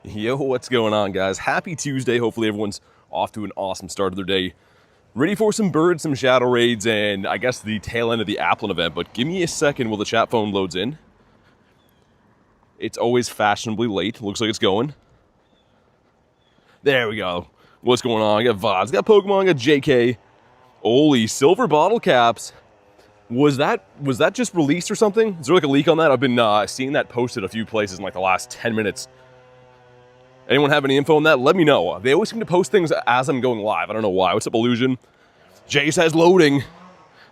Yo, what's going on, guys? Happy Tuesday. Hopefully everyone's off to an awesome start of their day. Ready for some birds, some shadow raids, and I guess the tail end of the Applin event. But give me a second while the chat phone loads in. It's always fashionably late. Looks like it's going. There we go. What's going on? I got VODs, got Pokemon, I got JK. Holy, silver bottle caps. Was that just released or something? Is there like a leak on that? I've been seeing that posted a few places in like the last 10 minutes. Anyone have any info on that? Let me know. They always seem to post things as I'm going live. I don't know why. What's up, Illusion? Jay says loading.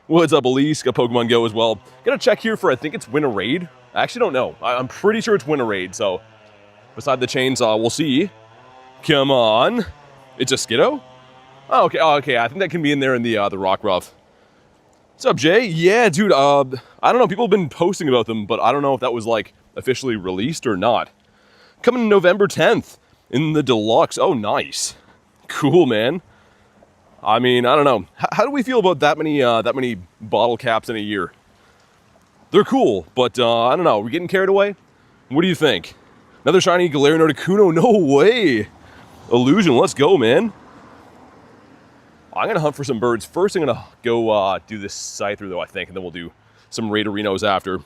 What's up, Elise? Got Pokemon GO as well. Gotta check here for, I think it's win a raid. I actually don't know. I'm pretty sure it's win a raid, so beside the chainsaw, we'll see. Come on. It's a Skiddo? Oh, okay. Oh, okay. I think that can be in there in the Rock Ruff. What's up, Jay? Yeah, dude. I don't know. People have been posting about them, but I don't know if that was like officially released or not. Coming November 10th in the deluxe. Oh, nice. Cool, man. I mean, I don't know. How do we feel about that many bottle caps in a year? They're cool, but I don't know. We're getting carried away. What do you think? Another shiny Galarian Articuno? No way. Illusion, let's go, man. I'm going to hunt for some birds. First, I'm going to go do this Scyther, though, I think, and then we'll do some Raiderinos after.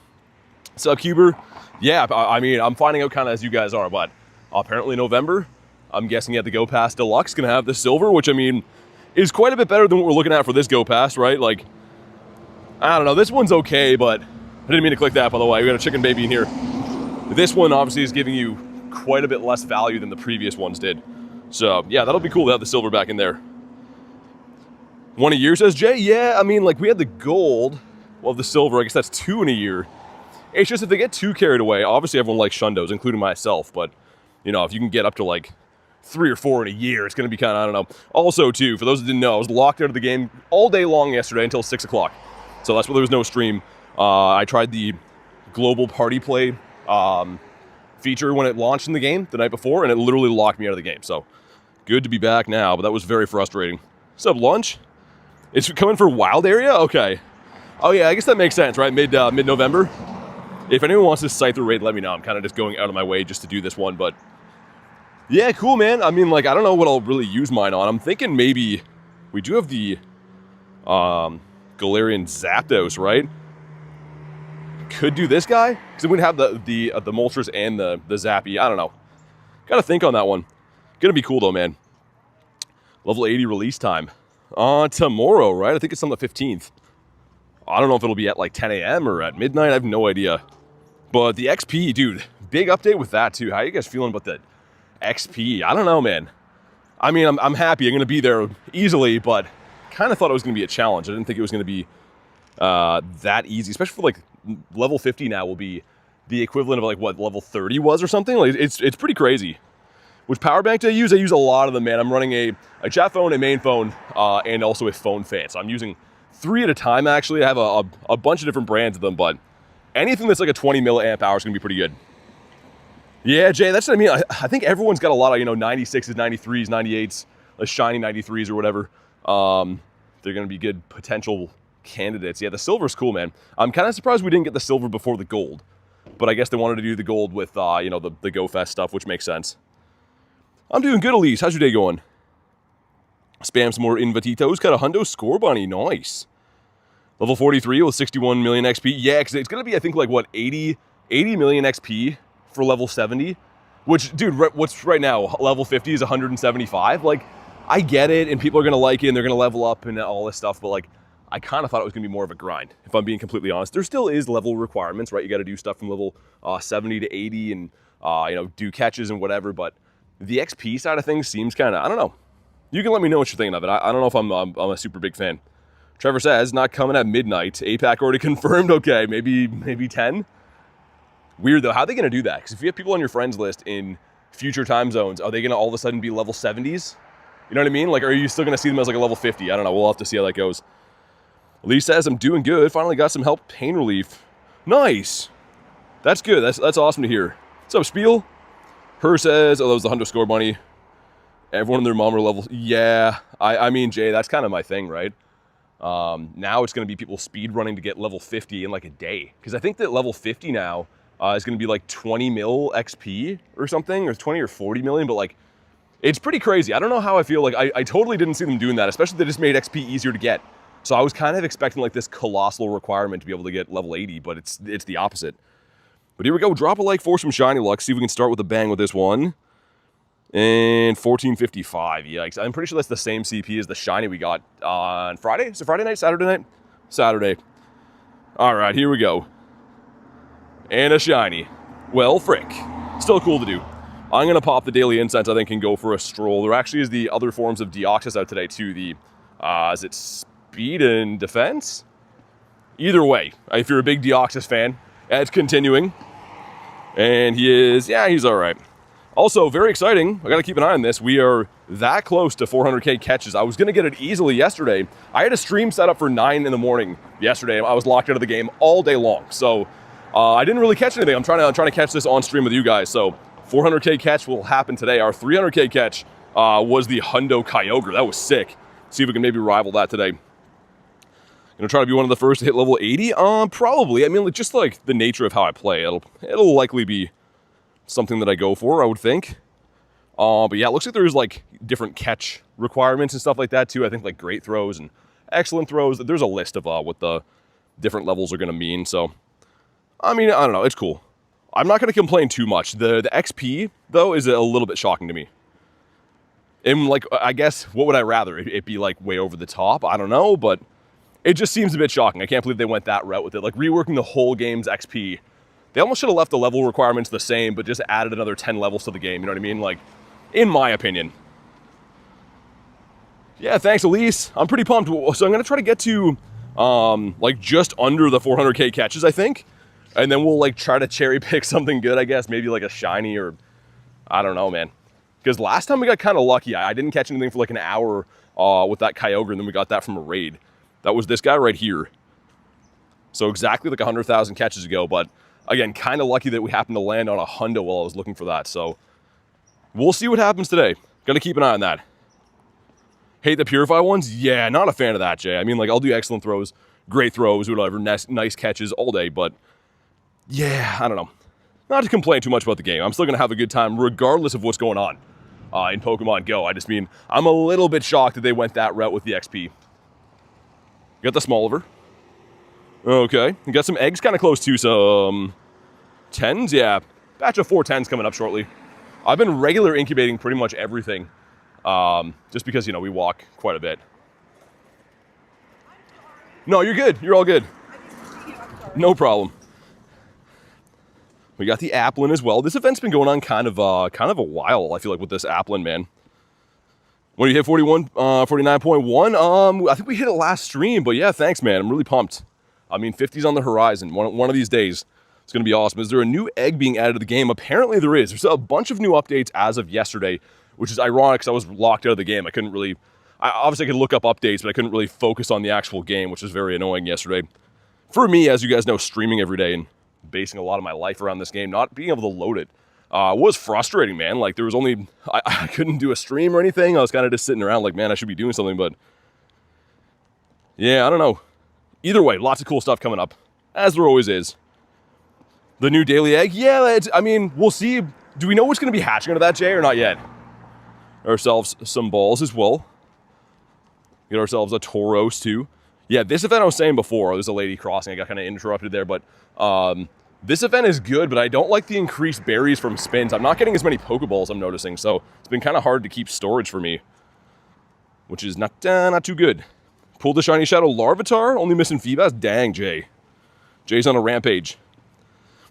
What's up, Cuber? Yeah, I mean, I'm finding out kind of as you guys are, but apparently November, I'm guessing at the Go Pass Deluxe, going to have the silver, which, I mean, is quite a bit better than what we're looking at for this Go Pass, right? Like, I don't know. This one's okay, but I didn't mean to click that, by the way. We got a chicken baby in here. This one, obviously, is giving you quite a bit less value than the previous ones did. So, yeah, that'll be cool to have the silver back in there. One a year, says Jay. Yeah, I mean, like, we had the gold. Well, the silver, I guess that's 2 in a year. It's just if they get too carried away, obviously everyone likes Shundos, including myself, but, you know, if you can get up to, like, 3 or 4 in a year, it's going to be kind of, I don't know. Also, too, for those that didn't know, I was locked out of the game all day long yesterday until 6 o'clock. So that's why there was no stream. I tried the global party play feature when it launched in the game the night before, and it literally locked me out of the game. So, good to be back now, but that was very frustrating. What's up, lunch? It's coming for wild area? Okay. Oh, yeah, I guess that makes sense, right? Mid-November. If anyone wants to Scyther raid, let me know. I'm kind of just going out of my way just to do this one, but yeah, cool, man. I mean, like, I don't know what I'll really use mine on. I'm thinking maybe we do have the Galarian Zapdos, right? Could do this guy because we would have the Moltres and the Zappy. I don't know. Got to think on that one. Gonna be cool though, man. Level 80 release time tomorrow, right? I think it's on the 15th. I don't know if it'll be at like 10 a.m. or at midnight. I have no idea. But the XP, dude, big update with that too. How are you guys feeling about the XP? I don't know, man. I mean, I'm happy. I'm going to be there easily, but kind of thought it was going to be a challenge. I didn't think it was going to be that easy, especially for like level 50 now will be the equivalent of like what level 30 was or something. Like it's pretty crazy. Which power bank do I use? I use a lot of them, man. I'm running a chat phone, a main phone, and also a phone fan. So I'm using 3 at a time, actually. I have a bunch of different brands of them, but anything that's like a 20 milliamp hour is going to be pretty good. Yeah, Jay, that's what I mean. I think everyone's got a lot of, 96s, 93s, 98s, like shiny 93s or whatever. They're going to be good potential candidates. Yeah, the silver's cool, man. I'm kind of surprised we didn't get the silver before the gold, but I guess they wanted to do the gold with, the Go Fest stuff, which makes sense. I'm doing good, Elise. How's your day going? Spam some more invititos. Got a hundo score bunny. Nice. Level 43 with 61 million XP. Yeah, because it's going to be, I think, like, what, 80 million XP for level 70? Which, dude, what's right now? Level 50 is 175? Like, I get it, and people are going to like it, and they're going to level up and all this stuff, but, like, I kind of thought it was going to be more of a grind, if I'm being completely honest. There still is level requirements, right? You got to do stuff from level 70 to 80 and, do catches and whatever, but the XP side of things seems kind of, I don't know. You can let me know what you're thinking of it. I don't know if I'm a super big fan. Trevor says, not coming at midnight. APAC already confirmed. Okay, maybe 10. Weird, though. How are they going to do that? Because if you have people on your friends list in future time zones, are they going to all of a sudden be level 70s? You know what I mean? Like, are you still going to see them as like a level 50? I don't know. We'll have to see how that goes. Lee says, I'm doing good. Finally got some help pain relief. Nice. That's good. That's awesome to hear. What's up, Spiel? Her says, oh, that was the hundo score bunny. Everyone and their mom are level. Yeah, I mean, Jay, that's kind of my thing, right? Now it's going to be people speed running to get level 50 in like a day. Because I think that level 50 now It's going to be like 20 mil XP or something, or 20 or 40 million, but like, it's pretty crazy. I don't know how I feel. Like, I totally didn't see them doing that, especially they just made XP easier to get. So I was kind of expecting like this colossal requirement to be able to get level 80, but it's the opposite. But here we go. Drop a like for some shiny luck. See if we can start with a bang with this one. And 1455. Yikes. I'm pretty sure that's the same CP as the shiny we got on Friday. Is it Friday night? Saturday night? Saturday. All right, here we go. And a shiny. Well, frick. Still cool to do. I'm going to pop the Daily Incense, I think, and go for a stroll. There actually is the other forms of Deoxys out today, too. The, is it Speed and Defense? Either way, if you're a big Deoxys fan, it's continuing. And he is, yeah, he's all right. Also, very exciting. I got to keep an eye on this. We are that close to 400k catches. I was going to get it easily yesterday. I had a stream set up for 9 in the morning yesterday. I was locked out of the game all day long. So I didn't really catch anything. I'm trying to catch this on stream with you guys. So 400k catch will happen today. Our 300k catch was the Hundo Kyogre. That was sick. See if we can maybe rival that today. Gonna try to be one of the first to hit level 80? Probably. I mean, just like the nature of how I play, it'll likely be something that I go for, I would think. But yeah, it looks like there's like different catch requirements and stuff like that too. I think like great throws and excellent throws. There's a list of what the different levels are gonna mean. So, I mean, I don't know. It's cool. I'm not gonna complain too much. The XP though is a little bit shocking to me. And like, I guess, what would I rather? It be like way over the top? I don't know, but it just seems a bit shocking. I can't believe they went that route with it. Like reworking the whole game's XP. They almost should have left the level requirements the same, but just added another 10 levels to the game. You know what I mean? Like, in my opinion. Yeah, thanks, Elise. I'm pretty pumped. So I'm going to try to get to, like, just under the 400k catches, I think. And then we'll, like, try to cherry pick something good, I guess. Maybe, like, a shiny or, I don't know, man. Because last time we got kind of lucky. I didn't catch anything for, like, an hour with that Kyogre, and then we got that from a raid. That was this guy right here. So exactly like 100,000 catches ago, but again, kind of lucky that we happened to land on a Hundo while I was looking for that. So we'll see what happens today. Got to keep an eye on that. Hate the Purify ones? Yeah, not a fan of that, Jay. I mean, like, I'll do excellent throws, great throws, whatever, nice catches all day, but yeah, I don't know. Not to complain too much about the game. I'm still going to have a good time regardless of what's going on in Pokemon Go. I just mean, I'm a little bit shocked that they went that route with the XP. You got the Smoliver. Okay. You got some eggs kind of close to some 10s. Yeah. Batch of 4 10s coming up shortly. I've been regular incubating pretty much everything. Just because, you know, we walk quite a bit. No, you're good. You're all good. No problem. We got the Applin as well. This event's been going on kind of a while, I feel like, with this Applin, man. When you hit 49.1, I think we hit it last stream, but yeah, thanks, man. I'm really pumped. I mean, 50's on the horizon. One of these days, it's going to be awesome. Is there a new egg being added to the game? Apparently there is. There's a bunch of new updates as of yesterday, which is ironic because I was locked out of the game. I couldn't really, obviously I could look up updates, but I couldn't really focus on the actual game, which was very annoying yesterday. For me, as you guys know, streaming every day and basing a lot of my life around this game, not being able to load it, was frustrating, man. Like, there was only, I couldn't do a stream or anything. I was kind of just sitting around like, man, I should be doing something, but yeah, I don't know. Either way, lots of cool stuff coming up, as there always is. The new daily egg, yeah, I mean, we'll see. Do we know what's going to be hatching out of that, Jay, or not yet? Ourselves some balls as well. Get ourselves a Tauros, too. Yeah, this event I was saying before, there's a lady crossing, I got kind of interrupted there, but this event is good, but I don't like the increased berries from spins. I'm not getting as many Pokeballs, I'm noticing, so it's been kind of hard to keep storage for me, which is not too good. Pulled the Shiny Shadow Larvitar, only missing Feebas. Dang, Jay. Jay's on a rampage.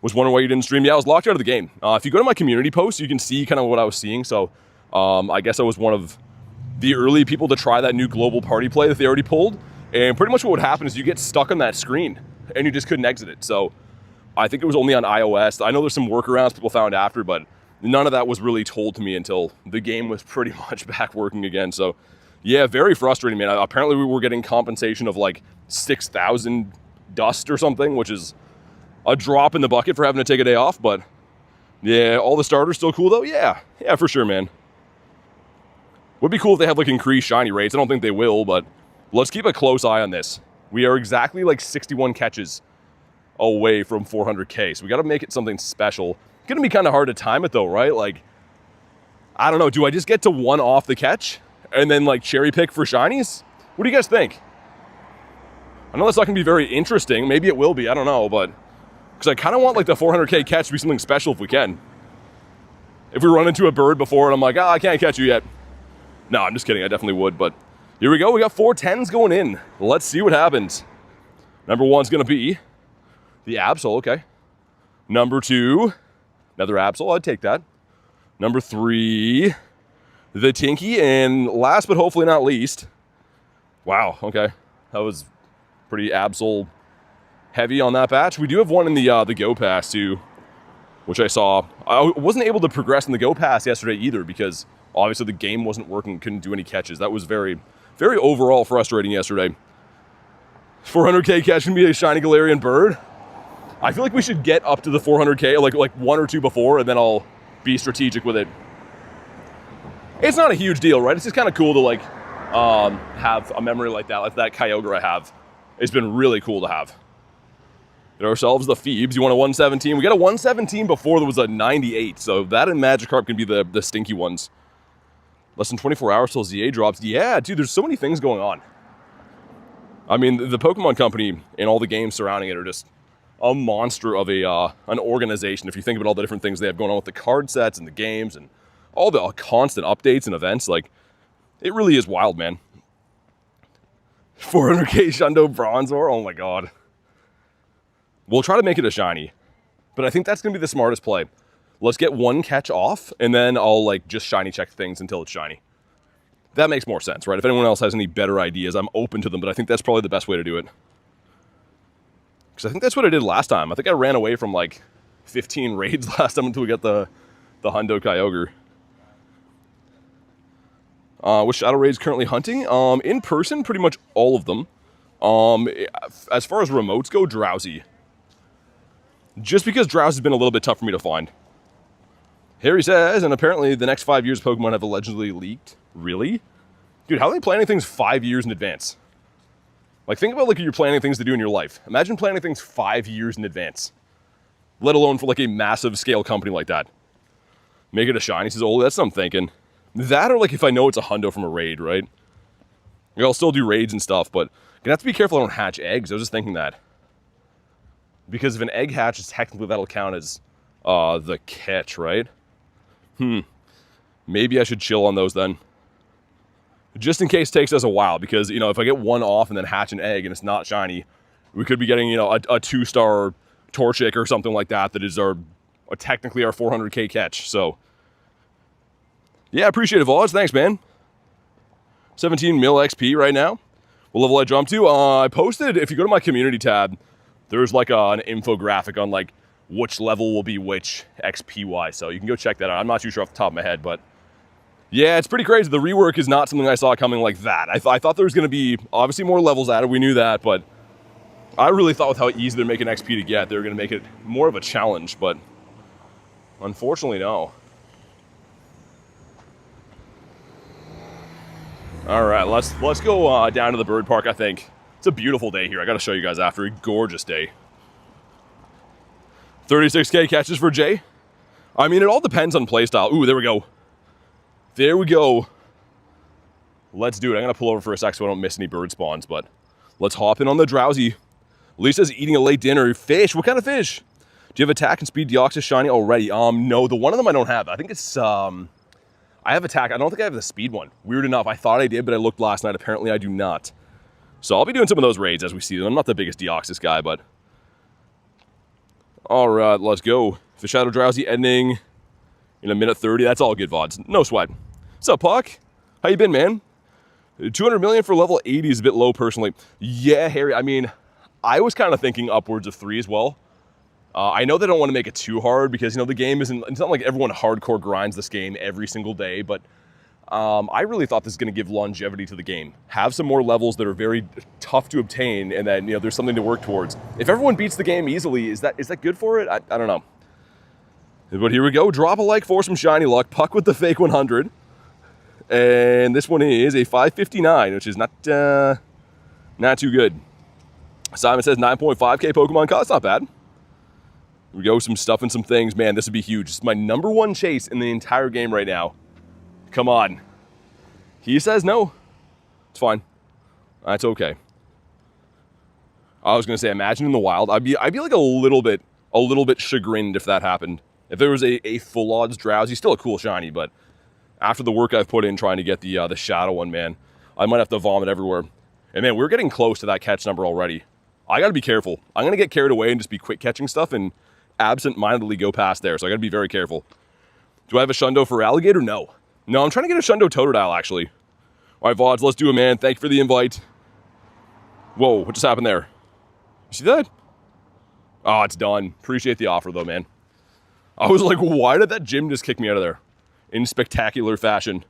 Was wondering why you didn't stream. Yeah, I was locked out of the game. If you go to my community post, you can see kind of what I was seeing, so I guess I was one of the early people to try that new global party play that they already pulled, and pretty much what would happen is you get stuck on that screen, and you just couldn't exit it, so I think it was only on iOS. I know there's some workarounds people found after, but none of that was really told to me until the game was pretty much back working again. So, yeah, very frustrating, man. Apparently, we were getting compensation of like 6,000 dust or something, which is a drop in the bucket for having to take a day off. But, yeah, all the starters still cool, though? Yeah, for sure, man. Would be cool if they have like increased shiny rates. I don't think they will, but let's keep a close eye on this. We are exactly like 61 catches away from 400k, so we got to make it something special. It's gonna be kind of hard to time it though, right? Like, I don't know, do I just get to one off the catch and then like cherry pick for shinies? What do you guys think? I know that's not gonna be very interesting. Maybe it will be, I don't know, but because I kind of want like the 400k catch to be something special if we can. If we run into a bird before and I'm like, I can't catch you yet. No, I'm just kidding, I definitely would, but here we go, we got 4 10s going in. Let's see what happens. Number 1's gonna be the Absol, okay. Number 2, another Absol, I'd take that. Number 3, the Tinky, and last but hopefully not least, wow, okay, that was pretty Absol heavy on that batch. We do have one in the Go Pass too, which I saw. I wasn't able to progress in the Go Pass yesterday either because obviously the game wasn't working, couldn't do any catches. That was very, very overall frustrating yesterday. 400k catch can be a shiny Galarian Bird. I feel like we should get up to the 400k, like 1 or 2 before, and then I'll be strategic with it. It's not a huge deal, right? It's just kind of cool to like have a memory like that Kyogre I have. It's been really cool to have. Get ourselves the Phoebes. You want a 117? We got a 117 before there was a 98, so that and Magikarp can be the stinky ones. Less than 24 hours till ZA drops. Yeah, dude, there's so many things going on. I mean, the Pokemon Company and all the games surrounding it are just a monster of an organization. If you think about all the different things they have going on with the card sets and the games and all the constant updates and events, like, it really is wild, man. 400k Shundo Bronzor, oh my god. We'll try to make it a shiny, but I think that's gonna be the smartest play. Let's get one catch off, and then I'll like just shiny check things until it's shiny. That makes more sense, right? If anyone else has any better ideas, I'm open to them, but I think that's probably the best way to do it. Because I think that's what I did last time. I think I ran away from like 15 raids last time until we got the Hundo Kyogre. Which Shadow Raids currently hunting? In person, pretty much all of them. As far as remotes go, Drowsy. Just because Drowsy has been a little bit tough for me to find. Harry says, and apparently the next 5 years Pokemon have allegedly leaked. Really? Dude, how are they planning things 5 years in advance? Like, think about like you're planning things to do in your life. Imagine planning things 5 years in advance. Let alone for like a massive scale company like that. Make it a shiny, says, oh, that's what I'm thinking. That or like if I know it's a hundo from a raid, right? Like, I'll still do raids and stuff, but gonna have to be careful I don't hatch eggs. I was just thinking that. Because if an egg hatches, technically that'll count as the catch, right? Maybe I should chill on those then. Just in case it takes us a while, because, you know, if I get one off and then hatch an egg and it's not shiny, we could be getting, you know, a 2-star Torchic or something like that is technically our 400k catch, so. Yeah, appreciate it, Voz. Thanks, man. 17 mil XP right now. What level I jumped to? I posted, if you go to my community tab, there's like an infographic on like which level will be which XP-wise, so you can go check that out. I'm not too sure off the top of my head, but yeah, it's pretty crazy. The rework is not something I saw coming like that. I thought there was going to be obviously more levels added. We knew that, but I really thought with how easy they're making XP to get, they were going to make it more of a challenge, but unfortunately, no. All right, let's go down to the bird park, I think. It's a beautiful day here. I got to show you guys after. A gorgeous day. 36k catches for Jay. I mean, it all depends on playstyle. Ooh, there we go. There we go. Let's do it. I'm going to pull over for a sec so I don't miss any bird spawns, but let's hop in on the Drowsy. Lisa's eating a late dinner. Fish. What kind of fish? Do you have attack and speed Deoxys shiny already? No, the one of them I don't have. I think it's, I have attack. I don't think I have the speed one. Weird enough. I thought I did, but I looked last night. Apparently I do not. So I'll be doing some of those raids as we see them. I'm not the biggest Deoxys guy, but all right, let's go. The Shadow Drowsy ending in a minute 30. That's all good, VODs. No sweat. What's up, Puck? How you been, man? 200 million for level 80 is a bit low, personally. Yeah, Harry, I mean, I was kind of thinking upwards of 3 as well. I know they don't want to make it too hard because, you know, the game isn't, it's not like everyone hardcore grinds this game every single day, but I really thought this was going to give longevity to the game. Have some more levels that are very tough to obtain, and then, you know, there's something to work towards. If everyone beats the game easily, is that good for it? I don't know. But here we go. Drop a like for some shiny luck. Puck with the fake 100. And this one is a 559, which is not too good. Simon says 9.5k Pokemon cost. Not bad. Here we go. Some stuff and some things. Man, this would be huge. It's my #1 chase in the entire game right now. Come on. He says no. It's fine. That's okay. I was gonna say, imagine in the wild. I'd be like a little bit chagrined if that happened. If there was a full odds Drowsy, still a cool shiny, but after the work I've put in trying to get the shadow one, man, I might have to vomit everywhere. And man, we're getting close to that catch number already. I gotta be careful. I'm gonna get carried away and just be quick catching stuff and absent-mindedly go past there, so I gotta be very careful. Do I have a Shundo for Alligator? No. No, I'm trying to get a Shundo Totodile, actually. All right, VODs, let's do it, man. Thank you for the invite. Whoa, what just happened there? You see that? Oh, it's done. Appreciate the offer, though, man. I was like, why did that gym just kick me out of there? In spectacular fashion.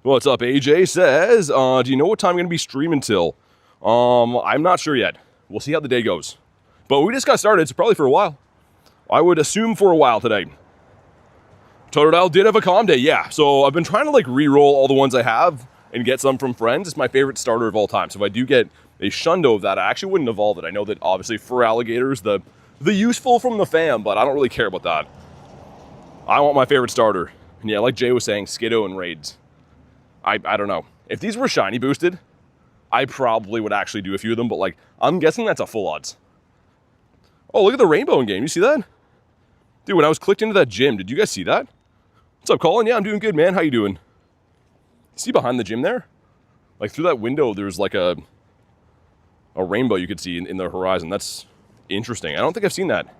What's up? AJ says, do you know what time I'm going to be streaming till? I'm not sure yet. We'll see how the day goes. But we just got started, so probably for a while. I would assume for a while today. Totodile did have a calm day, yeah. So I've been trying to like re-roll all the ones I have and get some from friends. It's my favorite starter of all time. So if I do get a Shundo of that, I actually wouldn't evolve it. I know that obviously for alligators, the useful from the fam, but I don't really care about that. I want my favorite starter. And yeah, like Jay was saying, Skiddo and Raids. I don't know. If these were shiny boosted, I probably would actually do a few of them, but like, I'm guessing that's a full odds. Oh, look at the rainbow in game. You see that? Dude, when I was clicked into that gym, did you guys see that? What's up, Colin? Yeah, I'm doing good, man. How you doing? See behind the gym there? Like through that window, there's like a rainbow you could see in the horizon. That's interesting. I don't think I've seen that.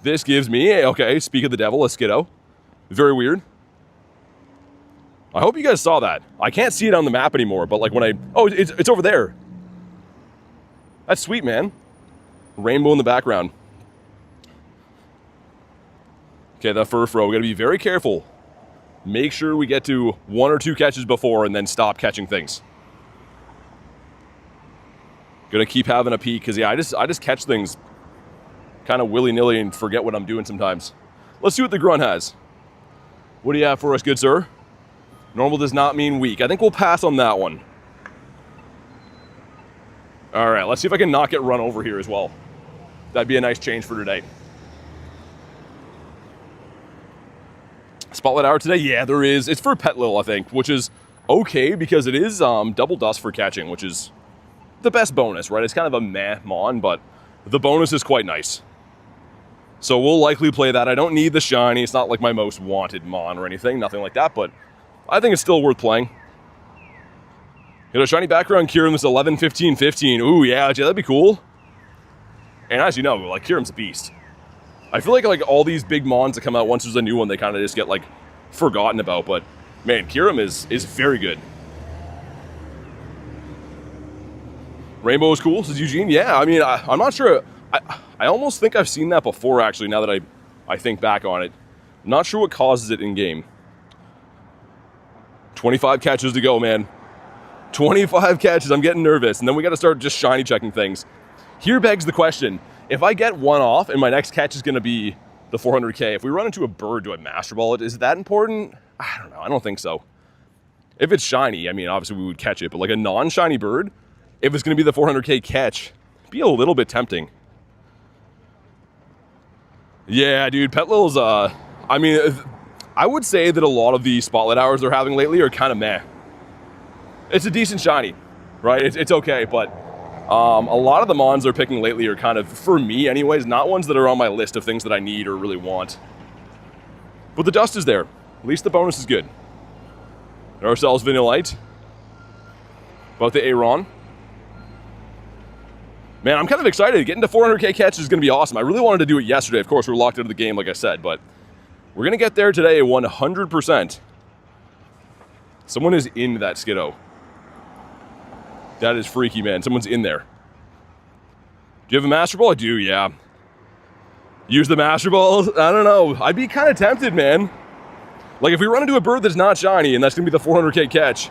This gives me, okay, speak of the devil, a Skiddo. Very weird. I hope you guys saw that. I can't see it on the map anymore, but like when I, oh, it's over there. That's sweet, man. Rainbow in the background. Okay, that Furfro, we gotta be very careful. Make sure we get to 1 or 2 catches before and then stop catching things. Gonna keep having a peek, because yeah, I just catch things kind of willy-nilly and forget what I'm doing sometimes. Let's see what the grunt has. What do you have for us, good sir? Normal does not mean weak. I think we'll pass on that one. All right, let's see if I can not get run over here as well. That'd be a nice change for today. Spotlight hour today? Yeah, there is. It's for Petlil, I think, which is okay because it is double dust for catching, which is the best bonus, right? It's kind of a meh mon, but the bonus is quite nice. So we'll likely play that. I don't need the shiny. It's not like my most wanted mon or anything, nothing like that, but I think it's still worth playing. You know, shiny background Kyurem is 11, 15, 15. Ooh, yeah, that'd be cool. And as you know, like, Kyurem's a beast. I feel like all these big mons that come out, once there's a new one, they kind of just get, like, forgotten about. But, man, Kyurem is very good. Rainbow is cool, says Eugene. Yeah, I mean, I'm not sure. I almost think I've seen that before, actually, now that I think back on it. I'm not sure what causes it in-game. 25 catches to go, man. 25 catches, I'm getting nervous. And then we got to start just shiny checking things. Here begs the question, if I get one off and my next catch is going to be the 400k, if we run into a bird, do I Master Ball it? Is that important? I don't know. I don't think so. If it's shiny, I mean, obviously we would catch it. But like a non-shiny bird, if it's going to be the 400k catch, it'd be a little bit tempting. Yeah, dude, Petlil's, I mean, I would say that a lot of the spotlight hours they're having lately are kind of meh. It's a decent shiny, right? It's okay, but a lot of the mons they're picking lately are kind of, for me anyways, not ones that are on my list of things that I need or really want. But the dust is there. At least the bonus is good. Ourselves Vanillite. About the Aeron. Man, I'm kind of excited. Getting to 400k catch is going to be awesome. I really wanted to do it yesterday. Of course, we were locked out of the game, like I said, but we're going to get there today 100%. Someone is in that Skiddo. That is freaky, man. Someone's in there. Do you have a Master Ball? I do, yeah. Use the Master Balls? I don't know. I'd be kind of tempted, man. Like, if we run into a bird that's not shiny and that's going to be the 400k catch,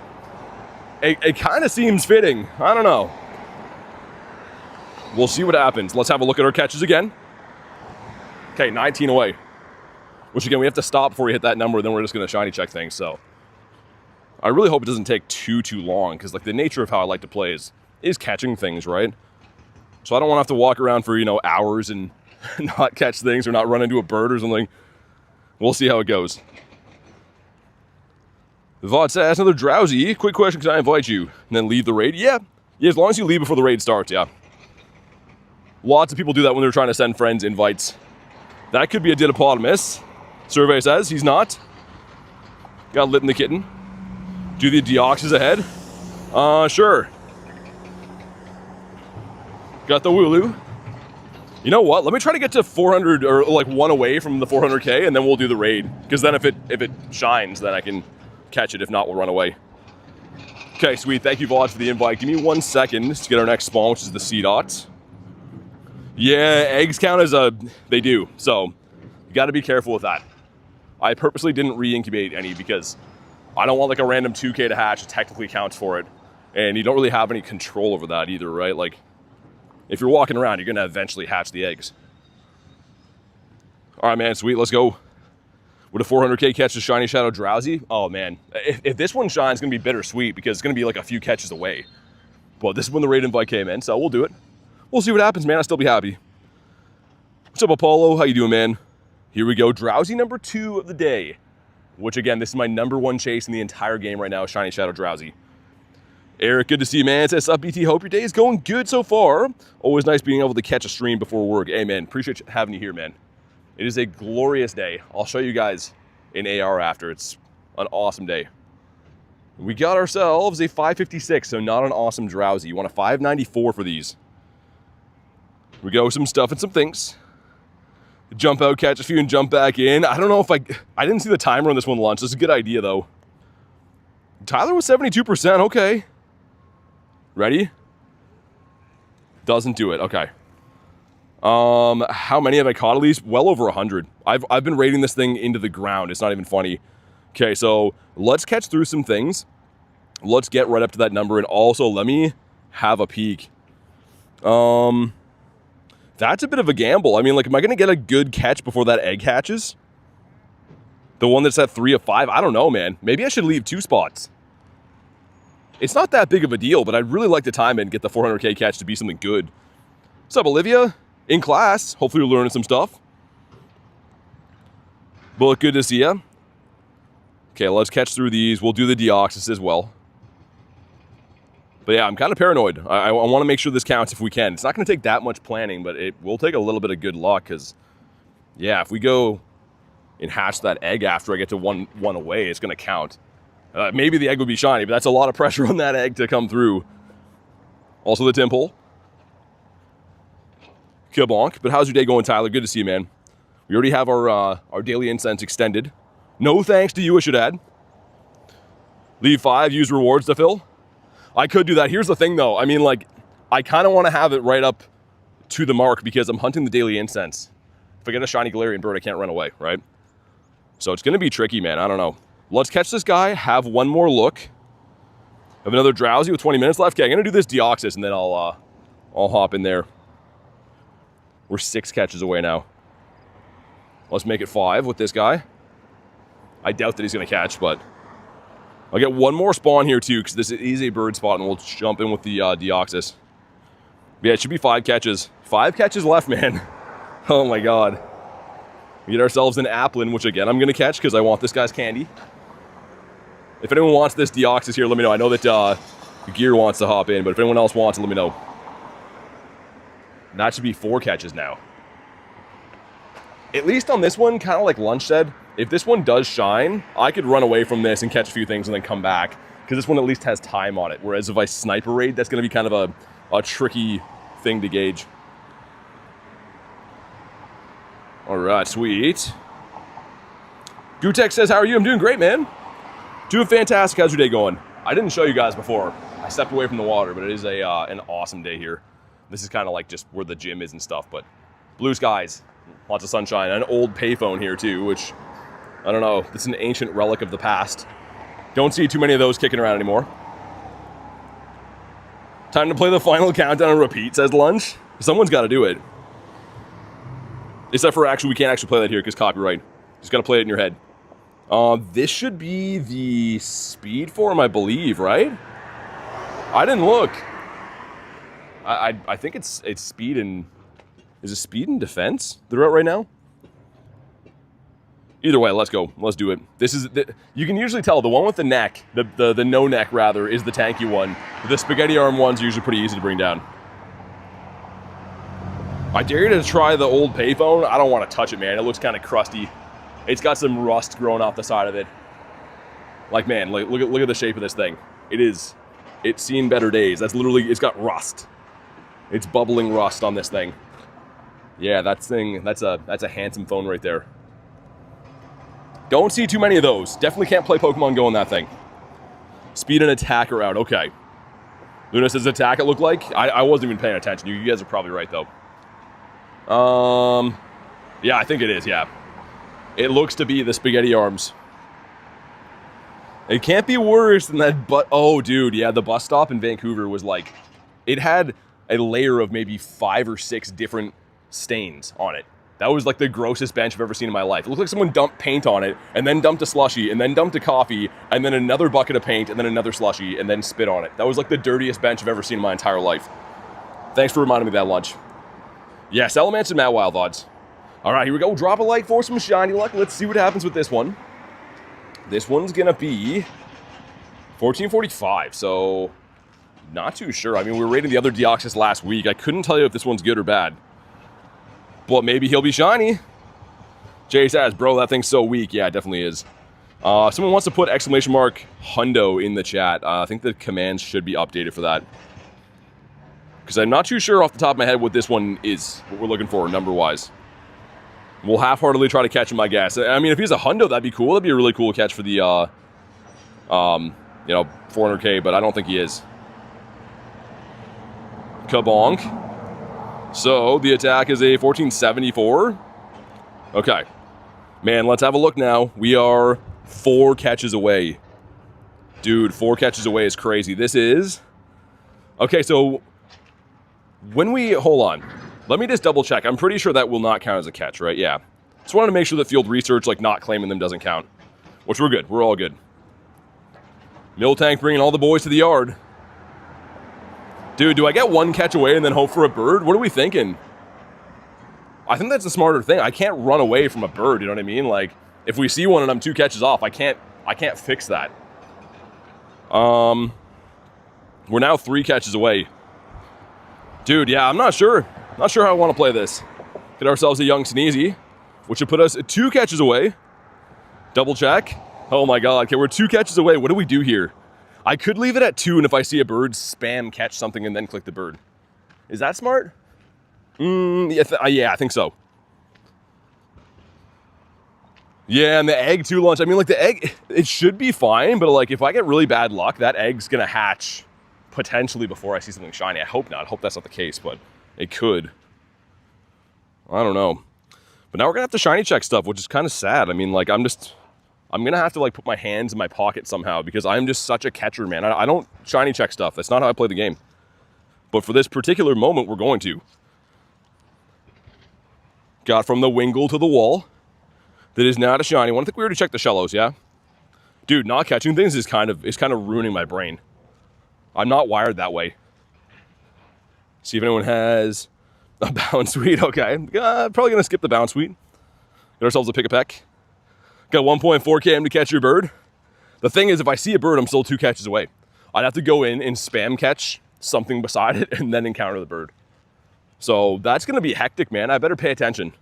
it kind of seems fitting. I don't know. We'll see what happens. Let's have a look at our catches again. Okay, 19 away. Which, again, we have to stop before we hit that number, then we're just going to shiny check things, so I really hope it doesn't take too long, because like the nature of how I like to play is is catching things, right? So I don't want to have to walk around for, you know, hours and not catch things or not run into a bird or something. We'll see how it goes. Vod says, another drowsy. Quick question, can I invite you? And then leave the raid? Yeah, as long as you leave before the raid starts, yeah. Lots of people do that when they're trying to send friends invites. That could be a Didopotamus. Survey says he's not. Got lit in the kitten. Do the Deoxys ahead? Sure. Got the Wooloo. You know what? Let me try to get to 400 or like 1 away from the 400k, and then we'll do the raid. Because then if it shines, then I can catch it. If not, we'll run away. Okay, sweet. Thank you, Vod, for the invite. Give me 1 second to get our next spawn, which is the Seedots. Yeah, eggs count as they do. So you got to be careful with that. I purposely didn't re-incubate any because I don't want like a random 2k to hatch. It technically counts for it, and you don't really have any control over that either, right? Like, if you're walking around, you're gonna eventually hatch the eggs. All right, man, sweet. Let's go. Would a 400k catch a shiny Shadow Drowsy? Oh man, if this one shines, it's gonna be bittersweet because it's gonna be like a few catches away. But this is when the raid invite came in, so we'll do it. We'll see what happens, man. I'll still be happy. What's up, Apollo? How you doing, man? Here we go. Drowsy number 2 of the day. Which again, this is my #1 chase in the entire game right now, shiny Shadow Drowsy. Eric, good to see you, man. Says, up, BT. Hope your day is going good so far. Always nice being able to catch a stream before work. Hey, man, appreciate having you here, man. It is a glorious day. I'll show you guys in AR after. It's an awesome day. We got ourselves a 556, so not an awesome Drowsy. You want a 594 for these. We go some stuff and some things. Jump out, catch a few, and jump back in. I don't know if I didn't see the timer on this one launch. This is a good idea, though. Tyler was 72%. Okay. Ready? Doesn't do it. Okay. How many have I caught at least? Well over 100. I've been raiding this thing into the ground. It's not even funny. Okay, so let's catch through some things. Let's get right up to that number, and also let me have a peek. That's a bit of a gamble. I mean, like, am I going to get a good catch before that egg hatches? The one that's at 3 of 5? I don't know, man. Maybe I should leave 2 spots. It's not that big of a deal, but I'd really like to time it and get the 400k catch to be something good. What's up, Olivia? In class. Hopefully you're learning some stuff. Bullet, good to see ya. Okay, let's catch through these. We'll do the Deoxys as well. But yeah, I'm kind of paranoid. I want to make sure this counts if we can. It's not going to take that much planning, but it will take a little bit of good luck because, yeah, if we go and hatch that egg after I get to one away, it's going to count. Maybe the egg would be shiny, but that's a lot of pressure on that egg to come through. Also the Timple. Kabonk. But how's your day going, Tyler? Good to see you, man. We already have our Daily Incense extended. No thanks to you, I should add. Leave 5, use rewards to fill. I could do that. Here's the thing, though. I mean, like, I kind of want to have it right up to the mark because I'm hunting the Daily Incense. If I get a shiny Galarian bird, I can't run away, right? So it's going to be tricky, man. I don't know. Let's catch this guy, have one more look. Have another Drowsy with 20 minutes left. Okay, I'm going to do this Deoxys, and then I'll hop in there. We're 6 catches away now. Let's make it 5 with this guy. I doubt that he's going to catch, but I'll get one more spawn here too, because this is a bird spot, and we'll jump in with the Deoxys. Yeah, it should be 5 catches. 5 catches left, man. Oh my god. We get ourselves an Applin, which again I'm going to catch because I want this guy's candy. If anyone wants this Deoxys here, let me know. I know that Gear wants to hop in, but if anyone else wants it, let me know. That should be 4 catches now. At least on this one, kind of like Lunch said, if this one does shine, I could run away from this and catch a few things and then come back, because this one at least has time on it. Whereas if I sniper raid, that's going to be kind of a tricky thing to gauge. All right, sweet. Gutek says, how are you? I'm doing great, man. Doing fantastic. How's your day going? I didn't show you guys before. I stepped away from the water, but it is an awesome day here. This is kind of like just where the gym is and stuff, but blue skies, lots of sunshine, an old payphone here too, which, I don't know, it's an ancient relic of the past. Don't see too many of those kicking around anymore. Time to play the final countdown and repeat, says Lunch. Someone's got to do it. Except for we can't actually play that here because copyright. Just got to play it in your head. This should be the speed form, I believe, right? I didn't look. I think it's speed and... Is it speed and defense they're out right now? Either way, let's go. Let's do it. This is... you can usually tell the one with the neck, the no neck rather, is the tanky one. The spaghetti arm ones are usually pretty easy to bring down. I dare you to try the old payphone. I don't want to touch it, man. It looks kind of crusty. It's got some rust growing off the side of it. Like, man, like, look at the shape of this thing. It's seen better days. That's literally... It's got rust. It's bubbling rust on this thing. Yeah, that's a handsome phone right there. Don't see too many of those. Definitely can't play Pokemon Go in that thing. Speed and attack are out. Okay. Luna says attack it looked like. I wasn't even paying attention. You guys are probably right, though. Yeah, I think it is, yeah. It looks to be the spaghetti arms. It can't be worse than that, but... Oh, dude, yeah, the bus stop in Vancouver was like... It had a layer of maybe 5 or 6 different stains on it. That was like the grossest bench I've ever seen in my life. It looked like someone dumped paint on it, and then dumped a slushie, and then dumped a coffee, and then another bucket of paint, and then another slushie, and then spit on it. That was like the dirtiest bench I've ever seen in my entire life. Thanks for reminding me of that lunch. Yeah, Salamence and Mad Wild odds. All right, here we go. Drop a light for some shiny luck. Let's see what happens with this one. This one's gonna be 1445, so not too sure. I mean, we were rating the other Deoxys last week. I couldn't tell you if this one's good or bad. But maybe he'll be shiny. Jay says, bro, that thing's so weak. Yeah, it definitely is. Someone wants to put exclamation mark Hundo in the chat. I think the commands should be updated for that. Because I'm not too sure off the top of my head what this one is, what we're looking for number-wise. We'll half-heartedly try to catch him, I guess. I mean, if he's a Hundo, that'd be cool. That'd be a really cool catch for the, you know, 400k, but I don't think he is. Kabonk. So, the attack is a 1474. Okay. Man, let's have a look now. We are 4 catches away. Dude, 4 catches away is crazy. This is... Okay, so... When we... Hold on. Let me just double check. I'm pretty sure that will not count as a catch, right? Yeah. Just wanted to make sure that field research, like not claiming them, doesn't count. Which we're good. We're all good. Miltank bringing all the boys to the yard. Dude, do I get 1 catch away and then hope for a bird? What are we thinking? I think that's a smarter thing. I can't run away from a bird, you know what I mean? Like, if we see one and I'm 2 catches off, I can't fix that. We're now 3 catches away. Dude, yeah, I'm not sure. Not sure how I want to play this. Get ourselves a young Sneezy, which would put us 2 catches away. Double check. Oh my god, okay, we're 2 catches away. What do we do here? I could leave it at 2, and if I see a bird, spam catch something and then click the bird. Is that smart? Yeah, I think so. Yeah, and the egg too lunch. I mean, like, the egg, it should be fine, but like, if I get really bad luck, that egg's gonna hatch potentially before I see something shiny. I hope not. I hope that's not the case, but it could. I don't know. But now we're gonna have to shiny check stuff, which is kind of sad. I mean, like, I'm gonna have to like put my hands in my pocket somehow because I'm just such a catcher, man. I don't shiny check stuff. That's not how I play the game. But for this particular moment, we're going to. Got from the Wingull to the wall. That is not a shiny one. I think we already checked the Shellos, yeah? Dude, not catching things is kind of ruining my brain. I'm not wired that way. See if anyone has a bounce suite. Okay, probably gonna skip the bounce suite. Get ourselves a pick-a-peck. Got 1.4 km to catch your bird. The thing is, if I see a bird, I'm still 2 catches away. I'd have to go in and spam catch something beside it and then encounter the bird. So that's gonna be hectic, man. I better pay attention.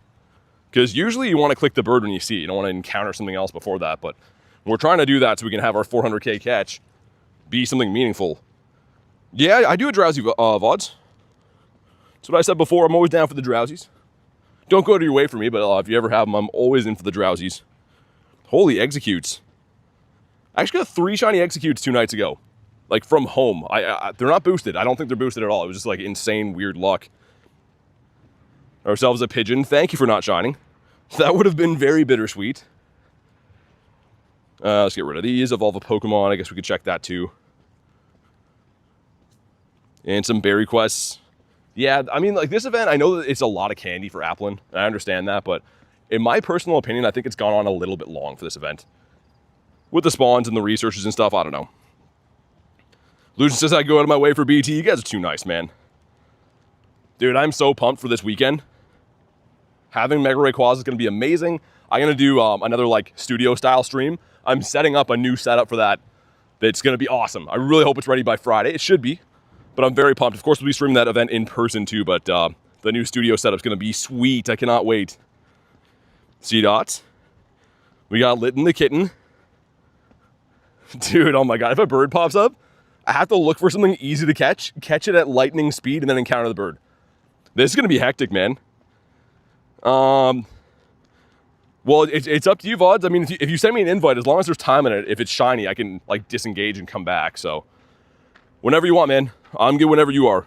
Because usually you want to click the bird when you see it. You don't want to encounter something else before that. But we're trying to do that so we can have our 400k catch be something meaningful. Yeah, I do a drowsy VODs. That's what I said before. I'm always down for the drowsies. Don't go to your way for me, but if you ever have them, I'm always in for the drowsies. Holy executes. I actually got 3 shiny executes 2 nights ago. Like from home. They're not boosted. I don't think they're boosted at all. It was just like insane weird luck. Ourselves a pigeon. Thank you for not shining. That would have been very bittersweet. Let's get rid of these. Evolve a Pokemon. I guess we could check that too. And some berry quests. Yeah, I mean, like this event, I know that it's a lot of candy for Applin. I understand that, but in my personal opinion, I think it's gone on a little bit long for this event. With the spawns and the researches and stuff, I don't know. Lucian says I go out of my way for BT. You guys are too nice, man. Dude, I'm so pumped for this weekend. Having Mega Rayquaza is going to be amazing. I'm going to do another like studio style stream. I'm setting up a new setup for that. It's going to be awesome. I really hope it's ready by Friday. It should be, but I'm very pumped. Of course, we'll be streaming that event in person too, but the new studio setup's going to be sweet. I cannot wait. C-Dots. We got Litten the kitten. Dude, oh my God. If a bird pops up, I have to look for something easy to catch it at lightning speed, and then encounter the bird. This is going to be hectic, man. Well, it's up to you, VODs. I mean, if you send me an invite, as long as there's time in it, if it's shiny, I can like disengage and come back. So whenever you want, man. I'm good whenever you are.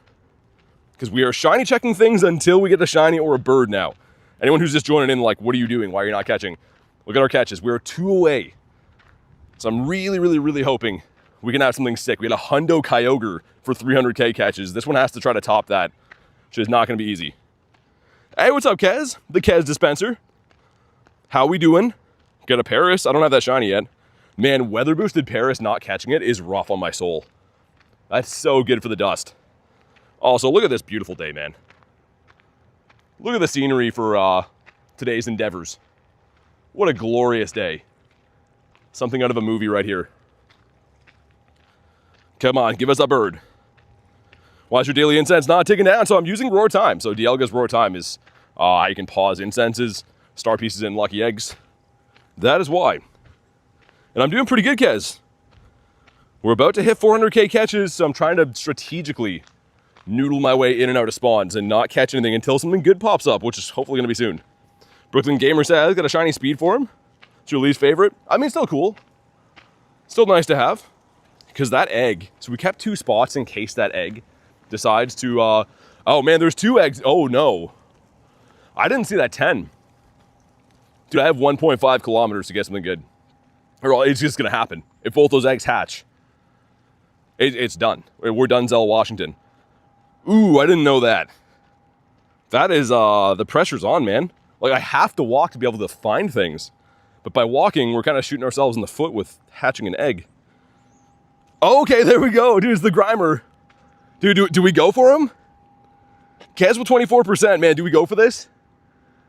Because we are shiny checking things until we get a shiny or a bird now. Anyone who's just joining in, like, what are you doing? Why are you not catching? Look at our catches. We're 2 away. So I'm really, really, really hoping we can have something sick. We had a Hundo Kyogre for 300k catches. This one has to try to top that, which is not going to be easy. Hey, what's up, Kez? The Kez dispenser. How we doing? Got a Paris. I don't have that shiny yet. Man, weather boosted Paris not catching it is rough on my soul. That's so good for the dust. Also, look at this beautiful day, man. Look at the scenery for today's endeavors. What a glorious day. Something out of a movie right here. Come on, give us a bird. Why is your daily incense not taken down? So I'm using Roar Time. So Dialga's Roar Time is how you can pause incenses, star pieces, and lucky eggs. That is why. And I'm doing pretty good, Kez. We're about to hit 400k catches, so I'm trying to strategically noodle my way in and out of spawns and not catch anything until something good pops up, which is hopefully going to be soon. Brooklyn Gamer says, got a shiny speed for him. It's your least favorite. I mean, still cool. Still nice to have. Because that egg, so we kept 2 spots in case that egg decides to, oh man, there's 2 eggs. Oh no. I didn't see that 10. Dude, I have 1.5 kilometers to get something good. Or it's just going to happen. If both those eggs hatch, it's done. We're done, Zell Washington. Ooh, I didn't know that. That is, the pressure's on, man. Like, I have to walk to be able to find things. But by walking, we're kind of shooting ourselves in the foot with hatching an egg. Okay, there we go. Dude, it's the Grimer. Dude, do we go for him? Kez with 24%, man. Do we go for this?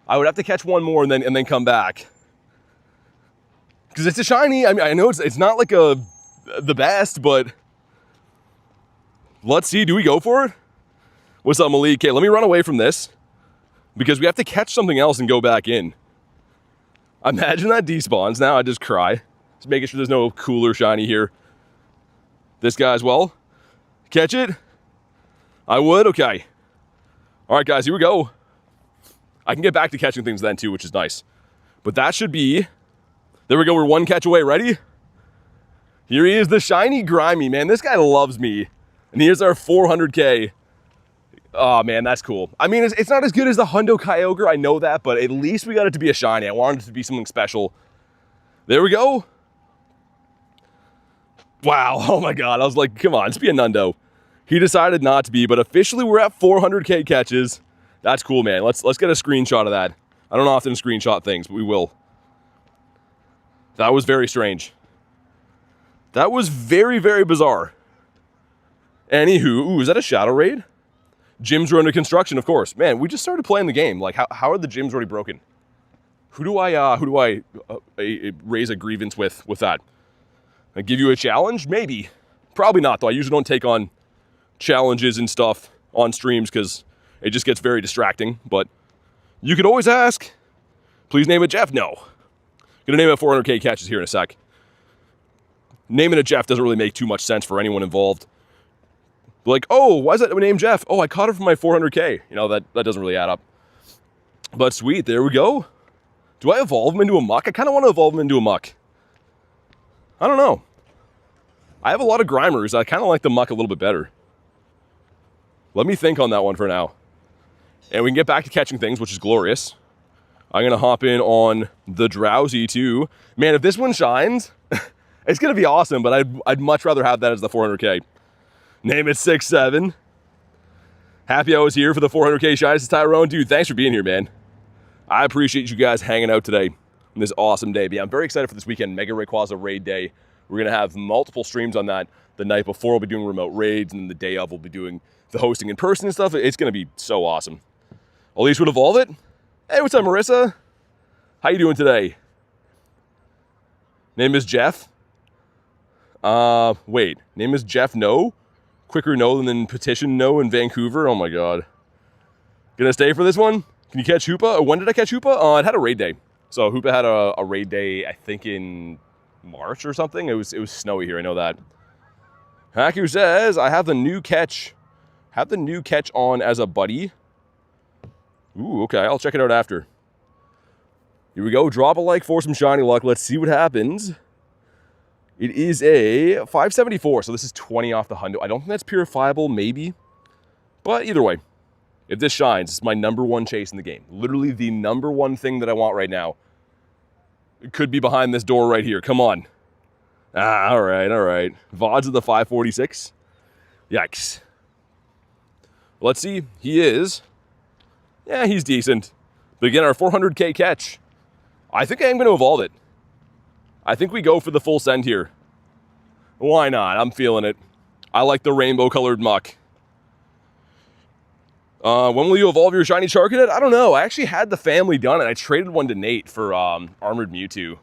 I would have to catch one more and then come back. Because it's a shiny. I mean, I know it's not like the best, but let's see. Do we go for it? What's up, Malik? Okay, let me run away from this because we have to catch something else and go back in. Imagine that despawns. Now I just cry. Just making sure there's no cooler shiny here. This guy as well. Catch it? I would? Okay. All right, guys, here we go. I can get back to catching things then too, which is nice. But that should be... There we go, we're 1 catch away. Ready? Here he is, the shiny Grimy, man. This guy loves me. And here's our 400k. Oh, man, that's cool. I mean, it's not as good as the Hundo Kyogre, I know that, but at least we got it to be a shiny. I wanted it to be something special. There we go. Wow, oh my God. I was like, come on, just be a Nundo. He decided not to be, but officially we're at 400k catches. That's cool, man. Let's get a screenshot of that. I don't often screenshot things, but we will. That was very strange. That was very, very bizarre. Anywho, ooh, is that a Shadow Raid? Gyms are under construction, of course. Man, we just started playing the game. Like, how are the gyms already broken? Who do I raise a grievance with that? I give you a challenge? Maybe. Probably not, though. I usually don't take on challenges and stuff on streams because it just gets very distracting. But you could always ask. Please name it Jeff. No. Gonna name it 400k catches here in a sec. Naming it Jeff doesn't really make too much sense for anyone involved. Like, oh, why is that named Jeff? Oh, I caught it from my 400k. You know, that doesn't really add up. But sweet, there we go. Do I evolve him into a muck? I kind of want to evolve him into a muck. I don't know. I have a lot of Grimers. I kind of like the muck a little bit better. Let me think on that one for now. And we can get back to catching things, which is glorious. I'm going to hop in on the Drowsy too. Man, if this one shines, it's going to be awesome, but I'd much rather have that as the 400k. Name it 6-7. Happy I was here for the 400k shines, Tyrone. Dude, thanks for being here, man. I appreciate you guys hanging out today on this awesome day. But yeah, I'm very excited for this weekend, Mega Rayquaza Raid Day. We're going to have multiple streams on that. The night before, we'll be doing remote raids, and then the day of, we'll be doing the hosting in person and stuff. It's going to be so awesome. Elise would evolve it. Hey, what's up, Marissa? How you doing today? Name is Jeff. Wait. Name is Jeff No? Quicker no than petition no in Vancouver? Oh my god. Gonna stay for this one? Can you catch Hoopa? When did I catch Hoopa? It had a raid day. So Hoopa had a raid day, I think in March or something. It was snowy here, I know that. Haku says, I have the new catch. Have the new catch on as a buddy. Ooh, okay, I'll check it out after. Here we go, drop a like for some shiny luck. Let's see what happens. It is a 574, so this is 20 off the hundo. I don't think that's purifiable, maybe. But either way, if this shines, it's my #1 chase in the game. Literally the #1 thing that I want right now. It could be behind this door right here. Come on. All right. VODs of the 546. Yikes. Let's see. He is. Yeah, he's decent. But again, our 400k catch. I think I am going to evolve it. I think we go for the full send here. Why not? I'm feeling it. I like the rainbow-colored muck. When will you evolve your shiny Charcadet? I don't know. I actually had the family done it. I traded one to Nate for Armored Mewtwo.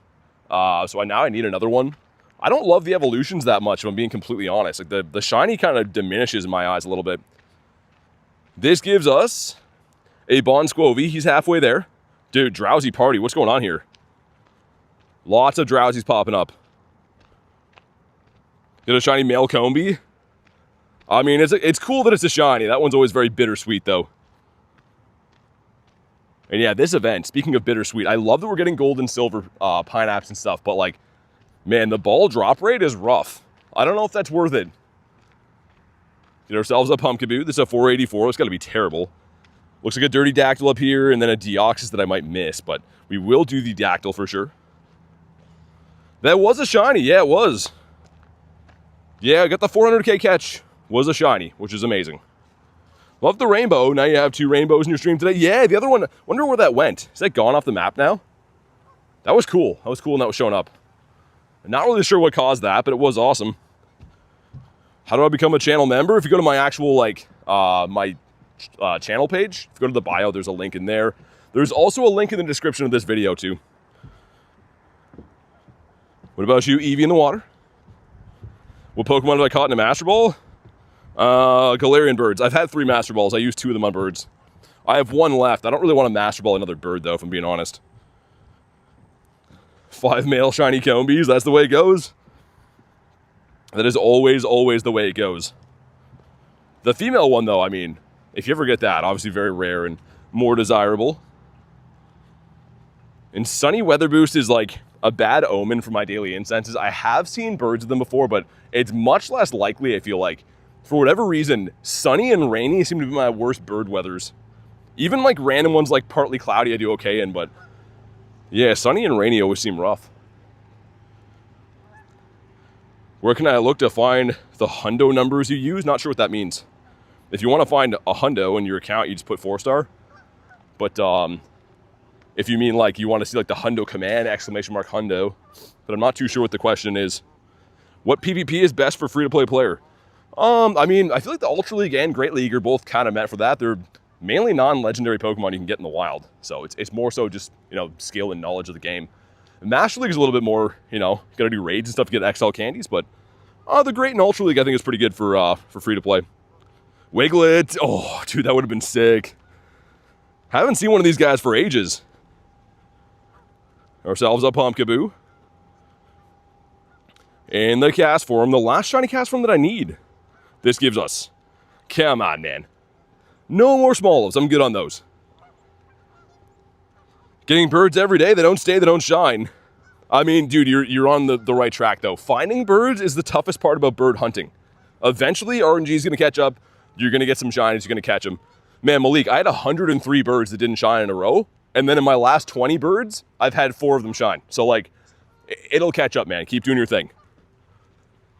So now I need another one. I don't love the evolutions that much, if I'm being completely honest. Like the shiny kind of diminishes in my eyes a little bit. This gives us a Bon Squovy. He's halfway there. Dude, Drowsy Party. What's going on here? Lots of Drowsies popping up. Get a shiny male Combi. I mean, it's cool that it's a shiny. That one's always very bittersweet, though. And yeah, this event, speaking of bittersweet, I love that we're getting gold and silver pineapples and stuff, but like, man, the ball drop rate is rough. I don't know if that's worth it. Get ourselves a Pumpkaboo. This is a 484. It's got to be terrible. Looks like a dirty Dactyl up here, and then a Deoxys that I might miss, but we will do the Dactyl for sure. That was a shiny. Yeah, it was. Yeah, I got the 400k catch. Was a shiny, which is amazing. Love the rainbow. Now you have 2 rainbows in your stream today. Yeah, the other one, wonder where that went. Is that gone off the map now? That was cool. That was cool and that was showing up. I'm not really sure what caused that, but it was awesome. How do I become a channel member? If you go to my actual, like, my channel page, if you go to the bio, there's a link in there. There's also a link in the description of this video, too. What about you, Eevee in the water? What Pokemon have I caught in a Master Ball? Galarian Birds. I've had 3 Master Balls. I used 2 of them on birds. I have 1 left. I don't really want to Master Ball another bird, though, if I'm being honest. 5 male shiny Combies. That's the way it goes. That is always, always the way it goes. The female one, though, I mean, if you ever get that, obviously very rare and more desirable. And Sunny Weather Boost is like a bad omen for my daily incenses. I have seen birds of them before, but it's much less likely, I feel like. For whatever reason, sunny and rainy seem to be my worst bird weathers. Even like random ones like partly cloudy I do okay in, but yeah, sunny and rainy always seem rough. Where can I look to find the hundo numbers you use? Not sure what that means. If you want to find a hundo in your account, you just put 4-star. But if you mean like you want to see like the hundo command, exclamation mark hundo, but I'm not too sure what the question is. What PvP is best for free-to-play player? I mean, I feel like the Ultra League and Great League are both kind of meant for that. They're mainly non-legendary Pokemon you can get in the wild. So it's more so just, you know, skill and knowledge of the game. Master League is a little bit more, you know, you got to do raids and stuff to get XL candies, but the Great and Ultra League I think is pretty good for free-to-play. Wiglet. Oh, dude, that would have been sick. Haven't seen one of these guys for ages. Ourselves a Pumpkaboo. And the cast form, the last shiny cast form that I need. This gives us. Come on, man. No more Smolivs. I'm good on those. Getting birds every day. They don't stay, they don't shine. I mean, dude, you're on the right track, though. Finding birds is the toughest part about bird hunting. Eventually, RNG is going to catch up. You're going to get some shinies. You're going to catch them. Man, Malik, I had 103 birds that didn't shine in a row. And then in my last 20 birds, I've had 4 of them shine. So, like, it'll catch up, man. Keep doing your thing.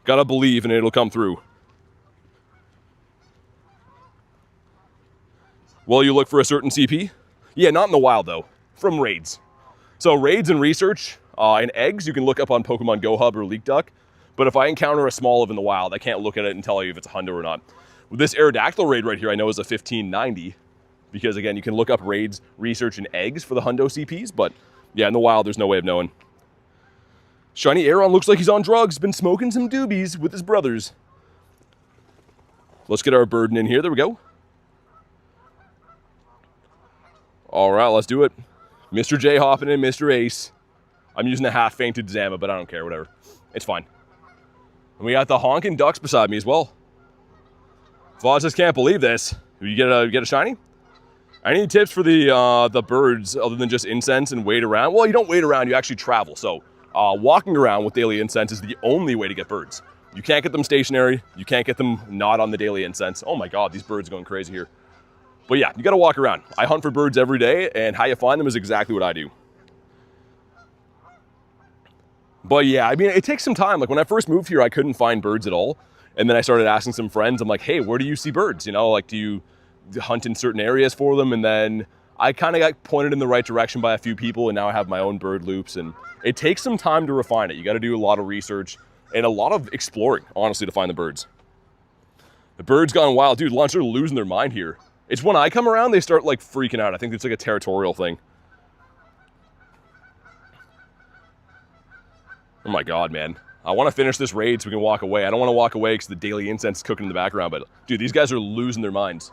Gotta believe and it'll come through. Will you look for a certain CP? Yeah, not in the wild, though. From raids. So raids and research and eggs, you can look up on Pokemon Go Hub or Leak Duck. But if I encounter a small in the wild, I can't look at it and tell you if it's a hundo or not. With this Aerodactyl raid right here, I know is a 1590. Because again, you can look up raids, research, and eggs for the hundo CPs. But yeah, in the wild, there's no way of knowing. Shiny Aeron looks like he's on drugs. Been smoking some doobies with his brothers. Let's get our burden in here. There we go. All right, let's do it. Mr. J hopping in, Mr. Ace. I'm using a half-fainted Zama, but I don't care, whatever. It's fine. And we got the honking ducks beside me as well. Voz just can't believe this. You get a shiny? Any tips for the birds other than just incense and wait around? Well, you don't wait around, you actually travel. So walking around with Daily Incense is the only way to get birds. You can't get them stationary. You can't get them not on the Daily Incense. Oh my God, these birds are going crazy here. But yeah, you gotta walk around. I hunt for birds every day, and how you find them is exactly what I do. But yeah, I mean, it takes some time. Like when I first moved here, I couldn't find birds at all. And then I started asking some friends, I'm like, hey, where do you see birds? You know, like, do you hunt in certain areas for them? And then I kind of got pointed in the right direction by a few people, and now I have my own bird loops. And it takes some time to refine it. You got to do a lot of research and a lot of exploring, honestly, to find the birds. The birds gone wild. Dude, lunch are losing their mind here. It's when I come around, they start like freaking out. I think it's like a territorial thing. Oh my God, man. I want to finish this raid so we can walk away. I don't want to walk away because the Daily Incense is cooking in the background, but dude, these guys are losing their minds.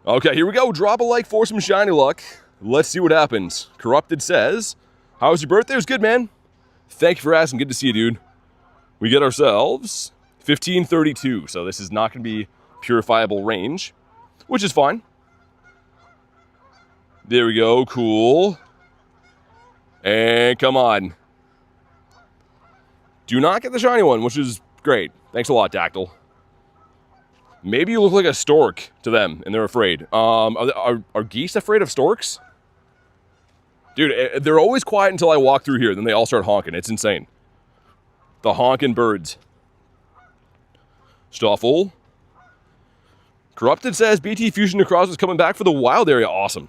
Okay, here we go. Drop a like for some shiny luck. Let's see what happens. Corrupted says, how was your birthday? It was good, man. Thank you for asking. Good to see you, dude. We get ourselves 1532, so this is not going to be purifiable range, which is fine. There we go. Cool. And come on. Do not get the shiny one, which is great. Thanks a lot, Dactyl. Maybe you look like a stork to them, and they're afraid. Are geese afraid of storks? Dude, they're always quiet until I walk through here, then they all start honking. It's insane. The honking birds. Stoffel. Corrupted says BT Fusion Necrozma is coming back for the wild area. Awesome.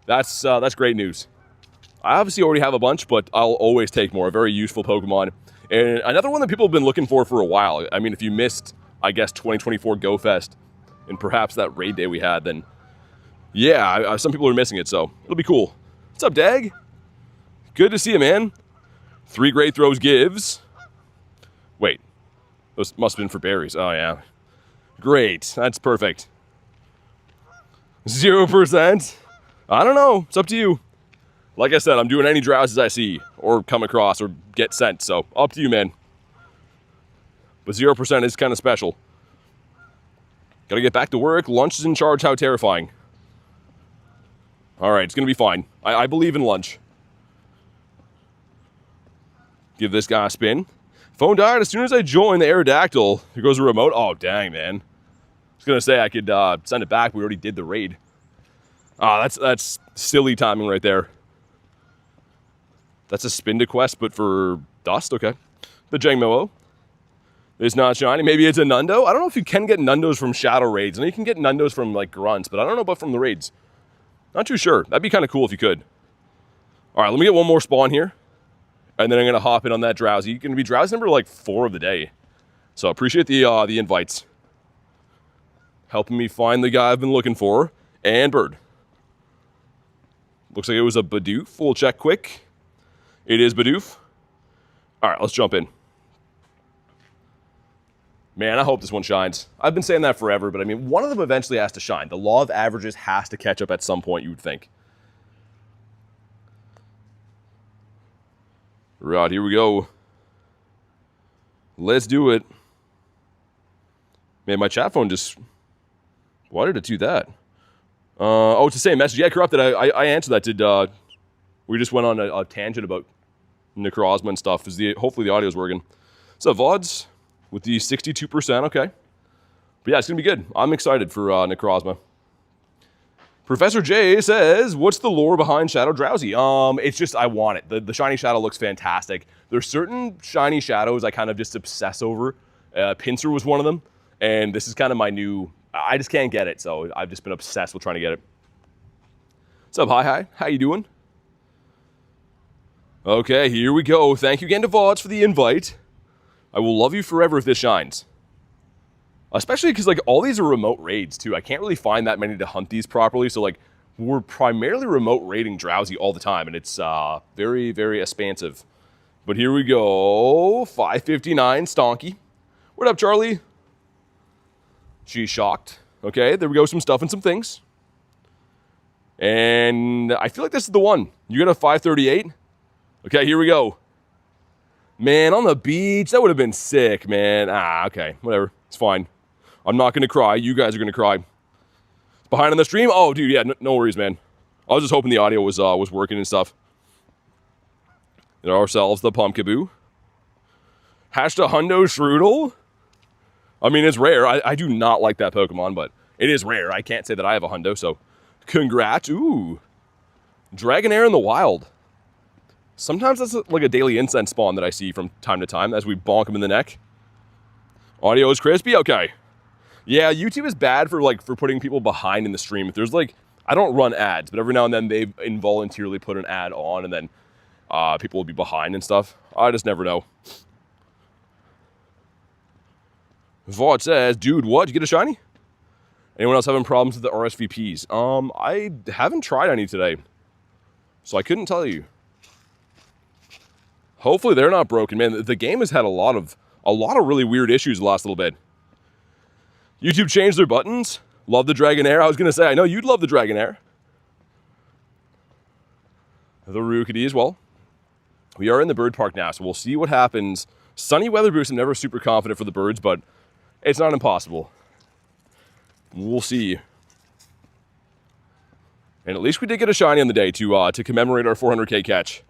That's great news. I obviously already have a bunch, but I'll always take more. A very useful Pokemon. And another one that people have been looking for a while. I mean, if you missed, I guess, 2024 Go Fest and perhaps that raid day we had, then yeah, some people are missing it, so it'll be cool. What's up, Dag? Good to see you, man. 3 great throws gives. Wait, those must have been for berries. Oh, yeah. Great, that's perfect. 0%? I don't know, it's up to you. Like I said, I'm doing any drowses I see or come across or get sent, so up to you, man. But 0% is kind of special. Gotta get back to work. Lunch is in charge. How terrifying. All right, it's gonna be fine. I believe in lunch. Give this guy a spin. Phone died as soon as I joined the Aerodactyl. Here goes a remote. Oh, dang, man. I was gonna say I could send it back. We already did the raid. Ah, that's silly timing right there. That's a spin to quest, but for dust, okay. The Jangmo is not shiny. Maybe it's a Nundo. I don't know if you can get Nundos from shadow raids. I know you can get Nundos from like grunts, but I don't know about from the raids. Not too sure. That'd be kind of cool if you could. All right, let me get one more spawn here. And then I'm gonna hop in on that Drowsy. You're gonna be Drowsy number like 4 of the day. So appreciate the invites. Helping me find the guy I've been looking for. And bird. Looks like it was a Bidoof. We'll check quick. It is Bidoof. All right, let's jump in. Man, I hope this one shines. I've been saying that forever, but I mean, one of them eventually has to shine. The law of averages has to catch up at some point, you would think. Right, here we go. Let's do it. Man, my chat phone just... Why did it do that? Oh, it's the same message. Yeah, Corrupted. I answered that. Did we just went on a tangent about Necrozma and stuff. Hopefully the audio's working. So VODs with the 62%. Okay. But yeah, it's going to be good. I'm excited for Necrozma. Professor J says, what's the lore behind Shadow Drowsy? It's just, I want it. The shiny shadow looks fantastic. There's certain shiny shadows I kind of just obsess over. Pinsir was one of them. And this is kind of my new... I just can't get it, so I've just been obsessed with trying to get it. What's up, Hi? How you doing? Okay, here we go. Thank you again to Vods for the invite. I will love you forever if this shines. Especially because, like, all these are remote raids, too. I can't really find that many to hunt these properly, so, like, we're primarily remote raiding Drowsy all the time, and it's very, very expansive. But here we go. 559, Stonky. What up, Charlie? She's shocked. Okay, there we go. Some stuff and some things. And I feel like this is the one. You got a 538? Okay, here we go. Man, on the beach, that would have been sick, man. Okay, whatever. It's fine. I'm not going to cry. You guys are going to cry. Behind on the stream? Oh, dude, yeah, no worries, man. I was just hoping the audio was working and stuff. Get ourselves the Pumpkaboo. Hashtag Hundo Strudel. I mean, it's rare. I do not like that Pokemon, but it is rare. I can't say that I have a Hundo, so congrats. Ooh. Dragonair in the wild. Sometimes that's like a Daily Incense spawn that I see from time to time as we bonk him in the neck. Audio is crispy? Okay. Yeah, YouTube is bad for putting people behind in the stream. If there's like, I don't run ads, but every now and then they involuntarily put an ad on and then people will be behind and stuff. I just never know. Vaught says, dude, what? Did you get a shiny? Anyone else having problems with the RSVPs? I haven't tried any today, so I couldn't tell you. Hopefully they're not broken, man. The game has had a lot of really weird issues the last little bit. YouTube changed their buttons. Love the Dragonair. I was gonna say, I know you'd love the Dragonair. The Rookity as well. We are in the bird park now, so we'll see what happens. Sunny weather boost. I'm never super confident for the birds, but it's not impossible. We'll see. And at least we did get a shiny on the day to commemorate our 400k catch.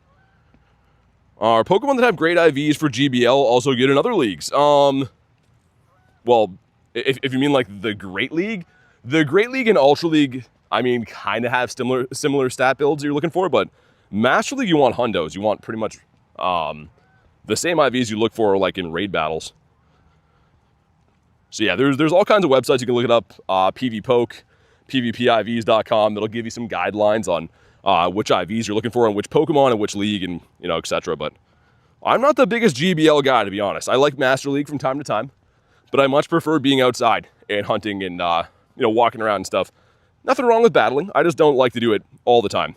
Our Pokemon that have great IVs for GBL also get in other leagues. Well, if you mean like the Great League and Ultra League, I mean, kind of have similar stat builds you're looking for, but Master League, you want Hundos. You want pretty much the same IVs you look for like in raid battles. So yeah, there's all kinds of websites you can look it up. PvPoke, PvPIVs.com. That'll give you some guidelines on which IVs you're looking for and which Pokemon and which league and, you know, etc. But I'm not the biggest GBL guy, to be honest. I like Master League from time to time, but I much prefer being outside and hunting and, you know, walking around and stuff. Nothing wrong with battling. I just don't like to do it all the time.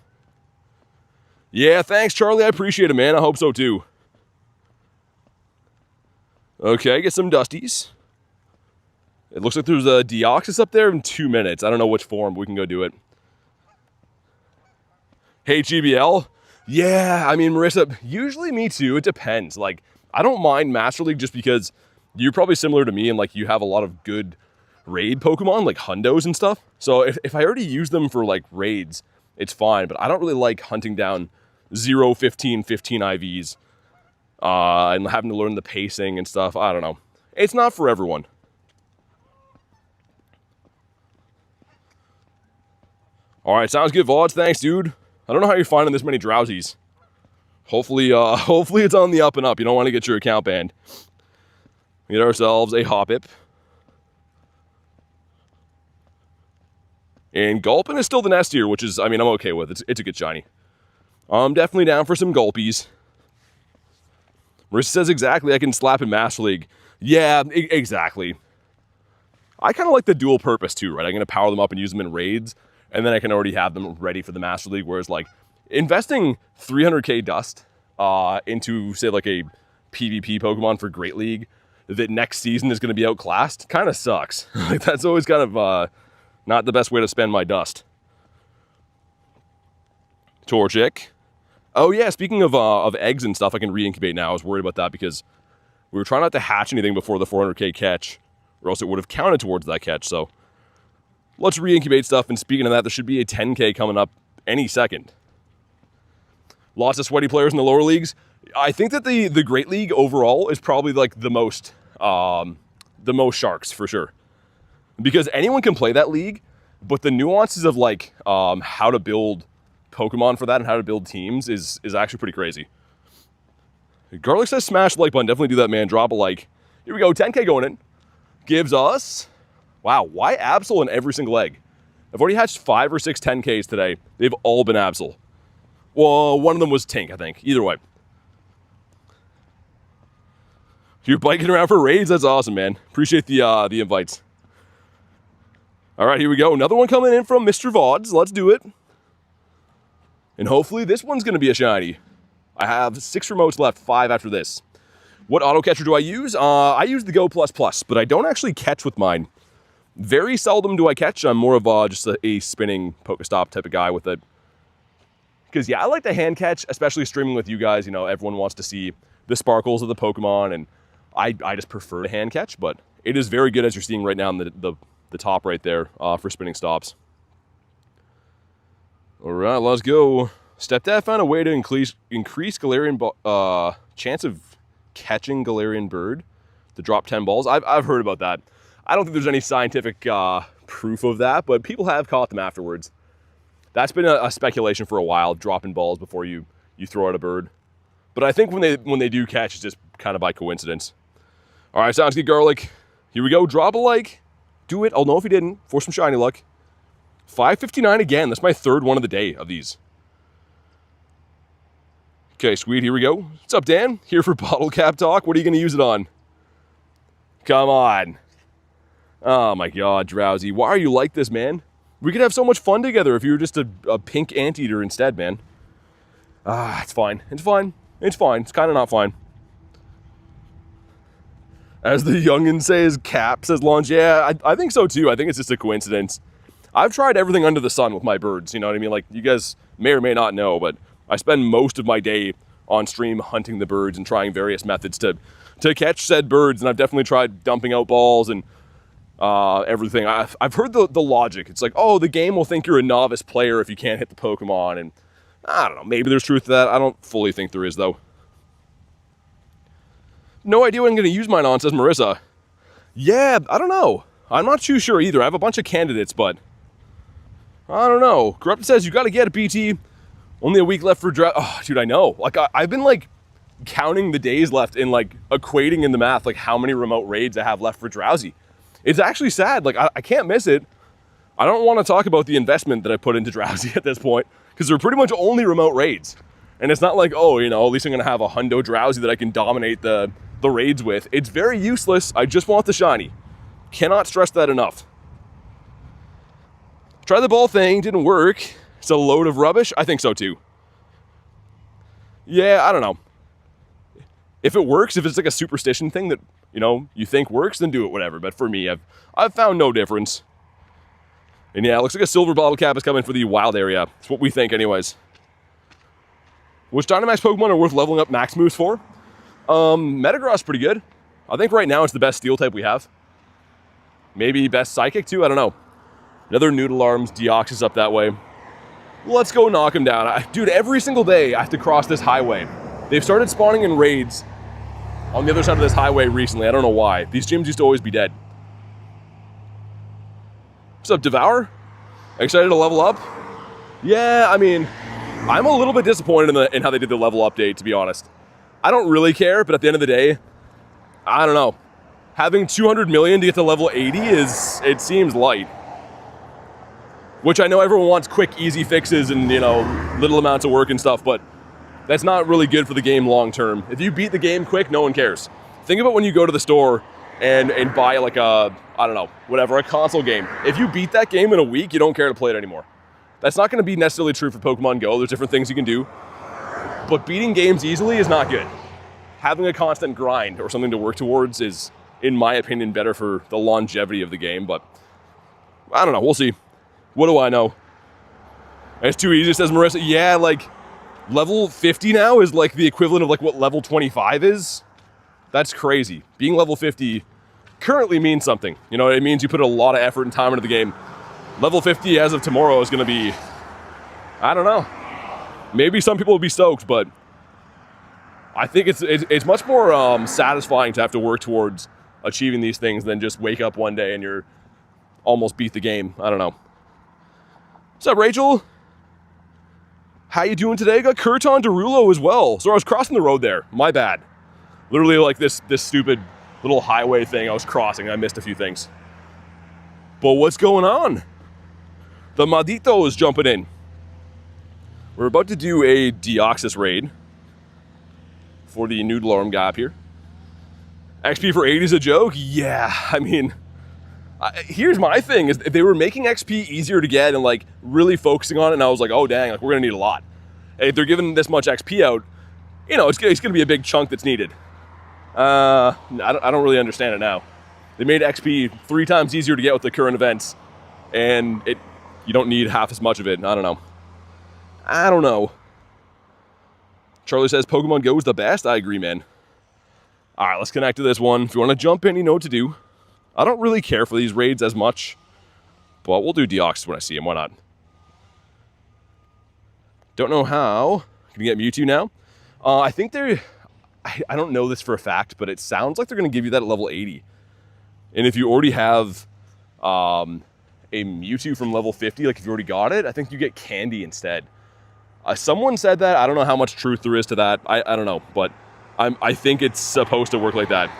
Yeah, thanks, Charlie. I appreciate it, man. I hope so, too. Okay, get some Dusties. It looks like there's a Deoxys up there in 2 minutes. I don't know which form, but we can go do it. Hey, GBL? Yeah, I mean, Marissa, usually me too. It depends. Like, I don't mind Master League just because you're probably similar to me and, like, you have a lot of good raid Pokemon, like Hundos and stuff. So if I already use them for, like, raids, it's fine. But I don't really like hunting down 0, 15, 15 IVs and having to learn the pacing and stuff. I don't know. It's not for everyone. All right, sounds good, Vods. Thanks, dude. I don't know how you're finding this many Drowsies. Hopefully it's on the up and up. You don't want to get your account banned. We get ourselves a Hoppip. And Gulpin is still the nest here, which is, I mean, I'm okay with. It's a good shiny. I'm definitely down for some Gulpies. Marissa says exactly, I can slap in Master League. Yeah, exactly. I kind of like the dual purpose too, right? I'm going to power them up and use them in raids. And then I can already have them ready for the Master League. Whereas, like, investing 300k dust into, say, like a PvP Pokemon for Great League that next season is going to be outclassed kind of sucks. Like, that's always kind of not the best way to spend my dust. Torchic. Oh, yeah, speaking of eggs and stuff, I can re-incubate now. I was worried about that because we were trying not to hatch anything before the 400k catch, or else it would have counted towards that catch, so let's re-incubate stuff, and speaking of that, there should be a 10k coming up any second. Lots of sweaty players in the lower leagues. I think that the Great League overall is probably like the most sharks for sure. Because anyone can play that league, but the nuances of like how to build Pokemon for that and how to build teams is actually pretty crazy. Garlic says smash the like button. Definitely do that, man. Drop a like. Here we go, 10k going in. Gives us... Wow, why Absol in every single egg? I've already hatched 5 or 6 10Ks today. They've all been Absol. Well, one of them was Tink, I think. Either way. You're biking around for raids? That's awesome, man. Appreciate the invites. All right, here we go. Another one coming in from Mr. Vods. Let's do it. And hopefully this one's going to be a shiny. I have 6 remotes left, 5 after this. What auto catcher do I use? I use the Go++, but I don't actually catch with mine. Very seldom do I catch. I'm more of just a spinning Pokestop type of guy with it. Because, yeah, I like to hand catch, especially streaming with you guys. You know, everyone wants to see the sparkles of the Pokemon, and I just prefer to hand catch, but it is very good, as you're seeing right now in the top right there for spinning stops. All right, let's go. Stepdad found a way to increase Galarian chance of catching Galarian Bird to drop 10 balls. I've heard about that. I don't think there's any scientific proof of that, but people have caught them afterwards. That's been a speculation for a while, dropping balls before you throw out a bird. But I think when they do catch, it's just kind of by coincidence. All right, sounds good, Garlic. Here we go. Drop a like. Do it. I'll know if you didn't. For some shiny luck. 559 again. That's my 3rd one of the day of these. Okay, sweet. Here we go. What's up, Dan? Here for bottle cap talk. What are you going to use it on? Come on. Oh, my God, Drowsy. Why are you like this, man? We could have so much fun together if you were just a pink anteater instead, man. It's fine. It's fine. It's fine. It's kind of not fine. As the youngin says, cap, says Launch. Yeah, I think so too. I think it's just a coincidence. I've tried everything under the sun with my birds, you know what I mean? Like, you guys may or may not know, but I spend most of my day on stream hunting the birds and trying various methods to catch said birds, and I've definitely tried dumping out balls and everything. I've heard the logic. It's like, oh, the game will think you're a novice player if you can't hit the Pokemon, and I don't know, maybe there's truth to that. I don't fully think there is, though. No idea what I'm going to use mine on, says Marissa. Yeah, I don't know. I'm not too sure either. I have a bunch of candidates, but I don't know. Corrupted says, you got to get a BT. Only a week left for draft. Oh, dude, I know. Like, I've been, like, counting the days left and, like, equating in the math, like, how many remote raids I have left for Drowsy. It's actually sad. Like, I can't miss it. I don't want to talk about the investment that I put into Drowsy at this point, because they're pretty much only remote raids. And it's not like, oh, you know, at least I'm going to have a hundo Drowsy that I can dominate the raids with. It's very useless. I just want the shiny. Cannot stress that enough. Try the ball thing. Didn't work. It's a load of rubbish. I think so too. Yeah, I don't know. If it works, if it's like a superstition thing that, you know, you think works, then do it, whatever. But for me, I've found no difference. And yeah, it looks like a silver bottle cap is coming for the wild area. That's what we think anyways. Which Dynamax Pokemon are worth leveling up max moves for? Metagross pretty good. I think right now it's the best steel type we have. Maybe best psychic too, I don't know. Another Noodle Arms, Deoxys up that way. Let's go knock him down. Dude, every single day I have to cross this highway. They've started spawning in raids on the other side of this highway recently. I don't know why. These gyms used to always be dead. What's up, Devour? Excited to level up? Yeah, I mean, I'm a little bit disappointed in how they did the level update, to be honest. I don't really care, but at the end of the day, I don't know. Having 200 million to get to level 80 it seems light. Which I know everyone wants quick, easy fixes and, you know, little amounts of work and stuff, but that's not really good for the game long term. If you beat the game quick, no one cares. Think about when you go to the store and buy like a, I don't know, whatever, a console game. If you beat that game in a week, you don't care to play it anymore. That's not going to be necessarily true for Pokemon Go. There's different things you can do. But beating games easily is not good. Having a constant grind or something to work towards is, in my opinion, better for the longevity of the game. But I don't know. We'll see. What do I know? It's too easy, says Marissa. Yeah, like, level 50 now is like the equivalent of like what level 25 is. That's crazy. Being level 50 currently means something. You know, it means you put a lot of effort and time into the game. Level 50 as of tomorrow is going to be, I don't know. Maybe some people will be stoked, but I think it's much more satisfying to have to work towards achieving these things than just wake up one day and you're almost beat the game. I don't know. What's up, Rachel? How you doing today? Got Kurton Derulo as well. So I was crossing the road there. My bad. Literally like this stupid little highway thing I was crossing. I missed a few things. But what's going on? The Maldito is jumping in. We're about to do a Deoxys raid for the Noodle Arm guy up here. XP for 8 is a joke? Yeah, I mean, here's my thing, is they were making XP easier to get and like really focusing on it, and I was like, oh dang, like we're gonna need a lot. If they're giving this much XP out, you know, it's gonna be a big chunk that's needed. I don't really understand it now. They made XP 3 times easier to get with the current events, and you don't need half as much of it. I don't know. Charlie says Pokemon Go is the best. I agree, man. All right, let's connect to this one. If you want to jump in, you know what to do. I don't really care for these raids as much, but we'll do Deoxys when I see him. Why not? Don't know how. Can you get Mewtwo now? I think they're... I don't know this for a fact, but it sounds like they're going to give you that at level 80. And if you already have a Mewtwo from level 50, like if you already got it, I think you get Candy instead. Someone said that. I don't know how much truth there is to that. I don't know, but I think it's supposed to work like that.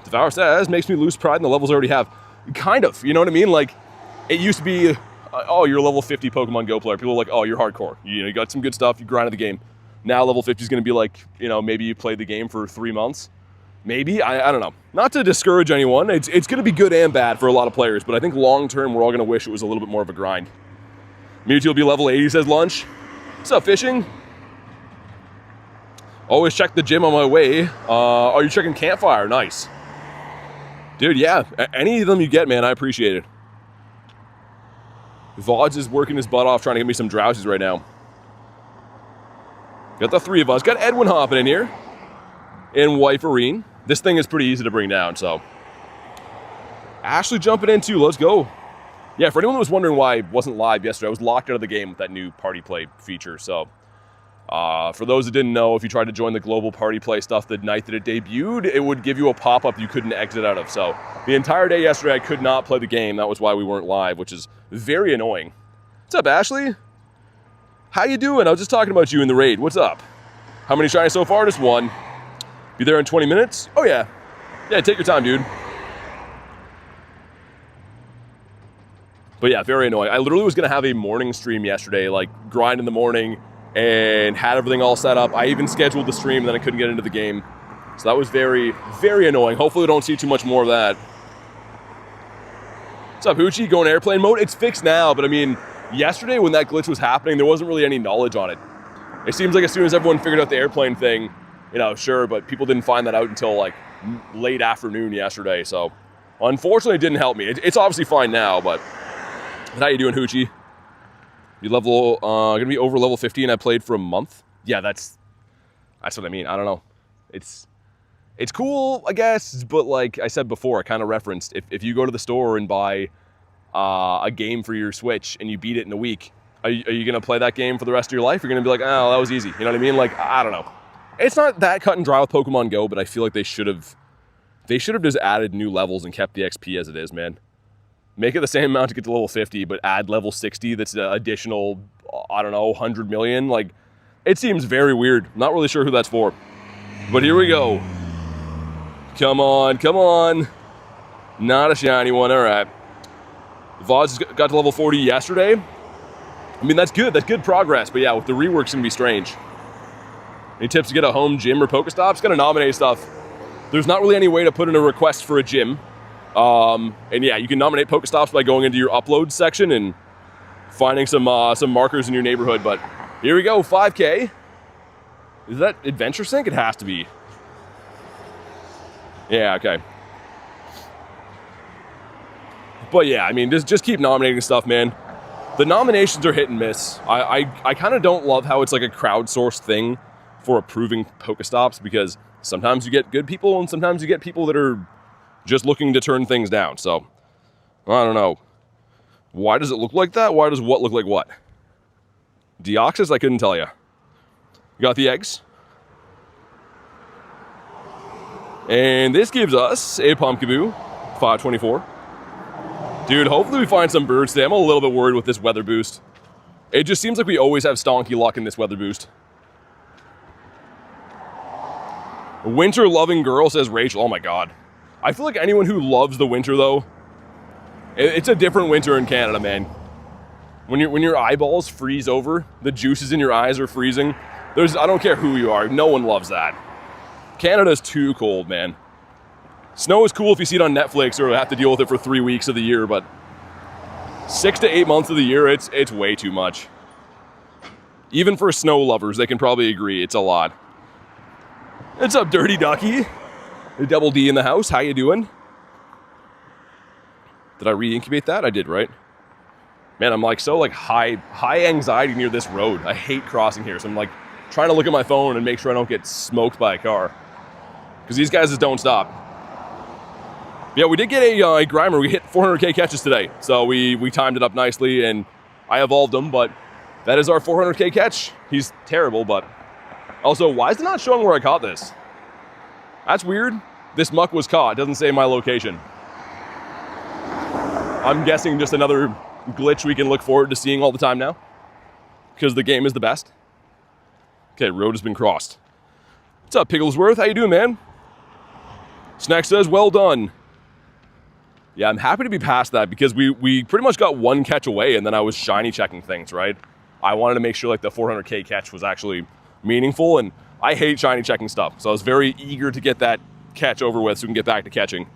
Devour says, makes me lose pride in the levels I already have. Kind of, you know what I mean? Like, it used to be, oh, you're a level 50 Pokemon Go player. People are like, oh, you're hardcore. You got some good stuff, you grinded the game. Now level 50 is going to be like, you know, maybe you played the game for 3 months. Maybe, I don't know. Not to discourage anyone, it's going to be good and bad for a lot of players, but I think long term we're all going to wish it was a little bit more of a grind. Mewtwo will be level 80, says Lunch. What's up, fishing? Always check the gym on my way. Are you checking Campfire? Nice. Dude, yeah, any of them you get, man, I appreciate it. Vods is working his butt off trying to get me some drowsies right now. Got the 3 of us. Got Edwin hopping in here. And wife Irene. This thing is pretty easy to bring down, so. Ashley jumping in too, let's go. Yeah, for anyone who was wondering why I wasn't live yesterday, I was locked out of the game with that new party play feature, so. For those that didn't know, if you tried to join the global party play stuff the night that it debuted, it would give you a pop-up you couldn't exit out of. So the entire day yesterday, I could not play the game. That was why we weren't live, which is very annoying. What's up, Ashley? How you doing? I was just talking about you in the raid. What's up? How many shinies so far? Just 1. Be there in 20 minutes? Oh, yeah. Yeah, take your time, dude. But yeah, very annoying. I literally was going to have a morning stream yesterday, like grind in the morning, and had everything all set up. I even scheduled the stream, and then I couldn't get into the game. So that was very, very annoying. Hopefully we don't see too much more of that. What's up, Hoochie? Going airplane mode? It's fixed now, but I mean, yesterday when that glitch was happening, there wasn't really any knowledge on it. It seems like as soon as everyone figured out the airplane thing, you know, sure, but people didn't find that out until like late afternoon yesterday. So unfortunately, it didn't help me. It's obviously fine now, but how you doing, Hoochie? You level, gonna be over level 50 and I played for a month? Yeah, that's what I mean. I don't know. It's cool, I guess, but like I said before, I kind of referenced, if you go to the store and buy a game for your Switch and you beat it in a week, are you gonna play that game for the rest of your life? You're gonna be like, oh, that was easy. You know what I mean? Like, I don't know. It's not that cut and dry with Pokemon Go, but I feel like they should have just added new levels and kept the XP as it is, man. Make it the same amount to get to level 50, but add level 60 that's an additional, I don't know, 100 million. Like, it seems very weird. Not really sure who that's for. But here we go. Come on, come on. Not a shiny one, all right. Voz got to level 40 yesterday. I mean, that's good. That's good progress. But yeah, with the rework, it's going to be strange. Any tips to get a home gym or Pokestops? Got to nominate stuff. There's not really any way to put in a request for a gym. And yeah, you can nominate Pokestops by going into your uploads section and finding some markers in your neighborhood. But here we go, 5K. Is that Adventure Sync? It has to be. Yeah, okay. But yeah, I mean, just keep nominating stuff, man. The nominations are hit and miss. I kind of don't love how it's like a crowdsourced thing for approving Pokestops, because sometimes you get good people and sometimes you get people that are just looking to turn things down. So, I don't know. Why does it look like that? Why does what look like what? Deoxys? I couldn't tell you. You got the eggs. And this gives us a Pumpkaboo, 524. Dude, hopefully we find some birds today. I'm a little bit worried with this weather boost. It just seems like we always have stonky luck in this weather boost. Winter loving girl, says Rachel. Oh my god. I feel like anyone who loves the winter, though, it's a different winter in Canada, man. When your eyeballs freeze over, the juices in your eyes are freezing. I don't care who you are, no one loves that. Canada's too cold, man. Snow is cool if you see it on Netflix or have to deal with it for 3 weeks of the year, but 6 to 8 months of the year, it's way too much. Even for snow lovers, they can probably agree it's a lot. What's up, Dirty Ducky? Double D in the house, how you doing? Did I re-incubate that? I did, right? Man, I'm like so like high anxiety near this road. I hate crossing here, so I'm like trying to look at my phone and make sure I don't get smoked by a car. Because these guys just don't stop. Yeah, we did get a Grimer. We hit 400k catches today. So we timed it up nicely and I evolved him, but that is our 400k catch. He's terrible, but also, why is it not showing where I caught this? That's weird. This muck was caught. It doesn't say my location. I'm guessing just another glitch we can look forward to seeing all the time now. Because the game is the best. Okay, road has been crossed. What's up, Pigglesworth? How you doing, man? Snack says, well done. Yeah, I'm happy to be past that because we pretty much got one catch away and then I was shiny checking things, right? I wanted to make sure like the 400k catch was actually meaningful, and I hate shiny checking stuff. So I was very eager to get that catch over with so we can get back to catching.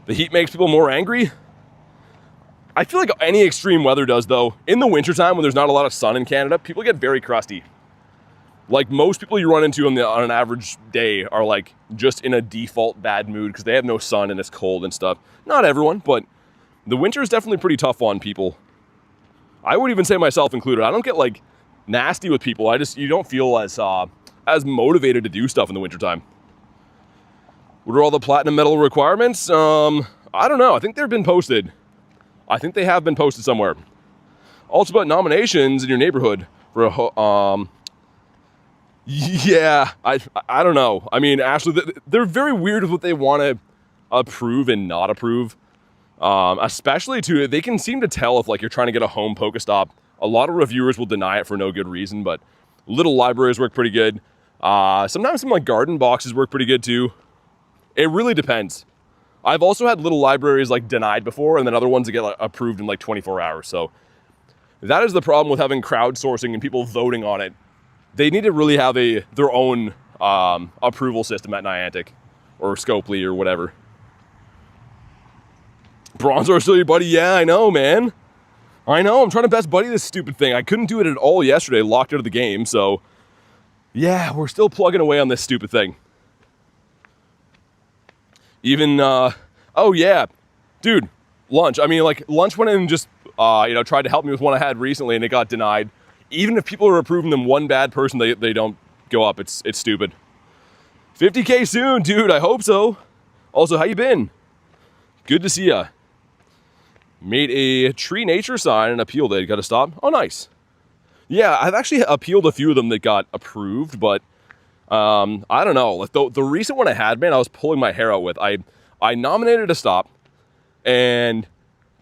The heat makes people more angry. I feel like any extreme weather does, though. In the wintertime, when there's not a lot of sun in Canada, people get very crusty. Like, most people you run into on an average day are, like, just in a default bad mood because they have no sun and it's cold and stuff. Not everyone, but the winter is definitely pretty tough on people. I would even say myself included. I don't get, like, nasty with people. You don't feel as motivated to do stuff in the wintertime. What are all the platinum medal requirements? I don't know. I think they've been posted. I think they have been posted somewhere. Also about nominations in your neighborhood for a yeah, I don't know. I mean, Ashley, they're very weird with what they want to approve and not approve. Especially too, they can seem to tell if like you're trying to get a home Pokestop. A lot of reviewers will deny it for no good reason, but little libraries work pretty good. Sometimes some like garden boxes work pretty good too. It really depends. I've also had little libraries like denied before and then other ones that get like, approved in like 24 hours. So that is the problem with having crowdsourcing and people voting on it. They need to really have their own approval system at Niantic or Scopely or whatever. Bronzor still your buddy? Yeah, I know, man. I know, I'm trying to best buddy this stupid thing. I couldn't do it at all yesterday, locked out of the game, so yeah, we're still plugging away on this stupid thing. Even, oh yeah, dude, Lunch. I mean, like, Lunch went in and just, tried to help me with one I had recently and it got denied. Even if people are approving them one bad person, they don't go up. It's stupid. 50k soon, dude, I hope so. Also, how you been? Good to see ya. Made a tree nature sign and appealed it. Got to stop? Oh, nice. Yeah, I've actually appealed a few of them that got approved, but I don't know. Like the recent one I had, man, I was pulling my hair out with. I nominated a stop, and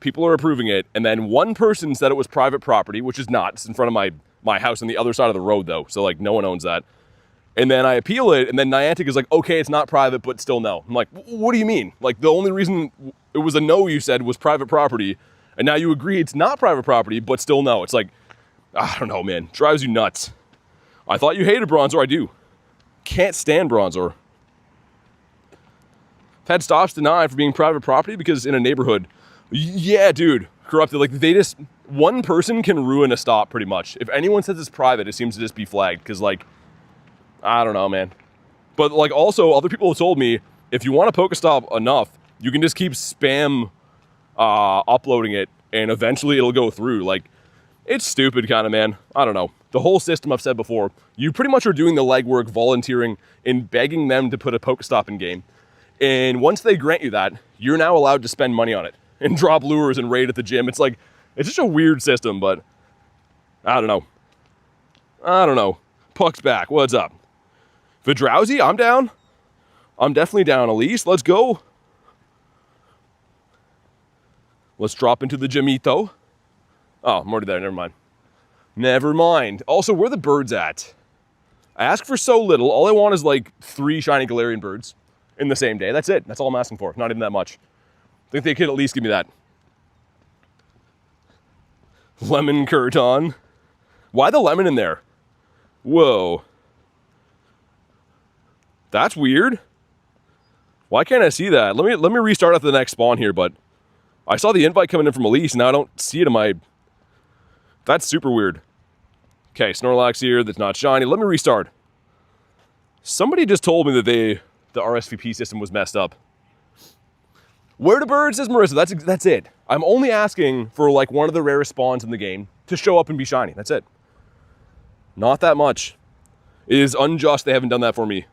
people are approving it, and then one person said it was private property, which is not. It's in front of my house on the other side of the road, though, so like no one owns that. And then I appeal it, and then Niantic is like, okay, it's not private, but still no. I'm like, what do you mean? Like, the only reason it was a no you said was private property, and now you agree it's not private property, but still no. It's like, I don't know, man. Drives you nuts. I thought you hated Bronzor. I do. Can't stand Bronzor. I've had stops denied for being private property because in a neighborhood. Yeah, dude. Corrupted. Like, one person can ruin a stop pretty much. If anyone says it's private, it seems to just be flagged because, like, I don't know, man. But, like, also, other people have told me, if you want a Pokestop enough, you can just keep spam uploading it, and eventually it'll go through. Like, it's stupid kind of, man. I don't know. The whole system, I've said before, you pretty much are doing the legwork, volunteering, and begging them to put a Pokestop in game. And once they grant you that, you're now allowed to spend money on it and drop lures and raid at the gym. It's like, it's just a weird system, but I don't know. Puck's back. What's up? Vidrowsy, I'm down. I'm definitely down, Elise. Let's go. Let's drop into the gymito. Oh, I'm already there. Never mind. Also, where are the birds at? I ask for so little. All I want is like 3 shiny Galarian Birds in the same day. That's it. That's all I'm asking for. Not even that much. I think they could at least give me that. Lemon Curton. Why the lemon in there? Whoa. That's weird. Why can't I see that? Let me restart at the next spawn here, but I saw the invite coming in from Elise, and now I don't see it in my... That's super weird. Okay, Snorlax here, that's not shiny. Let me restart. Somebody just told me that the RSVP system was messed up. Where to birds, says Marissa. That's it. I'm only asking for like one of the rarest spawns in the game to show up and be shiny. That's it. Not that much. It is unjust they haven't done that for me.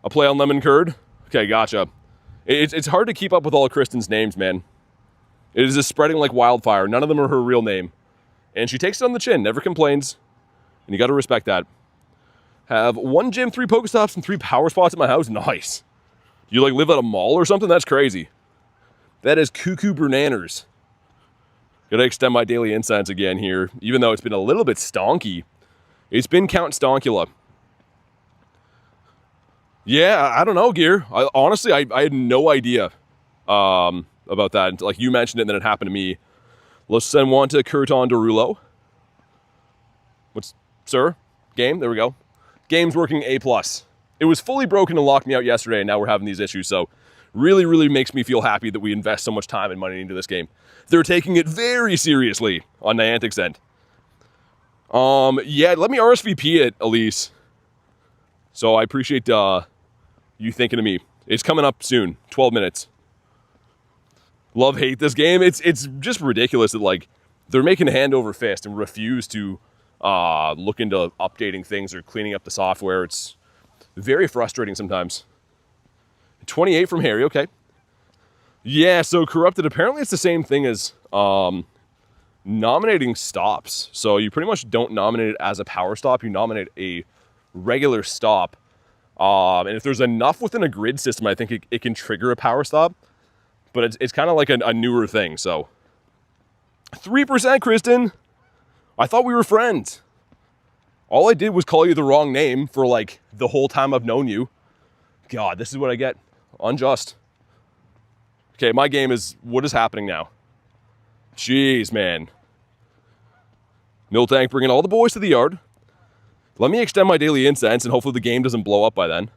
A play on Lemon Curd. Okay, gotcha. It's hard to keep up with all of Kristen's names, man. It is just spreading like wildfire. None of them are her real name. And she takes it on the chin, never complains. And you gotta respect that. Have 1 gym, 3 Pokestops, and 3 power spots at my house. Nice. You like live at a mall or something? That's crazy. That is cuckoo bananas. Gotta extend my daily incense again here, even though it's been a little bit stonky. It's been Count Stonkula. Yeah, I don't know, Gear. Honestly, I had no idea about that. Like, you mentioned it, and then it happened to me. Let's send one to Curton Derulo. What's, sir? Game? There we go. Game's working A+. It was fully broken and locked me out yesterday, and now we're having these issues, so really, really makes me feel happy that we invest so much time and money into this game. They're taking it very seriously on Niantic's end. Yeah, let me RSVP it, Elise. So I appreciate you thinking of me. It's coming up soon, 12 minutes. Love, hate this game. It's just ridiculous that, like, they're making hand over fist and refuse to look into updating things or cleaning up the software. It's very frustrating sometimes. 28 from Harry, okay. Yeah, so Corrupted, apparently it's the same thing as nominating stops. So you pretty much don't nominate it as a power stop, you nominate a regular stop. And if there's enough within a grid system, I think it can trigger a power stop. But it's kind of like a newer thing, so. 3%, Kristen. I thought we were friends. All I did was call you the wrong name for like the whole time I've known you. God, this is what I get. Unjust. Okay, my game is, what is happening now? Jeez, man. Miltank bringing all the boys to the yard. Let me extend my daily incense and hopefully the game doesn't blow up by then.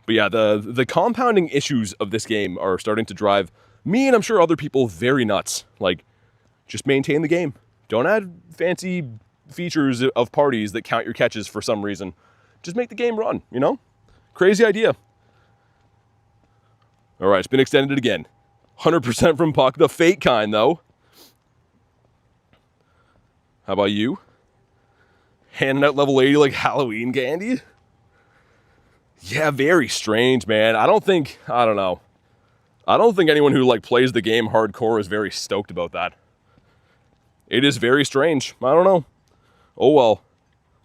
But yeah, the compounding issues of this game are starting to drive me and I'm sure other people very nuts. Like, just maintain the game. Don't add fancy features of parties that count your catches for some reason. Just make the game run, you know? Crazy idea. All right, it's been extended again. 100% from Puck, the fake kind, though. How about you? Handing out level 80 like Halloween candy? Yeah, very strange, man. I don't know. I don't think anyone who like plays the game hardcore is very stoked about that. It is very strange. I don't know. Oh well.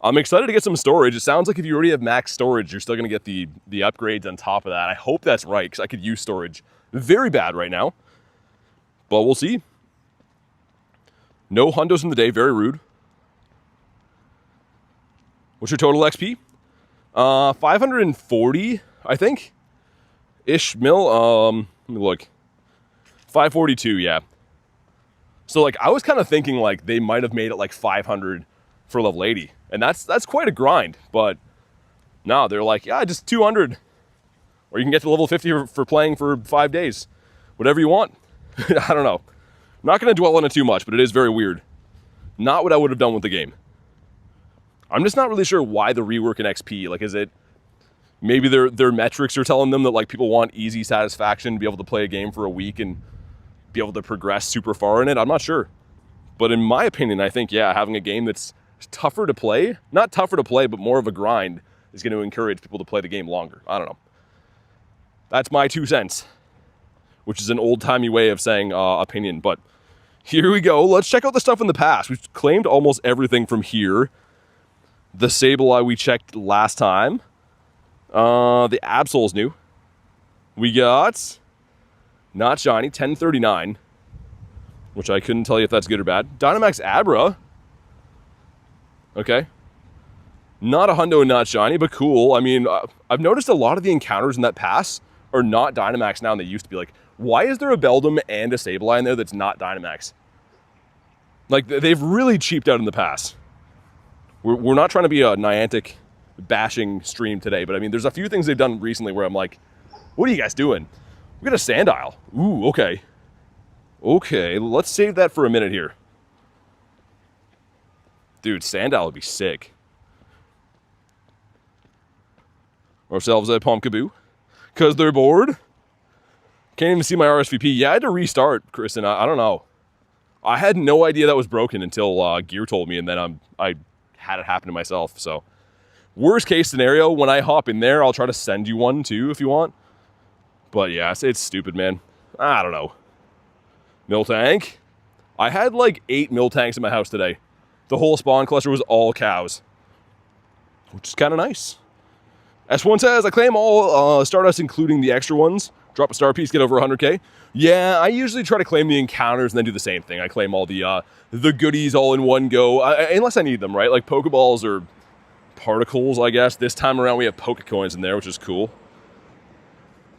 I'm excited to get some storage. It sounds like if you already have max storage, you're still going to get the upgrades on top of that. I hope that's right, because I could use storage very bad right now. But we'll see. No hundos in the day. Very rude. What's your total XP? 540, I think. Ish mil. Let me look. 542, yeah. So, like, I was kind of thinking, like, they might have made it, like, 500 for level 80. And that's quite a grind. But, no, they're like, yeah, just 200. Or you can get to level 50 for playing for 5 days. Whatever you want. I don't know. I'm not going to dwell on it too much, but it is very weird. Not what I would have done with the game. I'm just not really sure why the rework in XP. Like, is it... Maybe their metrics are telling them that, like, people want easy satisfaction to be able to play a game for a week and be able to progress super far in it. I'm not sure. But in my opinion, I think, yeah, having a game that's tougher to play, not tougher to play, but more of a grind is going to encourage people to play the game longer. I don't know. That's my 2 cents, which is an old-timey way of saying opinion. But here we go. Let's check out the stuff in the past. We've claimed almost everything from here. The Sableye we checked last time. The Absol's new. We got not shiny, 1039, which I couldn't tell you if that's good or bad. Dynamax Abra. Okay. Not a hundo and not shiny, but cool. I mean, I've noticed a lot of the encounters in that pass are not Dynamax now, and they used to be. Like, why is there a Beldum and a Sableye in there that's not Dynamax? Like, they've really cheaped out in the past. We're not trying to be a Niantic bashing stream today, but I mean, there's a few things they've done recently where I'm like, what are you guys doing? We got a Sandile. Ooh, okay. Okay, let's save that for a minute here. Dude, Sandile would be sick. Ourselves a Pumpkaboo. Because they're bored. Can't even see my RSVP. Yeah, I had to restart, Kristen. I don't know. I had no idea that was broken until Gear told me, and then I had it happen to myself. So, worst case scenario, when I hop in there, I'll try to send you one too if you want. But yeah, it's stupid, man. I don't know. Miltank. I had like 8 Miltanks in my house today. The whole spawn cluster was all cows, which is kind of nice. S1 says, I claim all Stardust, including the extra ones. Drop a star piece, get over 100k. Yeah, I usually try to claim the encounters and then do the same thing. I claim all the goodies all in one go, unless I need them, right? Like Pokeballs or Particles, I guess. This time around we have Pokecoins in there, which is cool.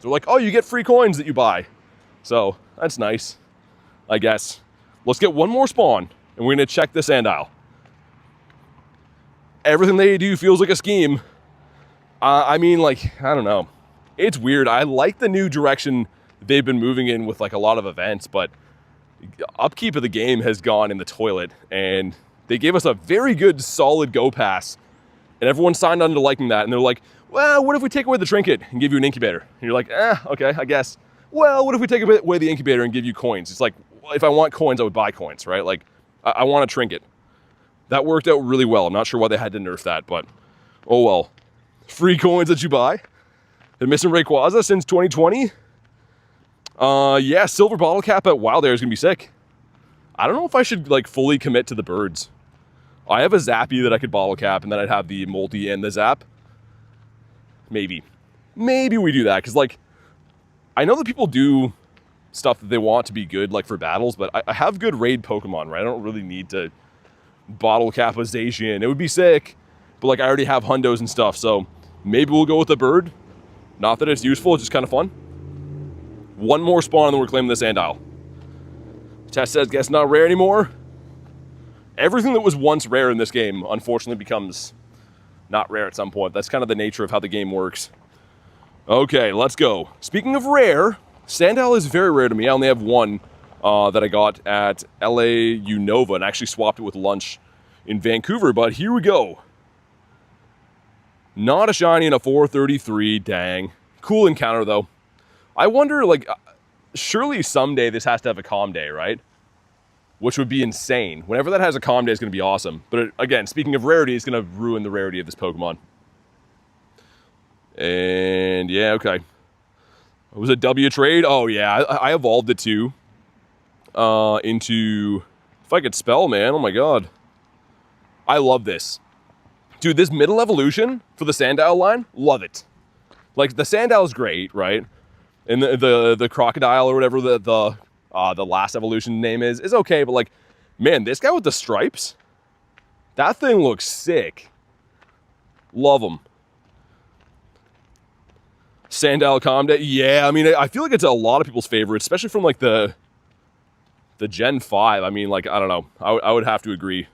So like, oh, you get free coins that you buy. So, that's nice, I guess. Let's get one more spawn, and we're going to check the Sandile. Everything they do feels like a scheme. I mean, like, I don't know. It's weird. I like the new direction they've been moving in with, like, a lot of events, but upkeep of the game has gone in the toilet, and they gave us a very good, solid Go Pass, and everyone signed on to liking that, and they're like, well, what if we take away the trinket and give you an incubator? And you're like, okay, I guess. Well, what if we take away the incubator and give you coins? It's like, well, if I want coins, I would buy coins, right? Like, I want a trinket. That worked out really well. I'm not sure why they had to nerf that, but oh well. Free coins that you buy. Been missing Rayquaza since 2020. Yeah, silver bottle cap at Wild Air is going to be sick. I don't know if I should, like, fully commit to the birds. I have a Zappy that I could bottle cap, and then I'd have the Multi and the Zap. Maybe. Maybe we do that, because, like, I know that people do stuff that they want to be good, like, for battles, but I have good raid Pokemon, right? I don't really need to bottle cap a Zacian. It would be sick, but, like, I already have Hundos and stuff, so maybe we'll go with the bird. Not that it's useful, it's just kind of fun. One more spawn and then we're claiming the Sandile. Tess says, guess not rare anymore. Everything that was once rare in this game, unfortunately, becomes not rare at some point. That's kind of the nature of how the game works. Okay, let's go. Speaking of rare, Sandile is very rare to me. I only have one that I got at LA Unova and actually swapped it with lunch in Vancouver, but here we go. Not a shiny and a 433, dang. Cool encounter, though. I wonder, like, surely someday this has to have a calm day, right? Which would be insane. Whenever that has a calm day, it's going to be awesome. But again, speaking of rarity, it's going to ruin the rarity of this Pokemon. And yeah, okay. It was a W trade? Oh yeah, I evolved it too. Into, if I could spell, man, oh my god. I love this. Dude, this middle evolution for the Sandile line, love it. Like, the Sandile is great, right? And the Crocodile or whatever the last evolution name is okay, but like, man, this guy with the stripes, that thing looks sick. Love him. Sandile Comde, yeah, I mean, I feel like it's a lot of people's favorite, especially from like the Gen 5. I mean, like, I don't know, I would have to agree.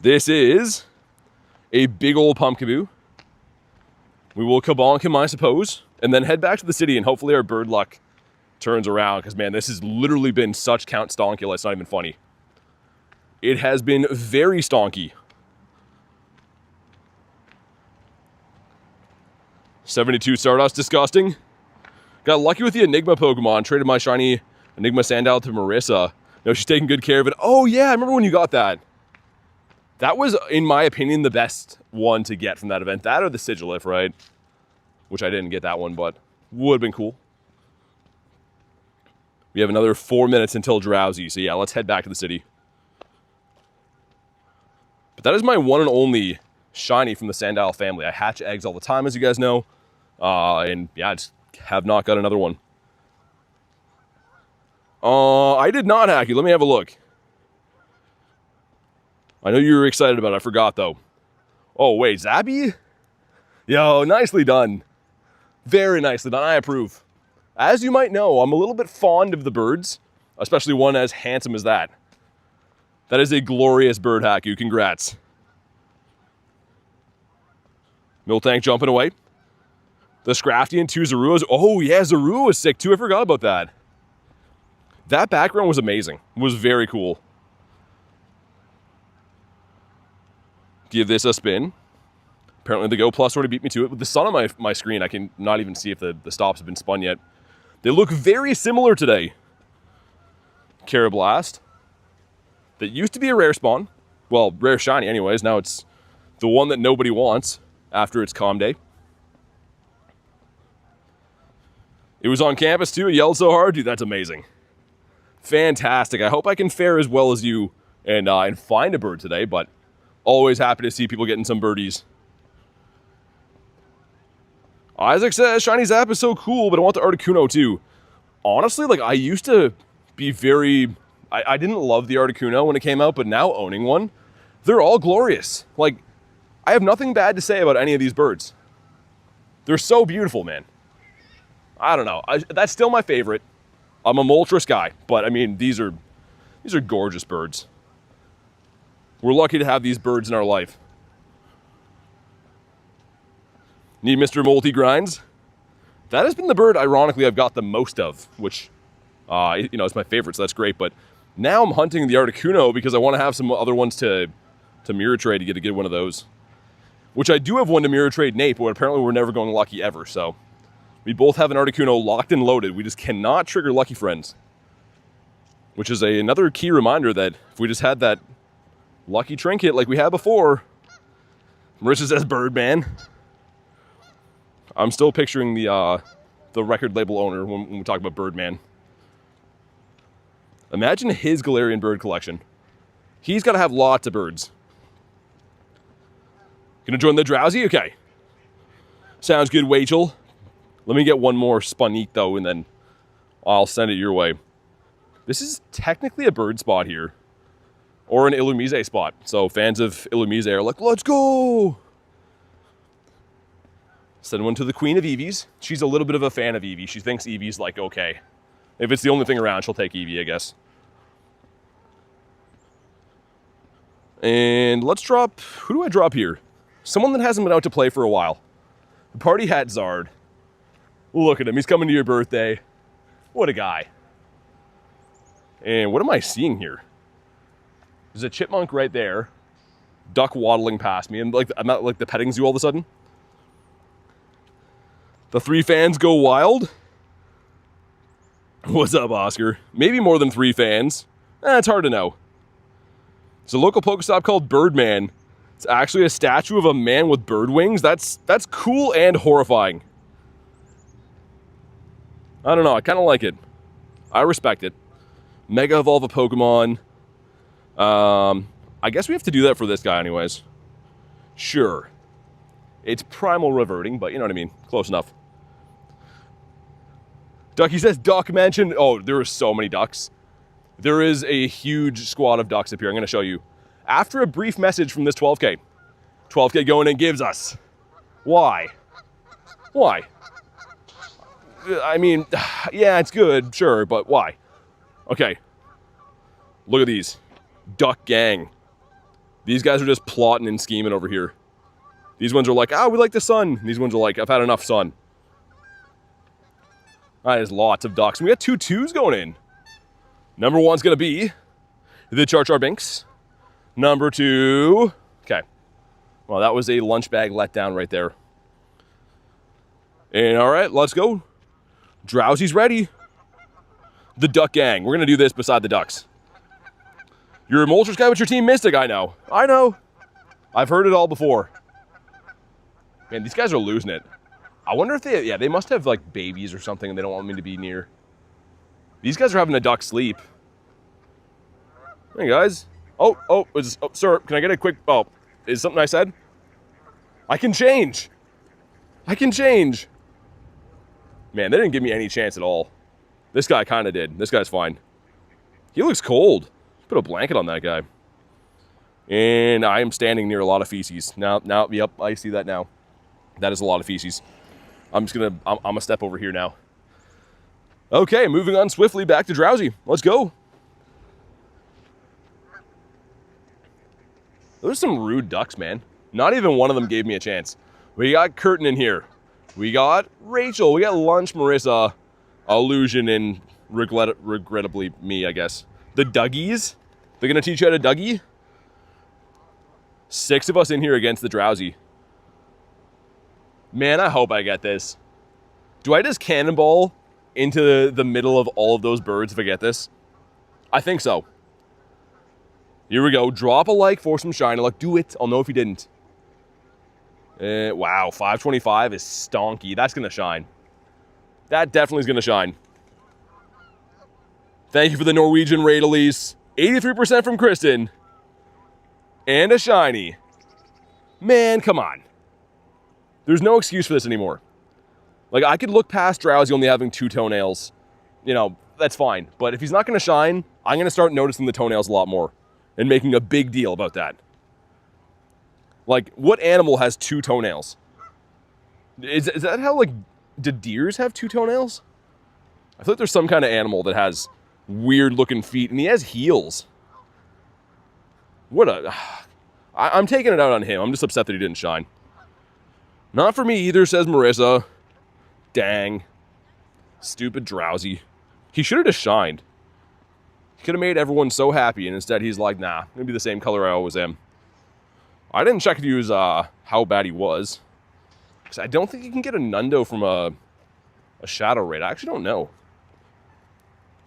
This is a big old Pumpkaboo. We will kabonk him, I suppose, and then head back to the city, and hopefully our bird luck turns around, because, man, this has literally been such Count Stonkula, it's not even funny. It has been very stonky. 72 Stardust, disgusting. Got lucky with the Enigma Pokemon, traded my shiny Enigma Sandile to Marissa. No, she's taking good care of it. Oh, yeah, I remember when you got that. That was, in my opinion, the best one to get from that event. That or the Sigilif, right? Which I didn't get that one, but would have been cool. We have another 4 minutes until Drowsy, so yeah, let's head back to the city. But that is my one and only shiny from the Sandile family. I hatch eggs all the time, as you guys know. And yeah, I just have not got another one. I did not hack you. Let me have a look. I know you were excited about it. I forgot, though. Oh, wait, Zappy? Yo, nicely done. Very nicely done. I approve. As you might know, I'm a little bit fond of the birds. especially one as handsome as that. That is a glorious bird, Haku. Congrats. Miltank jumping away. The Scrafty 2 Zaruas. Oh, yeah, Zarua was sick, too. I forgot about that. That background was amazing. It was very cool. Give this a spin. Apparently the Go Plus already beat me to it. With the sun on my screen, I can not even see if the stops have been spun yet. They look very similar today. Carablast. That used to be a rare spawn. Well, rare shiny anyways. Now it's the one that nobody wants after its calm day. It was on campus too. It yelled so hard. Dude, that's amazing. Fantastic. I hope I can fare as well as you and find a bird today, but always happy to see people getting some birdies. Isaac says, Shiny Zap is so cool, but I want the Articuno too. Honestly, like, I used to be very... I didn't love the Articuno when it came out, but now owning one, they're all glorious. Like, I have nothing bad to say about any of these birds. They're so beautiful, man. I don't know. That's still my favorite. I'm a Moltres guy, but I mean, these are gorgeous birds. We're lucky to have these birds in our life. Need Mr. Multi Grindz? That has been the bird, ironically, I've got the most of, which, you know, it's my favorite, so that's great. But now I'm hunting the Articuno because I want to have some other ones to mirror trade to get one of those. Which I do have one to mirror trade Nate, but apparently we're never going lucky ever, so. We both have an Articuno locked and loaded. We just cannot trigger Lucky Friends. Which is another key reminder that if we just had that lucky trinket like we had before. Marissa says Birdman. I'm still picturing the record label owner when we talk about Birdman. Imagine his Galarian bird collection. He's got to have lots of birds. Gonna join the Drowsy? Okay. Sounds good, Wachel. Let me get one more Spunique, though, and then I'll send it your way. This is technically a bird spot here. Or an Illumise spot. So fans of Illumise are like, let's go! Send one to the Queen of Eevees. She's a little bit of a fan of Eevee. She thinks Eevee's like, okay. If it's the only thing around, she'll take Eevee, I guess. And let's drop... Who do I drop here? Someone that hasn't been out to play for a while. The Party Hat Zard. Look at him. He's coming to your birthday. What a guy. And what am I seeing here? There's a chipmunk right there. Duck waddling past me. And like, I'm at like the petting zoo all of a sudden. The 3 fans go wild. What's up, Oscar? Maybe more than 3 fans. It's hard to know. It's a local Pokestop called Birdman. It's actually a statue of a man with bird wings. That's cool and horrifying. I don't know. I kind of like it. I respect it. Mega Evolve a Pokemon. I guess we have to do that for this guy anyways. Sure. It's primal reverting, but you know what I mean. Close enough. Ducky says duck mentioned. Oh, there are so many ducks. There is a huge squad of ducks up here. I'm going to show you. After a brief message from this 12K. 12K going and gives us. Why? Why? I mean, yeah, it's good, sure, but why? Okay. Look at these. Duck gang. These guys are just plotting and scheming over here. These ones are like, we like the sun. These ones are like, I've had enough sun. That is lots of ducks. We got 2 2s going in. Number 1's going to be the Char Binks. Number 2. Okay. Well, that was a lunch bag letdown right there. And all right, let's go. Drowsy's ready. The Duck Gang. We're going to do this beside the ducks. You're a Moltres guy, but your team Mystic. I know. I know. I've heard it all before. Man, these guys are losing it. I wonder if they must have like babies or something and they don't want me to be near. These guys are having a duck sleep. Hey guys. Sir, can I get a quick, is something I said? I can change. Man, they didn't give me any chance at all. This guy kind of did. This guy's fine. He looks cold. Put a blanket on that guy. And I am standing near a lot of feces. Now, yep, I see that now. That is a lot of feces. I'm gonna step over here now. Okay, moving on swiftly back to Drowsy. Let's go. Those are some rude ducks, man. Not even one of them gave me a chance. We got Curtin in here. We got Rachel. We got Lunch, Marissa, Illusion, and regrettably me, I guess. The Dougies. They're going to teach you how to Dougie. 6 of us in here against the Drowsy. Man, I hope I get this. Do I just cannonball into the middle of all of those birds if I get this? I think so. Here we go. Drop a like for some shiny luck. Do it. I'll know if you didn't. Wow, 525 is stonky. That's going to shine. That definitely is going to shine. Thank you for the Norwegian raid, Elise. 83% from Kristen. And a shiny. Man, come on. There's no excuse for this anymore. Like, I could look past Drowsy only having 2 toenails. You know, that's fine. But if he's not going to shine, I'm going to start noticing the toenails a lot more. And making a big deal about that. Like, what animal has 2 toenails? Is that how, like, do deers have 2 toenails? I thought there's some kind of animal that has weird-looking feet, and he has heels. What a... I'm taking it out on him. I'm just upset that he didn't shine. Not for me either, says Marissa. Dang. Stupid Drowsy. He should have just shined. He could have made everyone so happy, and instead he's like, nah, I'm going to be the same color I always am. I didn't check if he was, how bad he was. Because I don't think you can get a Nundo from a Shadow raid. I actually don't know.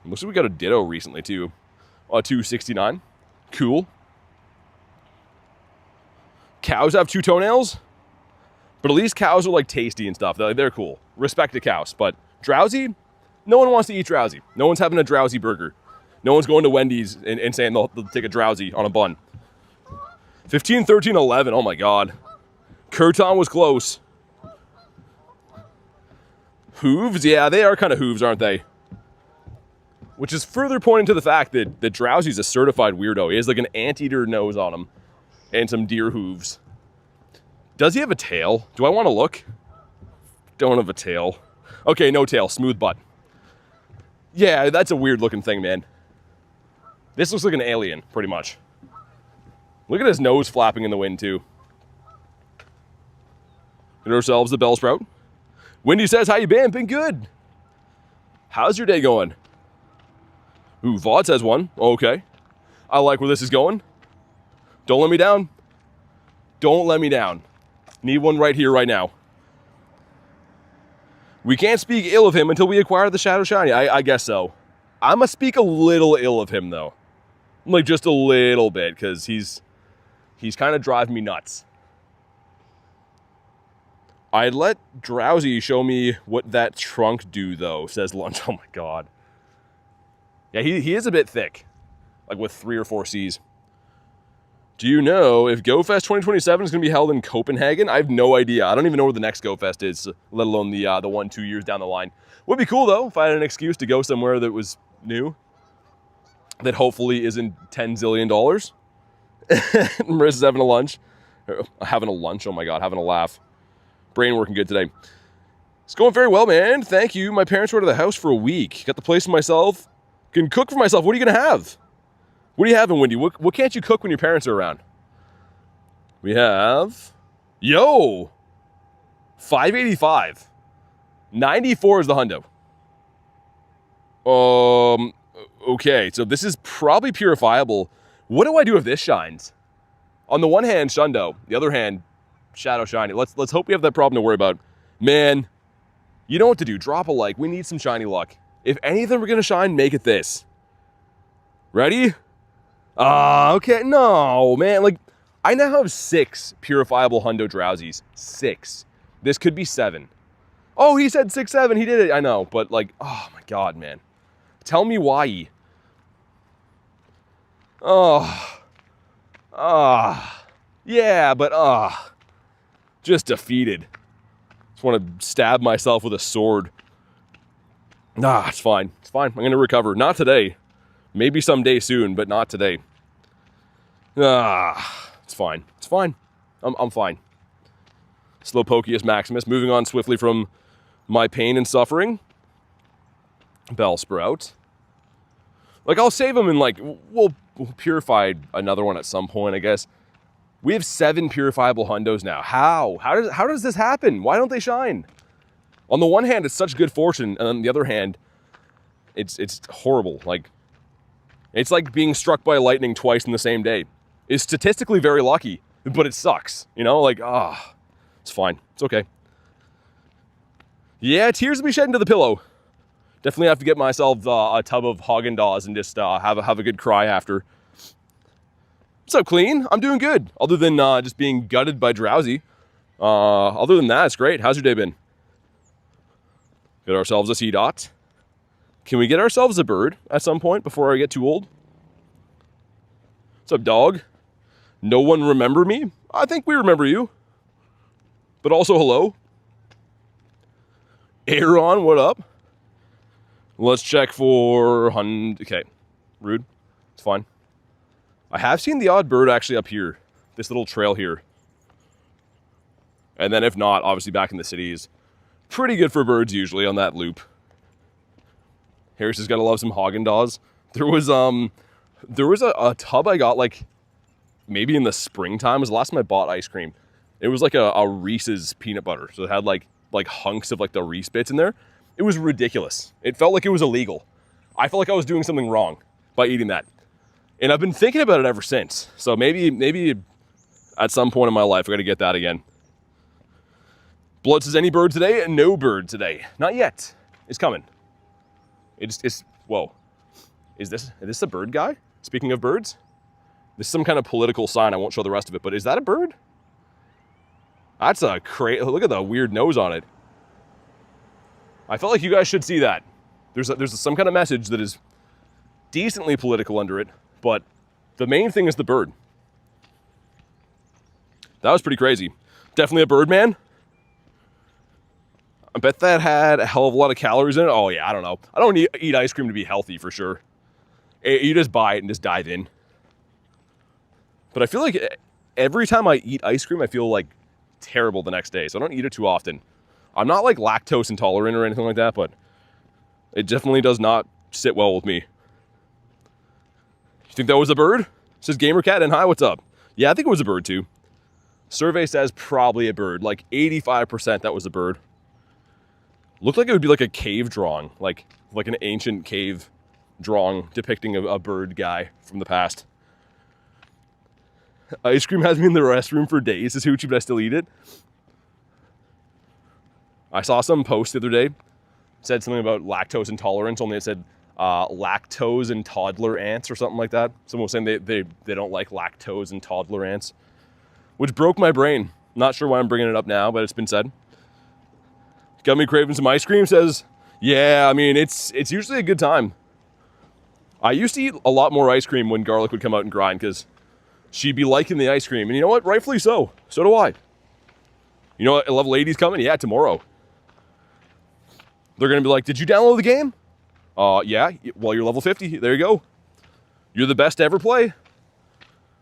Looks like we got a Ditto recently, too. 269. Cool. Cows have 2 toenails? But at least cows are, like, tasty and stuff. They're cool. Respect to cows. But Drowsy? No one wants to eat Drowsy. No one's having a Drowsy burger. No one's going to Wendy's and saying they'll take a Drowsy on a bun. 15, 13, 11. Oh, my God. Kurton was close. Hooves? Yeah, they are kind of hooves, aren't they? Which is further pointing to the fact that Drowsy's a certified weirdo. He has, like, an anteater nose on him. And some deer hooves. Does he have a tail? Do I want to look? Don't have a tail. Okay, no tail. Smooth butt. Yeah, that's a weird looking thing, man. This looks like an alien, pretty much. Look at his nose flapping in the wind, too. Get ourselves the Bellsprout. Wendy says, how you been? Been good. How's your day going? Ooh, Vaught says one. Okay. I like where this is going. Don't let me down. Don't let me down. Need one right here, right now. We can't speak ill of him until we acquire the Shadow Shiny. I guess so. I'm going to speak a little ill of him, though. Like, just a little bit, because he's kind of driving me nuts. I'd let Drowsy show me what that trunk do, though, says Lunch. Oh, my God. Yeah, he is a bit thick. Like, with 3 or 4 Cs. Do you know if GoFest 2027 is going to be held in Copenhagen? I have no idea. I don't even know where the next GoFest is, let alone the 1-2 years down the line. Would be cool, though, if I had an excuse to go somewhere that was new. That hopefully isn't $10 zillion. Marissa's having a lunch. Having a lunch, oh my God, having a laugh. Brain working good today. It's going very well, man. Thank you. My parents were out of the house for a week. Got the place for myself. Can cook for myself. What are you going to have? What are you having, Wendy? What can't you cook when your parents are around? We have... Yo! 585. 94 is the hundo. Okay, so this is probably purifiable. What do I do if this shines? On the one hand, Shundo. The other hand, Shadow Shiny. Let's hope we have that problem to worry about. Man, you know what to do. Drop a like. We need some shiny luck. If any of them are going to shine, make it this. Ready? Okay. No, man. Like, I now have 6 purifiable hundo Drowsies. 6. This could be 7. Oh, he said 6, 7. He did it. I know. But, like, oh, my God, man. Tell me why. Yeah, but, just defeated. Just want to stab myself with a sword. It's fine. It's fine. I'm going to recover. Not today. Maybe someday soon, but not today. It's fine. It's fine. I'm fine. Slowpokeus Maximus. Moving on swiftly from my pain and suffering. Bellsprout. Like, I'll save them and, like, we'll purify another one at some point, I guess. We have 7 purifiable hundos now. How? How does this happen? Why don't they shine? On the one hand, it's such good fortune, and on the other hand, it's horrible. Like, it's like being struck by lightning twice in the same day. It's statistically very lucky, but it sucks. You know, like, it's fine. It's okay. Yeah, tears will be shed into the pillow. Definitely have to get myself a tub of Haagen-Dazs and just have a good cry after. What's up, Clean? I'm doing good. Other than just being gutted by Drowsy. Other than that, it's great. How's your day been? Get ourselves a Seedot. Can we get ourselves a bird at some point before I get too old? What's up, dog? No one remember me? I think we remember you. But also, hello. Aaron, what up? Let's check for okay, rude. It's fine. I have seen the odd bird actually up here. This little trail here. And then if not, obviously back in the city is pretty good for birds usually on that loop. Harris has got to love some Haagen-Dazs. There was a tub I got like maybe in the springtime. It was the last time I bought ice cream. It was like a Reese's peanut butter. So it had like hunks of like the Reese bits in there. It was ridiculous. It felt like it was illegal. I felt like I was doing something wrong by eating that. And I've been thinking about it ever since. So maybe at some point in my life, I got to get that again. Blood says, any bird today? No bird today. Not yet. It's coming. It's whoa. Is this a bird guy? Speaking of birds, this is some kind of political sign. I won't show the rest of it, but is that a bird? That's a look at the weird nose on it. I felt like you guys should see that. There's some kind of message that is decently political under it, but the main thing is the bird. That was pretty crazy. Definitely a bird man. I bet that had a hell of a lot of calories in it. Oh yeah, I don't know. I don't eat ice cream to be healthy for sure. You just buy it and just dive in. But I feel like every time I eat ice cream, I feel like terrible the next day. So I don't eat it too often. I'm not like lactose intolerant or anything like that, but it definitely does not sit well with me. You think that was a bird? Says GamerCat and hi, what's up? Yeah, I think it was a bird too. Survey says probably a bird. Like 85% that was a bird. Looked like it would be like a cave drawing, like an ancient cave drawing depicting a bird guy from the past. Ice cream has me in the restroom for days, is Hoochie, but I still eat it. I saw some post the other day, said something about lactose intolerance, only it said lactose and toddler ants or something like that. Someone was saying they don't like lactose and toddler ants, which broke my brain. Not sure why I'm bringing it up now, but it's been said. Got me craving some ice cream, says, yeah, I mean, it's usually a good time. I used to eat a lot more ice cream when Garlic would come out and grind, because she'd be liking the ice cream. And you know what? Rightfully so. So do I. You know what? Level 80's coming? Yeah, tomorrow. They're going to be like, did you download the game? Yeah. Well, you're level 50. There you go. You're the best to ever play.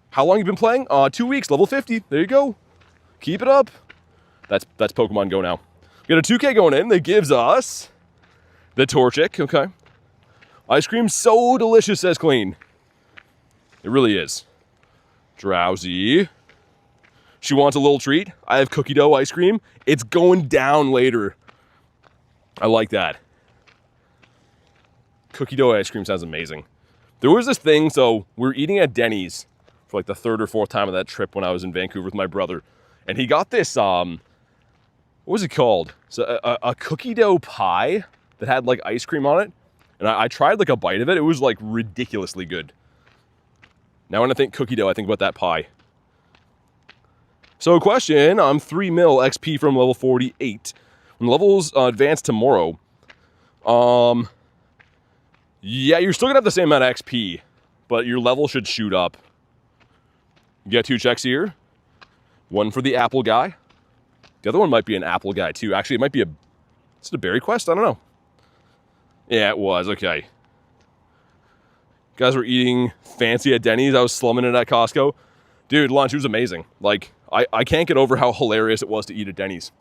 How long you been playing? 2 weeks. Level 50. There you go. Keep it up. That's Pokemon Go now. Got a 2K going in that gives us the Torchic. Okay. Ice cream so delicious, says Clean. It really is. Drowsy. She wants a little treat. I have cookie dough ice cream. It's going down later. I like that. Cookie dough ice cream sounds amazing. There was this thing, so we were eating at Denny's for like the 3rd or 4th time of that trip when I was in Vancouver with my brother. And he got this, what was it called? So a cookie dough pie that had like ice cream on it. And I tried like a bite of it. It was like ridiculously good. Now when I think cookie dough, I think about that pie. So question, I'm 3 mil XP from level 48. When levels advance tomorrow, yeah, you're still gonna have the same amount of XP, but your level should shoot up. You got 2 checks here. One for the apple guy. The other one might be an apple guy too. Actually, it might be is it a berry quest? I don't know. Yeah, it was. Okay. Guys were eating fancy at Denny's. I was slumming it at Costco. Dude, lunch, it was amazing. Like, I can't get over how hilarious it was to eat at Denny's.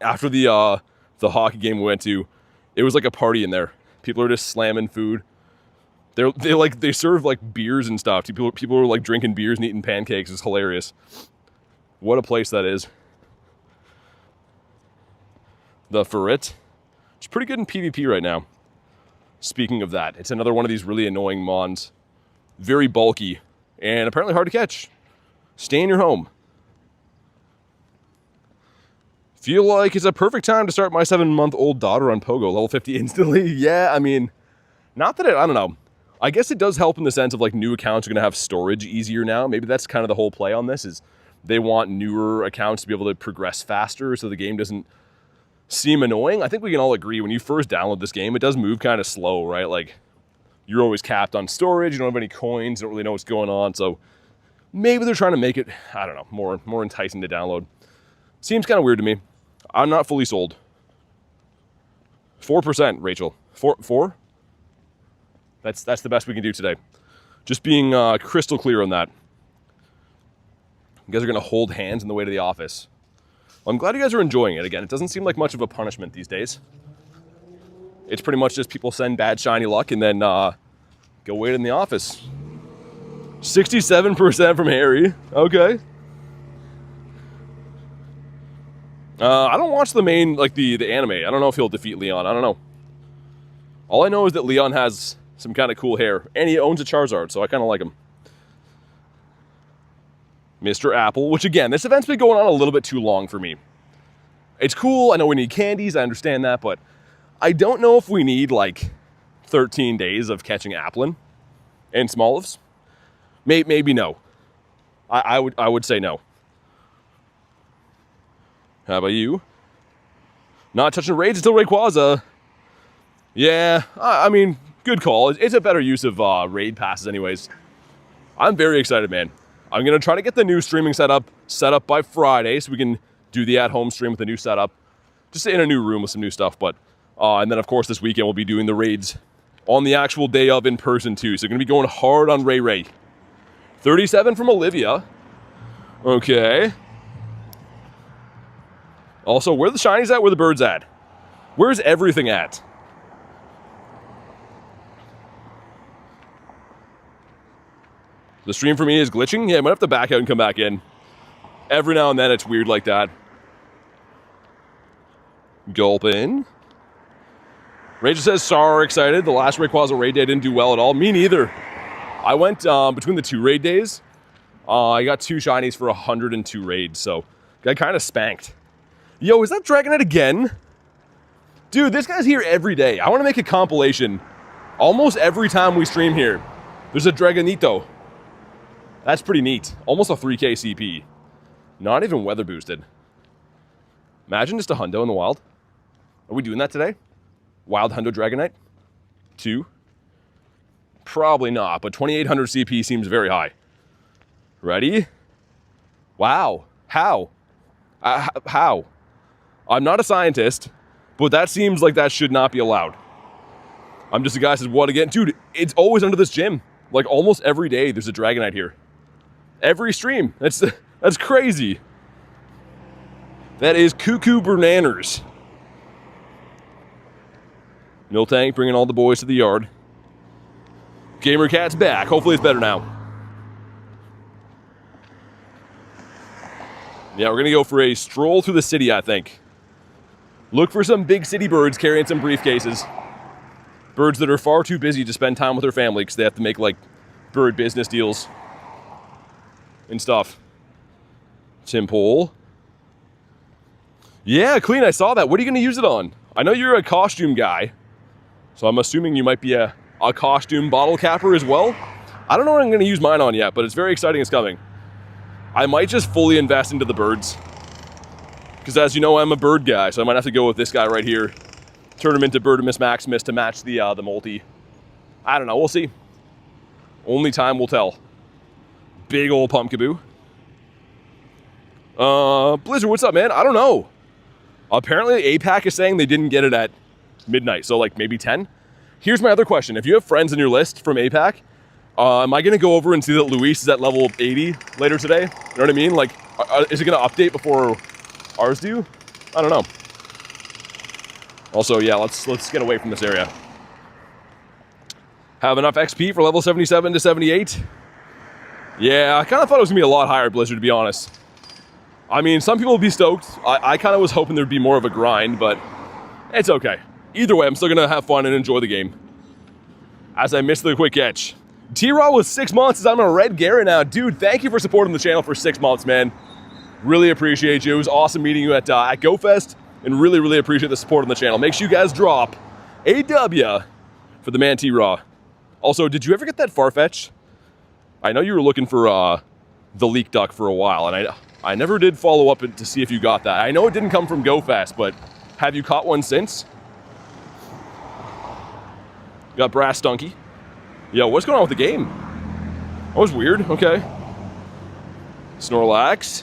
After the hockey game we went to, it was like a party in there. People are just slamming food. They serve like beers and stuff. People are like drinking beers and eating pancakes. It's hilarious. What a place that is. The ferret. It's pretty good in PvP right now. Speaking of that, it's another one of these really annoying mons. Very bulky and apparently hard to catch. Stay in your home. Feel like it's a perfect time to start my 7-month-old daughter on Pogo, level 50 instantly. Yeah, I mean, not that I don't know. I guess it does help in the sense of like new accounts are going to have storage easier now. Maybe that's kind of the whole play on this is they want newer accounts to be able to progress faster so the game doesn't seem annoying. I think we can all agree when you first download this game, it does move kind of slow, right? Like you're always capped on storage. You don't have any coins. You don't really know what's going on. So maybe they're trying to make it, I don't know, more enticing to download. Seems kind of weird to me. I'm not fully sold. 4%, Rachel. 4? That's the best we can do today. Just being crystal clear on that. You guys are going to hold hands on the way to the office. Well, I'm glad you guys are enjoying it. Again, it doesn't seem like much of a punishment these days. It's pretty much just people send bad shiny luck and then go wait in the office. 67% from Harry. Okay. I don't watch the main, like the anime. I don't know if he'll defeat Leon. I don't know. All I know is that Leon has some kind of cool hair. And he owns a Charizard, so I kind of like him. Mr. Apple, which again, this event's been going on a little bit too long for me. It's cool. I know we need candies. I understand that, but I don't know if we need like 13 days of catching Applin and Smolifs. Maybe no. I would say no. How about you? Not touching raids until Rayquaza. Yeah, I mean, good call. It's a better use of raid passes anyways. I'm very excited, man. I'm going to try to get the new streaming setup set up by Friday so we can do the at-home stream with the new setup. Just in a new room with some new stuff. But and then, of course, this weekend we'll be doing the raids on the actual day of in person, too. So going to be going hard on Ray. 37 from Olivia. Okay. Also, where are the shinies at? Where are the birds at? Where's everything at? The stream for me is glitching. Yeah, I might have to back out and come back in. Every now and then it's weird like that. Gulp in. Rachel says, sorry, excited. The last Rayquaza raid day didn't do well at all. Me neither. I went between the 2 raid days. I got 2 shinies for 102 raids, so got kind of spanked. Yo, is that Dragonite again? Dude, this guy's here every day. I want to make a compilation. Almost every time we stream here, there's a Dragonito. That's pretty neat. Almost a 3k CP. Not even weather boosted. Imagine just a hundo in the wild. Are we doing that today? Wild hundo Dragonite? 2? Probably not, but 2800 CP seems very high. Ready? Wow. How? How? I'm not a scientist, but that seems like that should not be allowed. I'm just a guy who says, what again? Dude, it's always under this gym. Like almost every day there's a Dragonite here. Every stream. That's crazy. That is cuckoo bananas. Miltank bringing all the boys to the yard. Gamer Cat's back. Hopefully it's better now. Yeah, we're going to go for a stroll through the city, I think. Look for some big city birds carrying some briefcases. Birds that are far too busy to spend time with their family because they have to make, like, bird business deals and stuff. Timpole. Yeah, Clean, I saw that. What are you going to use it on? I know you're a costume guy, so I'm assuming you might be a costume bottle capper as well. I don't know what I'm going to use mine on yet, but it's very exciting. It's coming. I might just fully invest into the birds. Because as you know, I'm a bird guy, so I might have to go with this guy right here. Turn him into Birdimus Maximus to match the multi. I don't know, we'll see. Only time will tell. Big old Pumpkaboo. Blizzard, what's up, man? I don't know. Apparently APAC is saying they didn't get it at midnight, so like maybe 10. Here's my other question. If you have friends in your list from APAC, am I going to go over and see that Luis is at level 80 later today? You know what I mean? Like, is it going to update before ours do? I don't know. Also, yeah, let's get away from this area. Have enough XP for level 77 to 78? Yeah, I kind of thought it was going to be a lot higher, Blizzard, to be honest. I mean, some people will be stoked. I kind of was hoping there'd be more of a grind, but it's okay. Either way, I'm still going to have fun and enjoy the game. As I missed the quick catch. T-Raw with 6 months as I'm a Red Garen now. Dude, thank you for supporting the channel for 6 months, man. Really appreciate you. It was awesome meeting you at GoFest, and really, really appreciate the support on the channel. Make sure you guys drop a W for the man T-Raw. Also, did you ever get that Farfetch? I know you were looking for the leak duck for a while, and I never did follow up to see if you got that. I know it didn't come from GoFest, but have you caught one since? Got Brass Stunky. Yo, what's going on with the game? That was weird, okay. Snorlax.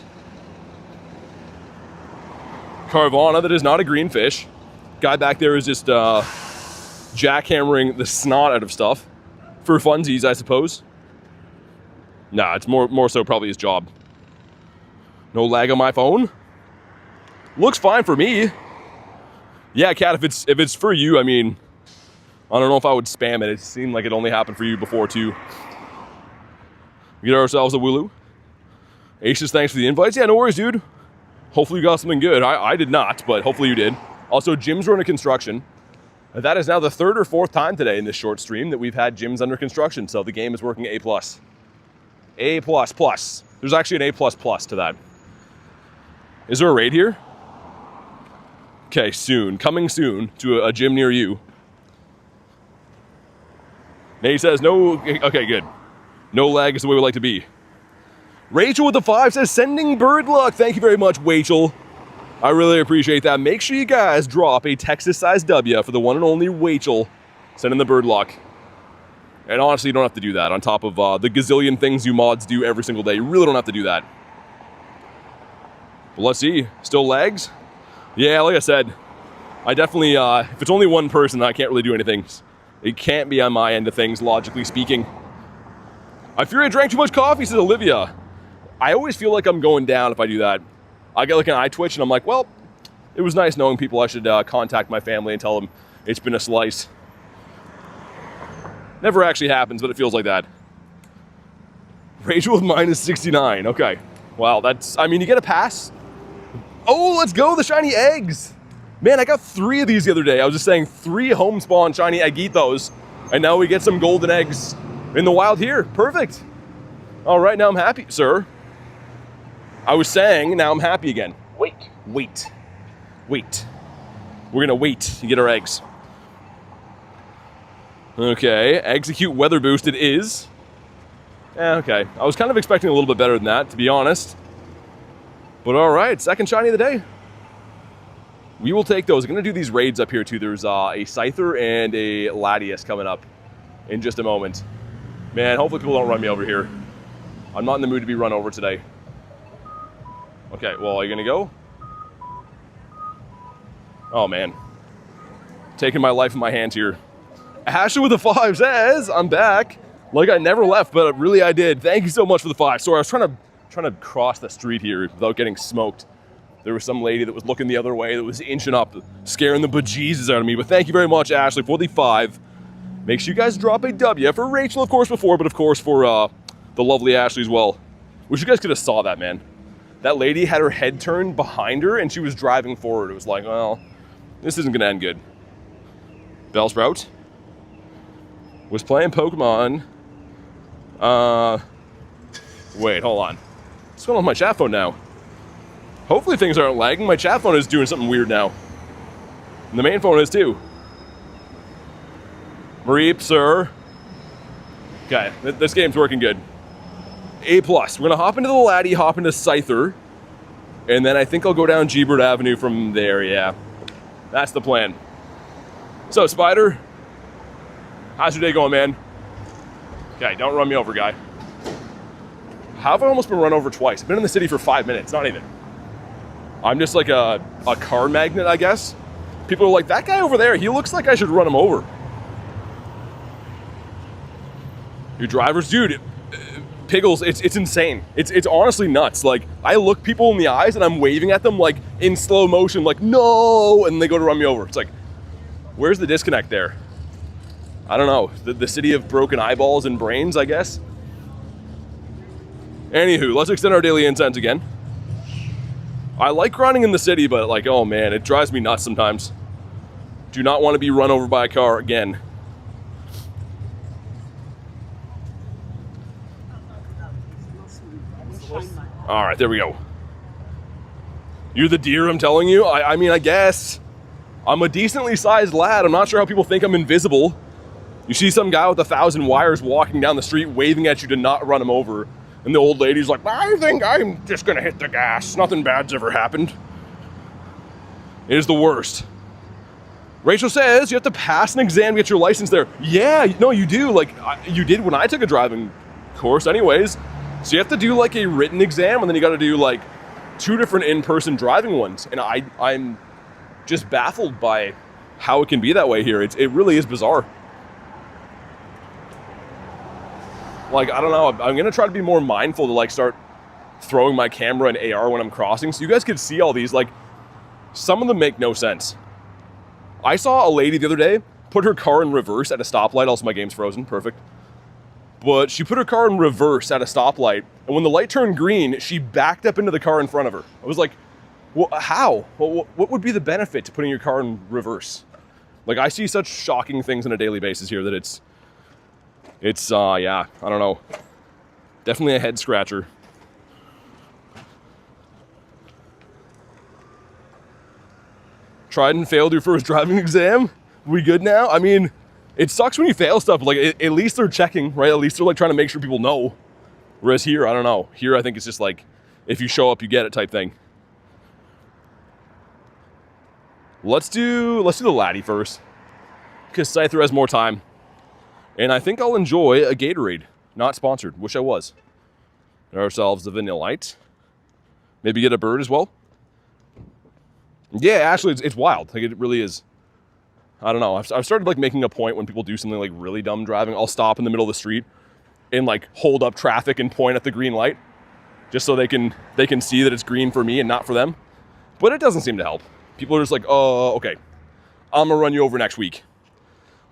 Carvana, that is not a green fish. Guy back there is just jackhammering the snot out of stuff. For funsies, I suppose. Nah, it's more so probably his job. No lag on my phone. Looks fine for me. Yeah, Kat, if it's for you, I mean, I don't know if I would spam it. It seemed like it only happened for you before, too. We get ourselves a Wooloo. Aces, thanks for the invites. Yeah, no worries, dude. Hopefully you got something good. I did not, but hopefully you did. Also, gyms are under construction. That is now the 3rd or 4th time today in this short stream that we've had gyms under construction, so the game is working A+. A++. There's actually an A++ to that. Is there a raid here? Okay, soon. Coming soon to a gym near you. Nate says, no... Okay, good. No lag is the way we like to be. Rachel with the 5 says, sending bird luck. Thank you very much, Rachel. I really appreciate that. Make sure you guys drop a Texas-sized W for the one and only Rachel sending the bird luck. And honestly, you don't have to do that on top of the gazillion things you mods do every single day. You really don't have to do that. But let's see. Still lags? Yeah, like I said, I definitely, if it's only one person, I can't really do anything. It can't be on my end of things, logically speaking. I fear I drank too much coffee, says Olivia. I always feel like I'm going down if I do that. I get like an eye twitch and I'm like, well, it was nice knowing people. I should contact my family and tell them it's been a slice. Never actually happens, but it feels like that. Rachel with -69, okay. Wow, that's, I mean, you get a pass. Oh, let's go, the shiny eggs. Man, I got 3 of these the other day. I was just saying 3 home spawn shiny eggitos, and now we get some golden eggs in the wild here. Perfect. All right, now I'm happy, sir. I was saying, now I'm happy again. Wait. We're gonna wait to get our eggs. Okay, execute weather boost it is. Yeah, okay. I was kind of expecting a little bit better than that, to be honest. But all right, second shiny of the day. We will take those. I'm gonna do these raids up here too. There's a Scyther and a Latias coming up in just a moment. Man, hopefully people don't run me over here. I'm not in the mood to be run over today. Okay, well, are you gonna go? Oh man. Taking my life in my hands here. Ashley with the 5 says, I'm back. Like I never left, but really I did. Thank you so much for the 5. Sorry, I was trying to cross the street here without getting smoked. There was some lady that was looking the other way that was inching up, scaring the bejesus out of me. But thank you very much, Ashley, for the 5. Make sure you guys drop a W for Rachel, of course, before, but of course for the lovely Ashley as well. Wish you guys could have saw that, man. That lady had her head turned behind her and she was driving forward. It was like, well, this isn't gonna end good. Bellsprout was playing Pokemon. Wait, hold on. What's going on with my chat phone now? Hopefully things aren't lagging. My chat phone is doing something weird now. And the main phone is too. Mareep, sir. Okay, this game's working good. A+. We're gonna hop into the Laddie, hop into Scyther, and then I think I'll go down G-Bird Avenue from there, yeah. That's the plan. So, Spider, how's your day going, man? Okay, don't run me over, guy. How have I almost been run over twice? I've been in the city for 5 minutes, not even. I'm just like a car magnet, I guess. People are like, that guy over there, he looks like I should run him over. Your drivers, dude, Piggles, it's insane. It's honestly nuts. Like, I look people in the eyes and I'm waving at them like in slow motion, like, no, and they go to run me over. It's like, where's the disconnect there? I don't know, the city of broken eyeballs and brains, I guess. Anywho, let's extend our daily incense again. I like grinding in the city, but like, oh man, it drives me nuts sometimes. Do not want to be run over by a car again. All right, there we go. You're the deer, I'm telling you? I mean, I guess. I'm a decently sized lad. I'm not sure how people think I'm invisible. You see some guy with 1,000 wires walking down the street waving at you to not run him over. And the old lady's like, I think I'm just gonna hit the gas. Nothing bad's ever happened. It is the worst. Rachel says you have to pass an exam to get your license there. Yeah, no, you do. Like, you did when I took a driving course anyways. So you have to do like a written exam, and then you gotta do like 2 different in-person driving ones. And I'm just baffled by how it can be that way here. It really is bizarre. Like, I don't know, I'm gonna try to be more mindful to like start throwing my camera and AR when I'm crossing so you guys could see all these. Like, some of them make no sense. I saw a lady the other day put her car in reverse at a stoplight. Also, my game's frozen, perfect. But she put her car in reverse at a stoplight, and when the light turned green, she backed up into the car in front of her. I was like, well, how? Well, what would be the benefit to putting your car in reverse? Like, I see such shocking things on a daily basis here that it's yeah, I don't know. Definitely a head scratcher. Tried and failed your first driving exam? We good now? I mean, it sucks when you fail stuff, but like, at least they're checking, right? At least they're like trying to make sure people know. Whereas here, I don't know. Here, I think it's just like, if you show up, you get it type thing. Let's do the laddie first, because Scyther has more time. And I think I'll enjoy a Gatorade. Not sponsored. Wish I was. Get ourselves the Vanillite. Maybe get a bird as well. Yeah, actually, it's wild. Like, it really is. I don't know. I've started like making a point when people do something like really dumb driving. I'll stop in the middle of the street and like hold up traffic and point at the green light, just so they can see that it's green for me and not for them. But it doesn't seem to help. People are just like, oh, okay, I'm gonna run you over next week.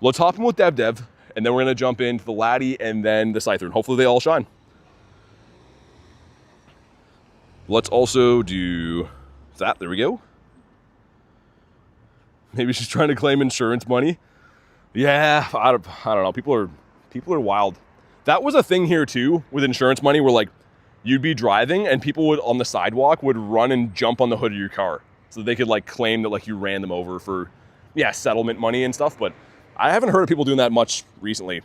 Let's hop in with Dev. And then we're gonna jump into the laddie and then the Scyther, and hopefully they all shine. Let's also do that. There we go. Maybe she's trying to claim insurance money. Yeah, I don't know. People are wild. That was a thing here too with insurance money, where like you'd be driving and people would on the sidewalk would run and jump on the hood of your car so they could like claim that like you ran them over for settlement money and stuff. But I haven't heard of people doing that much recently.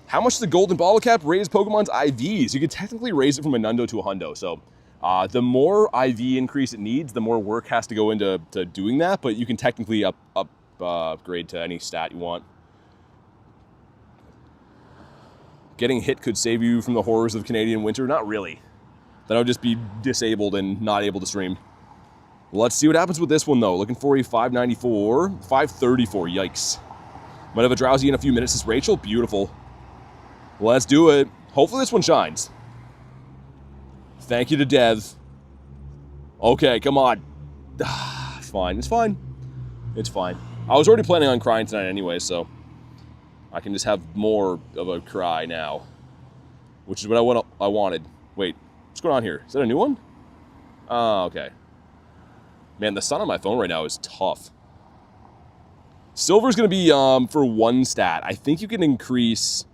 How much does the golden bottle cap raise Pokemon's IVs? You could technically raise it from a Nundo to a Hundo. So the more IV increase it needs, the more work has to go into doing that. But you can technically upgrade to any stat you want. Getting hit could save you from the horrors of Canadian winter? Not really. Then I would just be disabled and not able to stream. Let's see what happens with this one, though. Looking for a 594, 534, yikes. Might have a drowsy in a few minutes. This is Rachel, beautiful. Let's do it. Hopefully this one shines. Thank you to Dev. Okay, come on. It's fine, it's fine. It's fine. I was already planning on crying tonight anyway, so I can just have more of a cry now, which is what I wanted. Wait, what's going on here? Is that a new one? Oh, okay. Man, the sun on my phone right now is tough. Silver's going to be for one stat. I think you can increase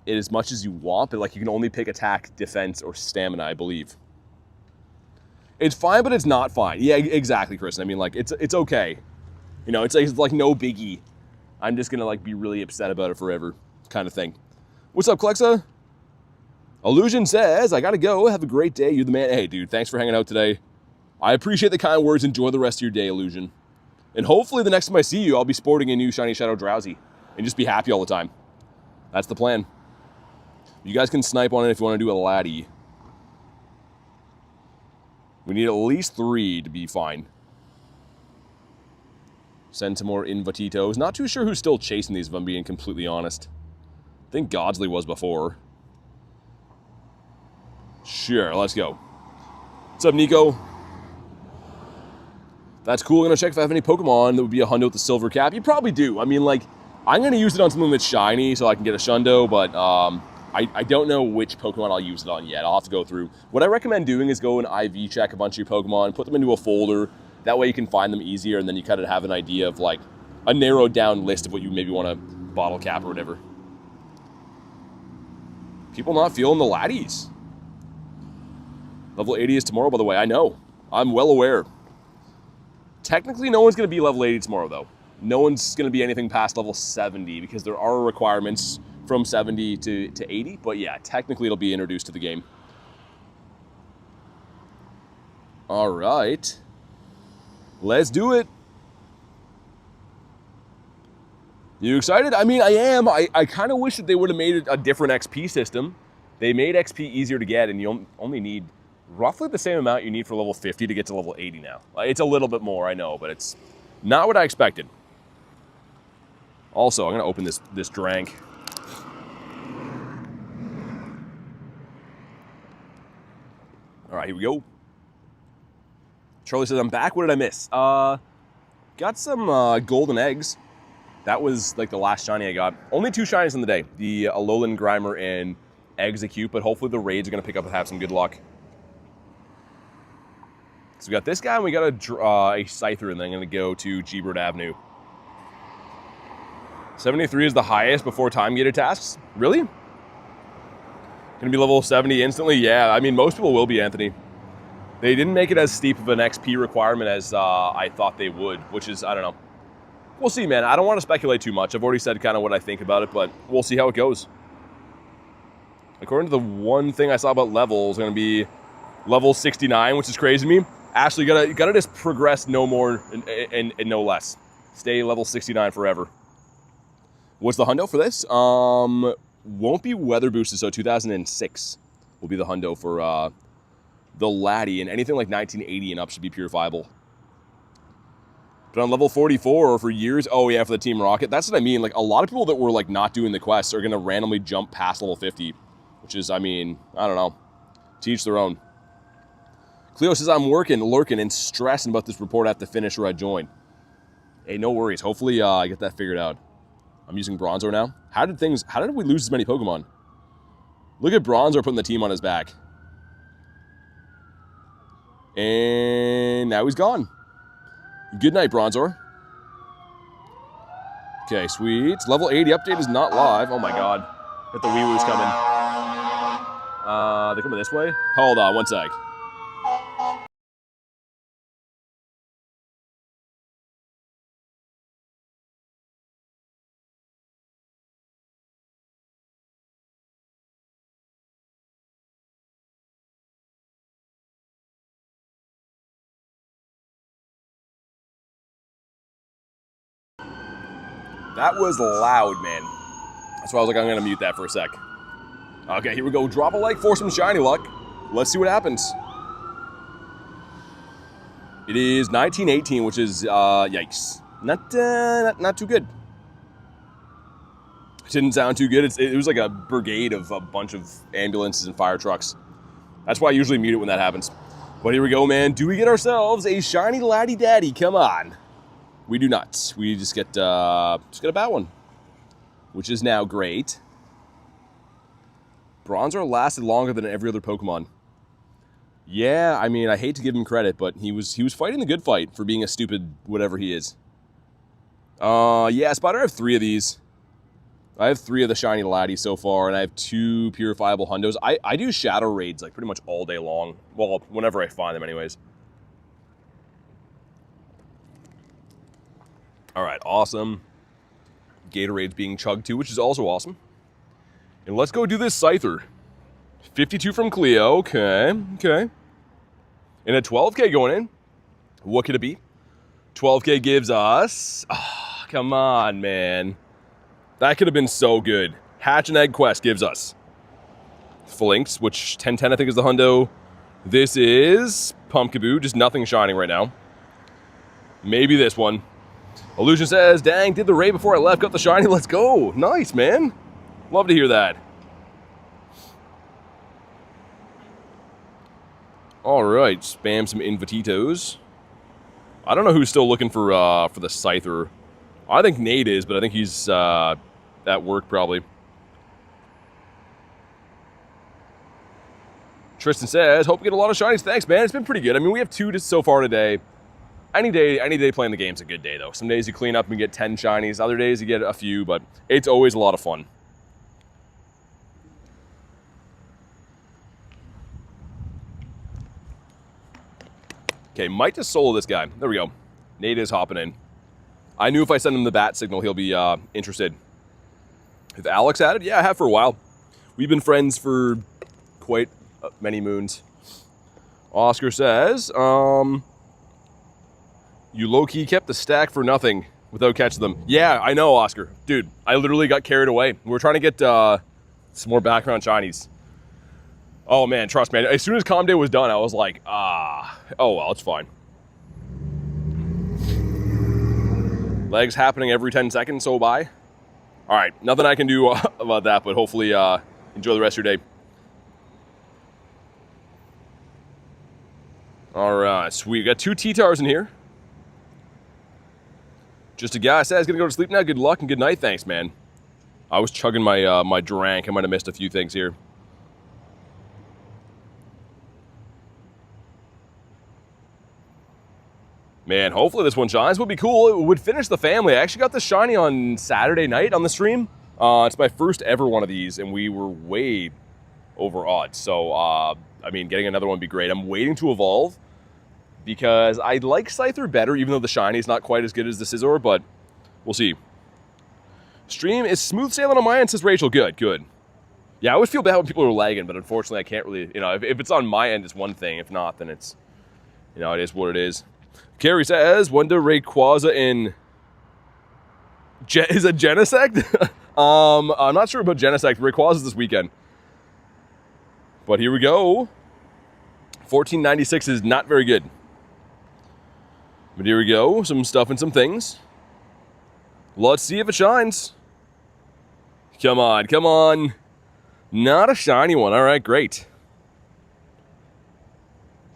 it as much as you want, but like you can only pick attack, defense, or stamina, I believe. It's fine, but it's not fine. Yeah, exactly, Chris. I mean, like, it's okay. You know, it's like no biggie. I'm just going to like be really upset about it forever kind of thing. What's up, Klexa? Illusion says, I got to go. Have a great day. You're the man. Hey, dude, thanks for hanging out today. I appreciate the kind words. Enjoy the rest of your day, Illusion. And hopefully the next time I see you, I'll be sporting a new Shiny Shadow Drowsy and just be happy all the time. That's the plan. You guys can snipe on it if you want to do a laddie. We need at least 3 to be fine. Send some more Invatitos. Not too sure who's still chasing these, if I'm being completely honest. I think Godsley was before. Sure, let's go. What's up, Nico? That's cool. I'm going to check if I have any Pokemon that would be a hundo with the silver cap. You probably do. I mean, like, I'm going to use it on something that's shiny so I can get a Shundo, but I don't know which Pokemon I'll use it on yet. I'll have to go through. What I recommend doing is go and IV check a bunch of your Pokemon, put them into a folder. That way you can find them easier, and then you kind of have an idea of, like, a narrowed down list of what you maybe want to bottle cap or whatever. People not feeling the laddies. Level 80 is tomorrow, by the way. I know. I'm well aware. Technically, no one's going to be level 80 tomorrow, though. No one's going to be anything past level 70 because there are requirements from 70 to 80. But yeah, technically it'll be introduced to the game. All right. Let's do it. You excited? I mean, I am. I kind of wish that they would have made a different XP system. They made XP easier to get, and you only need roughly the same amount you need for level 50 to get to level 80 now. It's a little bit more, I know, but it's not what I expected. Also, I'm going to open this drink. All right, here we go. Charlie says, I'm back. What did I miss? Got some golden eggs. That was like the last shiny I got. Only 2 shinies in the day. The Alolan Grimer and Execute, but hopefully the raids are going to pick up and have some good luck. So we got this guy, and we got a Scyther, and then I'm going to go to G-Bird Avenue. 73 is the highest before time gated tasks? Really? Going to be level 70 instantly? Yeah, I mean, most people will be, Anthony. They didn't make it as steep of an XP requirement as I thought they would, which is, I don't know. We'll see, man. I don't want to speculate too much. I've already said kind of what I think about it, but we'll see how it goes. According to the one thing I saw about levels, it's going to be level 69, which is crazy to me. Ashley, you gotta just progress no more and no less. Stay level 69 forever. What's the hundo for this? Won't be weather boosted, so 2006 will be the hundo for the laddie, and anything like 1980 and up should be purifiable. But on level 44 or for years, oh yeah, for the Team Rocket, that's what I mean. Like, a lot of people that were like not doing the quests are gonna randomly jump past level 50, which is, I mean, I don't know. To each their own. Cleo says, I'm lurking, and stressing about this report I have to finish or I join. Hey, no worries. Hopefully I get that figured out. I'm using Bronzor now. How did we lose as many Pokemon? Look at Bronzor putting the team on his back. And now he's gone. Good night, Bronzor. Okay, sweet. Level 80 update is not live. Oh my god. Got the wee-woos coming. They're coming this way? Hold on, one sec. That was loud, man. That's why I was like, I'm gonna mute that for a sec. Okay, here we go. Drop a like for some shiny luck. Let's see what happens. It is 1918, which is, yikes. Not too good. It didn't sound too good. It was like a brigade of a bunch of ambulances and fire trucks. That's why I usually mute it when that happens. But here we go, man. Do we get ourselves a shiny laddie daddy? Come on. We do not. We just get a bad one, which is now great. Bronzor lasted longer than every other Pokemon. Yeah, I mean, I hate to give him credit, but he was fighting the good fight for being a stupid whatever he is. Yeah, Spider, I have 3 of these. I have 3 of the shiny laddies so far, and I have 2 purifiable hundos. I do shadow raids like pretty much all day long. Well, whenever I find them anyways. All right, awesome. Gatorade's being chugged too, which is also awesome. And let's go do this Scyther. 52 from Cleo, okay. And a 12K going in. What could it be? 12K gives us... Oh, come on, man. That could have been so good. Hatch and Egg Quest gives us Flinks, which 1010 I think is the hundo. This is Pumpkaboo, just nothing shining right now. Maybe this one. Illusion says, dang, did the raid before I left, got the shiny, let's go. Nice, man. Love to hear that. All right, spam some Invititos. I don't know who's still looking for the Scyther. I think Nate is, but I think he's at work probably. Tristan says, hope we get a lot of shinies. Thanks, man. It's been pretty good. I mean, we have 2 so far today. Any day playing the game's a good day, though. Some days you clean up and get 10 shinies. Other days you get a few, but it's always a lot of fun. Okay, might just solo this guy. There we go. Nate is hopping in. I knew if I send him the bat signal, he'll be interested. If Alex had it? Yeah, I have for a while. We've been friends for quite many moons. Oscar says, you low-key kept the stack for nothing without catching them. Yeah, I know, Oscar. Dude, I literally got carried away. We were trying to get some more background shinies. Oh, man, trust me. As soon as Calm Day was done, I was like, oh, well, it's fine. Legs happening every 10 seconds, so bye. All right, nothing I can do about that, but hopefully enjoy the rest of your day. All right, sweet. We got 2 T-Tars in here. Just a guy says, gonna go to sleep now. Good luck and good night. Thanks, man. I was chugging my my drink. I might have missed a few things here. Man, hopefully this one shines. Would be cool. It would finish the family. I actually got this shiny on Saturday night on the stream. It's my first ever one of these, and we were way over odds. So, I mean, getting another one would be great. I'm waiting to evolve because I like Scyther better, even though the shiny is not quite as good as the Scizor, but we'll see. Stream is smooth sailing on my end, says Rachel. Good, good. Yeah, I would feel bad when people are lagging, but unfortunately I can't really, you know, if it's on my end, it's one thing. If not, then it's, you know, it is what it is. Carrie says, when do Rayquaza in... is it Genesect? I'm not sure about Genesect. Rayquaza's this weekend. But here we go. 1496 is not very good. But here we go. Some stuff and some things. Let's see if it shines. Come on, come on. Not a shiny one. All right, great.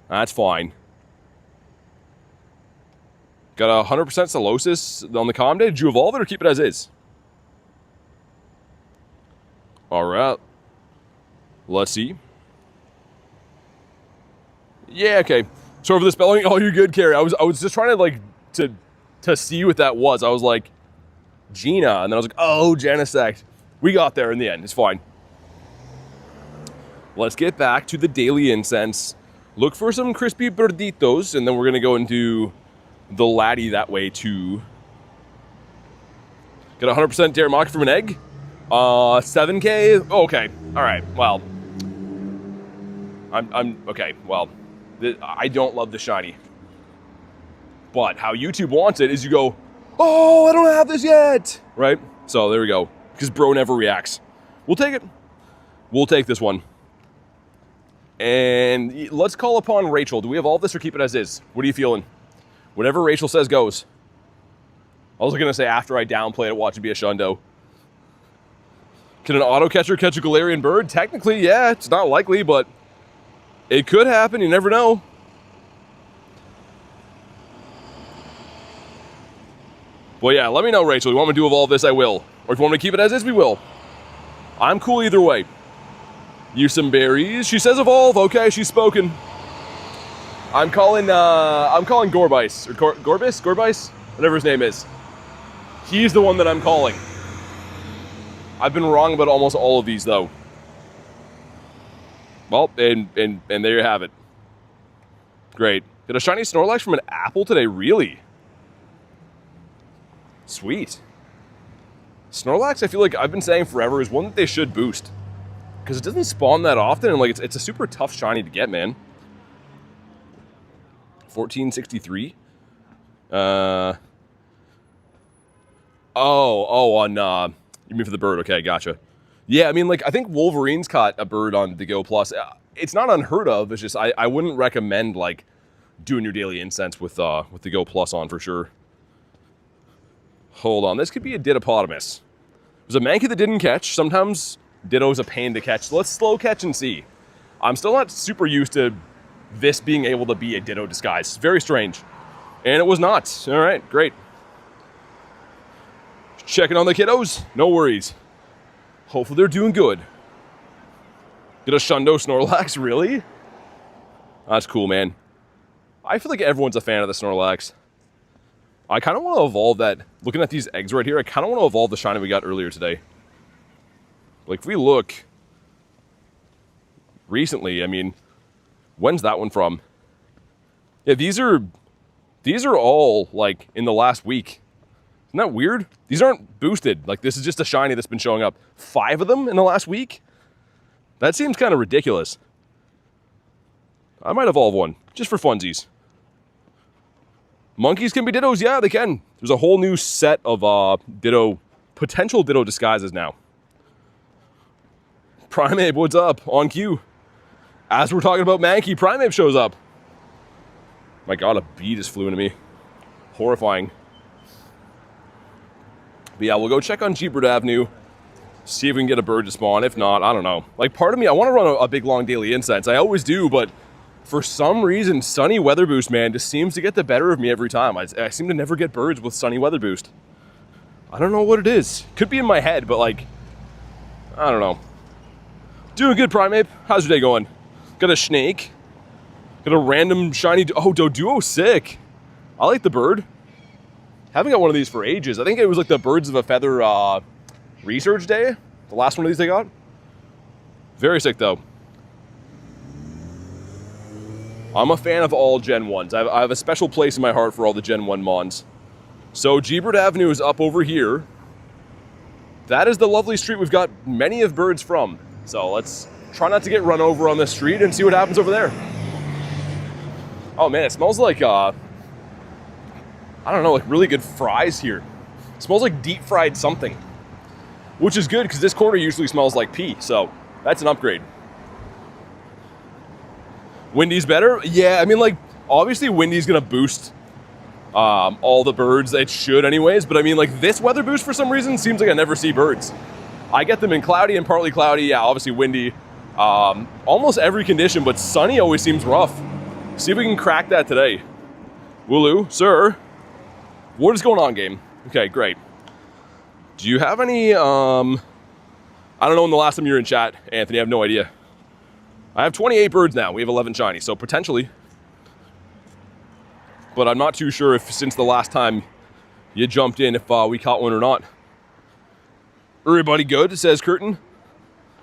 That's fine. Got 100% Solosis on the Calm Day. Did you evolve it or keep it as is? All right. Let's see. Yeah, okay. So for the spelling, oh, you're good, Carrie. I was just trying to like to see what that was. I was like, Gina, and then I was like, oh, Genesect. We got there in the end. It's fine. Let's get back to the Daily Incense. Look for some crispy birditos, and then we're gonna go and do the laddie that way too. Get 100% Daramaki from an egg. 7K. Oh, okay. All right. Well, I'm okay. Well, I don't love the shiny, but how YouTube wants it is you go, oh, I don't have this yet, right? So there we go. Because bro never reacts. We'll take it. We'll take this one. And let's call upon Rachel. Do we evolve this or keep it as is? What are you feeling? Whatever Rachel says goes. I was going to say after I downplay it, watch it be a Shundo. Can an auto catcher catch a Galarian bird? Technically, yeah. It's not likely, but it could happen. You never know. Well, yeah, let me know, Rachel. You want me to evolve this? I will. Or if you want me to keep it as is, we will. I'm cool either way. Use some berries. She says evolve. Okay, she's spoken. I'm calling Gorbice, or Gorbice, whatever his name is. He's the one that I'm calling. I've been wrong about almost all of these, though. Well, and there you have it. Great. Did a shiny Snorlax from an apple today? Really? Sweet. Snorlax, I feel like I've been saying forever, is one that they should boost. Because it doesn't spawn that often, and like it's a super tough shiny to get, man. 1463. On you mean for the bird? Okay, gotcha. Yeah, I mean, like I think Wolverine's caught a bird on the Go Plus. It's not unheard of. It's just I wouldn't recommend like doing your Daily Incense with the Go Plus on for sure. Hold on, this could be a Dittopotamus. There's a Mankey that didn't catch. Sometimes Ditto's a pain to catch. So let's slow catch and see. I'm still not super used to this being able to be a Ditto disguise. It's very strange. And it was not. All right, great. Checking on the kiddos. No worries. Hopefully they're doing good. Get a Shundo Snorlax, really? That's cool, man. I feel like everyone's a fan of the Snorlax. I kind of want to evolve that. Looking at these eggs right here, I kind of want to evolve the shiny we got earlier today. Like, if we look recently, I mean, when's that one from? Yeah, these are all, like, in the last week. Isn't that weird? These aren't boosted. Like, this is just a shiny that's been showing up. 5 of them in the last week? That seems kind of ridiculous. I might evolve one, just for funsies. Monkeys can be Dittos? Yeah, they can. There's a whole new set of Ditto, potential Ditto disguises now. Primeape, what's up? On cue. As we're talking about Mankey, Primeape shows up. My god, a bee just flew into me. Horrifying. But yeah, we'll go check on Jeepard Avenue. See if we can get a bird to spawn. If not, I don't know. Like, part of me, I want to run a big, long Daily Incense. I always do, but for some reason, Sunny Weather Boost, man, just seems to get the better of me every time. I seem to never get birds with Sunny Weather Boost. I don't know what it is. Could be in my head, but like, I don't know. Doing good, Primeape. How's your day going? Got a snake. Got a random shiny... Oh, Doduo, sick. I like the bird. Haven't got one of these for ages. I think it was like the Birds of a Feather research day. The last one of these I got. Very sick, though. I'm a fan of all Gen 1s. I have a special place in my heart for all the Gen 1 Mons. So, Jeepard Avenue is up over here. That is the lovely street we've got many of birds from. So, let's try not to get run over on this street and see what happens over there. Oh man, it smells like, I don't know, like really good fries here. It smells like deep fried something. Which is good, because this corner usually smells like pee, so that's an upgrade. Windy's better? Yeah, I mean, like, obviously Windy's gonna boost all the birds. It should anyways, but I mean, like, this weather boost for some reason seems like I never see birds. I get them in cloudy and partly cloudy, yeah, obviously windy. Almost every condition, but sunny always seems rough. See if we can crack that today. Wooloo, sir. What is going on, game? Okay, great. Do you have any, I don't know when the last time you were in chat, Anthony, I have no idea. I have 28 birds now. We have 11 shiny, so potentially. But I'm not too sure if since the last time you jumped in, if we caught one or not. Everybody good, says Curtin.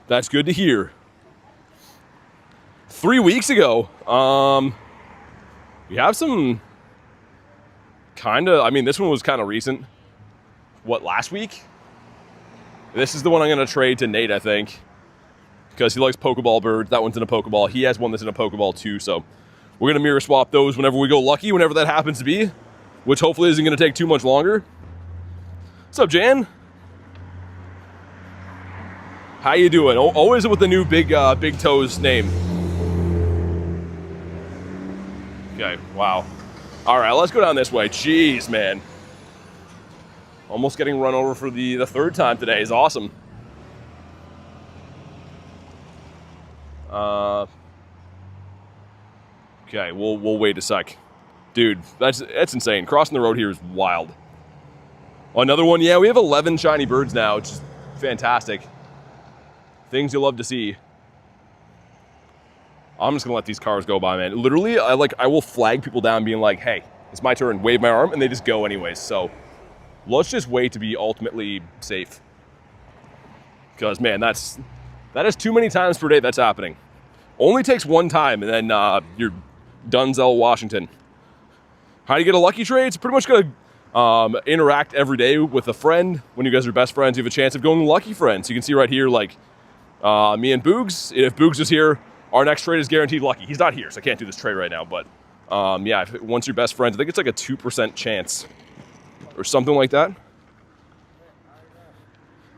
That's good to hear. 3 weeks ago, we have some kind of, I mean, this one was kind of recent. What, last week? This is the one I'm going to trade to Nate, I think. Because he likes Pokeball birds. That one's in a Pokeball. He has one that's in a Pokeball too, so we're going to mirror swap those whenever we go lucky, whenever that happens to be. Which hopefully isn't going to take too much longer. What's up, Jan? How you doing? Always with the new Big Toes name. Okay, wow. All right, let's go down this way. Jeez, man. Almost getting run over for the third time today is awesome. Okay, we'll wait a sec. Dude, that's insane. Crossing the road here is wild. Oh, another one? Yeah, we have 11 shiny birds now, which is fantastic. Things you'll love to see. I'm just gonna let these cars go by, man. Literally, I will flag people down being like, hey, it's my turn, wave my arm, and they just go anyways. So let's just wait to be ultimately safe. Because, man, that is too many times per day that's happening. Only takes one time, and then you're Dunzell, Washington. How do you get a lucky trade? It's pretty much gonna interact every day with a friend. When you guys are best friends, you have a chance of going lucky friends. You can see right here, like, me and Boogs. If Boogs is here, our next trade is guaranteed lucky. He's not here, so I can't do this trade right now. But yeah, once you're best friends, I think it's like a 2% chance or something like that.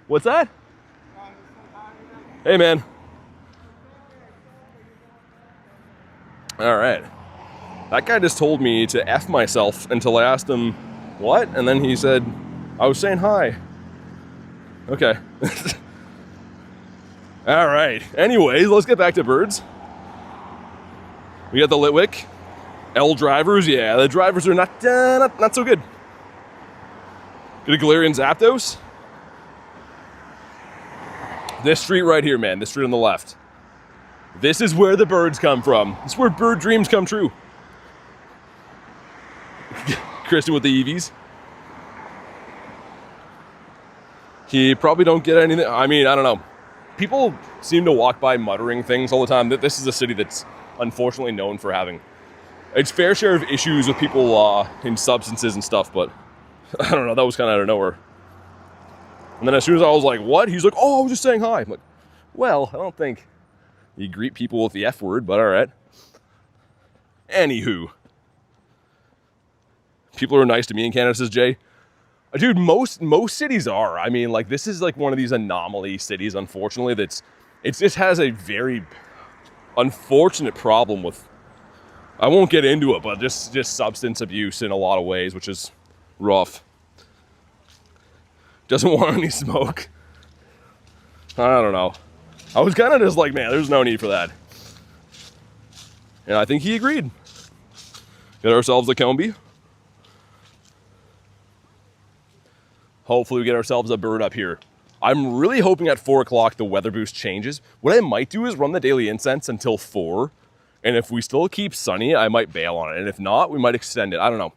What's that? Hey, man. All right. That guy just told me to F myself until I asked him what, and then he said, I was saying hi. Okay. All right. Anyways, let's get back to birds. We got the Litwick. L drivers, yeah, the drivers are not so good. Get a Galarian Zapdos. This street right here, man, this street on the left. This is where the birds come from. This is where bird dreams come true. Kristen with the EVs. He probably don't get anything. I mean, I don't know. People seem to walk by muttering things all the time. This is a city that's unfortunately known for having its fair share of issues with people in substances and stuff, but I don't know, that was kind of out of nowhere. And then as soon as I was like, what? He's like, oh, I was just saying hi. I'm like, well, I don't think you greet people with the F word, but all right. Anywho. People are nice to me in Canada, says Jay. Dude, most cities are. I mean, like, this is like one of these anomaly cities, unfortunately, it just has a very unfortunate problem with, I won't get into it, but just substance abuse in a lot of ways, which is rough. Doesn't want any smoke. I don't know. I was kind of just like, man, there's no need for that. And I think he agreed. Get ourselves a Combi. Hopefully we get ourselves a bird up here. I'm really hoping at 4 o'clock the weather boost changes. What I might do is run the Daily Incense until 4. And if we still keep sunny, I might bail on it. And if not, we might extend it. I don't know.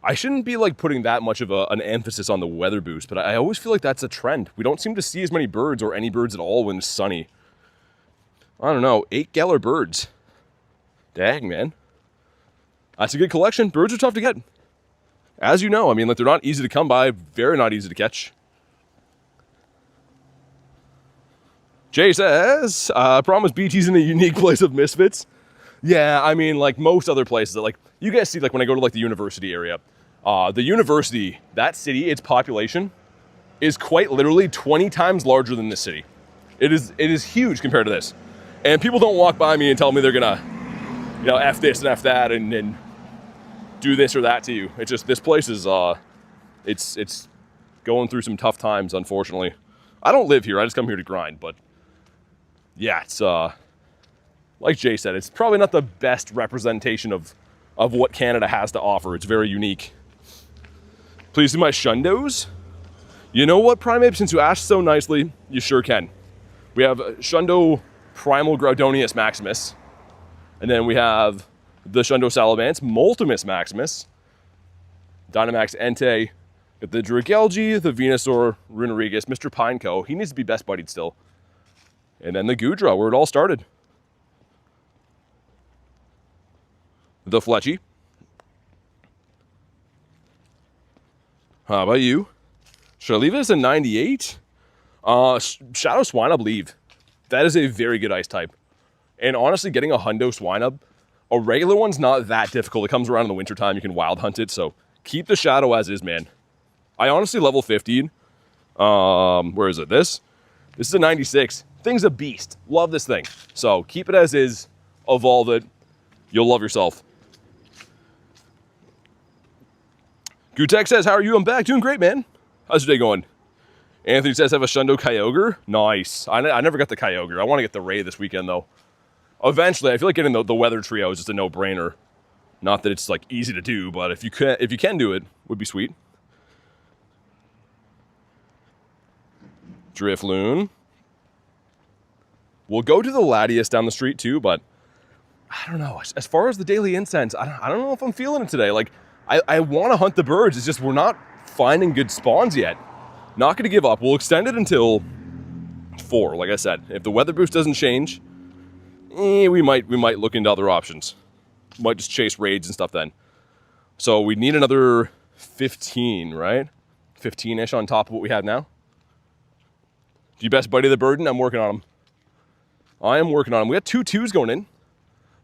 I shouldn't be like putting that much of an emphasis on the weather boost, but I always feel like that's a trend. We don't seem to see as many birds or any birds at all when it's sunny. I don't know, 8 Galarian Birds. Dang, man. That's a good collection. Birds are tough to get. As you know, I mean, like, they're not easy to come by, very not easy to catch. Jay says, promise BT's in a unique place of misfits. Yeah, I mean, like most other places, like, you guys see, like, when I go to, like, the university area, the university, that city, its population is quite literally 20 times larger than this city. It is huge compared to this. And people don't walk by me and tell me they're gonna, you know, F this and F that and do this or that to you. It's just, this place is, it's going through some tough times, unfortunately. I don't live here, I just come here to grind, but yeah, it's, like Jay said, it's probably not the best representation of what Canada has to offer. It's very unique. Please do my Shundos. You know what, Primate? Since you asked so nicely, you sure can. We have Shundo Primal Groudonius Maximus. And then we have the Shundo Salamence, Moltimus Maximus. Dynamax Entei. Got the Dragalge, the Venusaur, Runerigus, Mr. Pineco. He needs to be best buddied still. And then the Goodra, where it all started. The Fletchy. How about you? Should I leave it as a 98? Shadow Swinub, leave. That is a very good ice type. And honestly, getting a Hundo Swinub, a regular one's not that difficult. It comes around in the wintertime. You can wild hunt it. So keep the Shadow as is, man. I honestly level 15. Where is it? This is a 96. Thing's a beast. Love this thing. So keep it as is. Evolve it. You'll love yourself. Gutek says, how are you? I'm back. Doing great, man. How's your day going? Anthony says, have a Shundo Kyogre. Nice. I never got the Kyogre. I want to get the Ray this weekend, though. Eventually, I feel like getting the weather trio is just a no-brainer. Not that it's, like, easy to do, but if you can do it, would be sweet. Drifloon. We'll go to the Latias down the street, too, but I don't know. As far as the Daily Incense, I don't know if I'm feeling it today. Like, I want to hunt the birds. It's just we're not finding good spawns yet. Not going to give up. We'll extend it until 4, like I said. If the weather boost doesn't change, we might look into other options. Might just chase raids and stuff then. So we need another 15, right? 15-ish on top of what we have now. Do you best buddy the burden? I'm working on them. I am working on them. We got 2 2s going in.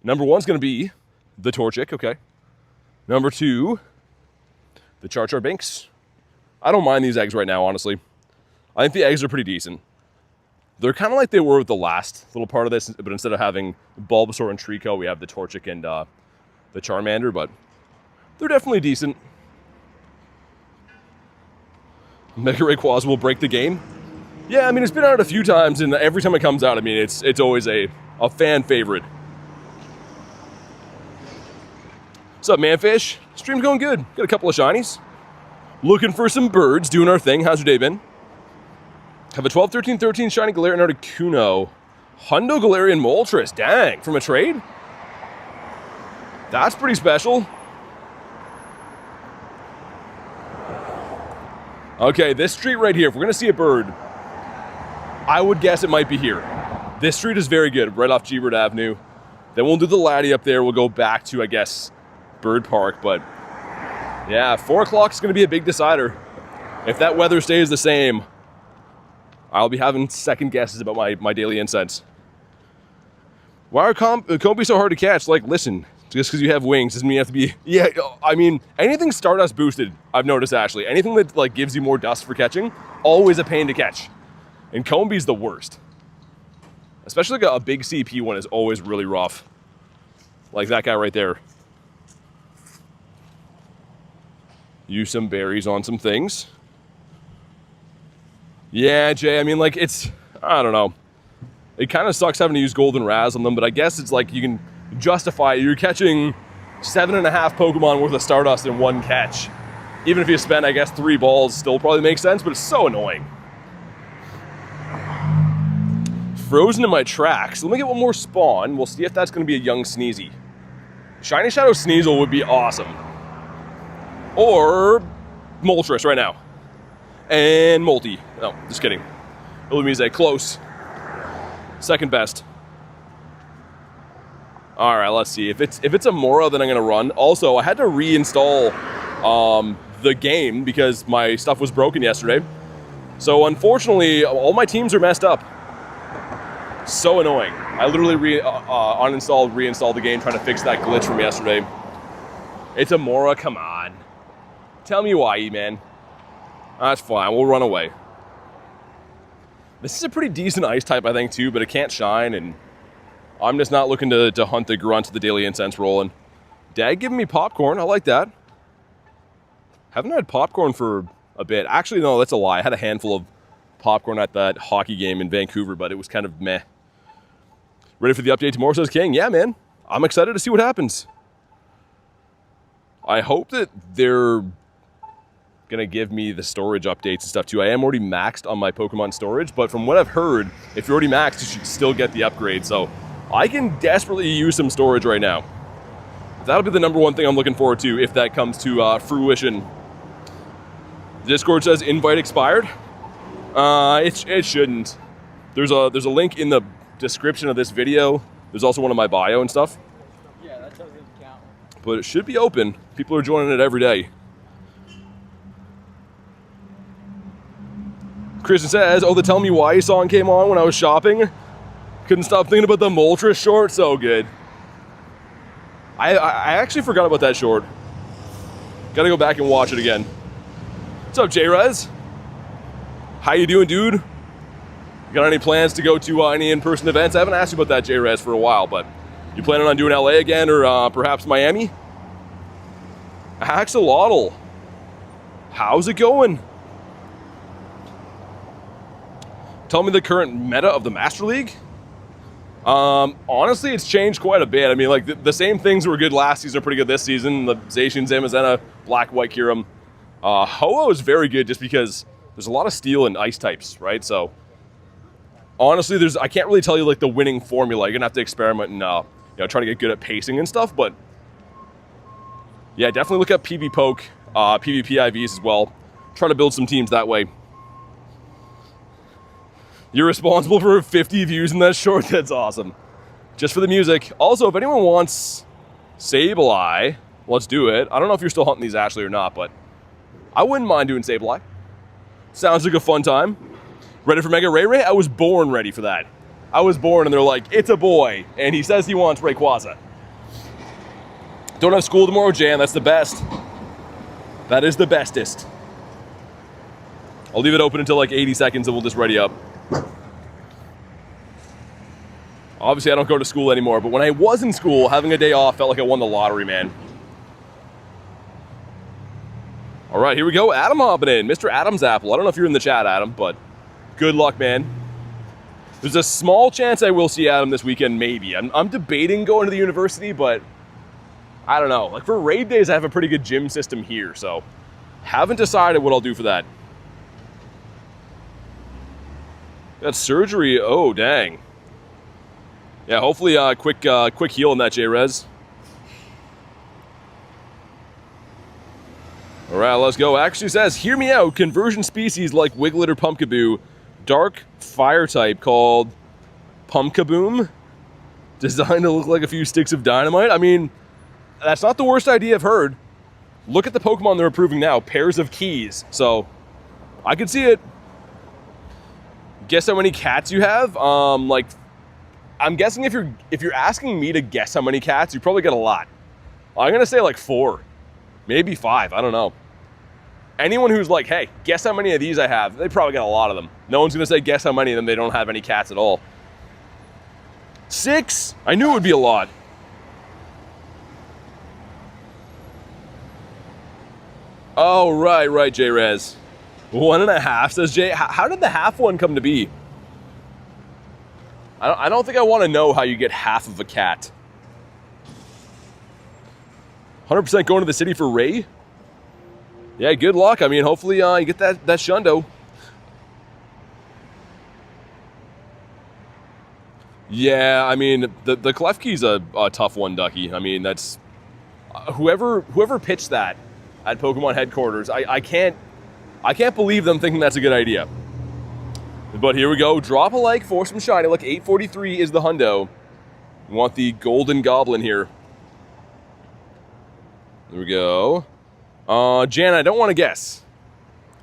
Number 1's going to be the Torchic, okay. Number 2, the Char Binks. I don't mind these eggs right now, honestly. I think the eggs are pretty decent. They're kind of like they were with the last little part of this, but instead of having Bulbasaur and Trico, we have the Torchic and the Charmander, but they're definitely decent. Mega Rayquaza will break the game. Yeah, I mean, it's been out a few times, and every time it comes out, I mean, it's always a fan favorite. What's up, Manfish? Stream's going good. Got a couple of shinies. Looking for some birds, doing our thing. How's your day been? Have a 12, 13, 13 shiny Galarian Articuno. Hundo Galarian Moltres. Dang, from a trade? That's pretty special. Okay, this street right here, if we're going to see a bird, I would guess it might be here. This street is very good, right off G-Bird Avenue. Then we'll do the laddie up there. We'll go back to, I guess, Bird Park. But, yeah, 4 o'clock is going to be a big decider. If that weather stays the same, I'll be having second guesses about my Daily Incense. Why are Combi so hard to catch? Like, listen, just because you have wings doesn't mean you have to be... Yeah, I mean, anything Stardust boosted, I've noticed, Ashley. Anything that, like, gives you more dust for catching, always a pain to catch. And Combi's the worst. Especially like a big CP one is always really rough. Like that guy right there. Use some berries on some things. Yeah, Jay, I mean, like, it's... I don't know. It kind of sucks having to use Golden Raz on them, but I guess it's like you can justify it. You're catching 7.5 Pokemon worth of Stardust in one catch. Even if you spend, I guess, 3 balls, still probably makes sense, but it's so annoying. Frozen in my tracks. Let me get one more spawn. We'll see if that's going to be a young Sneasy. Shiny Shadow Sneasel would be awesome. Or Moltres right now. And Multi. No, just kidding. Illumise, close. Second best. Alright, let's see. If it's a Mora, then I'm going to run. Also, I had to reinstall the game because my stuff was broken yesterday. So unfortunately, all my teams are messed up. So annoying. I literally uninstalled, reinstalled the game trying to fix that glitch from yesterday. It's a Mora, come on. Tell me why, E-Man. That's fine, we'll run away. This is a pretty decent ice type, I think, too, but it can't shine, and I'm just not looking to hunt the grunt of the Daily Incense rolling. Dad giving me popcorn, I like that. Haven't had popcorn for a bit. Actually, no, that's a lie. I had a handful of popcorn at that hockey game in Vancouver, but it was kind of meh. Ready for the update tomorrow, says King. Yeah, man. I'm excited to see what happens. I hope that they're going to give me the storage updates and stuff too. I am already maxed on my Pokemon storage, but from what I've heard, if you're already maxed, you should still get the upgrade. So I can desperately use some storage right now. That'll be the number one thing I'm looking forward to if that comes to fruition. Discord says invite expired. It shouldn't. There's a link in the description of this video. There's also one in my bio and stuff. Yeah, that doesn't count. But it should be open. People are joining it every day. Christian says, oh, the Tell Me Why song came on when I was shopping. Couldn't stop thinking about the Moltres short. So good. I actually forgot about that short. Gotta go back and watch it again. What's up, J-Rez? How you doing, dude? Got any plans to go to any in-person events? I haven't asked you about that, J-Rez, for a while, but you planning on doing LA again or perhaps Miami? Axolotl. How's it going? Tell me the current meta of the Master League. Honestly, it's changed quite a bit. I mean, like, the same things that were good last season are pretty good this season. The Zacian, Zamazenta, Black, White, Kyurem. Ho-Oh is very good just because there's a lot of steel and ice types, right? So, honestly, I can't really tell you, like, the winning formula. You're going to have to experiment and, try to get good at pacing and stuff. But, yeah, definitely look up PV Poke, PvP IVs as well. Try to build some teams that way. You're responsible for 50 views in that short? That's awesome. Just for the music. Also, if anyone wants Sableye, let's do it. I don't know if you're still hunting these, Ashley, or not, but I wouldn't mind doing Sableye. Sounds like a fun time. Ready for Mega Ray Ray? I was born ready for that. I was born and they're like, it's a boy, and he says he wants Rayquaza. Don't have school tomorrow, Jan. That's the best. That is the bestest. I'll leave it open until like 80 seconds and we'll just ready up. Obviously, I don't go to school anymore, but when I was in school, having a day off felt like I won the lottery, man. All right, here we go. Adam hopping in. Mr. Adam's Apple. I don't know if you're in the chat, Adam, but good luck, man. There's a small chance I will see Adam this weekend, maybe. I'm debating going to the university, but I don't know. Like for raid days, I have a pretty good gym system here, so haven't decided what I'll do for that. Got surgery. Oh, dang. Yeah, hopefully quick heal on that J-Res. All right, let's go. Actually says, hear me out. Conversion species like Wiglet or Pumpkaboo. Dark fire type called Pumpkaboom. Designed to look like a few sticks of dynamite. I mean, that's not the worst idea I've heard. Look at the Pokemon they're improving now. Pairs of keys. So, I could see it. Guess how many cats you have? Like, I'm guessing if you're asking me to guess how many cats, you probably get a lot. I'm gonna say like 4. Maybe 5, I don't know. Anyone who's like, hey, guess how many of these I have, they probably got a lot of them. No one's gonna say guess how many of them they don't have any cats at all. 6? I knew it would be a lot. Oh, right, J-Rez. 1.5, says Jay. How did the half one come to be? I don't think I want to know how you get half of a cat. 100% going to the city for Ray? Yeah, good luck. I mean, hopefully you get that Shundo. Yeah, I mean, the Klefki's a tough one, Ducky. I mean, that's... whoever pitched that at Pokemon headquarters, I can't believe them thinking that's a good idea. But here we go. Drop a like for some shiny. Look, 843 is the hundo. We want the golden goblin here. There we go. Jan, I don't want to guess.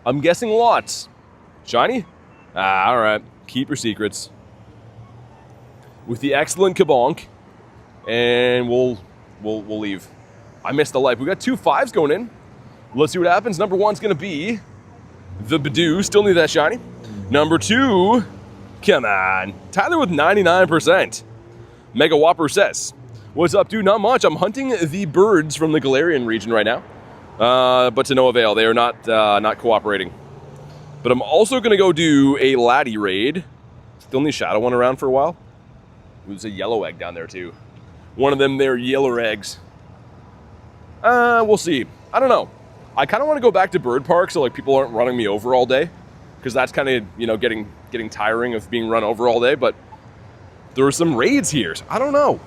I'm guessing lots. Shiny? Ah, all right. Keep your secrets. With the excellent Kabonk, and we'll leave. I missed the life. We got 2 5s going in. Let's see what happens. Number 1's gonna be the Badoo. Still need that shiny. Number 2, come on. Tyler with 99%. Mega Whopper says, what's up, dude? Not much. I'm hunting the birds from the Galarian region right now. But to no avail. They are not cooperating. But I'm also going to go do a Laddie raid. Still need Shadow one around for a while. There's a yellow egg down there, too. One of them, they're yellow eggs. We'll see. I don't know. I kind of want to go back to Bird Park so like people aren't running me over all day. Because that's kind of, you know, getting tiring of being run over all day. But there are some raids here. So I don't know.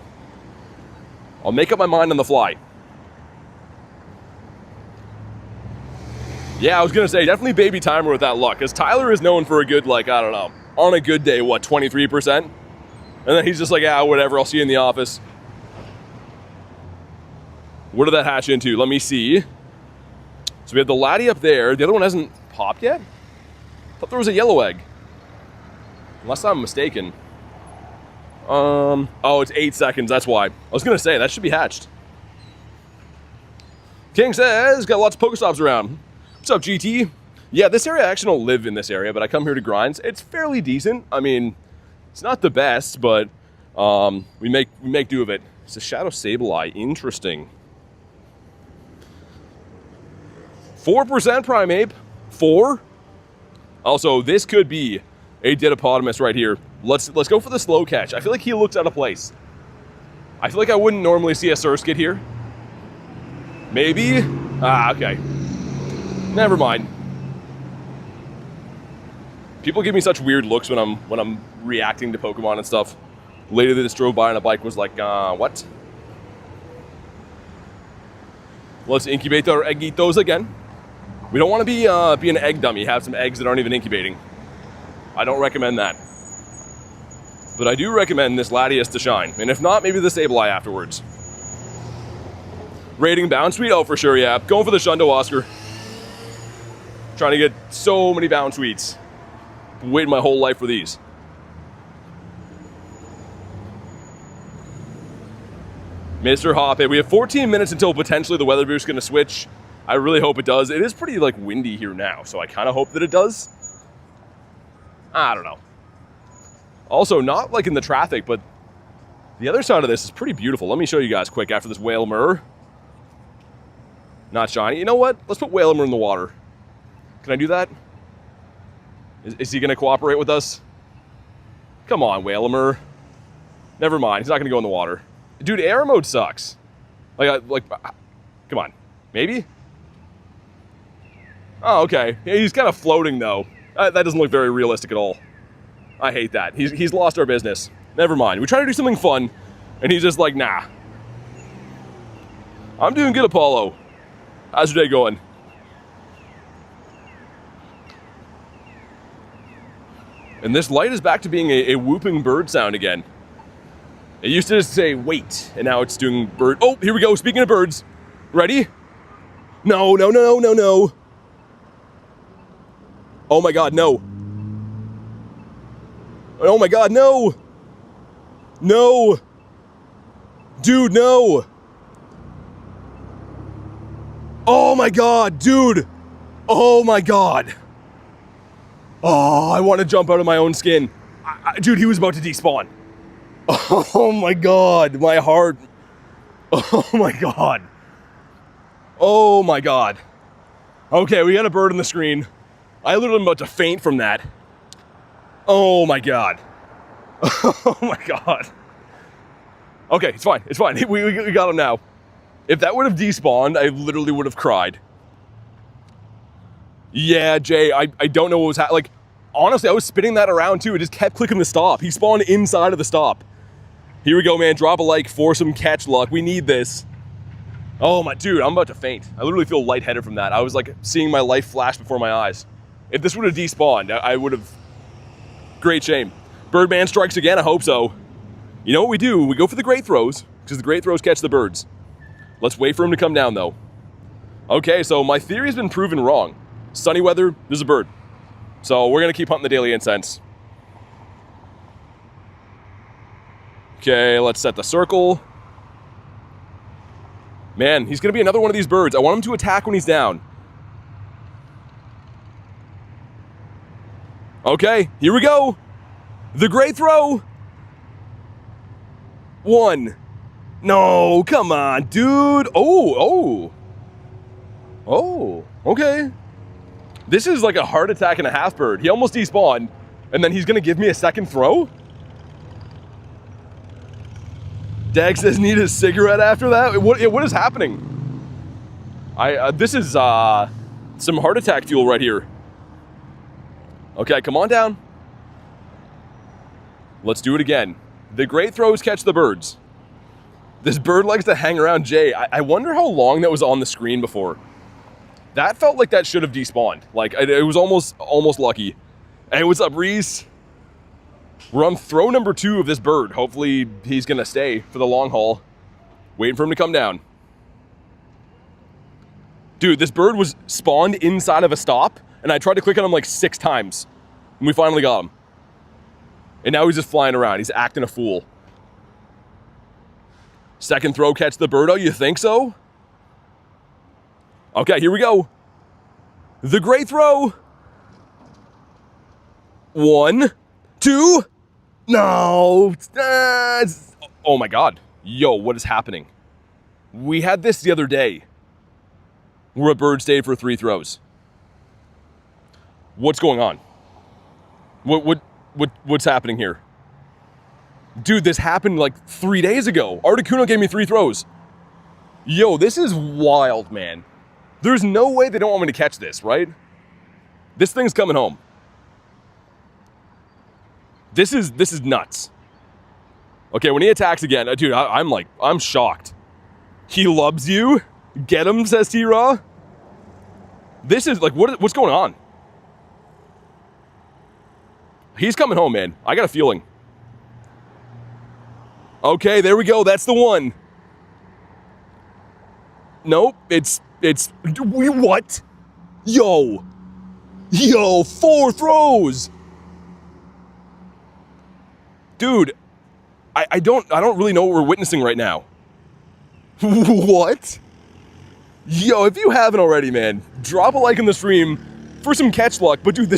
I'll make up my mind on the fly. Yeah, I was going to say, definitely baby timer with that luck. Because Tyler is known for a good, like, I don't know, on a good day, what, 23%? And then he's just like, yeah, whatever, I'll see you in the office. What did that hatch into? Let me see. So we have the Laddie up there. The other one hasn't popped yet? I thought there was a yellow egg. Unless I'm mistaken. Oh, it's 8 seconds, that's why. I was going to say, that should be hatched. King says, got lots of Pokestops around. What's up, GT? Yeah, this area, I actually don't live in this area, but I come here to Grindz. It's fairly decent. I mean, it's not the best, but we make do of it. It's a Shadow Sableye. Interesting. 4% Primeape. 4? Also, this could be a Didopotamus right here. Let's go for the slow catch. I feel like he looks out of place. I feel like I wouldn't normally see a Surskit here. Maybe? Ah, okay. Never mind. People give me such weird looks when I'm reacting to Pokemon and stuff. Lady that just drove by on a bike was like, what? Let's incubate our eggitos again. We don't want to be an egg dummy, have some eggs that aren't even incubating. I don't recommend that. But I do recommend this Latias to shine. And if not, maybe the Sableye afterwards. Rating Bound Sweet? Oh, for sure, yeah. Going for the Shundo, Oscar. Trying to get so many Bound Sweets. Been waiting my whole life for these. Mr. Hoppy, we have 14 minutes until potentially the weather boost is going to switch. I really hope it does. It is pretty like windy here now, so I kind of hope that it does. I don't know. Also, not like in the traffic, but the other side of this is pretty beautiful. Let me show you guys quick after this Whalemur. Not shiny. You know what? Let's put Whalemur in the water. Can I do that? Is he going to cooperate with us? Come on, Whalemur. Never mind. He's not going to go in the water. Dude, air mode sucks. Come on. Maybe? Oh, okay. Yeah, he's kind of floating, though. That doesn't look very realistic at all. I hate that. He's lost our business. Never mind. We try to do something fun, and he's just like, nah. I'm doing good, Apollo. How's your day going? And this light is back to being a whooping bird sound again. It used to just say, wait, and now it's doing bird. Oh, here we go. Speaking of birds. Ready? No, no, no, no, no. Oh my God, no. Oh my God, no. No. Dude, no. Oh my God, dude. Oh my God. Oh, I want to jump out of my own skin. Dude, he was about to despawn. Oh my God, my heart. Oh my God. Oh my God. Okay, we got a bird on the screen. I literally am about to faint from that. Oh my God. Oh my God. Okay, it's fine, it's fine. We got him now. If that would have despawned, I literally would have cried. Yeah, Jay, I don't know what was happening. Like, honestly, I was spinning that around too. It just kept clicking the stop. He spawned inside of the stop. Here we go, man. Drop a like for some catch luck. We need this. Oh my, dude, I'm about to faint. I literally feel lightheaded from that. I was like seeing my life flash before my eyes. If this would have despawned, I would have... Great shame. Birdman strikes again, I hope so. You know what we do? We go for the great throws, because the great throws catch the birds. Let's wait for him to come down, though. Okay, so my theory has been proven wrong. Sunny weather, there's a bird. So we're going to keep hunting the Daily Incense. Okay, let's set the circle. Man, he's going to be another one of these birds. I want him to attack when he's down. Okay, here we go. The great throw. 1. No, come on, dude. Oh, okay. This is like a heart attack and a half bird. He almost despawned, and then he's going to give me a second throw? Dag says need a cigarette after that? What is happening? This is some heart attack fuel right here. Okay, come on down. Let's do it again. The great throws catch the birds. This bird likes to hang around Jay. I wonder how long that was on the screen before. That felt like that should have despawned. Like, it was almost lucky. Hey, what's up, Reese? We're on throw number 2 of this bird. Hopefully he's gonna stay for the long haul. Waiting for him to come down. Dude, this bird was spawned inside of a stop, and I tried to click on him like 6 times. And we finally got him. And now he's just flying around. He's acting a fool. Second throw catch the bird. Oh, you think so? Okay, here we go. The great throw. 1, 2. No. Oh my God. Yo, what is happening? We had this the other day, where a bird stayed for 3 throws. What's going on? What's happening here? Dude, this happened like 3 days ago. Articuno gave me 3 throws. Yo, this is wild, man. There's no way they don't want me to catch this, right? This thing's coming home. This is nuts. Okay, when he attacks again, dude, I'm shocked. He loves you. Get him, says T-Raw. This is like, what's going on? He's coming home, man. I got a feeling. Okay, there we go. That's the one. Nope, it's what? Yo, 4 throws. Dude, I don't really know what we're witnessing right now. What? Yo, if you haven't already, man, drop a like in the stream for some catch luck. But dude,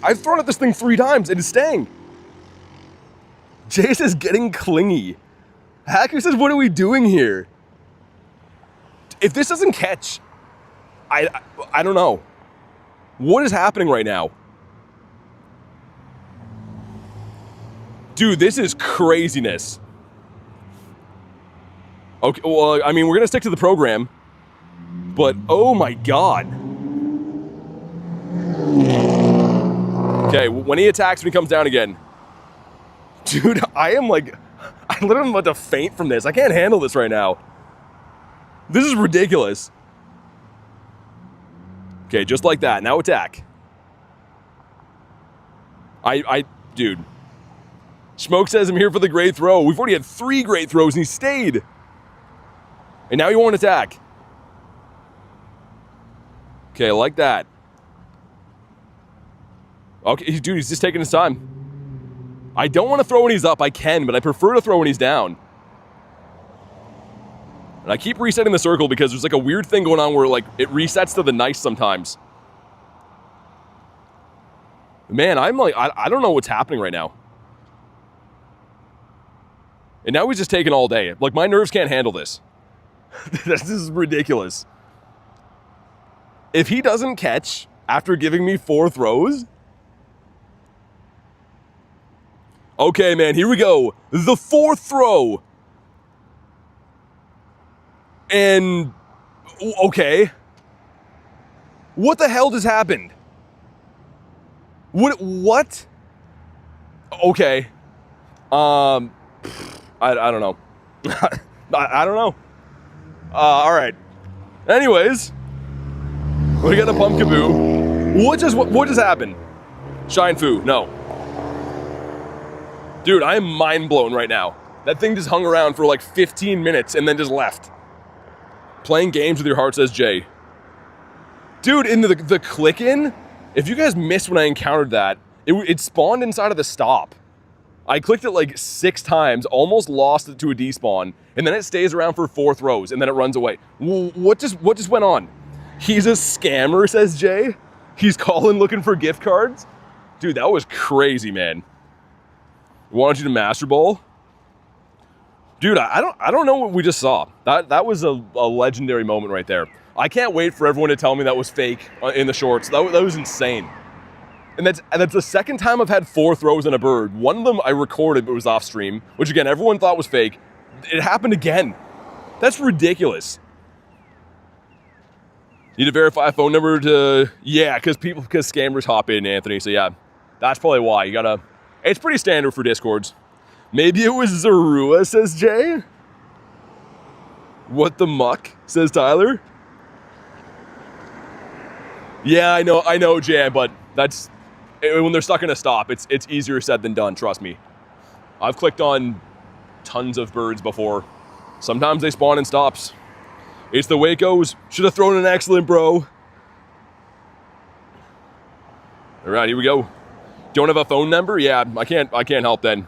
I've thrown at this thing 3 times and it's staying. Jace is getting clingy. Hacker says, what are we doing here? If this doesn't catch, I don't know. What is happening right now? Dude, this is craziness. Okay, well, I mean, we're gonna stick to the program, but oh my god. Okay, when he attacks, when he comes down again. Dude, I literally am about to faint from this. I can't handle this right now. This is ridiculous. Okay, just like that. Now attack. Dude. Smoke says I'm here for the great throw. We've already had 3 great throws and he stayed. And now he won't attack. Okay, like that. Okay, dude, he's just taking his time. I don't want to throw when he's up. I can, but I prefer to throw when he's down. And I keep resetting the circle because there's like a weird thing going on where like it resets to the nice sometimes. Man, I'm like, I don't know what's happening right now. And now he's just taking all day. Like, my nerves can't handle this. This is ridiculous. If he doesn't catch after giving me 4 throws... Okay, man, here we go. The 4th throw. And... Okay. What the hell just happened? What? Okay. I don't know. I don't know. All right. Anyways, we got a Pumpkaboo. What just happened? Shine Fu, no. Dude, I am mind blown right now. That thing just hung around for like 15 minutes and then just left. Playing games with your heart, says Jay. Dude, in the click-in, if you guys missed when I encountered that, it spawned inside of the stop. I clicked it like 6 times, almost lost it to a despawn, and then it stays around for 4 throws, and then it runs away. What just went on? He's a scammer, says Jay. He's calling looking for gift cards. Dude, that was crazy, man. Wanted you to Master Ball? Dude, I don't know what we just saw. That was a legendary moment right there. I can't wait for everyone to tell me that was fake in the shorts. That was insane. And that's the second time I've had 4 throws on a bird. One of them I recorded, but it was off stream, which again, everyone thought was fake. It happened again. That's ridiculous. Need to verify a phone number to, yeah, because scammers hop in, Anthony. So yeah, that's probably why. You gotta, it's pretty standard for Discords. Maybe it was Zorua, says Jay. What the muck, says Tyler. Yeah, I know, Jay, but that's, when they're stuck in a stop, it's easier said than done, trust me. I've clicked on tons of birds before. Sometimes they spawn in stops. It's the way it goes. Should have thrown an excellent, bro. All right, here we go. Don't have a phone number? Yeah, I can't help then.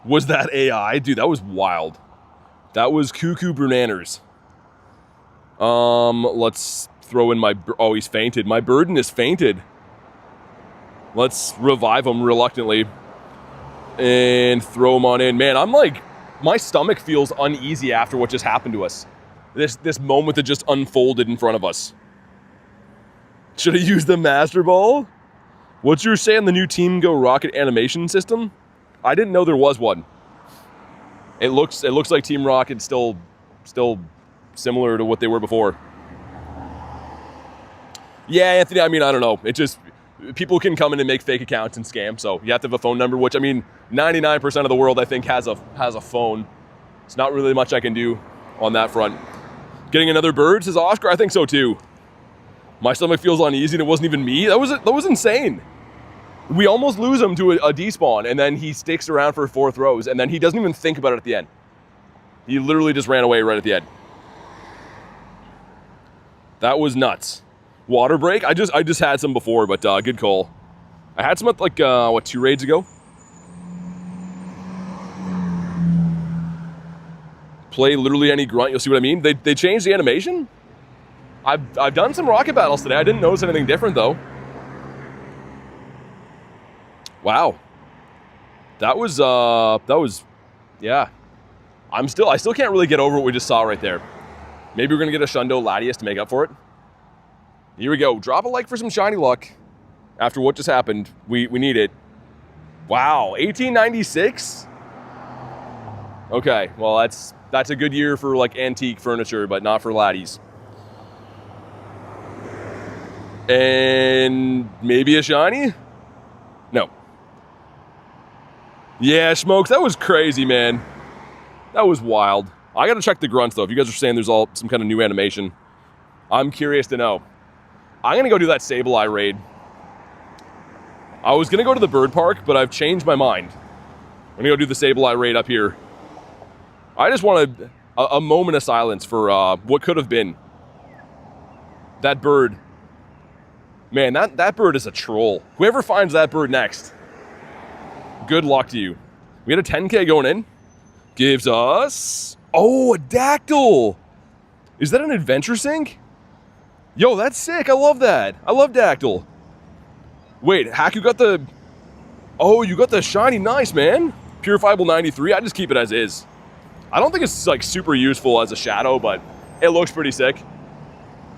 Was that AI? Dude, that was wild. That was cuckoo bananas. Let's throw in my, oh, he's fainted. My burden is fainted. Let's revive him reluctantly and throw him on in. Man, I'm like, my stomach feels uneasy after what just happened to us. This moment that just unfolded in front of us. Should have used the Master Ball? What's your say on the new Team Go rocket animation system? I didn't know there was one. It looks like Team Rocket's still similar to what they were before. Yeah, Anthony, I mean, I don't know. It just, people can come in and make fake accounts and scam, so you have to have a phone number, which, I mean, 99% of the world, I think, has a phone. It's not really much I can do on that front. Getting another bird, says Oscar? I think so, too. My stomach feels uneasy, and it wasn't even me. That was insane. We almost lose him to a despawn, and then he sticks around for 4 throws, and then he doesn't even think about it at the end. He literally just ran away right at the end. That was nuts. Water break? I just had some before, but good call. I had some at like, 2 raids ago? Play literally any grunt, you'll see what I mean? They changed the animation? I've done some rocket battles today. I didn't notice anything different, though. Wow. That was, yeah. I still can't really get over what we just saw right there. Maybe we're gonna get a Shundo Latias to make up for it. Here we go. Drop a like for some shiny luck. After what just happened, we need it. Wow, 1896? Okay, well That's a good year for like antique furniture, but not for laddies. And maybe a shiny? No. Yeah, Smokes, that was crazy, man. That was wild. I gotta check the grunts though. If you guys are saying there's all some kind of new animation, I'm curious to know. I'm gonna go do that Sableye raid. I was gonna go to the bird park, but I've changed my mind. I'm gonna go do the Sableye raid up here. I just wanted a moment of silence for what could have been. That bird. Man, that bird is a troll. Whoever finds that bird next, good luck to you. We had a 10K going in. Gives us... Oh, a Dactyl! Is that an adventure sync? Yo, that's sick. I love that. I love Dactyl. Wait, Hack, you got the... Oh, you got the shiny. Nice, man. Purifiable 93. I just keep it as is. I don't think it's like super useful as a shadow, but it looks pretty sick.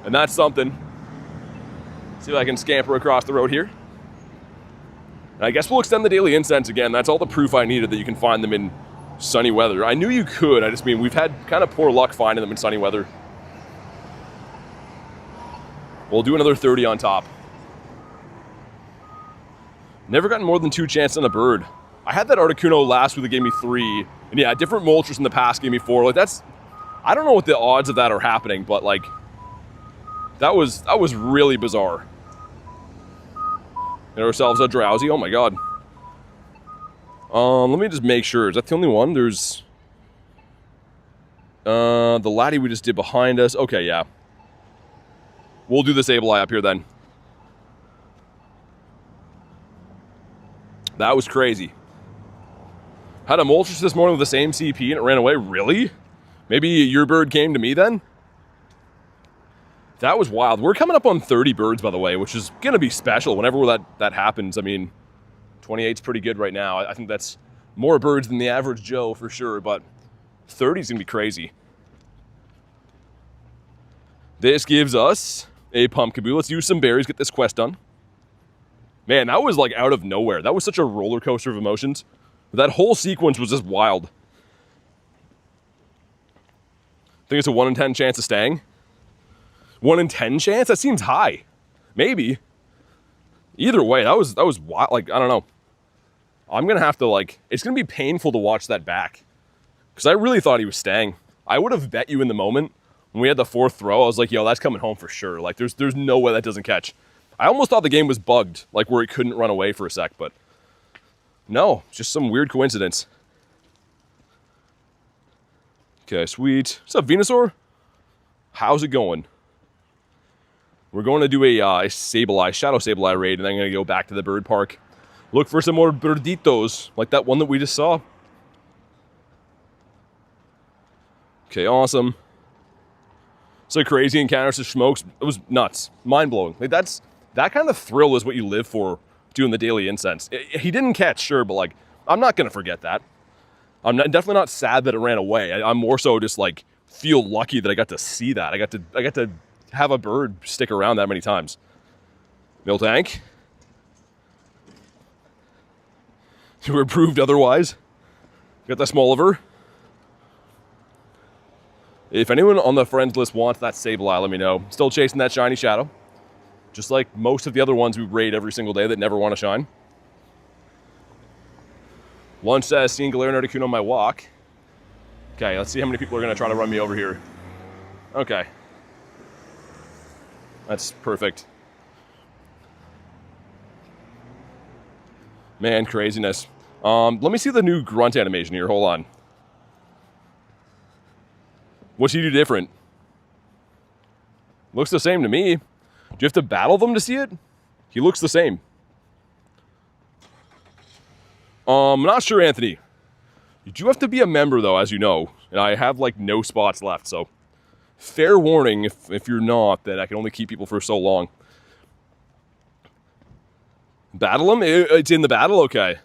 And that's something. See if I can scamper across the road here. And I guess we'll extend the Daily Incense again. That's all the proof I needed that you can find them in sunny weather. I knew you could. I just mean we've had kind of poor luck finding them in sunny weather. We'll do another 30 on top. Never gotten more than 2 chances on a bird. I had that Articuno last week that gave me 3. And yeah, different Moltres in the past gave me 4. Like that's... I don't know what the odds of that are happening, but like... That was really bizarre. Get ourselves a Drowsy. Oh my god. Let me just make sure. Is that the only one? There's... the laddie we just did behind us. Okay, yeah. We'll do the Sableye up here then. That was crazy. Had a Moltres this morning with the same CP and it ran away. Really? Maybe your bird came to me then? That was wild. We're coming up on 30 birds, by the way, which is going to be special whenever that happens. I mean, 28's pretty good right now. I think that's more birds than the average Joe for sure, but 30's going to be crazy. This gives us a Pumpkaboo. Let's use some berries, get this quest done. Man, that was like out of nowhere. That was such a roller coaster of emotions. That whole sequence was just wild. I think it's a 1 in 10 chance of staying. 1 in 10 chance? That seems high. Maybe. Either way, that was wild. Like, I don't know. I'm going to have to, like... It's going to be painful to watch that back. Because I really thought he was staying. I would have bet you in the moment. When we had the 4th throw, I was like, yo, that's coming home for sure. Like, there's no way that doesn't catch. I almost thought the game was bugged. Like, where it couldn't run away for a sec, but... No, just some weird coincidence. Okay, sweet. What's up, Venusaur? How's it going? We're going to do a Sableye, Shadow Sableye raid, and then I'm going to go back to the bird park. Look for some more birditos, like that one that we just saw. Okay, awesome. So crazy encounters to Smokes. It was nuts. Mind-blowing. Like, that kind of thrill is what you live for doing the Daily Incense. He didn't catch, sure, but, like, I'm not going to forget that. I'm definitely not sad that it ran away. I'm more so just, like, feel lucky that I got to see that. I got to have a bird stick around that many times. Miltank. You were proved otherwise. Got the Smoliver. If anyone on the friends list wants that Sableye, let me know. Still chasing that shiny shadow. Just like most of the other ones we raid every single day that never want to shine. Lunch says, seeing Galarian Articuno on my walk. Okay, let's see how many people are going to try to run me over here. Okay. That's perfect. Man, craziness. Let me see the new grunt animation here. Hold on. What's he do different? Looks the same to me. Do you have to battle them to see it? He looks the same. I'm not sure, Anthony. You do have to be a member, though, as you know. And I have, like, no spots left, so... Fair warning, if you're not, that I can only keep people for so long. Battle them? It's in the battle? Okay.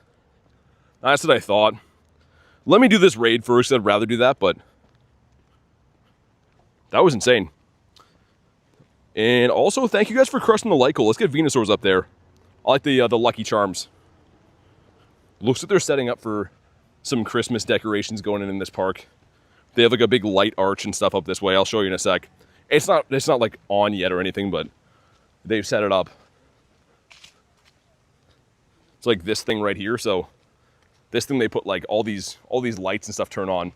That's what I thought. Let me do this raid first. I'd rather do that, but... That was insane. And also, thank you guys for crushing the like goal. Let's get Venusaurs up there. I like the Lucky Charms. Looks like they're setting up for some Christmas decorations going in this park. They have like a big light arch and stuff up this way. I'll show you in a sec. It's not like on yet or anything, but they've set it up. It's like this thing right here. So this thing, they put like all these lights and stuff turn on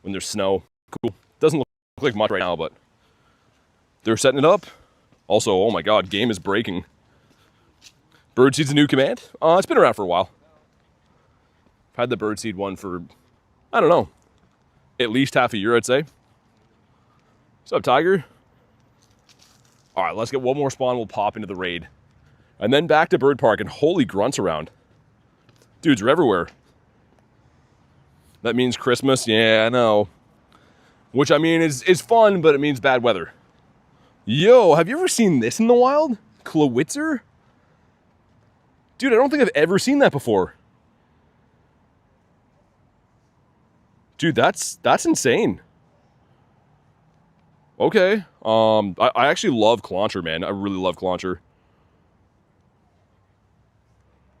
when there's snow. Cool. Doesn't look like much right now, but they're setting it up. Also, oh my god, game is breaking. Birdseed's a new command. It's been around for a while. I've had the Birdseed one for, I don't know, at least half a year, I'd say. What's up, Tiger? All right, let's get one more spawn. We'll pop into the raid. And then back to Bird Park, and holy grunts around. Dudes are everywhere. That means Christmas. Yeah, I know. Which, I mean, is fun, but it means bad weather. Yo, have you ever seen this in the wild? Klawitzer? Dude, I don't think I've ever seen that before. Dude, that's insane. Okay. I actually love Clauncher, man. I really love Clauncher.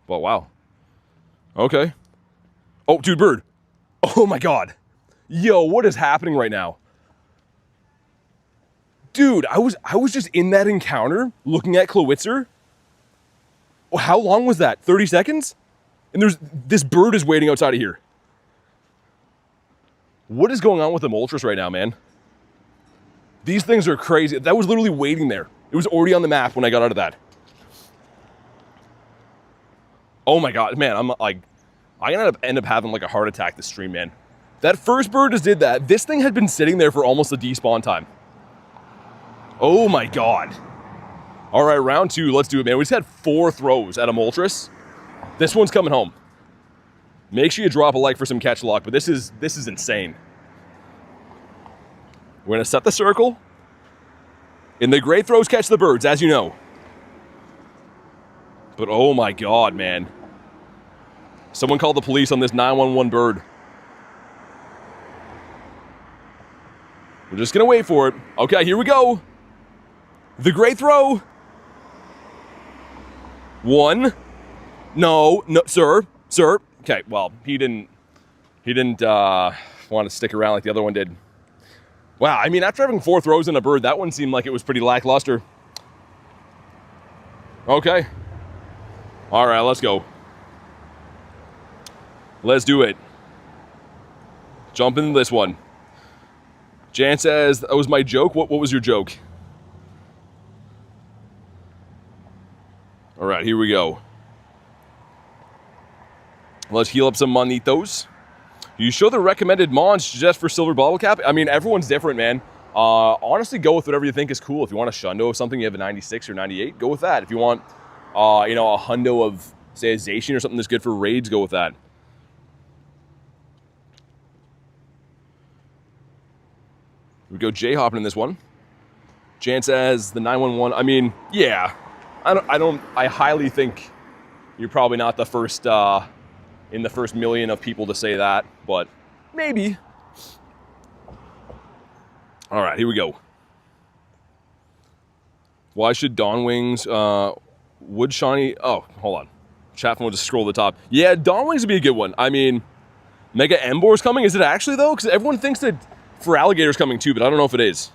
But wow. Okay. Oh, dude, bird. Oh my god. Yo, what is happening right now? Dude, I was just in that encounter looking at Klawitzer. How long was that? 30 seconds? And this bird is waiting outside of here. What is going on with the Moltres right now, man? These things are crazy. That was literally waiting there. It was already on the map when I got out of that. Oh my god, man, I'm gonna end up having like a heart attack this stream, man. That first bird just did that. This thing had been sitting there for almost a despawn time. Oh my god. All right, round 2, let's do it, man. We just had 4 throws at a Moltres. This one's coming home. Make sure you drop a like for some catch luck, but this is insane. We're gonna set the circle. And the great throws catch the birds, as you know. But oh my god, man. Someone called the police on this 911 bird. We're just gonna wait for it. Okay, here we go. The great throw. 1. No, sir. Okay, well, he didn't want to stick around like the other one did. Wow, I mean, after having 4 throws in a bird, that one seemed like it was pretty lackluster. Okay. All right, let's go. Let's do it. Jump into this one. Jan says, that was my joke. What was your joke? All right, here we go. Let's heal up some monitos. You show the recommended mons just for silver bottle cap? I mean, everyone's different, man. Honestly, go with whatever you think is cool. If you want a Shundo of something, you have a 96 or 98, go with that. If you want, you know, a hundo of, say, a Zacian or something that's good for raids, go with that. Here we go, J-hopping in this one. Jan says the 911. I mean, yeah. I highly think you're probably not the first, in the first million of people to say that, but maybe. All right, here we go. Why should Dawn Wings, would shiny, oh, hold on. Chat will just scroll to the top. Yeah, Dawn Wings would be a good one. I mean, Mega Embor's coming. Is it actually, though? Because everyone thinks that for Alligator's coming too, but I don't know if it is.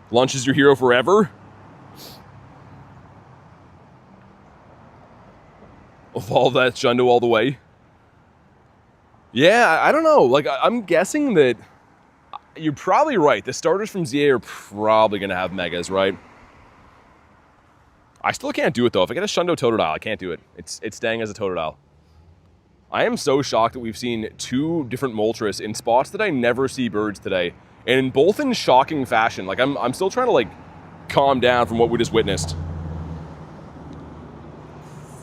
Lunch is your hero forever. Evolve that Shundo all the way. Yeah, I don't know. Like, I'm guessing that you're probably right. The starters from ZA are probably going to have Megas, right? I still can't do it, though. If I get a Shundo Totodile, I can't do it. It's staying as a Totodile. I am so shocked that we've seen 2 different Moltres in spots that I never see birds today. And both in shocking fashion. Like, I'm still trying to, like, calm down from what we just witnessed.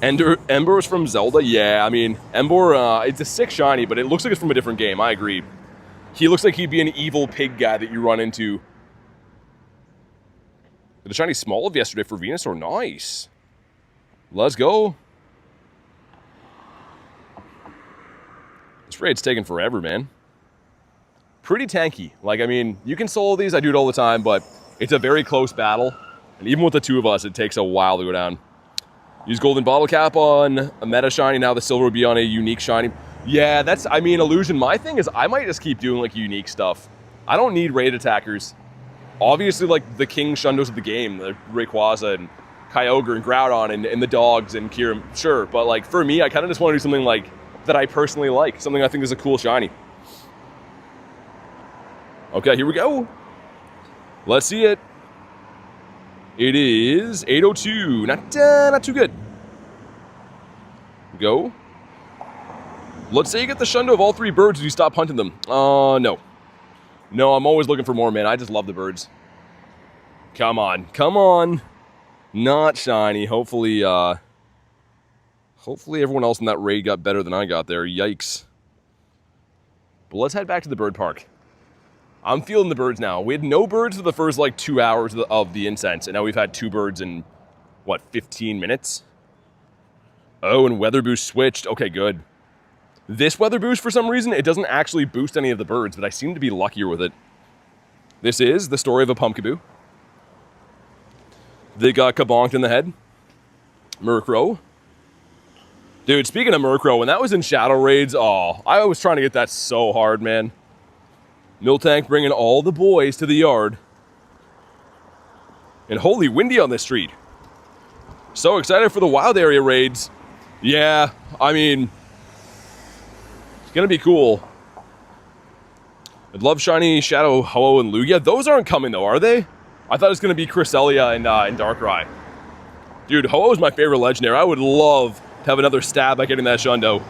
Ember is from Zelda? Yeah, I mean, Ember, it's a 6 shiny, but it looks like it's from a different game. I agree. He looks like he'd be an evil pig guy that you run into. The shiny small of yesterday for Venusaur. Nice. Let's go. This raid's taking forever, man. Pretty tanky. Like, I mean, you can solo these. I do it all the time, but it's a very close battle. And even with the 2 of us, it takes a while to go down. Use golden bottle cap on a meta shiny. Now the silver would be on a unique shiny. Yeah, that's, I mean, Illusion, my thing is I might just keep doing, like, unique stuff. I don't need raid attackers. Obviously, like, the King Shundos of the game, the Rayquaza and Kyogre and Groudon and the dogs and Kyurem, sure. But, like, for me, I kind of just want to do something, like, that I personally like. Something I think is a cool shiny. Okay, here we go. Let's see it. It is 802. Not too good. Go. Let's say you get the Shundo of all three birds if you stop hunting them. No. No, I'm always looking for more, man. I just love the birds. Come on. Come on. Not shiny. Hopefully, hopefully everyone else in that raid got better than I got there. Yikes. But let's head back to the bird park. I'm feeling the birds now. We had no birds for the first, like, 2 hours of the incense, and now we've had 2 birds in, what, 15 minutes? Oh, and weather boost switched. Okay, good. This weather boost, for some reason, it doesn't actually boost any of the birds, but I seem to be luckier with it. This is the story of a Pumpkaboo. They got kabonked in the head. Murkrow. Dude, speaking of Murkrow, when that was in Shadow Raids, oh, I was trying to get that so hard, man. Miltank bringing all the boys to the yard. And holy windy on this street. So excited for the wild area raids. Yeah, I mean, it's gonna be cool. I'd love shiny Shadow, Ho, and Lugia. Those aren't coming though, are they? I thought it was gonna be Cresselia and Darkrai. Dude, Ho is my favorite legendary. I would love to have another stab at getting that Shundo.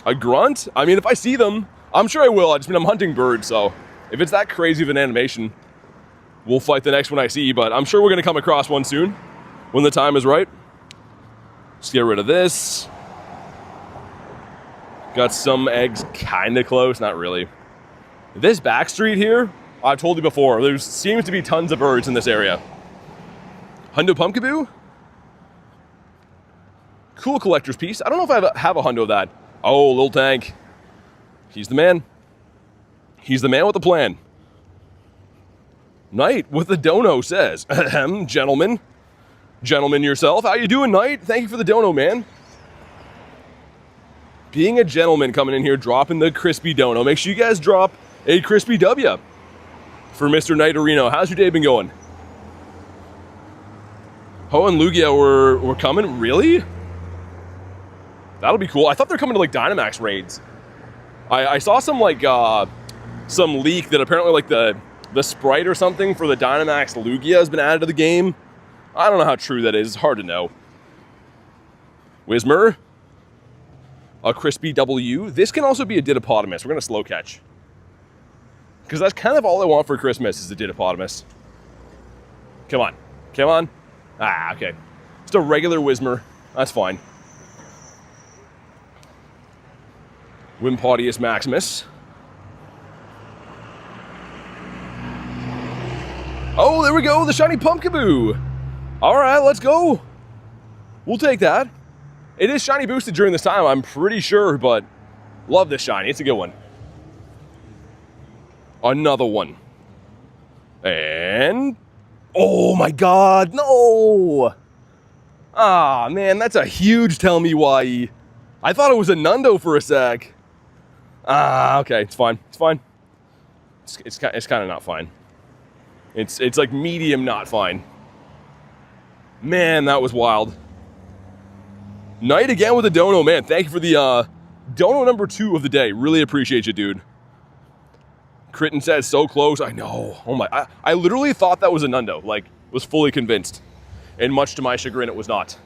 A grunt? I mean, if I see them, I'm sure I will. I just mean I'm hunting birds, so if it's that crazy of an animation, we'll fight the next one I see, but I'm sure we're gonna come across one soon when the time is right. Let's get rid of this. Got some eggs kinda close, not really. This back street here, I've told you before, there seems to be tons of birds in this area. Hundo Pumpkaboo? Cool collector's piece. I don't know if I have a Hundo of that. Oh, Lil Tank. He's the man. He's the man with the plan. Knight with the dono says, ahem, gentlemen. Gentleman yourself. How you doing, Knight? Thank you for the dono, man. Being a gentleman coming in here, dropping the crispy dono. Make sure you guys drop a crispy W for Mr. Knight Areno. How's your day been going? Ho and Lugia were coming? Really? That'll be cool. I thought they're coming to, like, Dynamax raids. I saw some, like, some leak that apparently, like, the sprite or something for the Dynamax Lugia has been added to the game. I don't know how true that is. It's hard to know. Whismer. A crispy W. This can also be a Didopotamus. We're going to slow catch. Because that's kind of all I want for Christmas is a Didopotamus. Come on. Come on. Ah, okay. Just a regular Whismer. That's fine. Wimpodius Maximus. Oh, there we go, the shiny Pumpkaboo. All right, let's go. We'll take that. It is shiny boosted during this time, I'm pretty sure, but love this shiny. It's a good one. Another one. And oh my God, no. Ah, man, that's a huge tell me why. I thought it was a Nundo for a sec. Ah, okay, it's fine. It's fine. It's kind of not fine. It's like medium not fine. Man, that was wild. Knight again with a dono, man. Thank you for the dono number 2 of the day. Really appreciate you, dude. Critten says so close. I know. Oh my! I literally thought that was a Nundo. Like, was fully convinced, and much to my chagrin, it was not.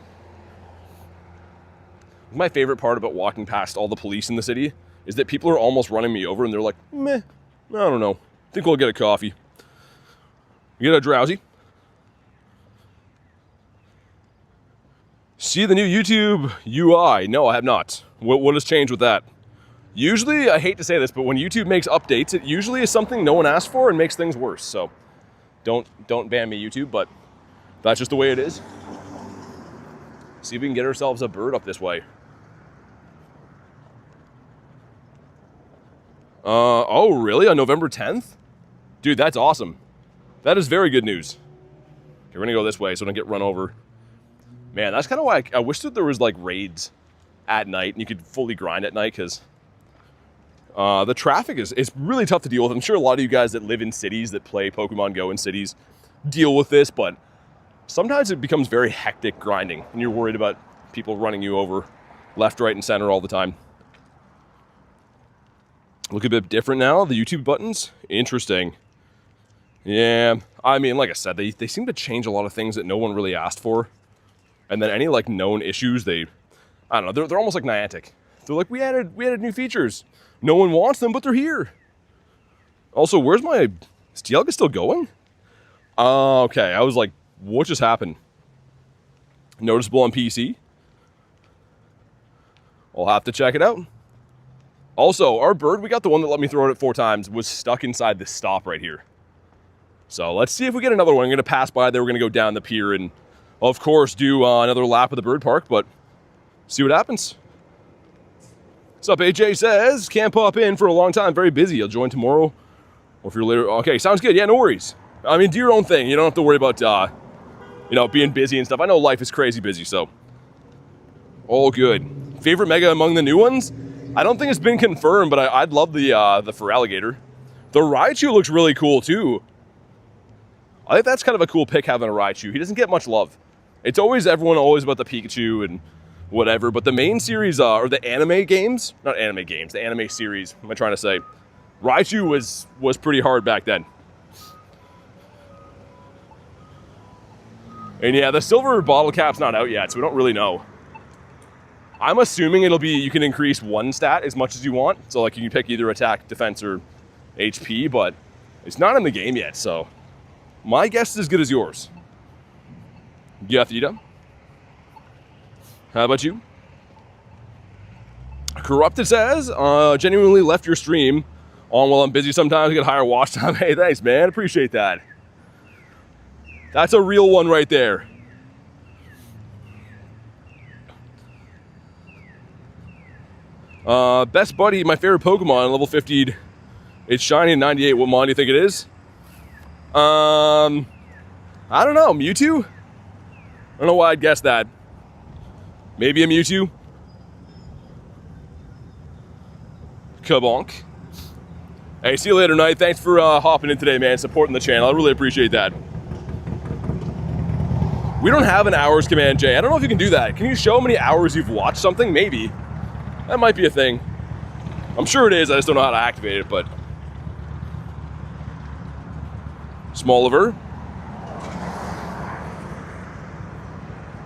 My favorite part about walking past all the police in the city is that people are almost running me over and they're like, meh, I don't know. Think we'll get a coffee. You get a drowsy? See the new YouTube UI? No, I have not. What has changed with that? Usually, I hate to say this, but when YouTube makes updates, it usually is something no one asked for and makes things worse. So don't ban me, YouTube, but that's just the way it is. See if we can get ourselves a bird up this way. Oh, really? On November 10th? Dude, that's awesome. That is very good news. Okay, we're gonna go this way so I don't get run over. Man, that's kind of why I wish that there was like raids at night and you could fully grind at night, because the traffic is really tough to deal with. I'm sure a lot of you guys that live in cities that play Pokemon Go in cities deal with this, but sometimes it becomes very hectic grinding and you're worried about people running you over left, right, and center all the time. Look a bit different now, the YouTube buttons. Interesting. Yeah, I mean, like I said, they seem to change a lot of things that no one really asked for. And then any like known issues, I don't know, they're almost like Niantic. They're like, we added new features. No one wants them, but they're here. Also, where's my, is Dialga still going? Okay, I was like, what just happened? Noticeable on PC? I'll have to check it out. Also, our bird, we got the one that let me throw it 4 times, was stuck inside this stop right here. So let's see if we get another one. I'm going to pass by there. We're going to go down the pier and, of course, do another lap of the bird park, but see what happens. What's up, AJ says? Can't pop in for a long time. Very busy. I'll join tomorrow. Or if you're later. Okay, sounds good. Yeah, no worries. I mean, do your own thing. You don't have to worry about, you know, being busy and stuff. I know life is crazy busy, so all good. Favorite mega among the new ones? I don't think it's been confirmed, but I'd love the Feraligatr. The Raichu looks really cool, too. I think that's kind of a cool pick, having a Raichu. He doesn't get much love. It's everyone always about the Pikachu and whatever, but the main series, or the anime games, not anime games, the anime series, what am I trying to say? Raichu was pretty hard back then. And yeah, the silver bottle cap's not out yet, so we don't really know. I'm assuming it'll be, you can increase one stat as much as you want. So like you can pick either attack, defense, or HP, but it's not in the game yet, so my guess is as good as yours. Yathita. How about you? Corrupted says, genuinely left your stream on while I'm busy sometimes. I get higher watch time. Hey, thanks, man. Appreciate that. That's a real one right there. Best buddy, my favorite Pokemon, level 50'd. It's shiny in 98. What mon do you think it is? I don't know. Mewtwo? I don't know why I'd guess that. Maybe a Mewtwo? Kabonk. Hey, see you later, Knight. Thanks for hopping in today, man. Supporting the channel. I really appreciate that. We don't have an hours command, Jay. I don't know if you can do that. Can you show how many hours you've watched something? Maybe. That might be a thing. I'm sure it is. I just don't know how to activate it, but... Smoliver.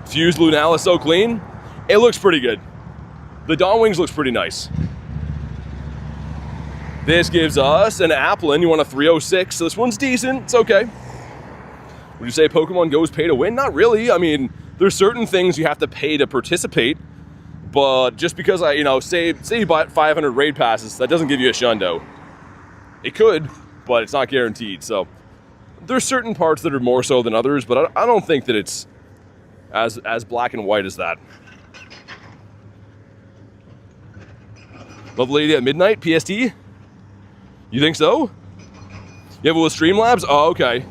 Fused Lunala is so clean. It looks pretty good. The Dawn Wings looks pretty nice. This gives us an Applin. You want a 306. So this one's decent. It's okay. Would you say Pokemon Go is pay to win? Not really. I mean, there's certain things you have to pay to participate. But just because say you bought 500 raid passes, that doesn't give you a Shundo. It could, but it's not guaranteed. So there's certain parts that are more so than others, but I don't think that it's as black and white as that. Love Lady at Midnight, PST? You think so? You have it with Streamlabs? Oh, okay.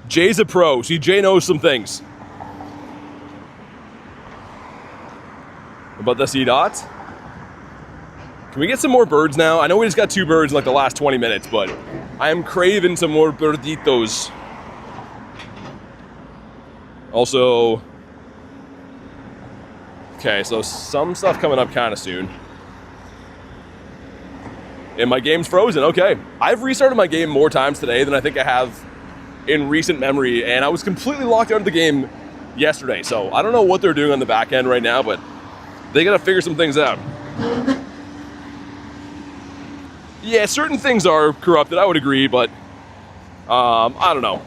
Jay's a pro. See, Jay knows some things. About the C-Dots? Can we get some more birds now? I know we just got 2 birds in like the last 20 minutes, but I am craving some more birditos. Also, okay, so some stuff coming up kind of soon. And my game's frozen, okay. I've restarted my game more times today than I think I have in recent memory, and I was completely locked out of the game yesterday, so I don't know what they're doing on the back end right now, but they gotta figure some things out. Yeah, certain things are corrupted, I would agree, but I don't know.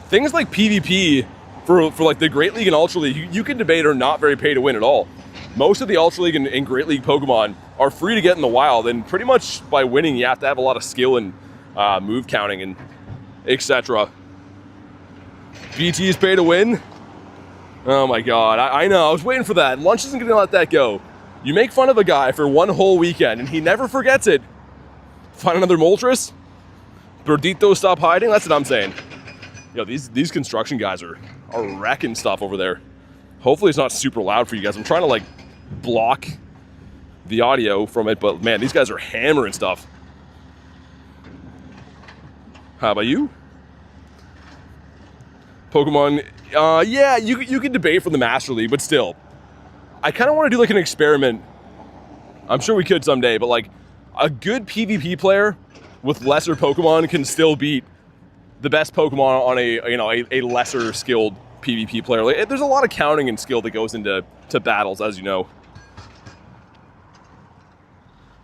Things like PvP for like the Great League and Ultra League, you can debate are not very pay to win at all. Most of the Ultra League and Great League Pokemon are free to get in the wild, and pretty much by winning you have to have a lot of skill and move counting and etc. BT is pay to win? Oh my god, I know, I was waiting for that. Lunch isn't gonna let that go. You make fun of a guy for one whole weekend and he never forgets it. Find another Moltres? Birdito, stop hiding? That's what I'm saying. Yo, these construction guys are wrecking stuff over there. Hopefully it's not super loud for you guys. I'm trying to like block the audio from it, but man, these guys are hammering stuff. How about you? Pokemon, yeah, you can debate for the Master League, but still. I kind of want to do like an experiment. I'm sure we could someday, but like a good PvP player with lesser Pokemon can still beat the best Pokemon on a lesser skilled PvP player. Like, there's a lot of counting and skill that goes into battles, as you know.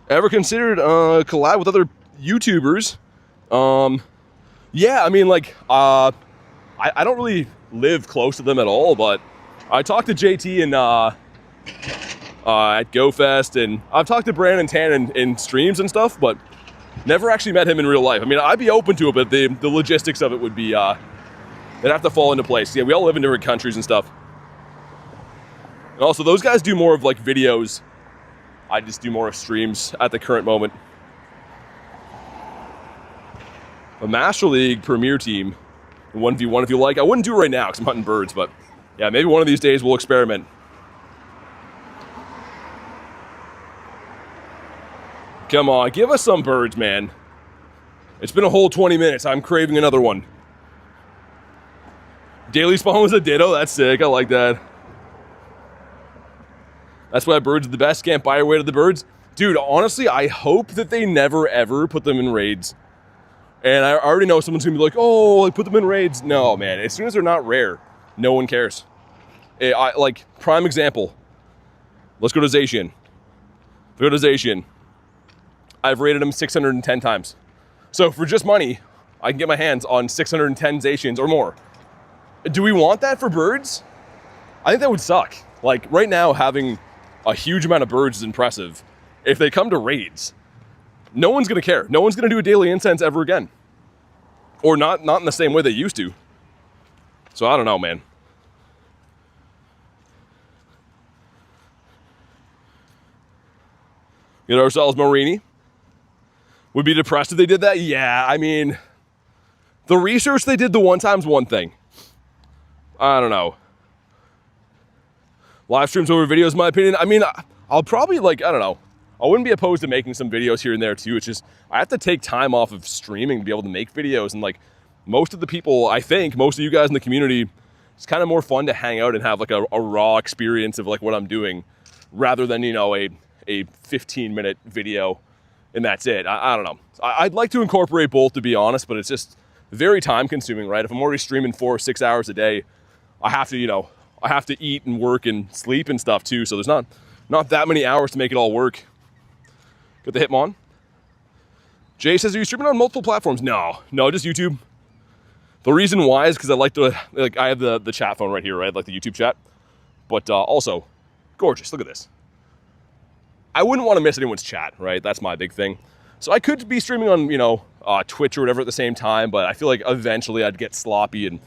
Ever considered collab with other YouTubers? Yeah, I mean, like, I don't really live close to them at all, but I talked to JT at GoFest, and I've talked to Brandon Tan in streams and stuff, but never actually met him in real life. I mean, I'd be open to it, but the logistics of it would be, they'd have to fall into place. Yeah, we all live in different countries and stuff. And also, those guys do more of like videos. I just do more of streams at the current moment. A Master League Premier Team, 1v1 if you like. I wouldn't do it right now because I'm hunting birds, but yeah, maybe one of these days we'll experiment. Come on, give us some birds, man. It's been a whole 20 minutes. I'm craving another one. Daily spawn was a ditto. That's sick. I like that. That's why birds are the best. Can't buy your way to the birds. Dude, honestly, I hope that they never, ever put them in raids. And I already know someone's going to be like, oh, like, put them in raids. No, man. As soon as they're not rare, no one cares. Like, prime example. Let's go to Zacian. If we go to Zacian, I've rated him 610 times. So for just money, I can get my hands on 610 Zacians or more. Do we want that for birds? I think that would suck. Like, right now, having a huge amount of birds is impressive. If they come to raids, no one's going to care. No one's going to do a Daily Incense ever again. Or not in the same way they used to. So I don't know, man. Get ourselves Marini. Would be depressed if they did that? Yeah, I mean, the research they did the one time's one thing. I don't know. Live streams over videos, in my opinion. I mean, I'll probably, like, I don't know. I wouldn't be opposed to making some videos here and there too. It's just, I have to take time off of streaming to be able to make videos. And like, most of the people, I think, most of you guys in the community, it's kind of more fun to hang out and have like a raw experience of like what I'm doing rather than, you know, a 15-minute video and that's it. I don't know. I'd like to incorporate both, to be honest, but it's just very time consuming, right? If I'm already streaming 4 or 6 hours a day, I have to, you know, I have to eat and work and sleep and stuff too. So there's not that many hours to make it all work. Got the Hitmon. Jay says, are you streaming on multiple platforms? No, just YouTube. The reason why is because I like to, like, I have the chat phone right here, right? Like the YouTube chat. But also, gorgeous, look at this. I wouldn't want to miss anyone's chat, right? That's my big thing. So I could be streaming on, you know, Twitch or whatever at the same time, but I feel like eventually I'd get sloppy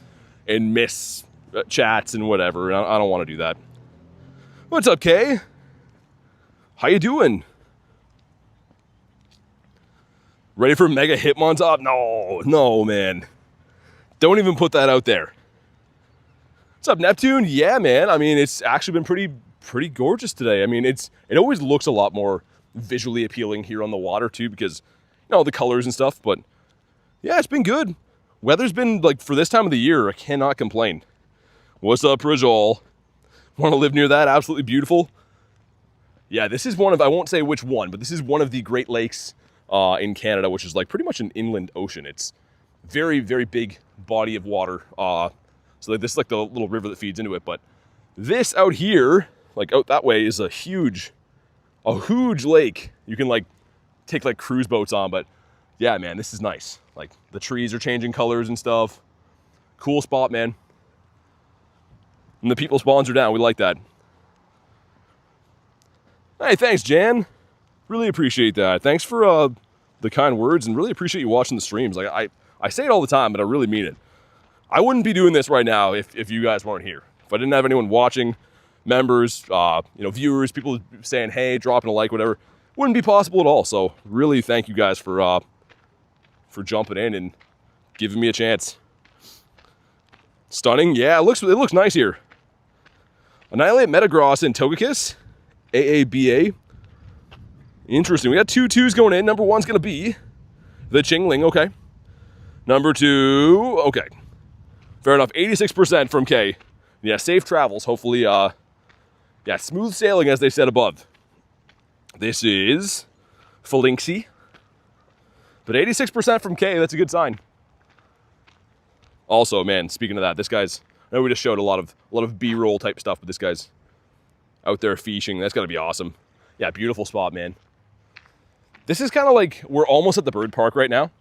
and miss chats and whatever. I don't want to do that. What's up, Kay? How you doing? Ready for Mega Hitmon's up? No, man. Don't even put that out there. What's up, Neptune? Yeah, man. I mean, it's actually been pretty gorgeous today. I mean, it always looks a lot more visually appealing here on the water too, because, you know, the colors and stuff. But yeah, it's been good. Weather's been, like, for this time of the year, I cannot complain. What's up, Rizal? Want to live near that? Absolutely beautiful. Yeah, this is one of, I won't say which one, but this is one of the Great Lakes in Canada, which is like pretty much an inland ocean. It's very, very big body of water. So like this is like the little river that feeds into it. But this out here, like out that way, is a huge lake. You can like take like cruise boats on. But yeah, man, this is nice. Like the trees are changing colors and stuff. Cool spot, man. And the people spawns are down. We like that. Hey, thanks, Jan. Really appreciate that. Thanks for the kind words, and really appreciate you watching the streams. Like I say it all the time, but I really mean it. I wouldn't be doing this right now if you guys weren't here. If I didn't have anyone watching, members, you know, viewers, people saying hey, dropping a like, whatever, wouldn't be possible at all. So really, thank you guys for jumping in and giving me a chance. Stunning. Yeah, it looks nice here. Annihilate, Metagross, and Togekiss. AABA. Interesting. We got 2 2s going in. Number 1's going to be the Chingling. Okay. Number 2. Okay. Fair enough. 86% from K. Yeah, safe travels. Hopefully, yeah, smooth sailing, as they said above. This is Phalinxi. But 86% from K, that's a good sign. Also, man, speaking of that, this guy's, I know we just showed a lot of B-roll type stuff, but this guy's out there fishing. That's got to be awesome. Yeah, beautiful spot, man. This is kind of like, we're almost at the bird park right now.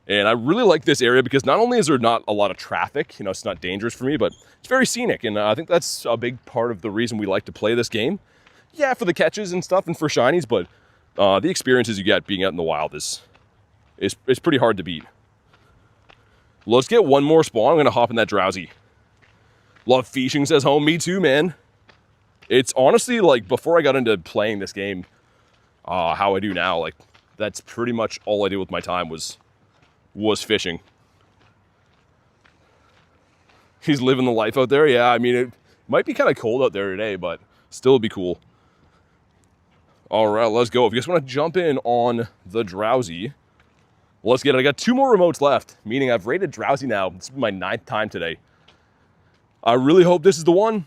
And I really like this area because not only is there not a lot of traffic, you know, it's not dangerous for me, but it's very scenic. And I think that's a big part of the reason we like to play this game. Yeah, for the catches and stuff and for shinies, but the experiences you get being out in the wild is pretty hard to beat. Let's get one more spawn. I'm going to hop in that Drowsy. Love fishing, says home. Me too, man. It's honestly, like, before I got into playing this game, how I do now, like, that's pretty much all I did with my time was fishing. He's living the life out there. Yeah, I mean, it might be kind of cold out there today, but still it'd be cool. All right, let's go. If you guys want to jump in on the Drowsy, let's get it. I got 2 more remotes left, meaning I've rated Drowsy now. This is my 9th time today. I really hope this is the one.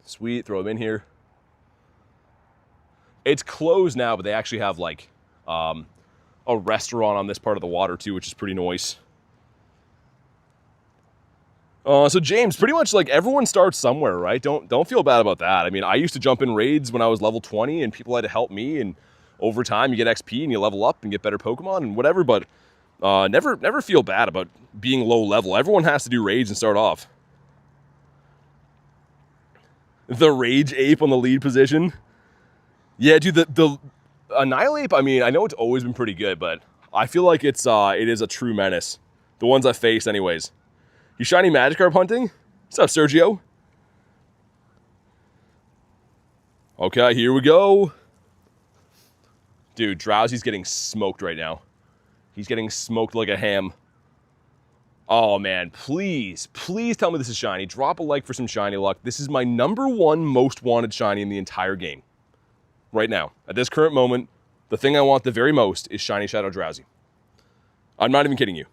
Sweet, throw him in here. It's closed now, but they actually have like a restaurant on this part of the water too, which is pretty nice. So James, pretty much like everyone starts somewhere, right? Don't feel bad about that. I mean, I used to jump in raids when I was level 20 and people had to help me, and over time you get XP and you level up and get better Pokemon and whatever, but never feel bad about being low level. Everyone has to do raids and start off. The Rage Ape on the lead position. Yeah, dude, the Annihilate, I mean, I know it's always been pretty good, but I feel like it is a true menace. The ones I faced anyways. You shiny Magikarp hunting? What's up, Sergio? Okay, here we go. Dude, Drowsy's getting smoked right now. He's getting smoked like a ham. Oh, man, please tell me this is shiny. Drop a like for some shiny luck. This is my #1 most wanted shiny in the entire game. Right now. At this current moment, the thing I want the very most is shiny Shadow Drowsy. I'm not even kidding you.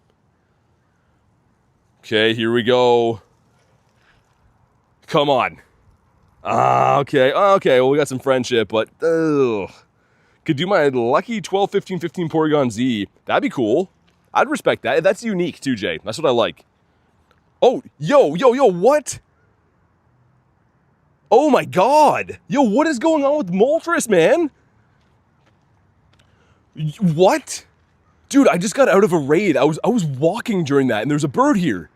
Okay, here we go. Come on. Okay, well, we got some friendship, but could do my lucky 12, 15, 15 Porygon Z. That'd be cool. I'd respect that. That's unique too, Jay. That's what I like. Oh, yo, what? Oh my god. Yo, what is going on with Moltres, man? What? Dude, I just got out of a raid. I was walking during that and there's a bird here.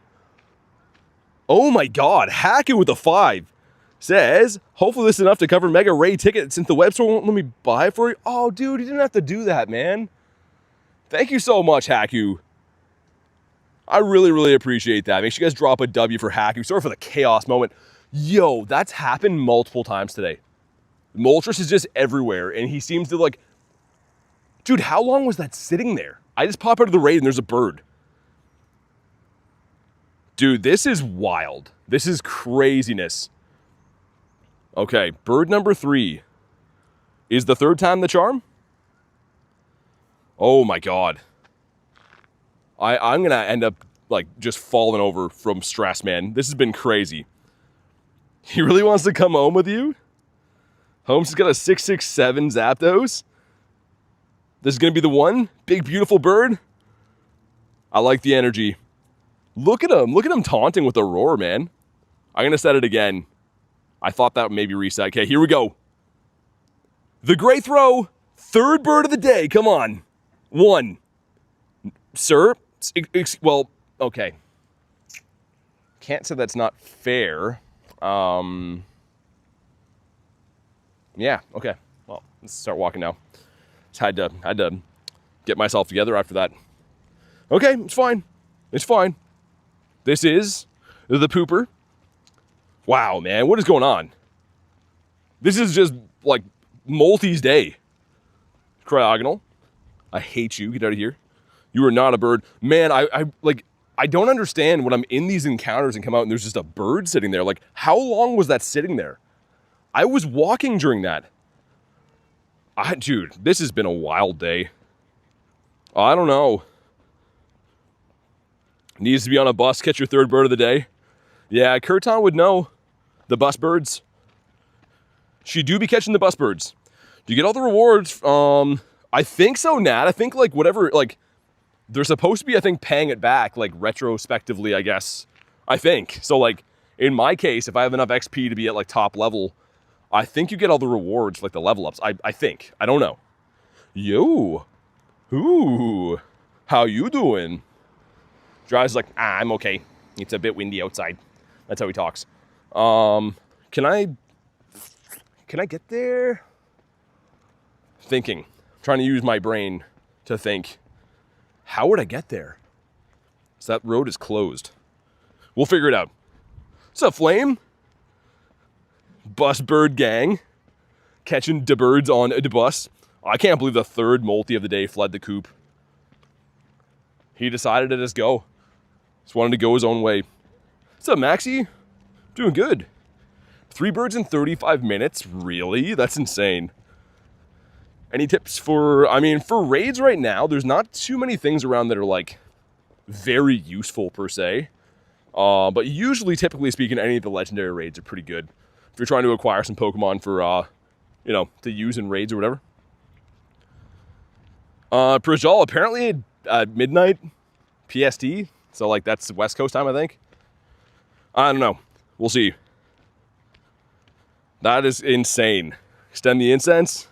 Oh my god. Hacking with a 5. Says, hopefully this is enough to cover Mega Raid tickets since the web store won't let me buy it for you. Oh, dude, you didn't have to do that, man. Thank you so much, Haku. I really appreciate that. Make sure you guys drop a W for Haku. Sorry for the chaos moment. Yo, that's happened multiple times today. Moltres is just everywhere, and he seems to like... Dude, how long was that sitting there? I just pop out of the raid and there's a bird. Dude, this is wild. This is craziness. Okay, bird number 3. Is the 3rd time the charm? Oh my god. I'm gonna end up like just falling over from stress, man. This has been crazy. He really wants to come home with you? Holmes has got a 667 Zapdos. This is gonna be the one? Big beautiful bird? I like the energy. Look at him taunting with a roar, man. I'm gonna set it again. I thought that would maybe reset. Okay, here we go. The great throw. 3rd bird of the day, come on. 1. Sir? Well, okay. Can't say that's not fair. Yeah, okay. Well, let's start walking now. Just had to get myself together after that. Okay, it's fine. It's fine. This is the pooper. Wow, man, what is going on? This is just like Molty's day. Cryogonal. I hate you. Get out of here. You are not a bird. Man, I don't understand when I'm in these encounters and come out and there's just a bird sitting there. Like, how long was that sitting there? I was walking during that. Dude, this has been a wild day. I don't know. Needs to be on a bus, catch your third bird of the day. Yeah, Kurton would know. The bus birds. She do be catching the bus birds. Do you get all the rewards? I think so, Nat. I think, like, whatever, like, they're supposed to be, I think, paying it back, like, retrospectively, I guess. I think. So, like, in my case, if I have enough XP to be at, like, top level, I think you get all the rewards, like, the level ups. I think. I don't know. Yo. Ooh. How you doing? Drive's like, I'm okay. It's a bit windy outside. That's how he talks. Can I get there? Thinking. Trying to use my brain to think. How would I get there? So that road is closed. We'll figure it out. What's up, Flame? Bus bird gang. Catching the birds on the bus. I can't believe the third multi of the day fled the coop. He decided to just go. Just wanted to go his own way. What's up, Maxie? Doing good. 3 birds in 35 minutes? Really? That's insane. Any tips for, I mean, for raids right now, there's not too many things around that are, like, very useful per se. But usually, typically speaking, any of the legendary raids are pretty good. If you're trying to acquire some Pokemon for, you know, to use in raids or whatever. Prajal, apparently at midnight PST. So, like, that's West Coast time, I think. I don't know. We'll see. That is insane. Extend the incense.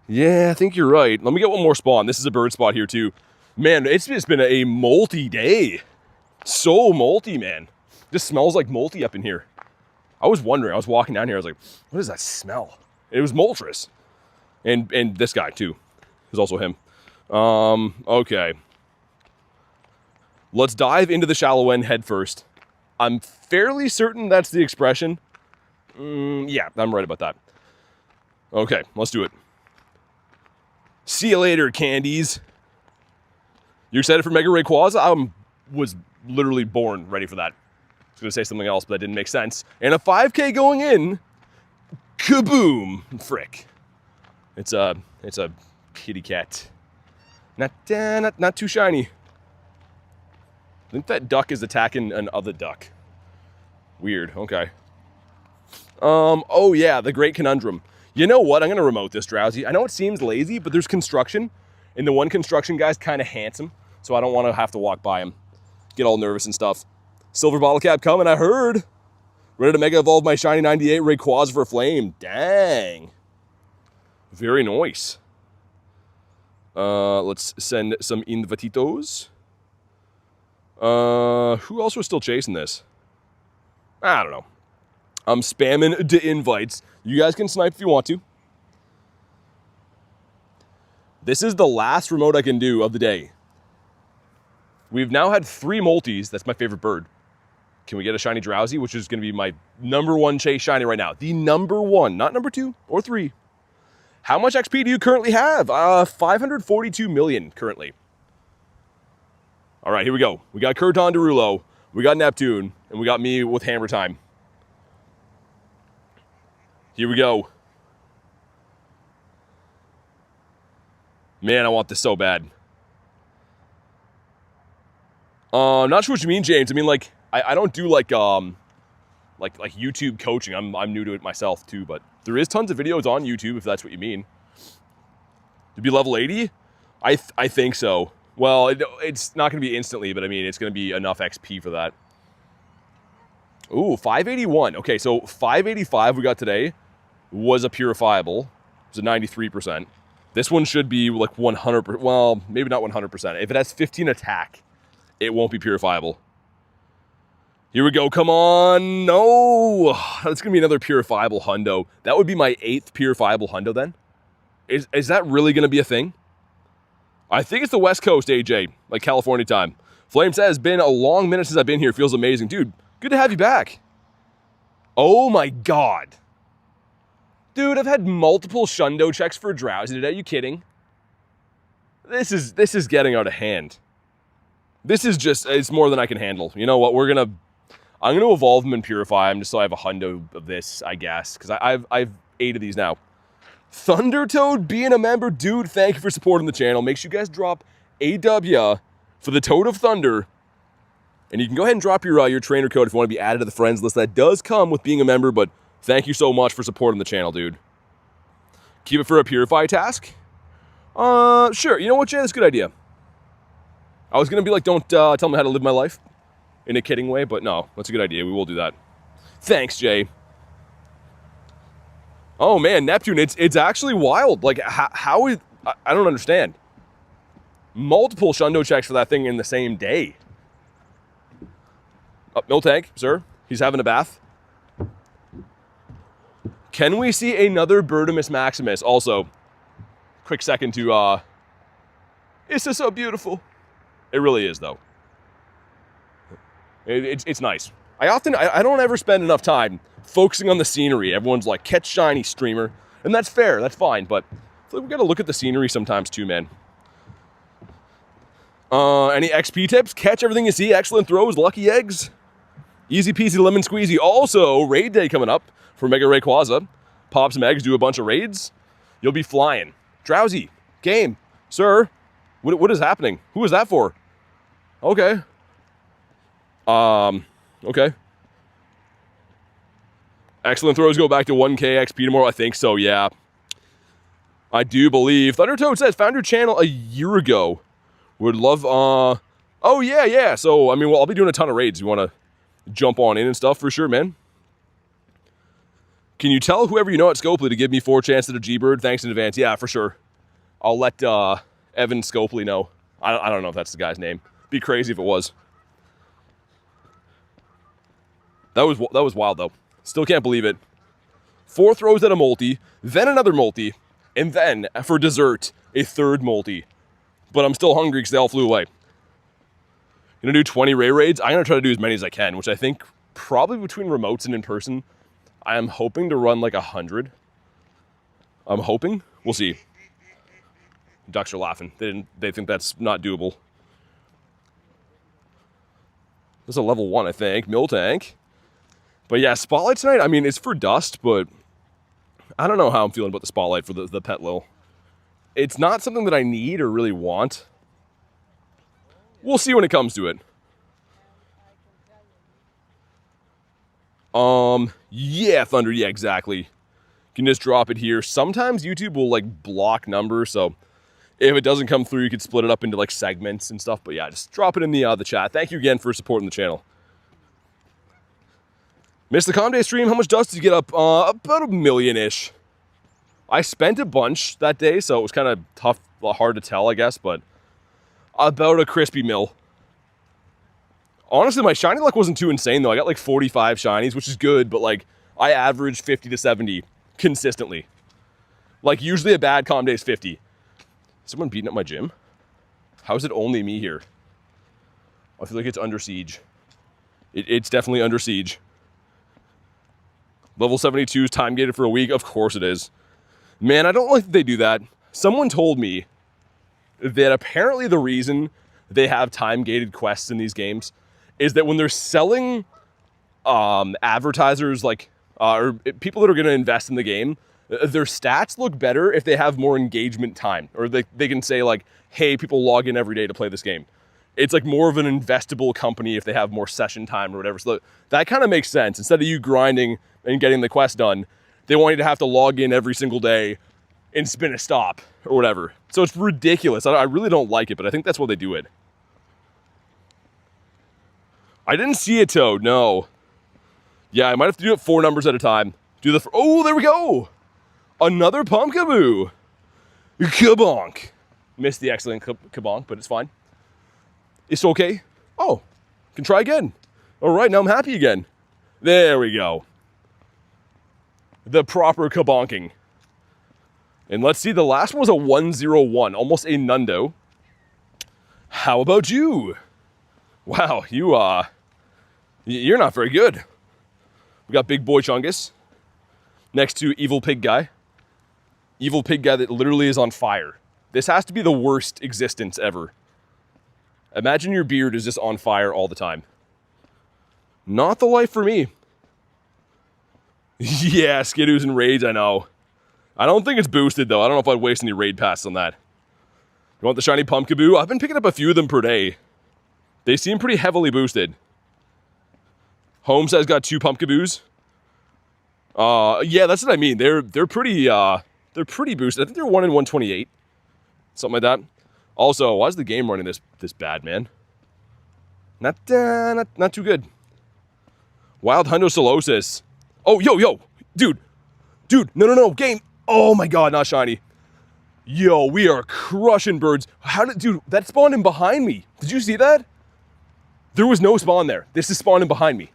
Yeah, I think you're right. Let me get one more spawn. This is a bird spot here, too. Man, it's just been a multi-day. So multi, man. Just smells like multi up in here. I was wondering. I was walking down here. I was like, what does that smell? It was Moltres. And this guy, too. Is also him. Okay. Let's dive into the shallow end head first. I'm fairly certain that's the expression. Yeah, I'm right about that. Okay, let's do it. See you later, candies. You excited for Mega Rayquaza? I was literally born ready for that. I was going to say something else, but that didn't make sense. And a 5K going in. Kaboom. Frick. It's a kitty cat. Not too shiny. I think that duck is attacking an other duck. Weird. Okay. Oh yeah, the great conundrum. You know what? I'm going to remote this, Drowsy. I know it seems lazy, but there's construction. And the one construction guy's kind of handsome. So I don't want to have to walk by him. Get all nervous and stuff. Silver bottle cap coming, I heard. Ready to Mega Evolve my shiny 98 Rayquaza for Flame. Dang. Very nice. Let's send some invititos. Who else was still chasing this? I don't know. I'm spamming the invites. You guys can snipe if you want to. This is the last remote I can do of the day. We've now had 3 multis. That's my favorite bird. Can we get a shiny Drowsy, which is going to be my #1 chase shiny right now. The #1, not number 2 or 3. How much XP do you currently have? 542 million currently. All right, here we go. We got Kurton Derulo, we got Neptune, and we got me with Hammer Time. Here we go. Man, I want this so bad. I'm not sure what you mean, James. I mean, like, I don't do like YouTube coaching. I'm new to it myself too, but there is tons of videos on YouTube if that's what you mean. To be level 80? I think so. Well, it's not going to be instantly, but I mean, it's going to be enough XP for that. Ooh, 581. Okay, so 585 we got today was a purifiable. It was a 93%. This one should be like 100%. Well, maybe not 100%. If it has 15 attack, it won't be purifiable. Here we go. Come on. No. That's going to be another purifiable hundo. That would be my 8th purifiable hundo then. Is that really going to be a thing? I think it's the West Coast, AJ, like California time. Flame says, been a long minute since I've been here. Feels amazing. Dude, good to have you back. Oh my God. Dude, I've had multiple Shundo checks for Drowsy today. Are you kidding? This is getting out of hand. This is just, it's more than I can handle. You know what, I'm gonna evolve them and purify them just so I have a hundo of this, I guess. Because I've 8 of these now. Thundertoad being a member, dude, thank you for supporting the channel. Make sure you guys drop AW for the Toad of Thunder. And you can go ahead and drop your trainer code if you want to be added to the friends list. That does come with being a member, but thank you so much for supporting the channel, dude. Keep it for a purify task? Sure. You know what, Jay? That's a good idea. I was going to be like, don't tell me how to live my life in a kidding way, but no, that's a good idea. We will do that. Thanks, Jay. Oh, man, Neptune, it's actually wild. Like, how is... I don't understand. Multiple Shundo checks for that thing in the same day. Miltank, sir. He's having a bath. Can we see another Birdimus Maximus? Also, quick second to, This is so beautiful. It really is, though. It's nice. I don't ever spend enough time focusing on the scenery. Everyone's like, catch shiny, streamer. And that's fair, that's fine, but I feel like we gotta look at the scenery sometimes too, man. Any XP tips? Catch everything you see, excellent throws, lucky eggs. Easy peasy lemon squeezy. Also, raid day coming up for Mega Rayquaza. Pop some eggs, do a bunch of raids. You'll be flying. Drowsy, game, sir. What is happening? Who is that for? Okay. Okay. Excellent throws go back to 1k XP tomorrow. I think so, yeah. I do believe. Thundertoad says, found your channel a year ago. Would love, oh, yeah. So, I mean, well, I'll be doing a ton of raids. You want to jump on in and stuff for sure, man. Can you tell whoever you know at Scopely to give me 4 chances at a G-Bird? Thanks in advance. Yeah, for sure. I'll let Evan Scopely know. I don't know if that's the guy's name. Be crazy if it was. That was wild, though. Still can't believe it. 4 throws at a multi, then another multi, and then, for dessert, a third multi. But I'm still hungry because they all flew away. Gonna do 20 Ray raids? I'm gonna try to do as many as I can, which I think probably between remotes and in person, I am hoping to run like 100. I'm hoping. We'll see. Ducks are laughing. They think that's not doable. This is a level 1, I think. Miltank. But yeah, Spotlight tonight, I mean, it's for dust, but I don't know how I'm feeling about the Spotlight for the Pet Lil. It's not something that I need or really want. We'll see when it comes to it. Yeah, Thunder, yeah, exactly. You can just drop it here. Sometimes YouTube will, like, block numbers, so if it doesn't come through, you could split it up into, like, segments and stuff. But yeah, just drop it in the chat. Thank you again for supporting the channel. Missed the Calm Day stream. How much dust did you get up? About 1 million-ish. I spent a bunch that day, so it was kind of tough, hard to tell, I guess, but about a crispy mill. Honestly, my shiny luck wasn't too insane, though. I got like 45 shinies, which is good, but like I averaged 50 to 70 consistently. Like usually a bad Calm Day is 50. Is someone beating up my gym? How is it only me here? I feel like it's under siege. It's definitely under siege. Level 72 is time gated for a week. Of course it is. Man, I don't like that they do that. Someone told me that apparently the reason they have time gated quests in these games is that when they're selling advertisers like or people that are going to invest in the game, their stats look better if they have more engagement time, or they can say like, hey, people log in every day to play this game. It's like more of an investable company if they have more session time or whatever. So that kind of makes sense. Instead of you grinding and getting the quest done, they want you to have to log in every single day and spin a stop or whatever. So it's ridiculous. I really don't like it, but I think that's why they do it. I didn't see a Toad, no. Yeah, I might have to do it 4 numbers at a time. Oh, there we go. Another Pumpkaboo. Kabonk. Missed the excellent Kabonk, but it's fine. It's okay. Oh, can try again. All right, now I'm happy again. There we go. The proper kabonking. And let's see, the last one was a 101, almost a Nundo. How about you? Wow, you're not very good. We got Big Boy Chungus next to Evil Pig Guy. Evil Pig Guy that literally is on fire. This has to be the worst existence ever. Imagine your beard is just on fire all the time. Not the life for me. Yeah, Skidoo's and raids, I know. I don't think it's boosted, though. I don't know if I'd waste any raid passes on that. You want the shiny Pumpkaboo? I've been picking up a few of them per day. They seem pretty heavily boosted. Holmes has got 2 Pumpkaboos. Yeah, that's what I mean. They're pretty boosted. I think they're 1 in 128. Something like that. Also, why is the game running this bad, man? Not too good. Wild Hundo Solosis. Oh, yo, dude, no, game. Oh my god, not shiny. Yo, we are crushing birds. Dude, that spawned in behind me. Did you see that? There was no spawn there. This is spawning behind me.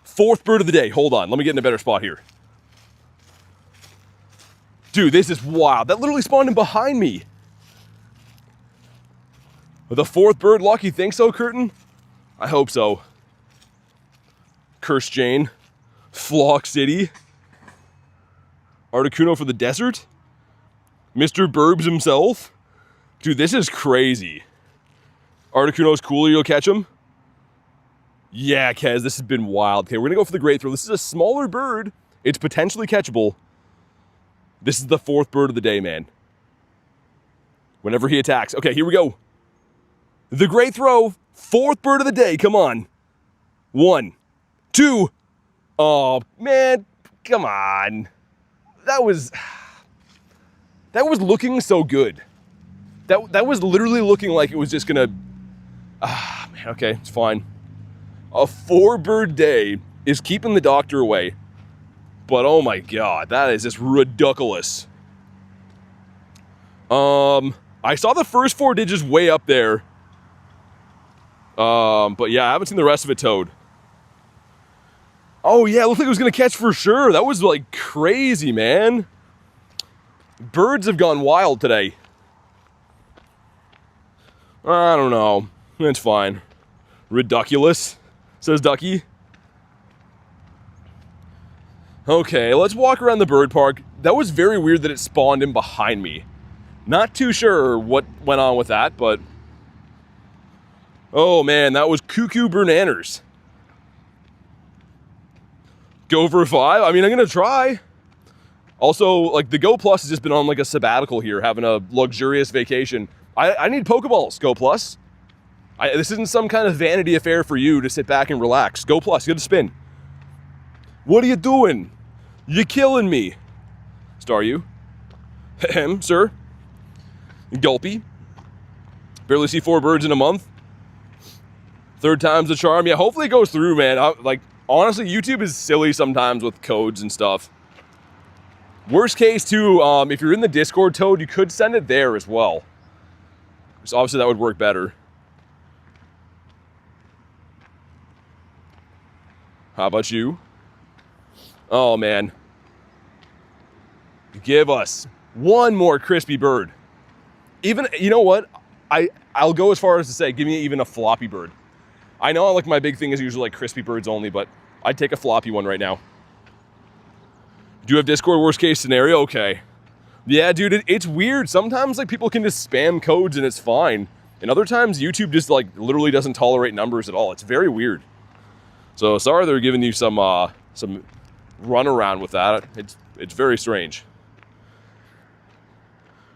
4th bird of the day. Hold on, let me get in a better spot here. Dude, this is wild. That literally spawned in behind me. The 4th bird, lucky, think so, Curtin? I hope so. Curse Jane. Flock City. Articuno for the desert. Mr. Burbs himself. Dude, this is crazy. Articuno's cooler, you'll catch him. Yeah, Kez, this has been wild. Okay, we're gonna go for the Great Throw. This is a smaller bird. It's potentially catchable. This is the 4th bird of the day, man. Whenever he attacks. Okay, here we go. The Great Throw. 4th bird of the day. Come on. 1, 2. Oh, man. Come on. That was looking so good. That was literally looking like it was just gonna... man, okay, it's fine. A 4-bird day is keeping the doctor away. But oh my god, that is just ridiculous. I saw the first 4 digits way up there. But yeah, I haven't seen the rest of it, Toad. Oh yeah, it looked like it was gonna catch for sure. That was like crazy, man. Birds have gone wild today. I don't know. It's fine. Ridiculous, says Ducky. Okay, let's walk around the bird park. That was very weird that it spawned in behind me. Not too sure what went on with that, but... oh man, that was cuckoo bananas. Go for 5? I mean, I'm gonna try. Also, like, the Go Plus has just been on like a sabbatical here, having a luxurious vacation. I need Pokeballs, Go Plus. This isn't some kind of vanity affair for you to sit back and relax. Go Plus, you gotta spin. What are you doing? You're killing me. Star you. Ahem, sir. Gulpy. Barely see 4 birds in a month. 3rd time's the charm. Yeah, hopefully it goes through, man. Like, honestly, YouTube is silly sometimes with codes and stuff. Worst case, too, if you're in the Discord, Toad, you could send it there as well. So obviously that would work better. How about you? Oh, man. Give us 1 more crispy bird. Even, you know what? I'll go as far as to say, give me even a floppy bird. I know like my big thing is usually like crispy birds only, but I'd take a floppy one right now. Do you have Discord worst case scenario? Okay. Yeah, dude, it's weird. Sometimes like people can just spam codes and it's fine. And other times YouTube just like literally doesn't tolerate numbers at all. It's very weird. So sorry they're giving you some run around with that. It's very strange.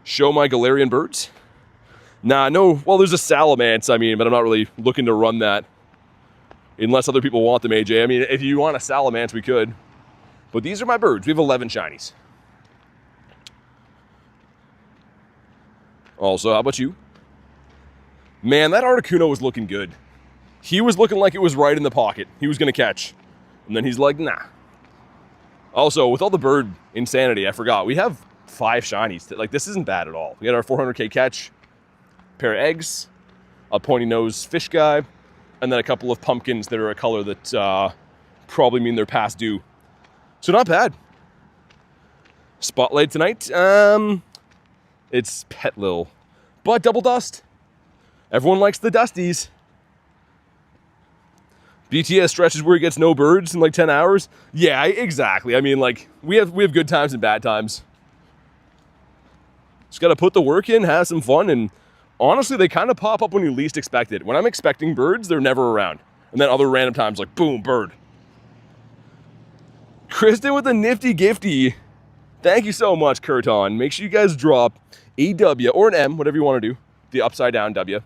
Show my Galarian Birds? Nah, no, well, there's a Salamence, I mean, but I'm not really looking to run that. Unless other people want them, AJ. I mean, if you want a Salamence, we could. But these are my birds. We have 11 shinies. Also, how about you? Man, that Articuno was looking good. He was looking like it was right in the pocket. He was going to catch. And then he's like, nah. Also, with all the bird insanity, I forgot. We have 5 shinies. Like, this isn't bad at all. We got our 400k catch, pair of eggs, a pointy nose fish guy, and then a couple of pumpkins that are a color that probably mean they're past due. So not bad. Spotlight tonight, it's Petlil. But double dust. Everyone likes the dusties. BTS stretches where he gets no birds in like 10 hours. Yeah, exactly. I mean, like, we have good times and bad times. Just got to put the work in, have some fun, and honestly, they kind of pop up when you least expect it. When I'm expecting birds, they're never around. And then other random times, like, boom, bird. Kristen with a nifty gifty. Thank you so much, Kurton. Make sure you guys drop a W or an M, whatever you want to do. The upside down W.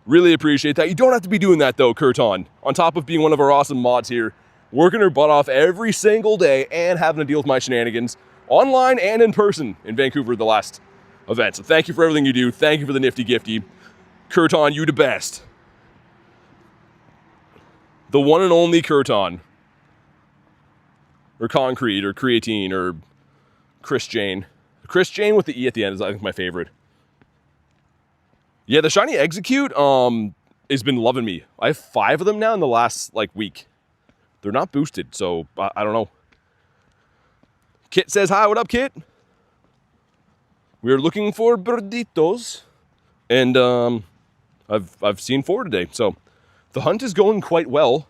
Really appreciate that. You don't have to be doing that, though, Kurton. On top of being one of our awesome mods here, working her butt off every single day and having to deal with my shenanigans online and in person in Vancouver the last event. So thank you for everything you do. Thank you for the nifty gifty. Kurton, you the best. The one and only Kurton. Or Concrete, or Creatine, or Chris Jane. Chris Jane with the E at the end is, I think, my favorite. Yeah, the shiny Execute has been loving me. I have 5 of them now in the last, like, week. They're not boosted, so I don't know. Kit says hi. What up, Kit? We're looking for birditos. And I've seen 4 today, so the hunt is going quite well.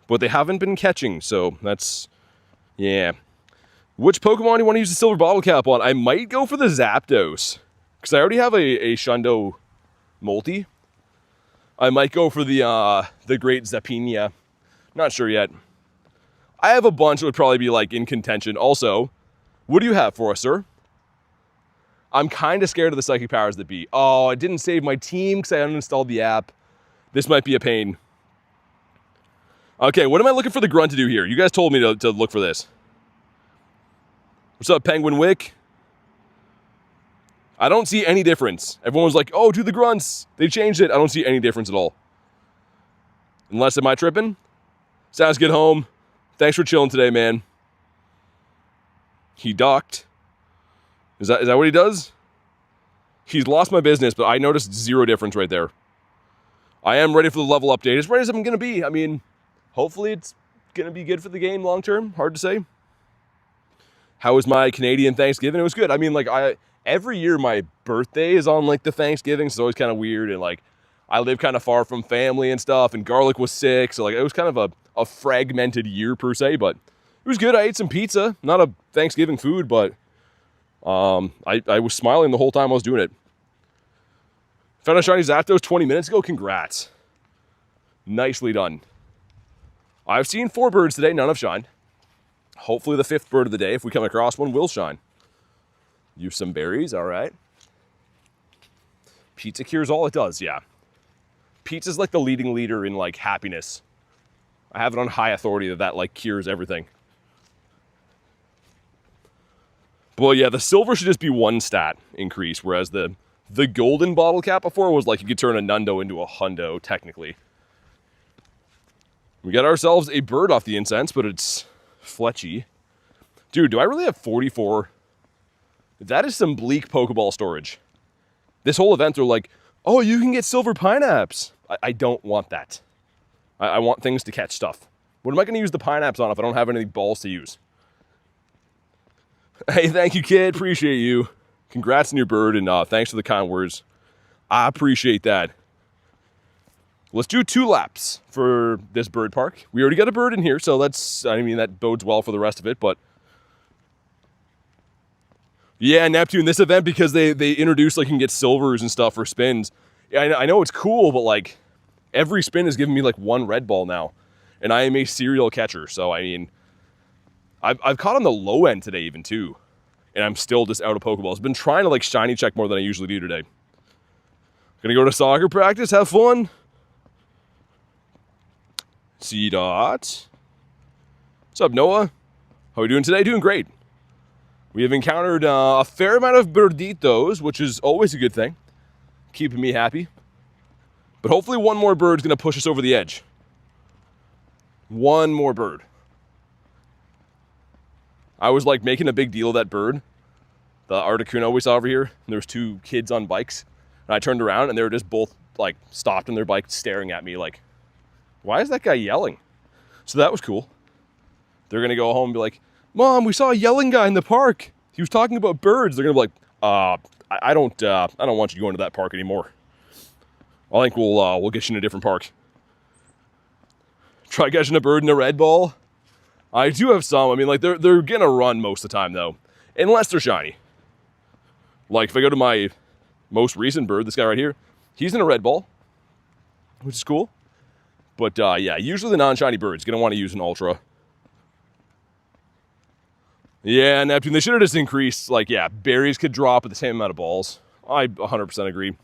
But they haven't been catching, so that's... Yeah. Which Pokemon do you want to use the silver bottle cap on? I might go for the Zapdos. Because I already have a Shundo multi. I might go for the Great Zapina. Not sure yet. I have a bunch that would probably be like in contention. Also, what do you have for us, sir? I'm kind of scared of the Psychic Powers that be. Oh, I didn't save my team because I uninstalled the app. This might be a pain. Okay, what am I looking for the grunt to do here? You guys told me to look for this. What's up, Penguin Wick? I don't see any difference. Everyone was like, oh, do the grunts. They changed it. I don't see any difference at all. Unless, am I tripping? Sounds good, home. Thanks for chilling today, man. He docked. Is that what he does? He's lost my business, but I noticed 0 difference right there. I am ready for the level update. As ready as I'm going to be. I mean... Hopefully it's going to be good for the game long term. Hard to say. How was my Canadian Thanksgiving? It was good. I mean, like, every year my birthday is on, like, the Thanksgiving, so it's always kind of weird. And, like, I live kind of far from family and stuff, and Garlic was sick. So, like, it was kind of a fragmented year, per se. But it was good. I ate some pizza. Not a Thanksgiving food, but I was smiling the whole time I was doing it. Found a shiny Zapdos 20 minutes ago. Congrats. Nicely done. I've seen 4 birds today, none have shined. Hopefully the 5th bird of the day, if we come across one, will shine. Use some berries, all right. Pizza cures all it does, yeah. Pizza's like the leading leader in, like, happiness. I have it on high authority that like, cures everything. Well, yeah, the silver should just be 1 stat increase, whereas the golden bottle cap before was like you could turn a Nundo into a Hundo, technically. We got ourselves a bird off the incense, but it's Fletchy. Dude, do I really have 44? That is some bleak Pokeball storage. This whole event, they're like, oh, you can get silver pineapps. I don't want that. I want things to catch stuff. What am I going to use the pineapps on if I don't have any balls to use? Hey, thank you, kid. Appreciate you. Congrats on your bird, and thanks for the kind words. I appreciate that. Let's do 2 laps for this bird park. We already got a bird in here, so that bodes well for the rest of it, but... Yeah, Neptune, this event, because they introduced, like, you can get silvers and stuff for spins. Yeah, I know it's cool, but, like, every spin is giving me, like, 1 red ball now. And I am a serial catcher, so, I mean... I've caught on the low end today, even, too. And I'm still just out of Pokeballs. I've been trying to, like, shiny check more than I usually do today. Gonna go to soccer practice, have fun. C-Dot. What's up, Noah? How are we doing today? Doing great. We have encountered a fair amount of birditos, which is always a good thing. Keeping me happy. But hopefully 1 more bird's going to push us over the edge. 1 more bird. I was like making a big deal of that bird. The Articuno we saw over here. And there was 2 kids on bikes. And I turned around and they were just both like stopped on their bike staring at me like, why is that guy yelling? So that was cool. They're going to go home and be like, Mom, we saw a yelling guy in the park. He was talking about birds. They're going to be like, I don't want you going to that park anymore. I think we'll get you in a different park. Try catching a bird in a red ball. I do have some. I mean, like, they're going to run most of the time, though. Unless they're shiny. Like, if I go to my most recent bird, this guy right here, he's in a red ball, which is cool. But, yeah, usually the non-shiny bird's going to want to use an Ultra. Yeah, Neptune, they should have just increased, like, yeah, berries could drop with the same amount of balls. I 100% agree.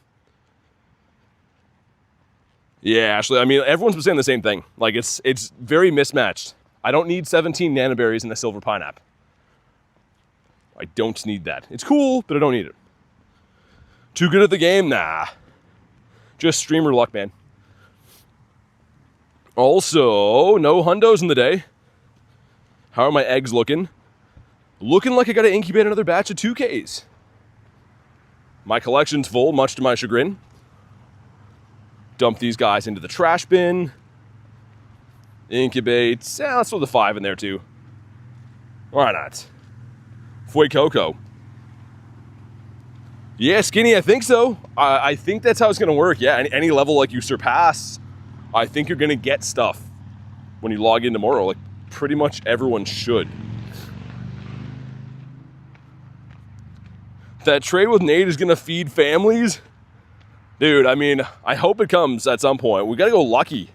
Yeah, actually, I mean, everyone's been saying the same thing. Like, it's very mismatched. I don't need 17 nanoberries in a silver pineapple. I don't need that. It's cool, but I don't need it. Too good at the game? Nah. Just streamer luck, man. Also, no hundos in the day. How are my eggs looking? Looking like I gotta incubate another batch of 2Ks. My collection's full, much to my chagrin. Dump these guys into the trash bin. Incubate. Yeah, let's throw the 5 in there too. Why not? Fue Coco. Yeah, Skinny, I think so. I think that's how it's going to work. Yeah, any level like you surpass, I think you're going to get stuff when you log in tomorrow. Like, pretty much everyone should. That trade with Nate is going to feed families? Dude, I mean, I hope it comes at some point. We got to go lucky.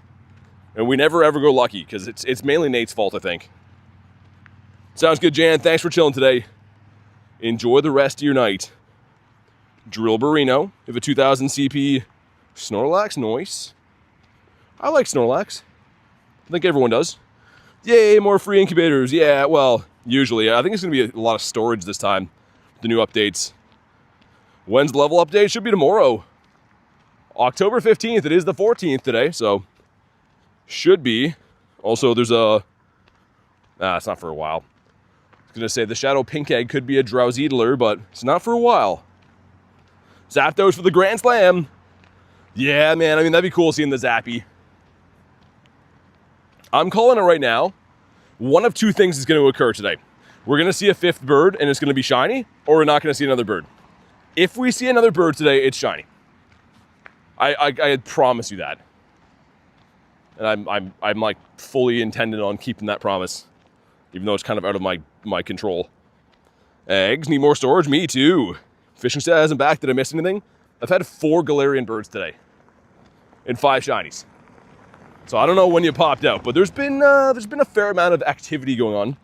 And we never ever go lucky, because it's mainly Nate's fault, I think. Sounds good, Jan. Thanks for chilling today. Enjoy the rest of your night. Drill Burrino. You have a 2000 CP Snorlax. Nice. I like Snorlax. I think everyone does. Yay, more free incubators. Yeah, well, usually. I think it's going to be a lot of storage this time. The new updates. When's the level update? Should be tomorrow. October 15th. It is the 14th today, so should be. Also, there's a... it's not for a while. I was going to say the Shadow Pink Egg could be a Drowseedler, but it's not for a while. Zapdos for the Grand Slam. Yeah, man. I mean, that'd be cool seeing the Zappy. I'm calling it right now. One of two things is going to occur today. We're going to see a 5th bird, and it's going to be shiny, or we're not going to see another bird. If we see another bird today, it's shiny. I promise you that. And I'm like fully intended on keeping that promise, even though it's kind of out of my control. Eggs need more storage. Me too. Fishing stat isn't back. Did I miss anything? I've had 4 Galarian birds today, and 5 shinies. So I don't know when you popped out, but there's been a fair amount of activity going on,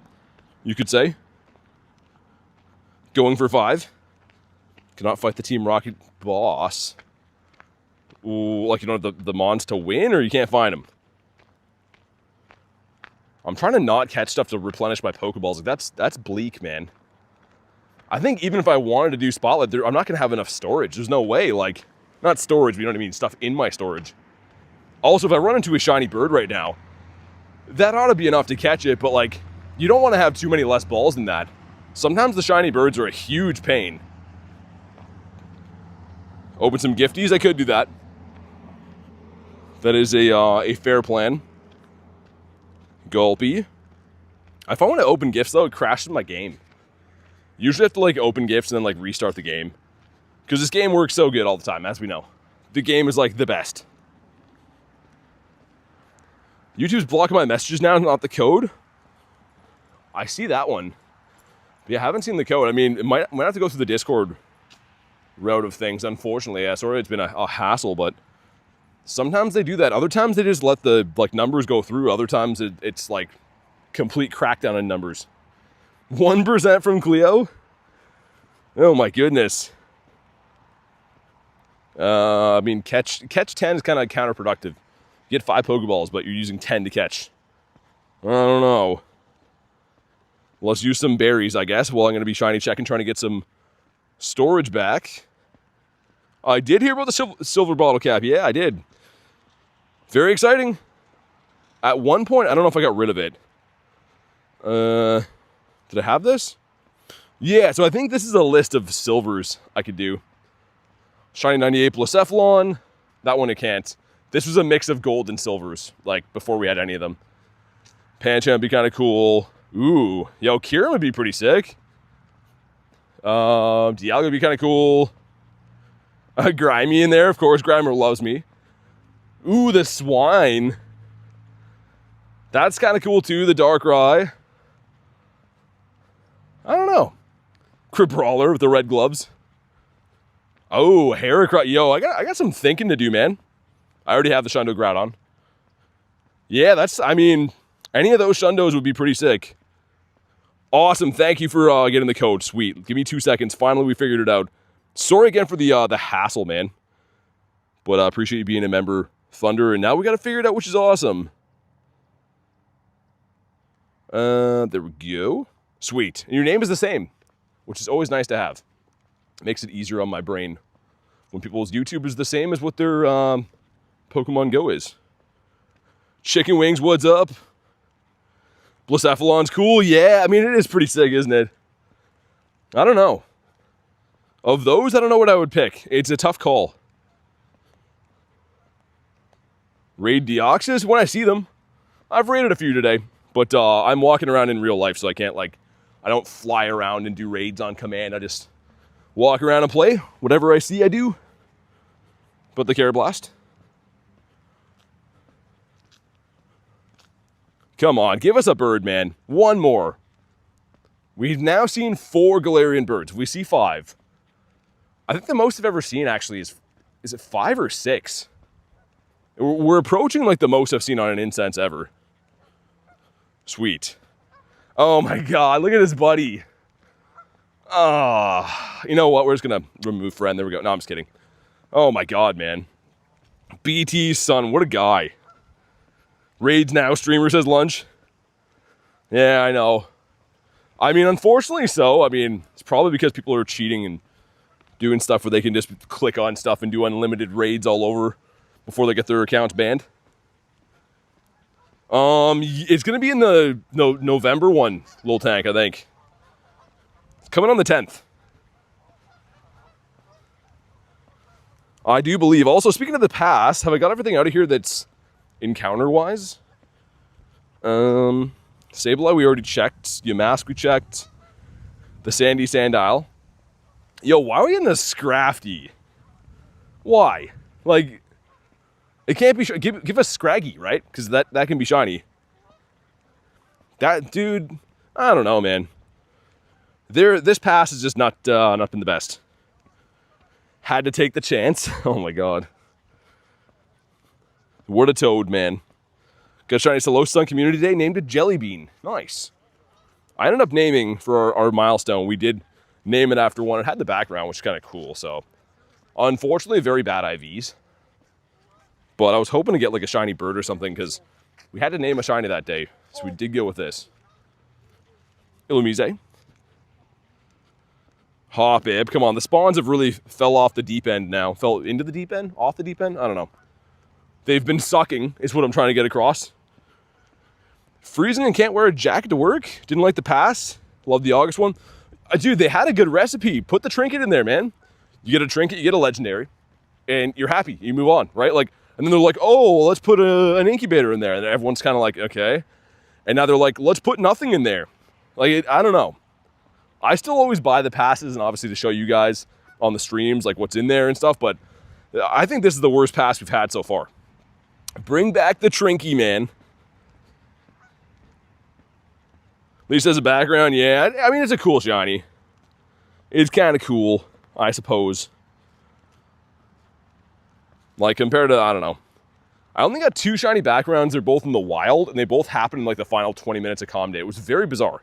you could say. Going for 5. Cannot fight the Team Rocket boss. Ooh, like you don't have the mons to win, or you can't find them. I'm trying to not catch stuff to replenish my Pokeballs. Like that's bleak, man. I think even if I wanted to do Spotlight, I'm not going to have enough storage. There's no way. Like, not storage, but you know what I mean? Stuff in my storage. Also, if I run into a shiny bird right now, that ought to be enough to catch it, but like, you don't want to have too many less balls than that. Sometimes the shiny birds are a huge pain. Open some gifties, I could do that. That is a fair plan. Gulpy. If I want to open gifts though, it crashes my game. Usually have to like open gifts and then like restart the game. Because this game works so good all the time, as we know. The game is like the best. YouTube's blocking my messages now, not the code. I see that one. But yeah, I haven't seen the code. I mean, it might have to go through the Discord route of things, unfortunately. Yeah, sorry, it's been a hassle, but sometimes they do that. Other times they just let the like numbers go through. Other times it's like complete crackdown on numbers. 1% from Cleo? Oh my goodness. I mean, catch 10 is kind of counterproductive. You get 5 Pokeballs, but you're using 10 to catch. I don't know. Let's use some berries, I guess. Well, I'm going to be shiny checking, trying to get some storage back. I did hear about the silver bottle cap. Yeah, I did. Very exciting. At one point, I don't know if I got rid of it. Did I have this? Yeah, so I think this is a list of silvers I could do. Shiny 98 Blacephalon. That one I can't. This was a mix of gold and silvers, like before we had any of them. Pancham would be kind of cool. Ooh, yo, Kieran would be pretty sick. Dialga would be kind of cool. Grimy in there, of course. Grimer loves me. Ooh, the Swine. That's kind of cool too, the Darkrai. I don't know. Cribrawler with the red gloves. Oh, Heracross. Yo, I got some thinking to do, man. I already have the Shundo Groudon. Yeah, I mean, any of those Shundos would be pretty sick. Awesome. Thank you for getting the code. Sweet. Give me 2 seconds. Finally, we figured it out. Sorry again for the hassle, man. But I appreciate you being a member, Thunder. And now we got to figure it out, which is awesome. There we go. Sweet. And your name is the same, which is always nice to have. Makes it easier on my brain when people's YouTube is the same as what their Pokemon Go is. Chicken Wings, what's up? Blacephalon's cool. Yeah, I mean, it is pretty sick, isn't it? I don't know. Of those, I don't know what I would pick. It's a tough call. Raid Deoxys when I see them. I've raided a few today, but I'm walking around in real life, so I can't, like, I don't fly around and do raids on command. I just walk around and play. Whatever I see, I do. But the Carablast. Come on, give us a bird, man. One more. We've now seen 4 Galarian Birds. We see 5. I think the most I've ever seen, actually, is it 5 or 6? We're approaching, like, the most I've seen on an incense ever. Sweet. Oh, my God. Look at his buddy. You know what? We're just going to remove friend. There we go. No, I'm just kidding. Oh, my God, man. BT's son. What a guy. Raids now. Streamer says lunch. Yeah, I know. I mean, unfortunately so. I mean, it's probably because people are cheating and doing stuff where they can just click on stuff and do unlimited raids all over before they get their accounts banned. It's going to be in the November one, Lil Tank, I think. It's coming on the 10th. I do believe. Also, speaking of the past, have I got everything out of here that's encounter-wise? Sableye, we already checked. Yamask, we checked. The Sandy Sandile. Yo, why are we in the Scrafty? Why? Like, it can't be... Give us Scraggy, right? Because that can be shiny. That, dude... I don't know, man. This pass has just not been the best. Had to take the chance. Oh, my God. What a toad, man. Got shiny Hello Sun Community Day, named it Jellybean. Nice. I ended up naming for our milestone. We did name it after one. It had the background, which is kind of cool. So, unfortunately, very bad IVs. But I was hoping to get like a shiny bird or something because we had to name a shiny that day. So we did go with this. Illumise. Hoppip. Come on, the spawns have really fell off the deep end now. Fell into the deep end? Off the deep end? I don't know. They've been sucking, is what I'm trying to get across. Freezing and can't wear a jacket to work. Didn't like the pass. Love the August one. Dude, they had a good recipe. Put the trinket in there, man. You get a trinket, you get a legendary, and you're happy. You move on, right? Like, and then they're like, oh, well, let's put an incubator in there. And everyone's kind of like, okay. And now they're like, let's put nothing in there. Like, I don't know. I still always buy the passes and obviously to show you guys on the streams, like what's in there and stuff. But I think this is the worst pass we've had so far. Bring back the Trinky, man. Lisa has a background. Yeah, I mean, it's a cool shiny. It's kind of cool, I suppose. Like, compared to, I don't know. I only got 2 shiny backgrounds. They're both in the wild, and they both happened in, like, the final 20 minutes of Calm Day. It was very bizarre.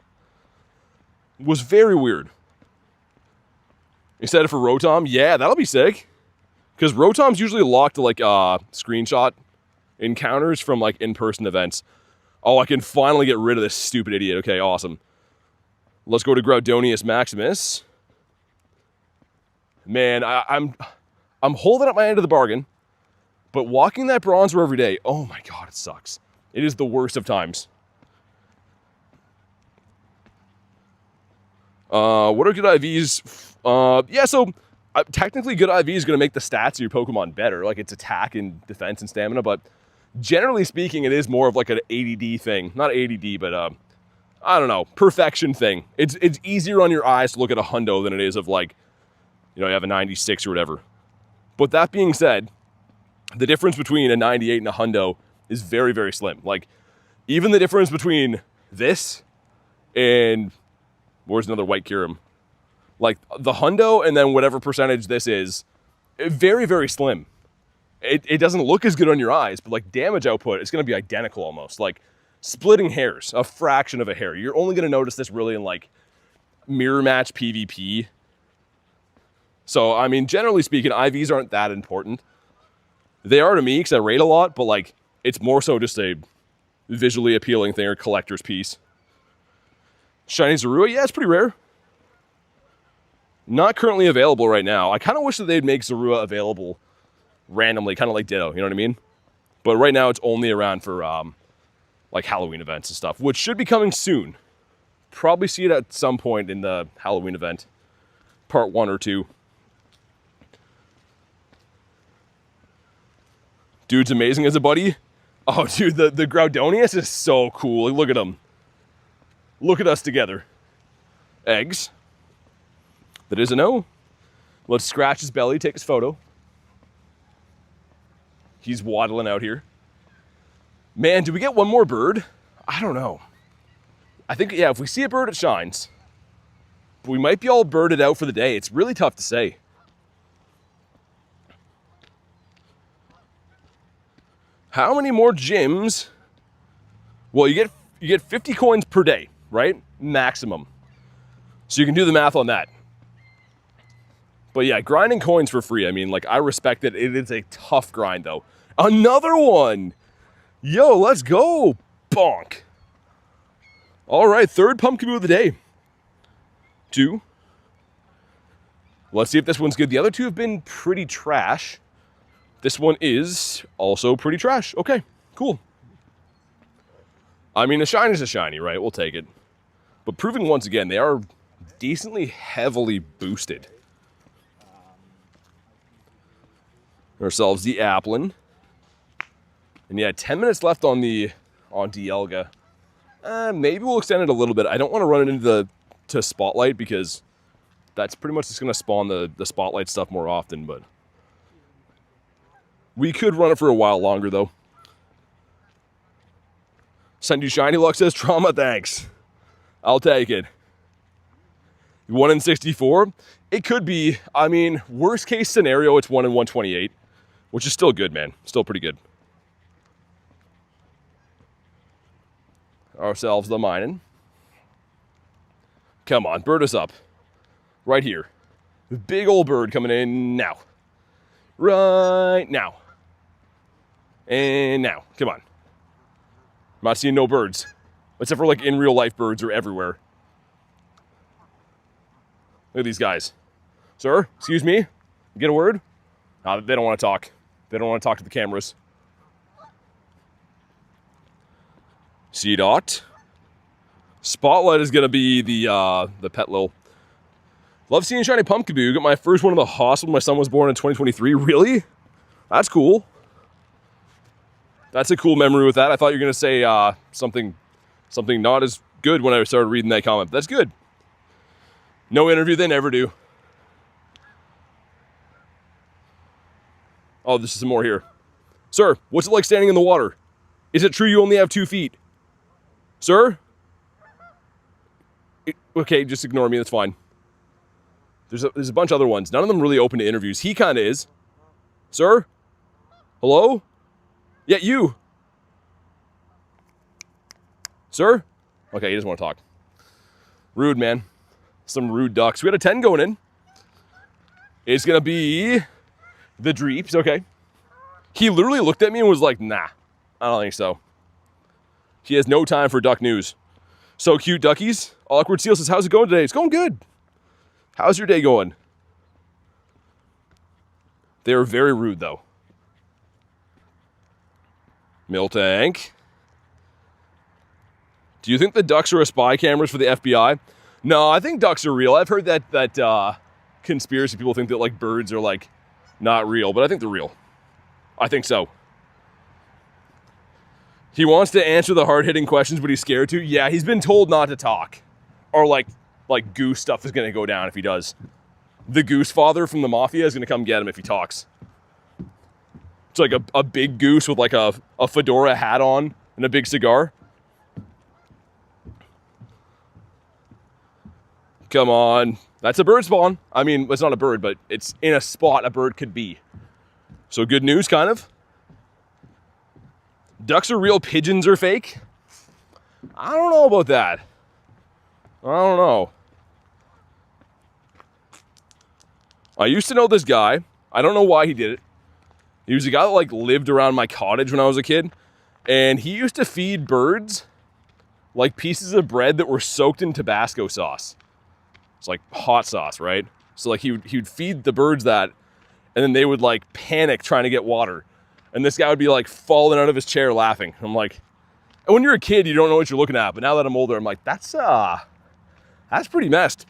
It was very weird. Instead of for Rotom, yeah, that'll be sick. Because Rotom's usually locked to, like, screenshot encounters from, like, in-person events. Oh, I can finally get rid of this stupid idiot. Okay, awesome. Let's go to Groudonius Maximus. Man, I'm holding up my end of the bargain. But walking that Bronzor every day, oh my God, it sucks. It is the worst of times. What are good IVs? Yeah, so technically good IV is going to make the stats of your Pokemon better. Like its attack and defense and stamina, but generally speaking, it is more of like an ADD thing. Not ADD, but I don't know, perfection thing. It's easier on your eyes to look at a hundo than it is of like, you know, you have a 96 or whatever. But that being said, the difference between a 98 and a hundo is very, very slim. Like, even the difference between this and, where's another white Kyurem? Like, the hundo and then whatever percentage this is very, very slim. It doesn't look as good on your eyes, but like damage output, it's going to be identical almost. Like splitting hairs, a fraction of a hair. You're only going to notice this really in like mirror match PvP. So, I mean, generally speaking, IVs aren't that important. They are to me because I raid a lot, but like it's more so just a visually appealing thing or collector's piece. Shiny Zorua, yeah, it's pretty rare. Not currently available right now. I kind of wish that they'd make Zorua available randomly, kind of like Ditto, you know what I mean? But right now it's only around for like Halloween events and stuff, which should be coming soon. Probably see it at some point in the Halloween event, part 1 or 2. Dude's amazing as a buddy. Oh, dude, the Groudonius is so cool. Look at him. Look at us together. Eggs. That is a no. Let's scratch his belly, take his photo. He's waddling out here. Man, do we get one more bird? I don't know. I think, yeah, if we see a bird, it shines. But we might be all birded out for the day. It's really tough to say. How many more gyms? Well, you get 50 coins per day, right? Maximum. So you can do the math on that. But yeah, grinding coins for free. I mean, like, I respect it. It is a tough grind, though. Another one! Yo, let's go! Bonk! All right, third pumpkin of the day. 2. Let's see if this one's good. The other 2 have been pretty trash. This one is also pretty trash. Okay, cool. I mean, a shiny is a shiny, right? We'll take it. But proving once again, they are decently heavily boosted. Ourselves the Applin. And yeah, 10 minutes left on Dialga. Maybe we'll extend it a little bit. I don't want to run it into to Spotlight because that's pretty much just going to spawn the Spotlight stuff more often, but we could run it for a while longer, though. Send you Shiny Luck says trauma, thanks. I'll take it. 1 in 64? It could be. I mean, worst case scenario, it's 1 in 128, which is still good, man. Still pretty good. Ourselves the mining. Come on, bird us up. Right here. Big old bird coming in now. Right now. And now. Come on. I'm not seeing no birds. Except for like in real life birds are everywhere. Look at these guys. Sir, excuse me. Get a word? They don't want to talk. They don't want to talk to the cameras. C-Dot. Spotlight is going to be the pet lil. Love seeing Shiny Pumpkaboo. Got my first one in the hospital. My son was born in 2023. Really? That's cool. That's a cool memory with that. I thought you were going to say something not as good when I started reading that comment. But that's good. No interview, they never do. Oh, this is some more here. Sir, what's it like standing in the water? Is it true you only have 2 feet? Sir? Okay, just ignore me, that's fine. There's a bunch of other ones. None of them really open to interviews. He kind of is. Sir? Hello? Yeah, you. Sir? Okay, he doesn't want to talk. Rude, man. Some rude ducks. We had a 10 going in. It's going to be the Dreeps. Okay. He literally looked at me and was like, nah, I don't think so. He has no time for duck news. So cute, duckies. Awkward Seal says, how's it going today? It's going good. How's your day going? They are very rude, though. Miltank. Do you think the ducks are spy cameras for the FBI? No, I think ducks are real. I've heard that conspiracy people think that like birds are like not real, but I think they're real. I think so. He wants to answer the hard-hitting questions, but he's scared to. Yeah, he's been told not to talk. Or like goose stuff is going to go down if he does. The goose father from the mafia is going to come get him if he talks. It's like a big goose with like a fedora hat on and a big cigar. Come on. That's a bird spawn. I mean, it's not a bird, but it's in a spot a bird could be. So good news, kind of. Ducks are real, pigeons are fake. I don't know about that. I don't know. I used to know this guy. I don't know why he did it. He was a guy that like lived around my cottage when I was a kid. And he used to feed birds like pieces of bread that were soaked in Tabasco sauce. It's like hot sauce, right? So like he would feed the birds that, and then they would like panic trying to get water. And this guy would be like falling out of his chair laughing. I'm like, and when you're a kid, you don't know what you're looking at. But now that I'm older, I'm like, that's pretty messed.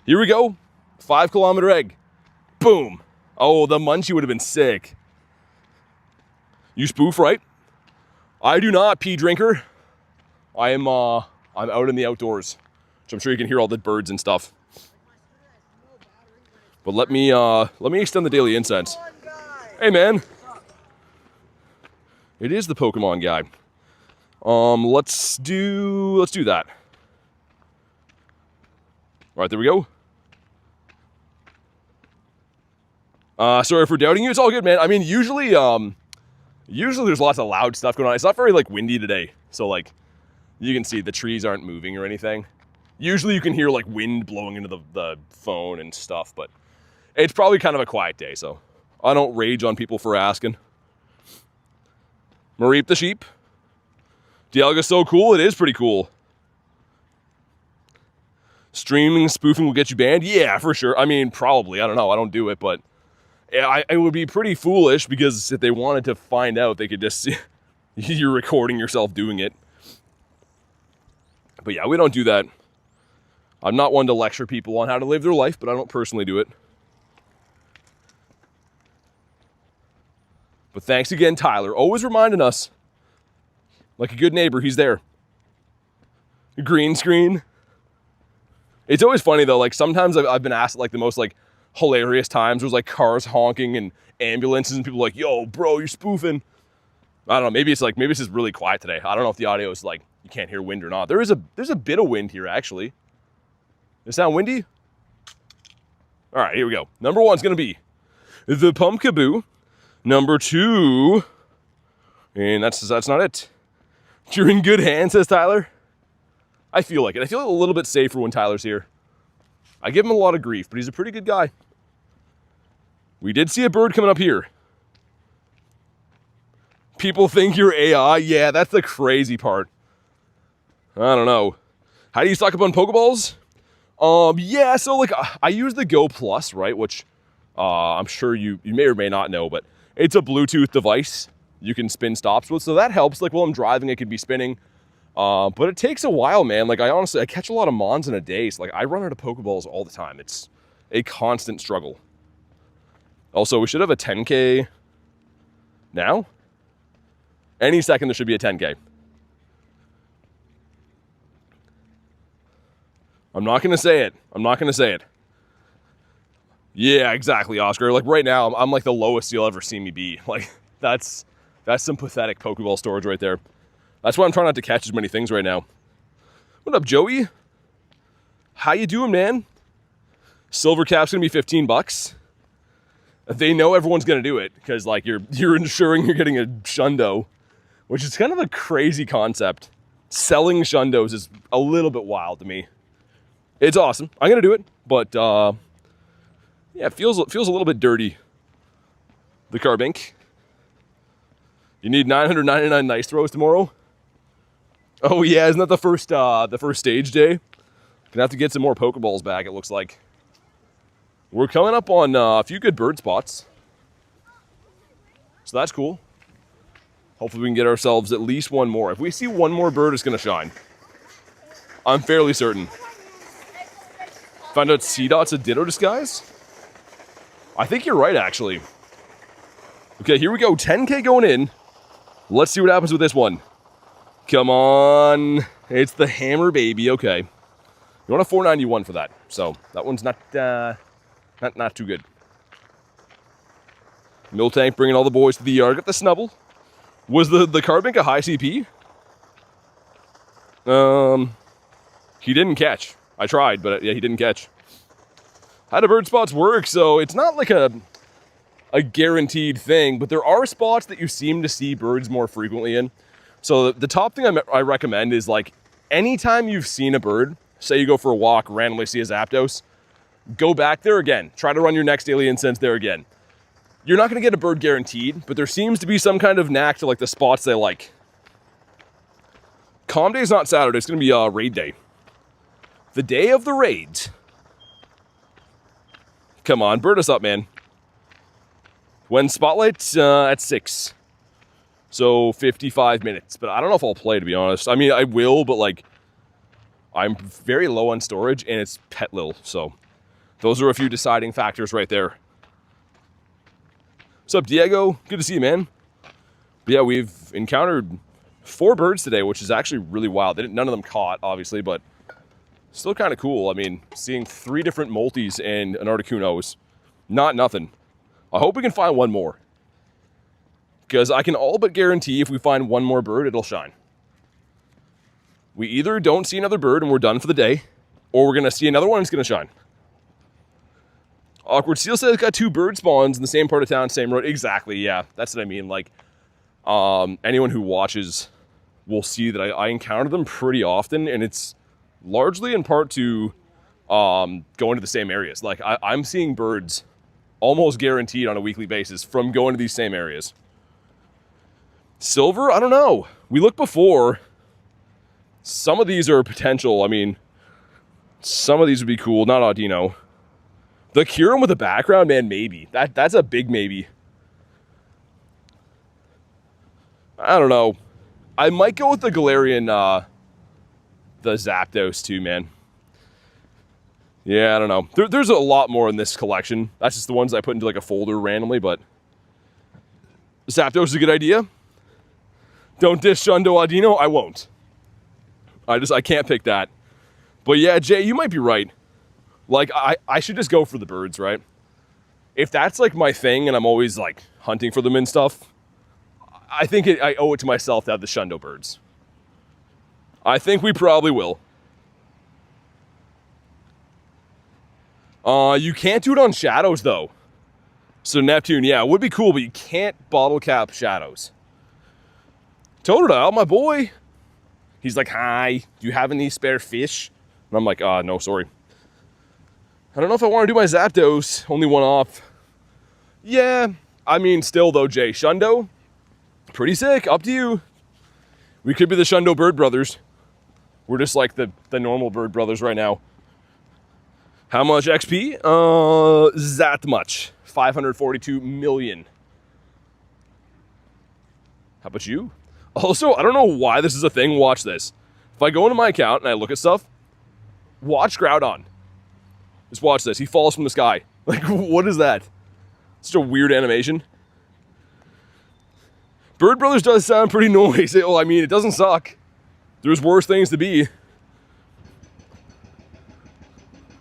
Here we go. 5 kilometer egg. Boom. Oh, the munchie would have been sick. You spoof, right? I do not, pea drinker. I'm out in the outdoors, which I'm sure you can hear all the birds and stuff. But let me extend the daily incense. Hey, man. It is the Pokemon guy. Let's do that. All right, there we go. Sorry for doubting you. It's all good, man. I mean, usually there's lots of loud stuff going on. It's not very like windy today, so like you can see the trees aren't moving or anything. Usually you can hear like wind blowing into the phone and stuff, but it's probably kind of a quiet day, so I don't rage on people for asking. Mareep the sheep. Dialga's so cool. It is pretty cool. Streaming spoofing will get you banned? Yeah, for sure. I mean, probably. I don't know. I don't do it, but it would be pretty foolish because if they wanted to find out, they could just see you're recording yourself doing it. But yeah, we don't do that. I'm not one to lecture people on how to live their life, but I don't personally do it. But thanks again, Tyler. Always reminding us. Like a good neighbor, he's there. Green screen. It's always funny though, like sometimes I've been asked like the most like hilarious times. There's like cars honking and ambulances and people are like, yo, bro, you're spoofing. I don't know, maybe it's just really quiet today. I don't know if the audio is like, you can't hear wind or not. There's a bit of wind here actually. Does it sound windy? All right, here we go. Number 1's gonna be the Pumpkaboo. Number 2, and that's not it. You're in good hands, says Tyler. I feel like it. I feel a little bit safer when Tyler's here. I give him a lot of grief, but he's a pretty good guy. We did see a bird coming up here. People think you're AI. Yeah, that's the crazy part. I don't know. How do you stock up on Pokeballs? Yeah, so like I use the Go Plus, right? Which I'm sure you may or may not know, but it's a Bluetooth device you can spin stops with. So that helps. Like while I'm driving, it could be spinning. But it takes a while, man. Like I catch a lot of Mons in a day. So like I run out of Pokeballs all the time. It's a constant struggle. Also, we should have a 10K now. Any second there should be a 10K. I'm not going to say it. Yeah, exactly, Oscar. Like right now, I'm like the lowest you'll ever see me be. Like that's some pathetic Pokeball storage right there. That's why I'm trying not to catch as many things right now. What up, Joey? How you doing, man? Silver Cap's gonna be $15. They know everyone's gonna do it because like you're ensuring you're getting a Shundo, which is kind of a crazy concept. Selling Shundos is a little bit wild to me. It's awesome. I'm gonna do it, but yeah, it feels a little bit dirty. The Carbink. You need 999 nice throws tomorrow. Oh yeah, isn't that the first stage day? Gonna have to get some more Pokeballs back. It looks like we're coming up on a few good bird spots, so that's cool. Hopefully we can get ourselves at least one more. If we see one more bird, it's gonna shine. I'm fairly certain. Find out C-Dot's a Ditto disguise? I think you're right, actually. Okay, here we go. 10K going in. Let's see what happens with this one. Come on. It's the Hammer Baby. Okay. You want a 491 for that. So that one's not too good. Miltank bringing all the boys to the yard. Got the Snubble. Was the Carbink a high CP? He didn't catch. I tried, but yeah, he didn't catch. How do bird spots work? So it's not like a guaranteed thing, but there are spots that you seem to see birds more frequently in. So the top thing I recommend is like anytime you've seen a bird, say you go for a walk, randomly see a Zapdos, go back there again. Try to run your next Daily Incense there again. You're not going to get a bird guaranteed, but there seems to be some kind of knack to like the spots they like. Calm Day is not Saturday. It's going to be raid day. The day of the raids. Come on, bird us up, man. When Spotlight at 6. So 55 minutes. But I don't know if I'll play, to be honest. I mean, I will, but like, I'm very low on storage, and it's pet lil. So those are a few deciding factors right there. What's up, Diego? Good to see you, man. But yeah, we've encountered 4 birds today, which is actually really wild. None of them caught, obviously, but still kind of cool. I mean, seeing 3 different Moltres and an Articuno is not nothing. I hope we can find one more. Because I can all but guarantee if we find one more bird, it'll shine. We either don't see another bird and we're done for the day, or we're going to see another one and it's going to shine. Awkward Seal says got 2 bird spawns in the same part of town, same road. Exactly, yeah. That's what I mean. Like, anyone who watches will see that I encounter them pretty often, and it's largely in part to going to the same areas. Like, I'm seeing birds almost guaranteed on a weekly basis from going to these same areas. Silver? I don't know. We looked before. Some of these are potential. I mean, some of these would be cool. Not Audino. The Kyurem with a background, man, maybe. That's a big maybe. I don't know. I might go with the Galarian, the Zapdos too, man. Yeah, I don't know. There's a lot more in this collection. That's just the ones I put into like a folder randomly, but Zapdos is a good idea. Don't dish Shundo Audino. I won't. I can't pick that. But yeah, Jay, you might be right. Like, I should just go for the birds, right? If that's like my thing and I'm always like hunting for them and stuff, I think I owe it to myself to have the Shundo birds. I think we probably will. You can't do it on shadows, though. So Neptune, yeah, it would be cool, but you can't bottle cap shadows. Totodile, my boy. He's like, hi, do you have any spare fish? And I'm like, no, sorry. I don't know if I want to do my Zapdos. Only one off. Yeah, I mean, still, though, Jay. Shundo, pretty sick. Up to you. We could be the Shundo Bird Brothers. We're just like the normal Bird Brothers right now. How much XP? That much. 542 million. How about you? Also, I don't know why this is a thing. Watch this. If I go into my account and I look at stuff, watch Groudon. Just watch this. He falls from the sky. Like, what is that? Such a weird animation. Bird Brothers does sound pretty noisy. Well, I mean, it doesn't suck. There's worse things to be.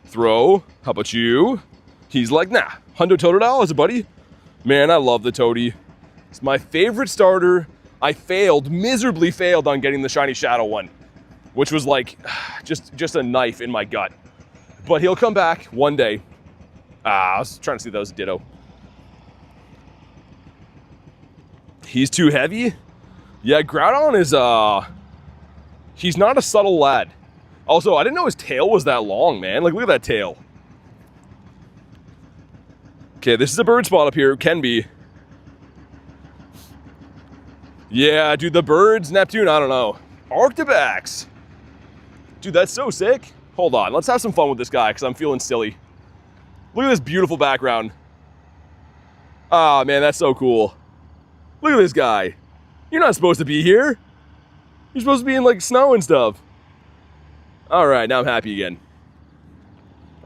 Throw. How about you? He's like, nah. Hundo Totodile as a buddy. Man, I love the Toady. It's my favorite starter. I miserably failed on getting the shiny Shadow one, which was like, just a knife in my gut. But he'll come back one day. I was trying to see if that was a Ditto. He's too heavy? Yeah, Groudon is, he's not a subtle lad. Also, I didn't know his tail was that long, man. Like, look at that tail. Okay, this is a bird spot up here. It can be. Yeah, dude, the birds, Neptune, I don't know. Arctibax. Dude, that's so sick. Hold on, let's have some fun with this guy, because I'm feeling silly. Look at this beautiful background. Ah, man, that's so cool. Look at this guy. You're not supposed to be here. You're supposed to be in, like, snow and stuff. All right, now I'm happy again.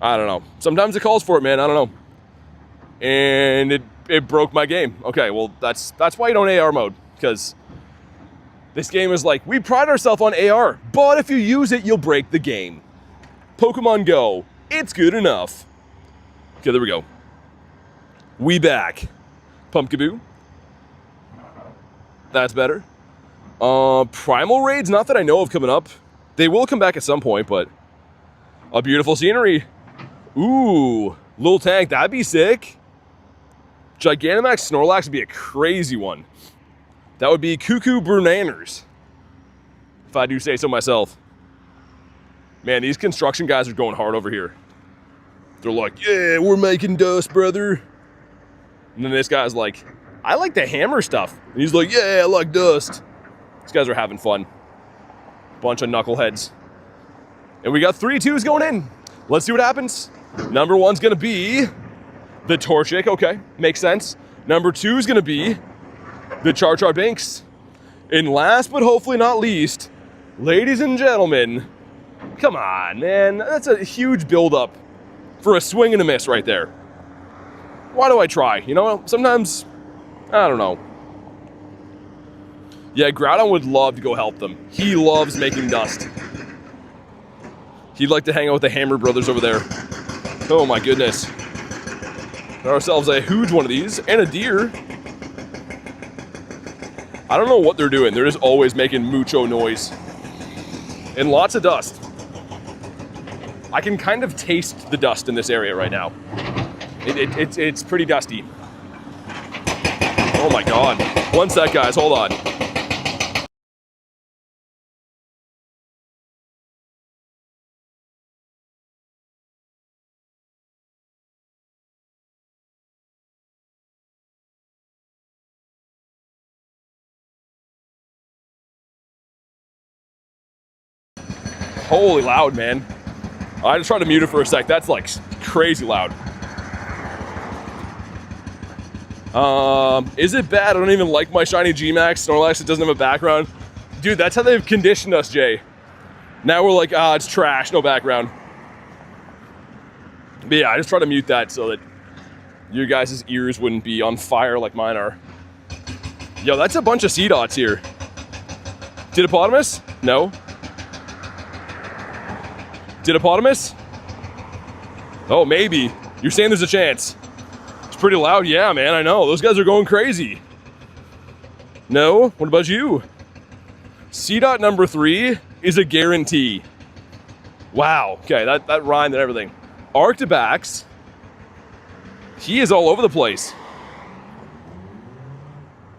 I don't know. Sometimes it calls for it, man. I don't know. And it broke my game. Okay, well, that's why you don't AR mode, because this game is like, we pride ourselves on AR, but if you use it, you'll break the game. Pokemon Go, it's good enough. Okay, there we go. We back. Pumpkaboo. That's better. Primal raids, not that I know of coming up. They will come back at some point, but A beautiful scenery. Ooh, little tank, that'd be sick. Gigantamax Snorlax would be a crazy one. That would be cuckoo bananas, if I do say so myself. Man, these construction guys are going hard over here. They're like, yeah, we're making dust, brother. And then this guy's like, I like to hammer stuff. And he's like, yeah, I like dust. These guys are having fun. Bunch of knuckleheads. And we got 3 2s going in. Let's see what happens. Number 1's gonna be the Torchic. Okay, makes sense. Number 2 is gonna be the Char Binks. And last but hopefully not least, ladies and gentlemen, come on, man. That's a huge buildup for a swing and a miss right there. Why do I try? You know, sometimes, I don't know. Yeah, Groudon would love to go help them. He loves making dust. He'd like to hang out with the Hammer Brothers over there. Oh my goodness. Got ourselves a huge one of these and a deer. I don't know what they're doing. They're just always making mucho noise. And lots of dust. I can kind of taste the dust in this area right now. It's pretty dusty. Oh my god. One sec, guys. Hold on. Holy loud, man. I just tried to mute it for a sec. That's like crazy loud. Is it bad? I don't even like my shiny G-Max Snorlax. It doesn't have a background. Dude, that's how they've conditioned us, Jay. Now we're like, it's trash, no background. But yeah, I just try to mute that so that your guys' ears wouldn't be on fire like mine are. Yo, that's a bunch of C-Dots here. Didopotamus? No. Didopotamus? Oh, maybe. You're saying there's a chance. It's pretty loud. Yeah, man, I know. Those guys are going crazy. No? What about you? C-Dot number 3 is a guarantee. Wow. Okay, that rhymed and everything. Arctibax. He is all over the place.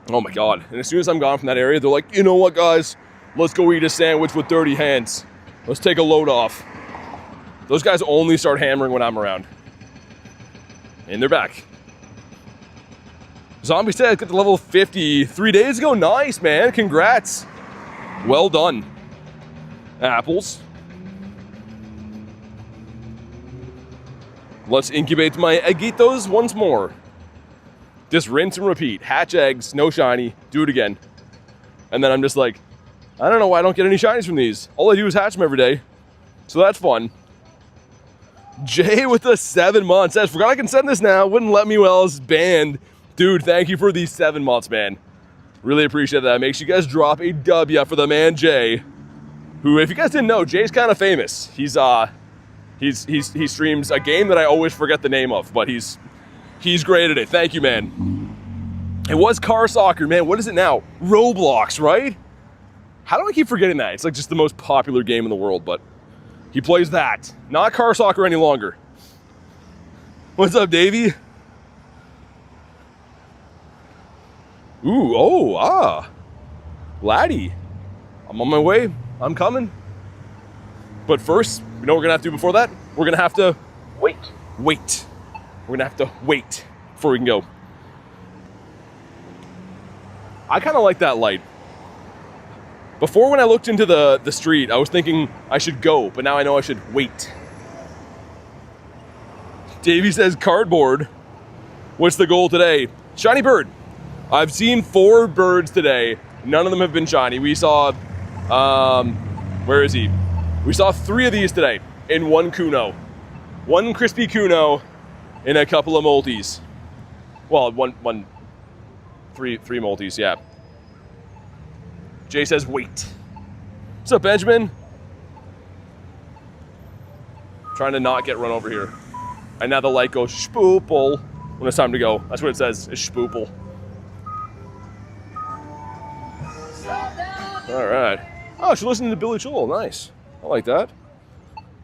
Oh my god. And as soon as I'm gone from that area, they're like, you know what, guys? Let's go eat a sandwich with dirty hands. Let's take a load off. Those guys only start hammering when I'm around. And they're back. Zombie said, got to level 50 3 days ago. Nice, man. Congrats. Well done. Apples. Let's incubate my eggitos once more. Just rinse and repeat. Hatch eggs, no shiny, do it again. And then I'm just like, I don't know why I don't get any shinies from these. All I do is hatch them every day. So that's fun. Jay with the 7 months says, forgot I can send this now. Wouldn't let me while I was banned. Dude, thank you for these 7 months, man. Really appreciate that. Make sure you guys drop a W for the man Jay. Who, if you guys didn't know, Jay's kind of famous. He streams a game that I always forget the name of, but he's great at it. Thank you, man. It was car soccer, man. What is it now? Roblox, right? How do I keep forgetting that? It's like just the most popular game in the world, but he plays that. Not car soccer any longer. What's up, Davey? Ooh, oh, Laddie. I'm on my way. I'm coming. But first, you know what we're gonna have to do before that? We're gonna have to wait. We're gonna have to wait before we can go. I kind of like that light. Before, when I looked into the street, I was thinking I should go, but now I know I should wait. Davey says cardboard. What's the goal today? Shiny bird. I've seen 4 birds today. None of them have been shiny. We saw, where is he? We saw 3 of these today in 1 Kuno. 1 crispy Kuno and a couple of Moltres. Well, three Moltres, yeah. Jay says, wait. What's up, Benjamin? Trying to not get run over here. And now the light goes spoople when it's time to go. That's what it says, is spoople. All right. Oh, she's listening to Billy Joel. Nice. I like that.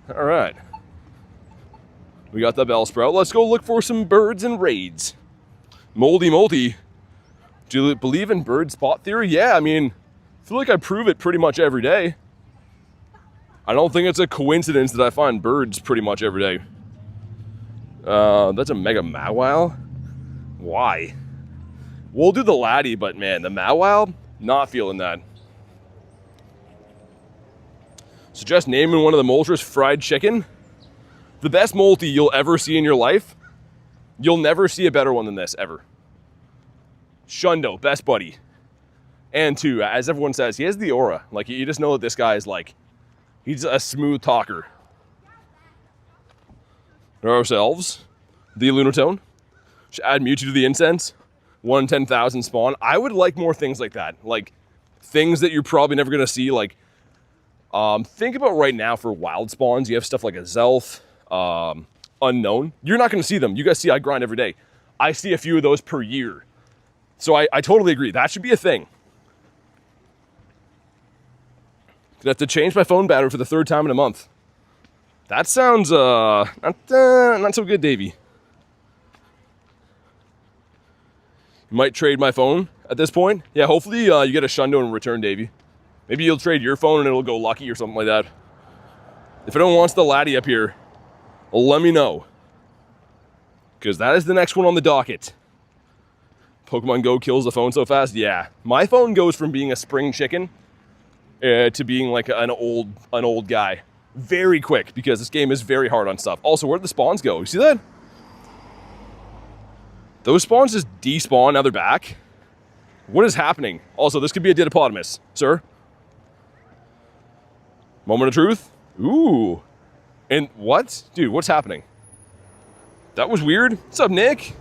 All right. We got the Bellsprout. Let's go look for some birds and raids. Moldy. Do you believe in bird spot theory? Yeah, I mean, I feel like I prove it pretty much every day. I don't think it's a coincidence that I find birds pretty much every day. That's a Mega Mawile? Why? We'll do the Laddie, but man, the Mawile, not feeling that. Suggest naming one of the Moltres fried chicken. The best multi you'll ever see in your life. You'll never see a better one than this, ever. Shundo, best buddy. And two, as everyone says, he has the aura. Like, you just know that this guy is like, he's a smooth talker. Ourselves, the Lunatone. Should add Mewtwo to the Incense. 1 in 10,000 spawn. I would like more things like that. Like, things that you're probably never going to see. Like, think about right now for wild spawns. You have stuff like a Zelf, Unknown. You're not going to see them. You guys see I grind every day. I see a few of those per year. So I totally agree. That should be a thing. Gonna have to change my phone battery for the 3rd time in a month. That sounds not so good, Davey. You might trade my phone at this point. Yeah, hopefully you get a Shundo in return, Davey. Maybe you'll trade your phone and it'll go lucky or something like that. If anyone wants the Laddie up here, let me know. Because that is the next one on the docket. Pokemon Go kills the phone so fast? Yeah. My phone goes from being a spring chicken to being like an old guy. Very quick, because this game is very hard on stuff. Also, where'd the spawns go? You see that? Those spawns just despawn, now they're back. What is happening? Also, this could be a Didapodimus, sir. Moment of truth? Ooh. And what? Dude, what's happening? That was weird. What's up, Nick?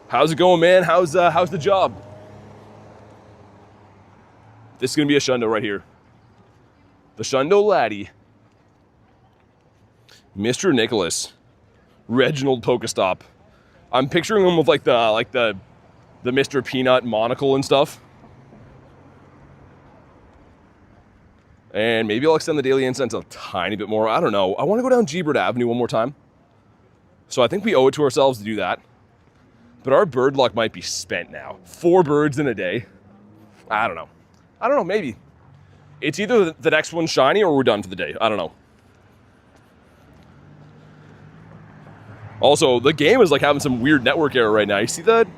How's it going, man? How's the job? This is gonna be a Shundo right here. The Shundo Laddie. Mr. Nicholas. Reginald Pokestop. I'm picturing him with like the Mr. Peanut monocle and stuff. And maybe I'll extend the Daily Incense a tiny bit more. I don't know. I want to go down G-Bird Avenue one more time. So I think we owe it to ourselves to do that. But our bird luck might be spent now. 4 birds in a day. I don't know, maybe. It's either the next one's shiny or we're done for the day. I don't know. Also, the game is like having some weird network error right now. You see that?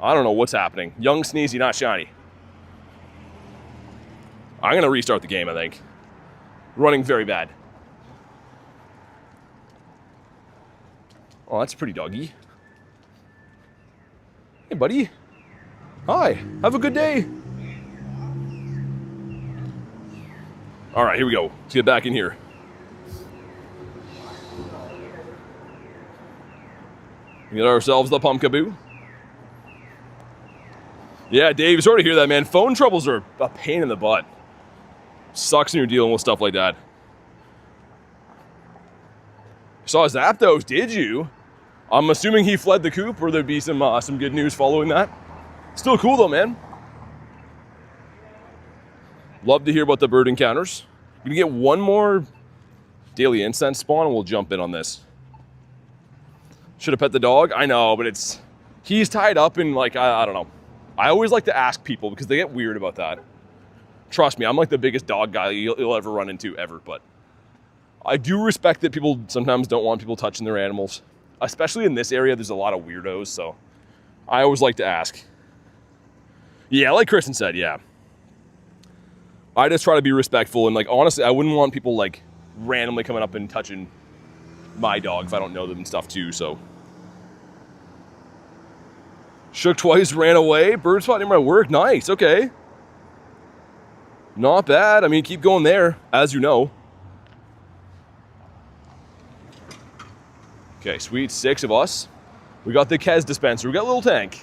I don't know what's happening. Young Sneezy, not shiny. I'm going to restart the game, I think. Running very bad. Oh, that's pretty doggy. Hey, buddy. Hi. Have a good day. All right, here we go. Let's get back in here. We get ourselves the Pumpkaboo. Yeah, Dave, sorry to hear that, man. Phone troubles are a pain in the butt. Sucks when you're dealing with stuff like that. Saw Zapdos, did you? I'm assuming he fled the coop, or there'd be some good news following that. Still cool though, man. Love to hear about the bird encounters. We're gonna get one more Daily Incense spawn and we'll jump in on this. Should have pet the dog? I know, but he's tied up in like, I don't know. I always like to ask people because they get weird about that. Trust me, I'm like the biggest dog guy you'll ever run into ever, but I do respect that people sometimes don't want people touching their animals. Especially in this area, there's a lot of weirdos, so I always like to ask. Yeah, like Kristen said, yeah. I just try to be respectful, and like honestly, I wouldn't want people like randomly coming up and touching my dog if I don't know them and stuff too, so. Shook twice, ran away. Bird spot near my work. Nice, okay. Not bad. I mean, keep going there, as you know. Okay, sweet. 6 of us. We got the Kez dispenser. We got Little Tank.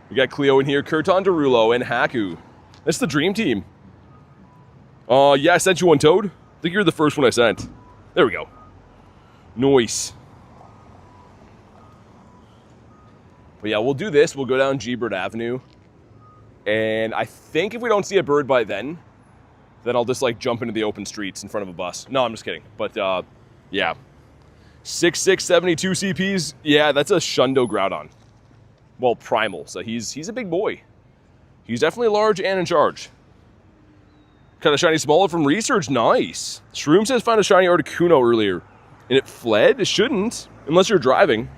We got Cleo in here, Kurton Derulo, and Haku. That's the dream team. Yeah, I sent you one, Toad. I think you're the first one I sent. There we go. Nice. But yeah, we'll do this. We'll go down G-Bird Avenue. And I think if we don't see a bird by then then I'll just like jump into the open streets in front of a bus. No, I'm just kidding. But yeah. 6'6", 72 CPs. Yeah, that's a Shundo Groudon. Well, primal, so he's a big boy. He's definitely large and in charge. Got a shiny smaller from research, nice. Shroom says found a shiny Articuno earlier, and it fled? It shouldn't, unless you're driving.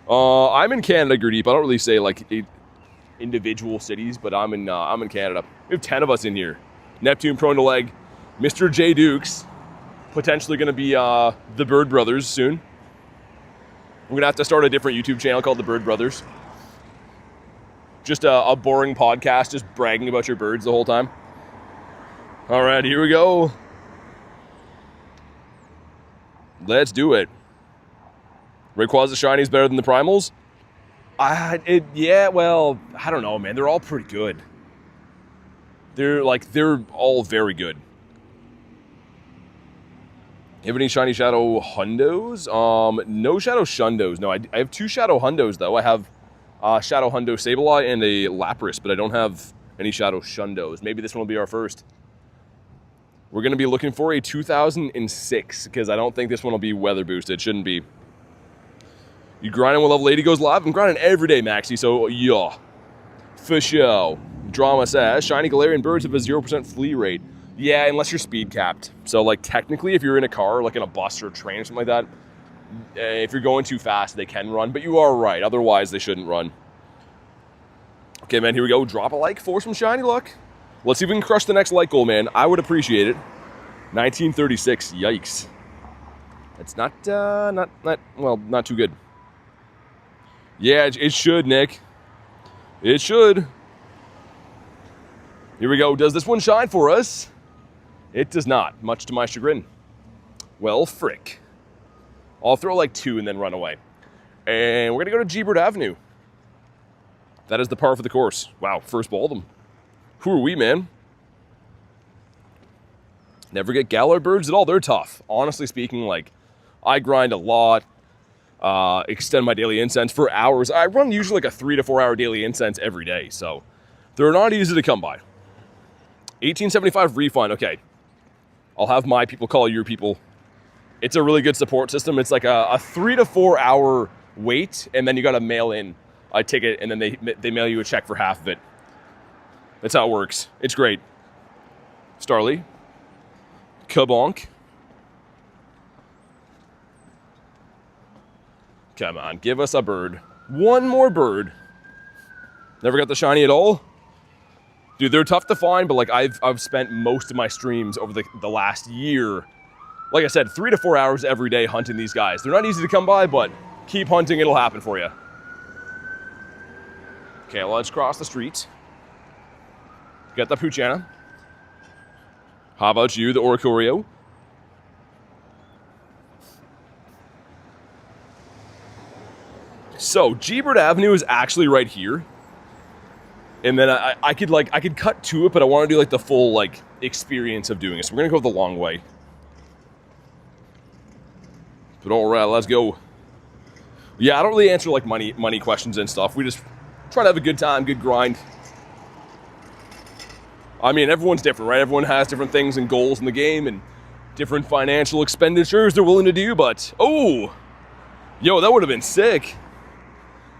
I'm in Canada, Gurdeep. I don't really say like individual cities, but I'm in Canada. We have 10 of us in here. Neptune, Prone to Leg, Mr. J Dukes, potentially going to be the Bird Brothers soon. We're going to have to start a different YouTube channel called the Bird Brothers. Just a boring podcast, just bragging about your birds the whole time. All right, here we go. Let's do it. Rayquaza Shiny is better than the Primals? Yeah, well, I don't know, man. They're all pretty good. They're all very good. You have any shiny Shadow Hundos? No Shadow Shundos. No, I have 2 Shadow Hundos, though. I have Shadow Hundo Sableye and a Lapras, but I don't have any Shadow Shundos. Maybe this one will be our first. We're going to be looking for a 2006, because I don't think this one will be weather boosted. It shouldn't be. You grinding while Love Lady goes live? I'm grinding every day, Maxie, so yeah. For sure. Drama says, shiny Galarian Birds have a 0% flee rate. Yeah, unless you're speed capped. So, like, technically, if you're in a car, like in a bus or a train or something like that, if you're going too fast, they can run, but you are right. Otherwise, they shouldn't run. Okay, man, here we go. Drop a like for some shiny luck. Let's see if we can crush the next like goal, man. I would appreciate it. 1936. Yikes. That's not too good. Yeah, it should, Nick. It should. Here we go. Does this one shine for us? It does not, much to my chagrin. Well, frick. I'll throw like 2 and then run away. And we're going to go to G-Bird Avenue. That is the par for the course. Wow, first ball of them. Who are we, man? Never get Galarian Birds at all. They're tough. Honestly speaking, like, I grind a lot. Extend my daily incense for hours. I run usually like a 3 to 4 hour daily incense every day. So they're not easy to come by. 1875 refund. Okay. I'll have my people call your people. It's a really good support system. It's like a 3 to 4 hour wait, and then you got to mail in a ticket, and then they mail you a check for half of it. That's how it works. It's great. Starly. Kabonk. Come on, give us a bird. One more bird. Never got the shiny at all? Dude, they're tough to find, but like I've spent most of my streams over the last year, like I said, 3 to 4 hours every day hunting these guys. They're not easy to come by, but keep hunting, it'll happen for you. Okay, let's cross the street. Got the Poochyena. How about you, the Oricorio? So, G-Bird Avenue is actually right here. And then I could cut to it, but I want to do like the full like experience of doing it. So we're gonna go the long way. But all right, let's go. Yeah, I don't really answer like money questions and stuff. We just try to have a good time, good grind. I mean, everyone's different, right? Everyone has different things and goals in the game and different financial expenditures they're willing to do, but oh, yo, that would have been sick.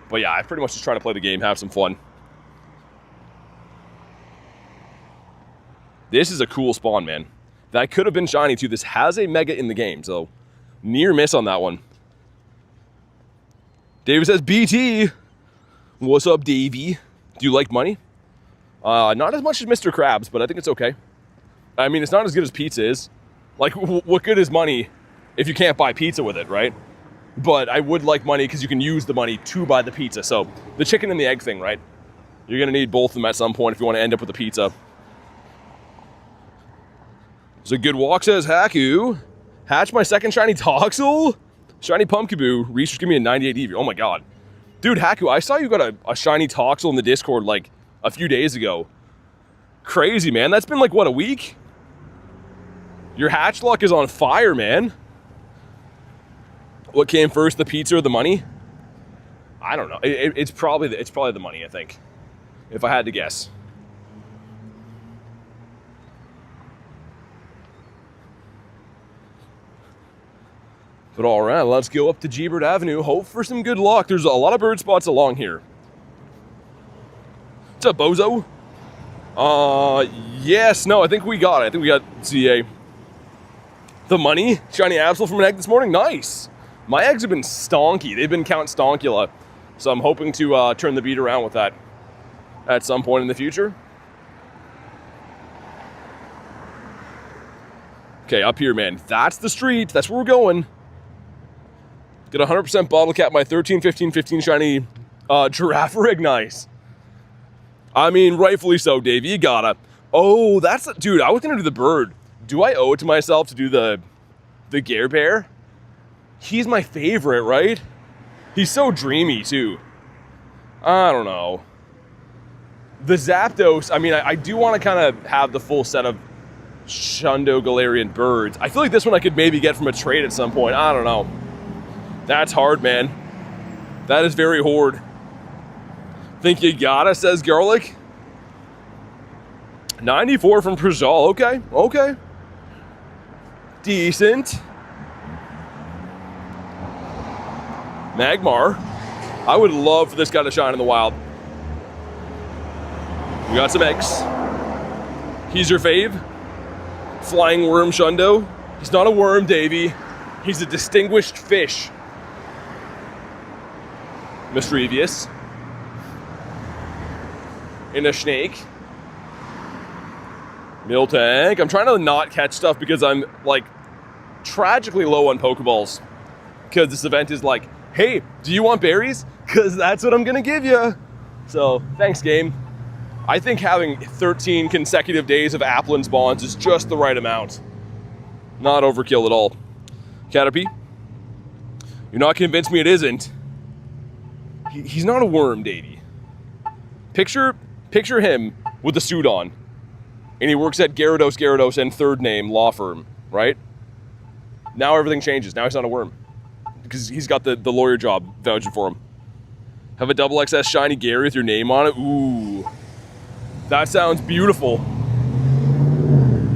But yeah, I pretty much just try to play the game, have some fun. This is a cool spawn, man. That could have been shiny too. This has a mega in the game, so near miss on that one. David says, BT. What's up, Davey? Do you like money? Not as much as Mr. Krabs, but I think it's okay. I mean, it's not as good as pizza is. Like, what good is money if you can't buy pizza with it, right? But I would like money because you can use the money to buy the pizza. So, the chicken and the egg thing, right? You're going to need both of them at some point if you want to end up with a pizza. So, good walk, says Haku. Hatch my second shiny Toxel? Shiny Pumpkaboo. Research, give me a 98 EV. Oh my god. Dude, Haku, I saw you got a shiny Toxel in the Discord like a few days ago. Crazy, man. That's been like, what, a week? Your hatch luck is on fire, man. What came first, the pizza or the money? I don't know. It's probably the money, I think. If I had to guess. But all right, let's go up to G-Bird Avenue. Hope for some good luck. There's a lot of bird spots along here. What's up, Bozo? Yes, no, I think we got it. I think we got CA. The money, shiny Absol from an egg this morning. Nice. My eggs have been stonky. They've been Count Stonkula. So I'm hoping to turn the beat around with that at some point in the future. Okay, up here, man. That's the street. That's where we're going. Get 100% bottle cap my 13, 15, 15 shiny giraffe rig. Nice. I mean, rightfully so, Dave. You gotta. Oh, that's... Dude, I was gonna do the bird. Do I owe it to myself to do the Gare Bear? He's my favorite, right? He's so dreamy, too. I don't know. The Zapdos, I mean, I do want to kind of have the full set of Shundo Galarian Birds. I feel like this one I could maybe get from a trade at some point. I don't know. That's hard, man. That is very hard. Think you gotta, says Garlic. 94 from Prajal. Okay, okay. Decent. Magmar. I would love for this guy to shine in the wild. We got some eggs. He's your fave. Flying Worm Shundo. He's not a worm, Davey. He's a distinguished fish. Mischievous. In a snake. Miltank. I'm trying to not catch stuff because I'm, like, tragically low on Pokeballs. Because this event is like, hey, do you want berries? Because that's what I'm going to give you. So, thanks, game. I think having 13 consecutive days of Applin spawns is just the right amount. Not overkill at all. Caterpie. You're not convinced me it isn't. He's not a worm, Davey. Picture him with the suit on. And he works at Gyarados and third name law firm, right? Now everything changes. Now he's not a worm. Because he's got the lawyer job vouching for him. Have a double XS shiny Gary with your name on it. Ooh. That sounds beautiful.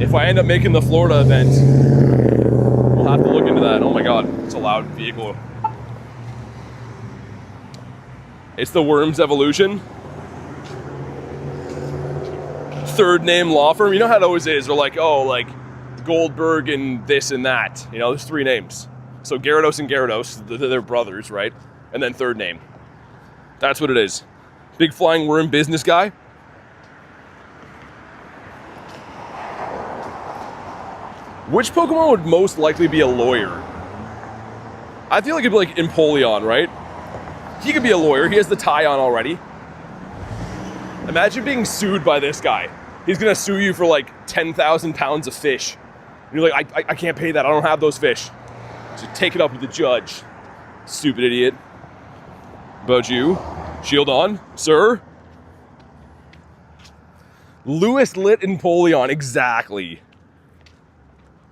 If I end up making the Florida event, we'll have to look into that. Oh my god, it's a loud vehicle. It's the Worms Evolution. Third name law firm. You know how it always is. They're like, oh, like Goldberg and this and that. You know, there's three names. So Gyarados and Gyarados, they're brothers, right? And then third name. That's what it is. Big flying worm business guy. Which Pokemon would most likely be a lawyer? I feel like it'd be like Empoleon, right? He could be a lawyer. He has the tie on already. Imagine being sued by this guy. He's gonna sue you for like 10,000 pounds of fish. And you're like, I can't pay that. I don't have those fish. So take it up with the judge. Stupid idiot. About you. Shield on, sir. Lewis lit Empoleon, exactly.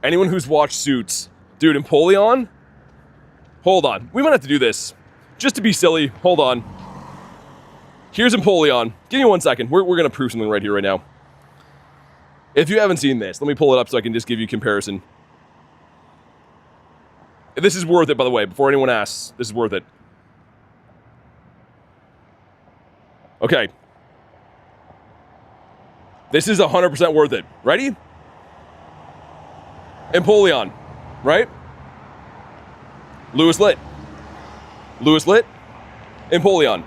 Anyone who's watched Suits. Dude, Empoleon? Hold on. We might have to do this. Just to be silly. Hold on. Here's Empoleon. Give me 1 second. We're going to prove something right here, right now. If you haven't seen this, let me pull it up so I can just give you a comparison. This is worth it, by the way. Before anyone asks, this is worth it. Okay. This is 100% worth it. Ready? Empoleon, right? Lewis lit. Lewis lit. Empoleon.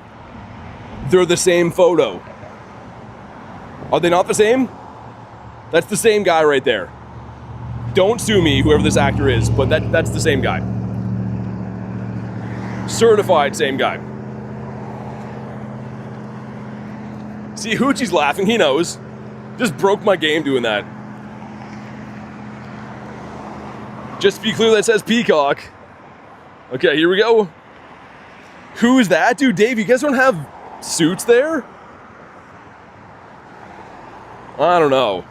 They're the same photo. Are they not the same? That's the same guy right there. Don't sue me, whoever this actor is, but that's the same guy. Certified same guy. See, Hoochie's laughing, he knows. Just broke my game doing that. Just to be clear, that says Peacock. Okay, here we go. Who is that? Dude, Dave, you guys don't have suits there? I don't know.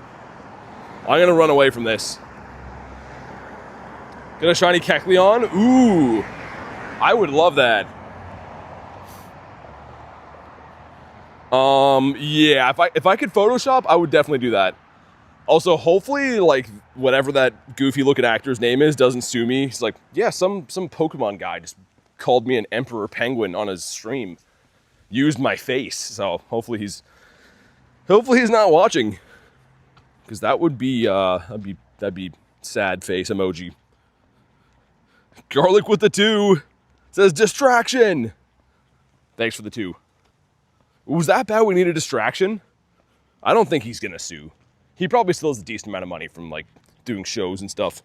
I'm gonna run away from this. Got a shiny Kecleon? Ooh. I would love that. Yeah, if I could Photoshop, I would definitely do that. Also, hopefully, like, whatever that goofy-looking actor's name is doesn't sue me. He's like, yeah, some Pokemon guy just called me an Emperor Penguin on his stream. Used my face. So, hopefully he's not watching. Because that would be, that'd be sad face emoji. Garlic with the 2 says distraction. Thanks for the 2. Was that bad we need a distraction? I don't think he's gonna sue. He probably still has a decent amount of money from, like, doing shows and stuff.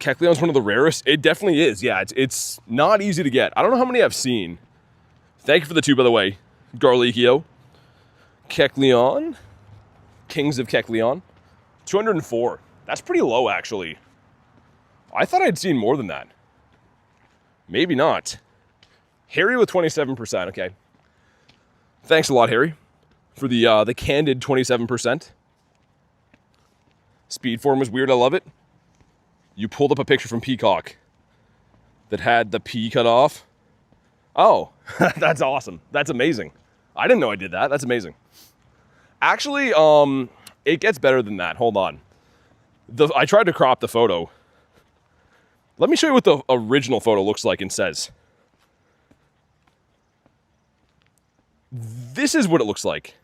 Kecleon's one of the rarest. It definitely is. Yeah, it's not easy to get. I don't know how many I've seen. Thank you for the 2, by the way. Garlikio. Kecleon. Kings of Kecleon. 204. That's pretty low, actually. I thought I'd seen more than that. Maybe not. Harry with 27%. Okay. Thanks a lot, Harry, for the candid 27%. Speed form was weird. I love it. You pulled up a picture from Peacock that had the P cut off. Oh, that's awesome. That's amazing. I didn't know I did that. That's amazing. Actually, it gets better than that. Hold on. I tried to crop the photo. Let me show you what the original photo looks like and says. This is what it looks like.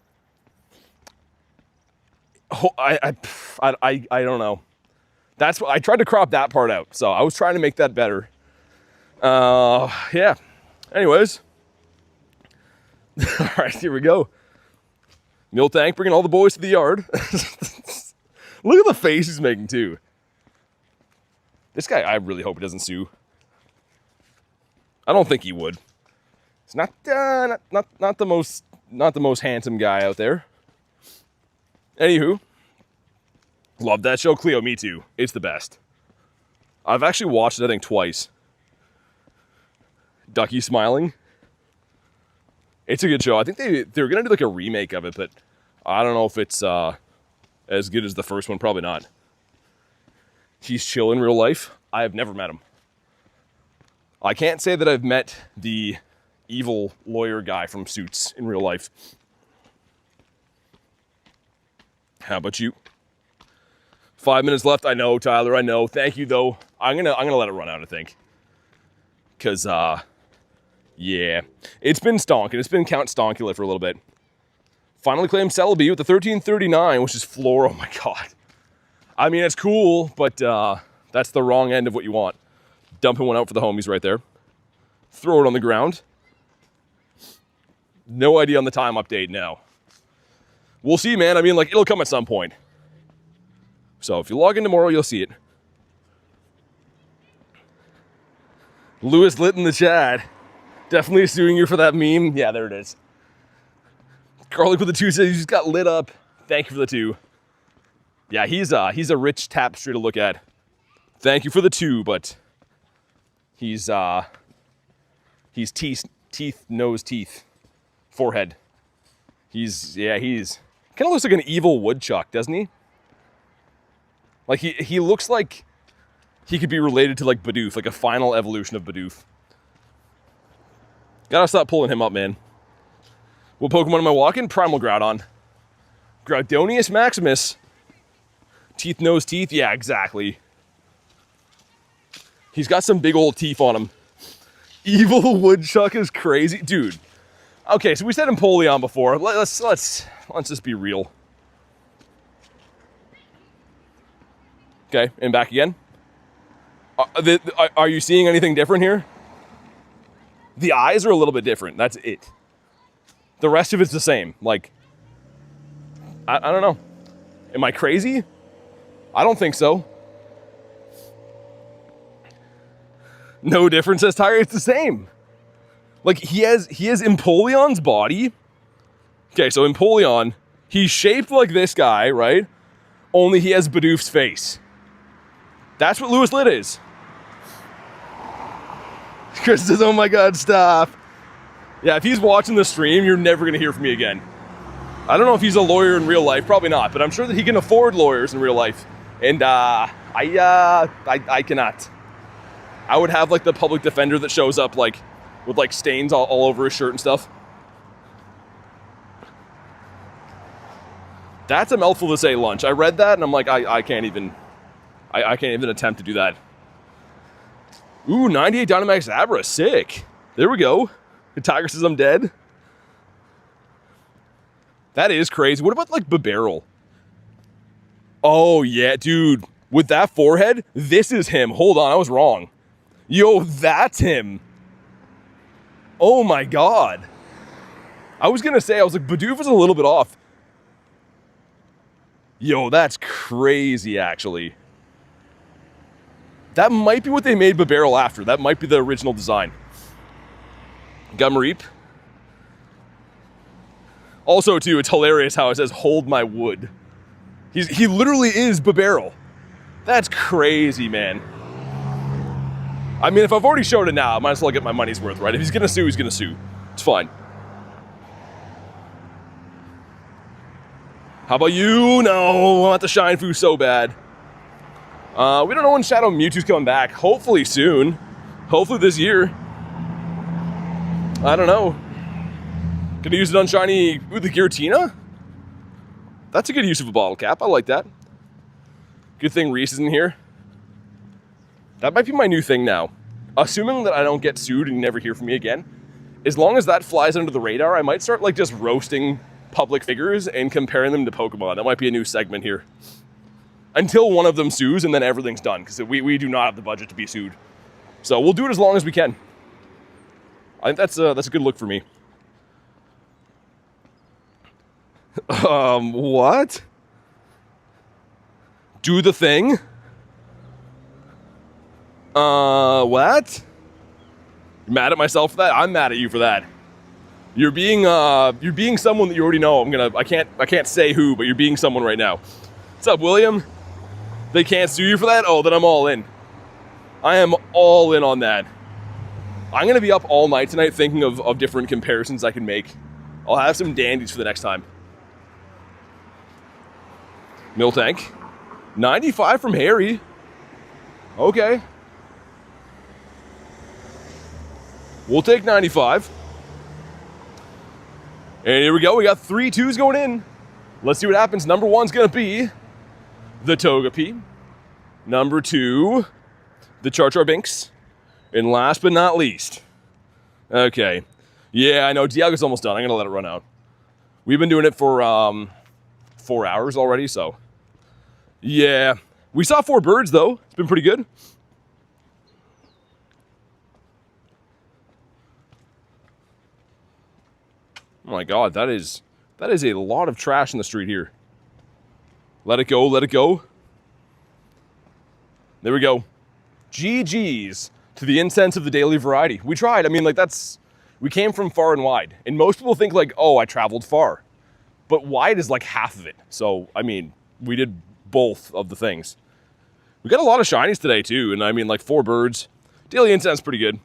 Oh, I don't know. That's what I tried to crop that part out. So I was trying to make that better. Yeah. Anyways. All right, here we go. Miltank bringing all the boys to the yard. Look at the face he's making too. This guy, I really hope he doesn't sue. I don't think he would. He's not the most handsome guy out there. Anywho, love that show, Cleo. Me too. It's the best. I've actually watched it, I think, twice. Ducky smiling. It's a good show. I think they're gonna do like a remake of it, but I don't know if it's as good as the first one. Probably not. He's chill in real life. I have never met him. I can't say that I've met the evil lawyer guy from Suits in real life. How about you? 5 minutes left. I know, Tyler. I know. Thank you, though. I'm gonna let it run out, I think. Cause yeah, it's been stonking. It's been Count Stonkula for a little bit. Finally claimed Celebi with the 1339, which is floor. Oh my god. I mean, it's cool, but that's the wrong end of what you want. Dumping one out for the homies right there. Throw it on the ground. No idea on the time update now. We'll see, man. I mean, like, it'll come at some point. So if you log in tomorrow, you'll see it. Lewis lit in the chat. Definitely suing you for that meme. Yeah, there it is. Garlic with the 2 says you just got lit up. Thank you for the 2. Yeah, he's a rich tapestry to look at. Thank you for the 2, but he's teeth, nose, teeth, forehead. He's kind of looks like an evil woodchuck, doesn't he? Like he looks like he could be related to like Bidoof, like a final evolution of Bidoof. Gotta stop pulling him up, man. What Pokemon am I walking? Primal Groudon. Groudonius Maximus. Teeth, nose, teeth. Yeah, exactly. He's got some big old teeth on him. Evil woodchuck is crazy, dude. Okay, so we said Empoleon before. Let's just be real. Okay, and back again. Are you seeing anything different here? The eyes are a little bit different. That's it. The rest of it's the same. Like, I don't know. Am I crazy? I don't think so. No difference, says Tyre. It's the same. Like, he has Empoleon's body. Okay, so Empoleon, he's shaped like this guy, right? Only he has Bidoof's face. That's what Lewis Lit is. Chris says, oh my god, stop. Yeah, if he's watching the stream, you're never going to hear from me again. I don't know if he's a lawyer in real life, probably not, but I'm sure that he can afford lawyers in real life. And I cannot. I would have like the public defender that shows up like with like stains all over his shirt and stuff. That's a mouthful to say lunch. I read that and I'm like, I can't even attempt to do that. Ooh, 98 Dynamax Abra, sick. There we go. The Tiger says I'm dead. That is crazy. What about like Bibarel? Oh yeah, dude. With that forehead, this is him. Hold on, I was wrong. Yo, that's him. Oh my god. I was gonna say, I was like, Bidoof is a little bit off. Yo, that's crazy, actually. That might be what they made Bibarel after. That might be the original design. Gumreep. Also, too, it's hilarious how it says, hold my wood. He literally is Bibarel. That's crazy, man. I mean, if I've already showed it now, I might as well get my money's worth, right? If he's gonna sue, he's gonna sue. It's fine. How about you? No, I want the Shinefu so bad. We don't know when Shadow Mewtwo's coming back. Hopefully soon. Hopefully this year. I don't know. Gonna use it on shiny with the Giratina? That's a good use of a bottle cap. I like that. Good thing Reese is in here. That might be my new thing now. Assuming that I don't get sued and you never hear from me again, as long as that flies under the radar, I might start like just roasting public figures and comparing them to Pokemon. That might be a new segment here. Until one of them sues and then everything's done, because we do not have the budget to be sued. So we'll do it as long as we can. I think that's a good look for me. What? Do the thing? What? You're mad at myself for that? I'm mad at you for that. You're being someone that you already know. I can't say who, but you're being someone right now. What's up, William? They can't sue you for that? Oh, then I'm all in. I am all in on that. I'm gonna be up all night tonight thinking of different comparisons I can make. I'll have some dandies for the next time. Miltank. 95 from Harry. Okay. We'll take 95. And here we go. We got 3 2s going in. Let's see what happens. Number 1's going to be the Togepi. Number 2, the Char-Char-Binks. And last but not least. Okay. Yeah, I know. Dialga's almost done. I'm going to let it run out. We've been doing it for 4 hours already, so. Yeah. We saw 4 birds, though. It's been pretty good. Oh my god, that is a lot of trash in the street here. Let it go, let it go. There we go. GG's to the incense of the daily variety. We tried. I mean, like, we came from far and wide. And most people think, like, oh, I traveled far. But wide is like half of it. So, I mean, we did both of the things. We got a lot of shinies today, too. And I mean, like, 4 birds. Daily Incense, pretty good.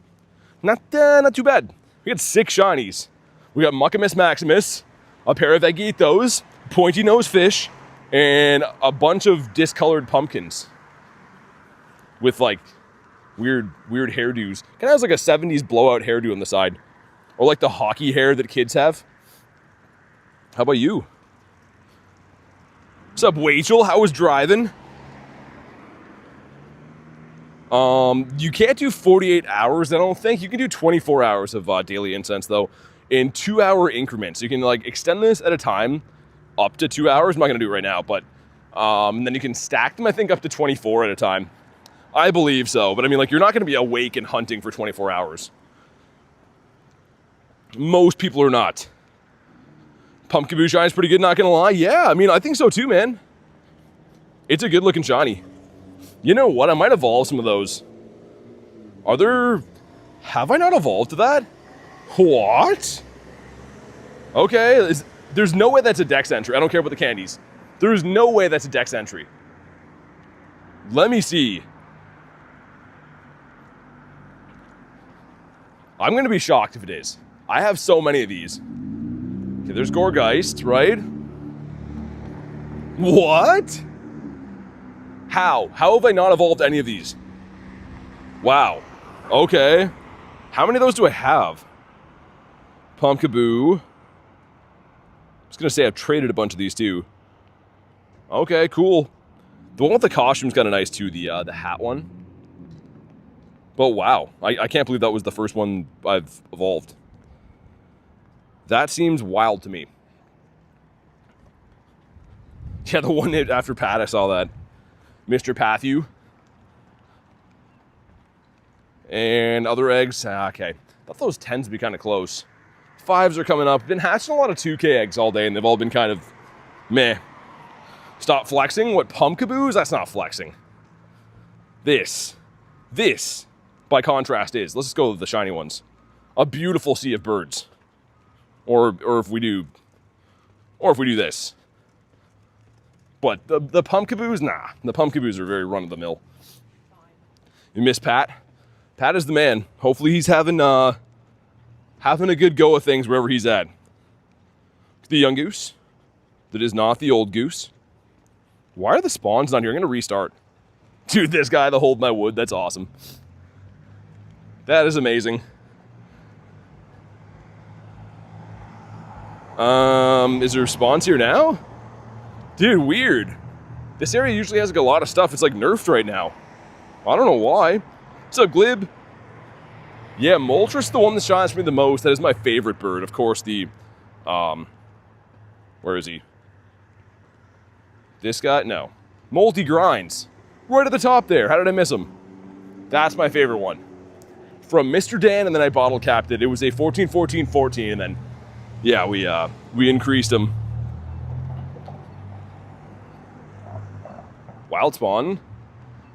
Not too bad. We got 6 shinies. We got Muckamus Maximus, a pair of Eggitos, pointy nose fish, and a bunch of discolored pumpkins. With, like, weird hairdos. Kind of has, like, a 70s blowout hairdo on the side. Or, like, the hockey hair that kids have. How about you? What's up, Rachel? How was driving? You can't do 48 hours, I don't think. You can do 24 hours of Daily Incense, though, in 2-hour increments. You can, like, extend this at a time up to 2 hours. I'm not going to do it right now, but then you can stack them, I think, up to 24 at a time. I believe so, but I mean, like, you're not going to be awake and hunting for 24 hours. Most people are not. Pumpkaboo Shine's pretty good, not going to lie. Yeah, I mean, I think so too, man. It's a good-looking shiny. You know what? I might evolve some of those. Have I not evolved to that? What? Okay, there's no way that's a Dex entry. I don't care about the candies. There's no way that's a Dex entry. Let me see. I'm going to be shocked if it is. I have so many of these. Okay, there's Gourgeist, right? What? How? How have I not evolved any of these? Wow. Okay. How many of those do I have? Pumpkaboo. I was going to say I've traded a bunch of these too. Okay, cool. The one with the costume's kind of nice too, the hat one. But wow, I can't believe that was the first one I've evolved. That seems wild to me. Yeah, the one after Pat, I saw that. Mr. Pathu. And other eggs, okay. I thought those 10s would be kind of close. 5s are coming up. Been hatching a lot of 2K eggs all day, and they've all been kind of meh. Stop flexing. What, Pumpkaboos? That's not flexing. This, by contrast, is. Let's just go with the shiny ones. A beautiful sea of birds. Or if we do this. But the Pumpkaboos, nah. The Pumpkaboos are very run-of-the-mill. You miss Pat? Pat is the man. Hopefully he's having a good go of things wherever he's at. The young goose. That is not the old goose. Why are the spawns not here? I'm going to restart. Dude, this guy, the hold my wood, that's awesome. That is amazing. Is there spawns here now? Dude, weird. This area usually has like a lot of stuff. It's like nerfed right now. I don't know why. What's up, Glib? Yeah, Moltres is the one that shines for me the most. That is my favorite bird. Of course, the, where is he? This guy? No. Grindz. Right at the top there. How did I miss him? That's my favorite one. From Mr. Dan, and then I bottle capped it. It was a 14, 14, 14, and then, yeah, we increased him. Wild spawn.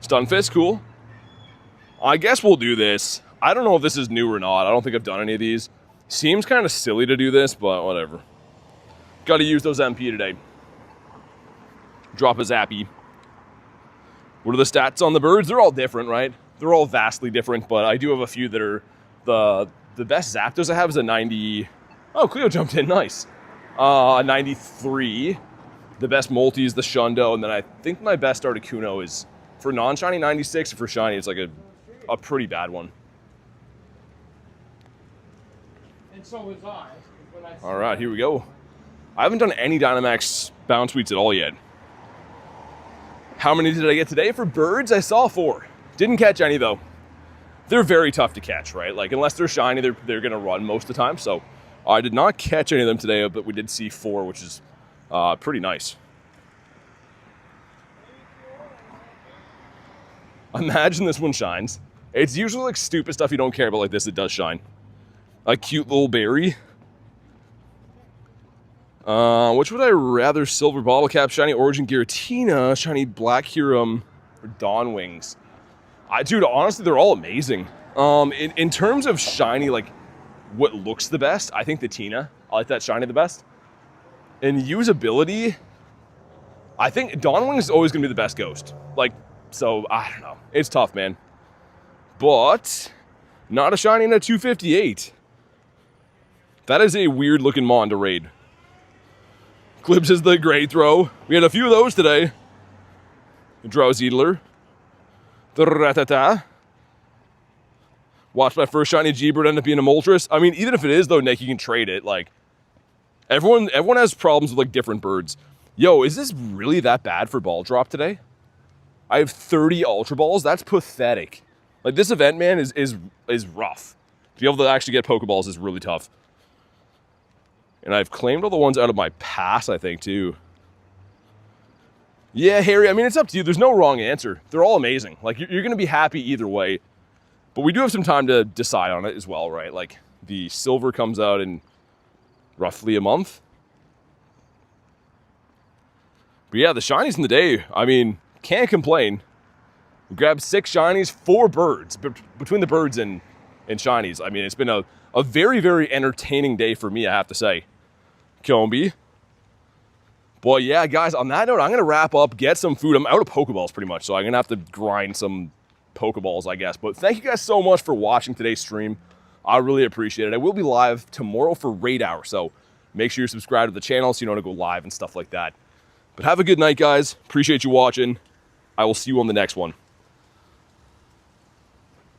Stunfisk, cool. I guess we'll do this. I don't know if this is new or not. I don't think I've done any of these. Seems kind of silly to do this, but whatever. Got to use those MP today. Drop a zappy. What are the stats on the birds? They're all different, right? They're all vastly different, but I do have a few that are the best Zapdos I have is a 90. Oh, Cleo jumped in, nice. A 93. The best multi is the Shundo, and then I think my best Articuno is for non-shiny 96, and for shiny it's like a pretty bad one. And so was I. All right, here we go. I haven't done any Dynamax bounce tweets at all yet. How many did I get today for birds? I saw 4. Didn't catch any though. They're very tough to catch, right? Like unless they're shiny, they're gonna run most of the time. So I did not catch any of them today, but we did see 4, which is pretty nice. Imagine this one shines. It's usually like stupid stuff you don't care about like this. It does shine. A cute little berry. Which would I rather? Silver Bottle Cap, Shiny Origin Giratina, Shiny Black Huron, or Dawn Wings? Dude, honestly, they're all amazing. In terms of shiny, like what looks the best, I think the Tina. I like that shiny the best. In usability, I think Dawn Wings is always gonna be the best ghost. Like, so I don't know. It's tough, man. But not a shiny in a 258. That is a weird looking mon to raid. Clips is the grade throw. We had a few of those today. Drowseedler. The Ratata. Watch my first shiny G-Bird end up being a Moltres. I mean, even if it is though, Nick, you can trade it. Like, everyone has problems with like different birds. Yo, is this really that bad for ball drop today? I have 30 Ultra Balls. That's pathetic. Like this event, man, is rough. To be able to actually get Pokeballs is really tough. And I've claimed all the ones out of my pass, I think, too. Yeah, Harry, I mean, it's up to you. There's no wrong answer. They're all amazing. Like, you're going to be happy either way. But we do have some time to decide on it as well, right? Like, the silver comes out in roughly a month. But yeah, the shinies in the day, I mean, can't complain. We grabbed 6 shinies, 4 birds. Between the birds and shinies, I mean, it's been a very, very entertaining day for me, I have to say. Combi. Well, yeah, guys, on that note, I'm going to wrap up, get some food. I'm out of Pokeballs pretty much, so I'm going to have to grind some Pokeballs, I guess. But thank you guys so much for watching today's stream. I really appreciate it. I will be live tomorrow for Raid Hour, so make sure you're subscribed to the channel so you know to go live and stuff like that. But have a good night, guys. Appreciate you watching. I will see you on the next one.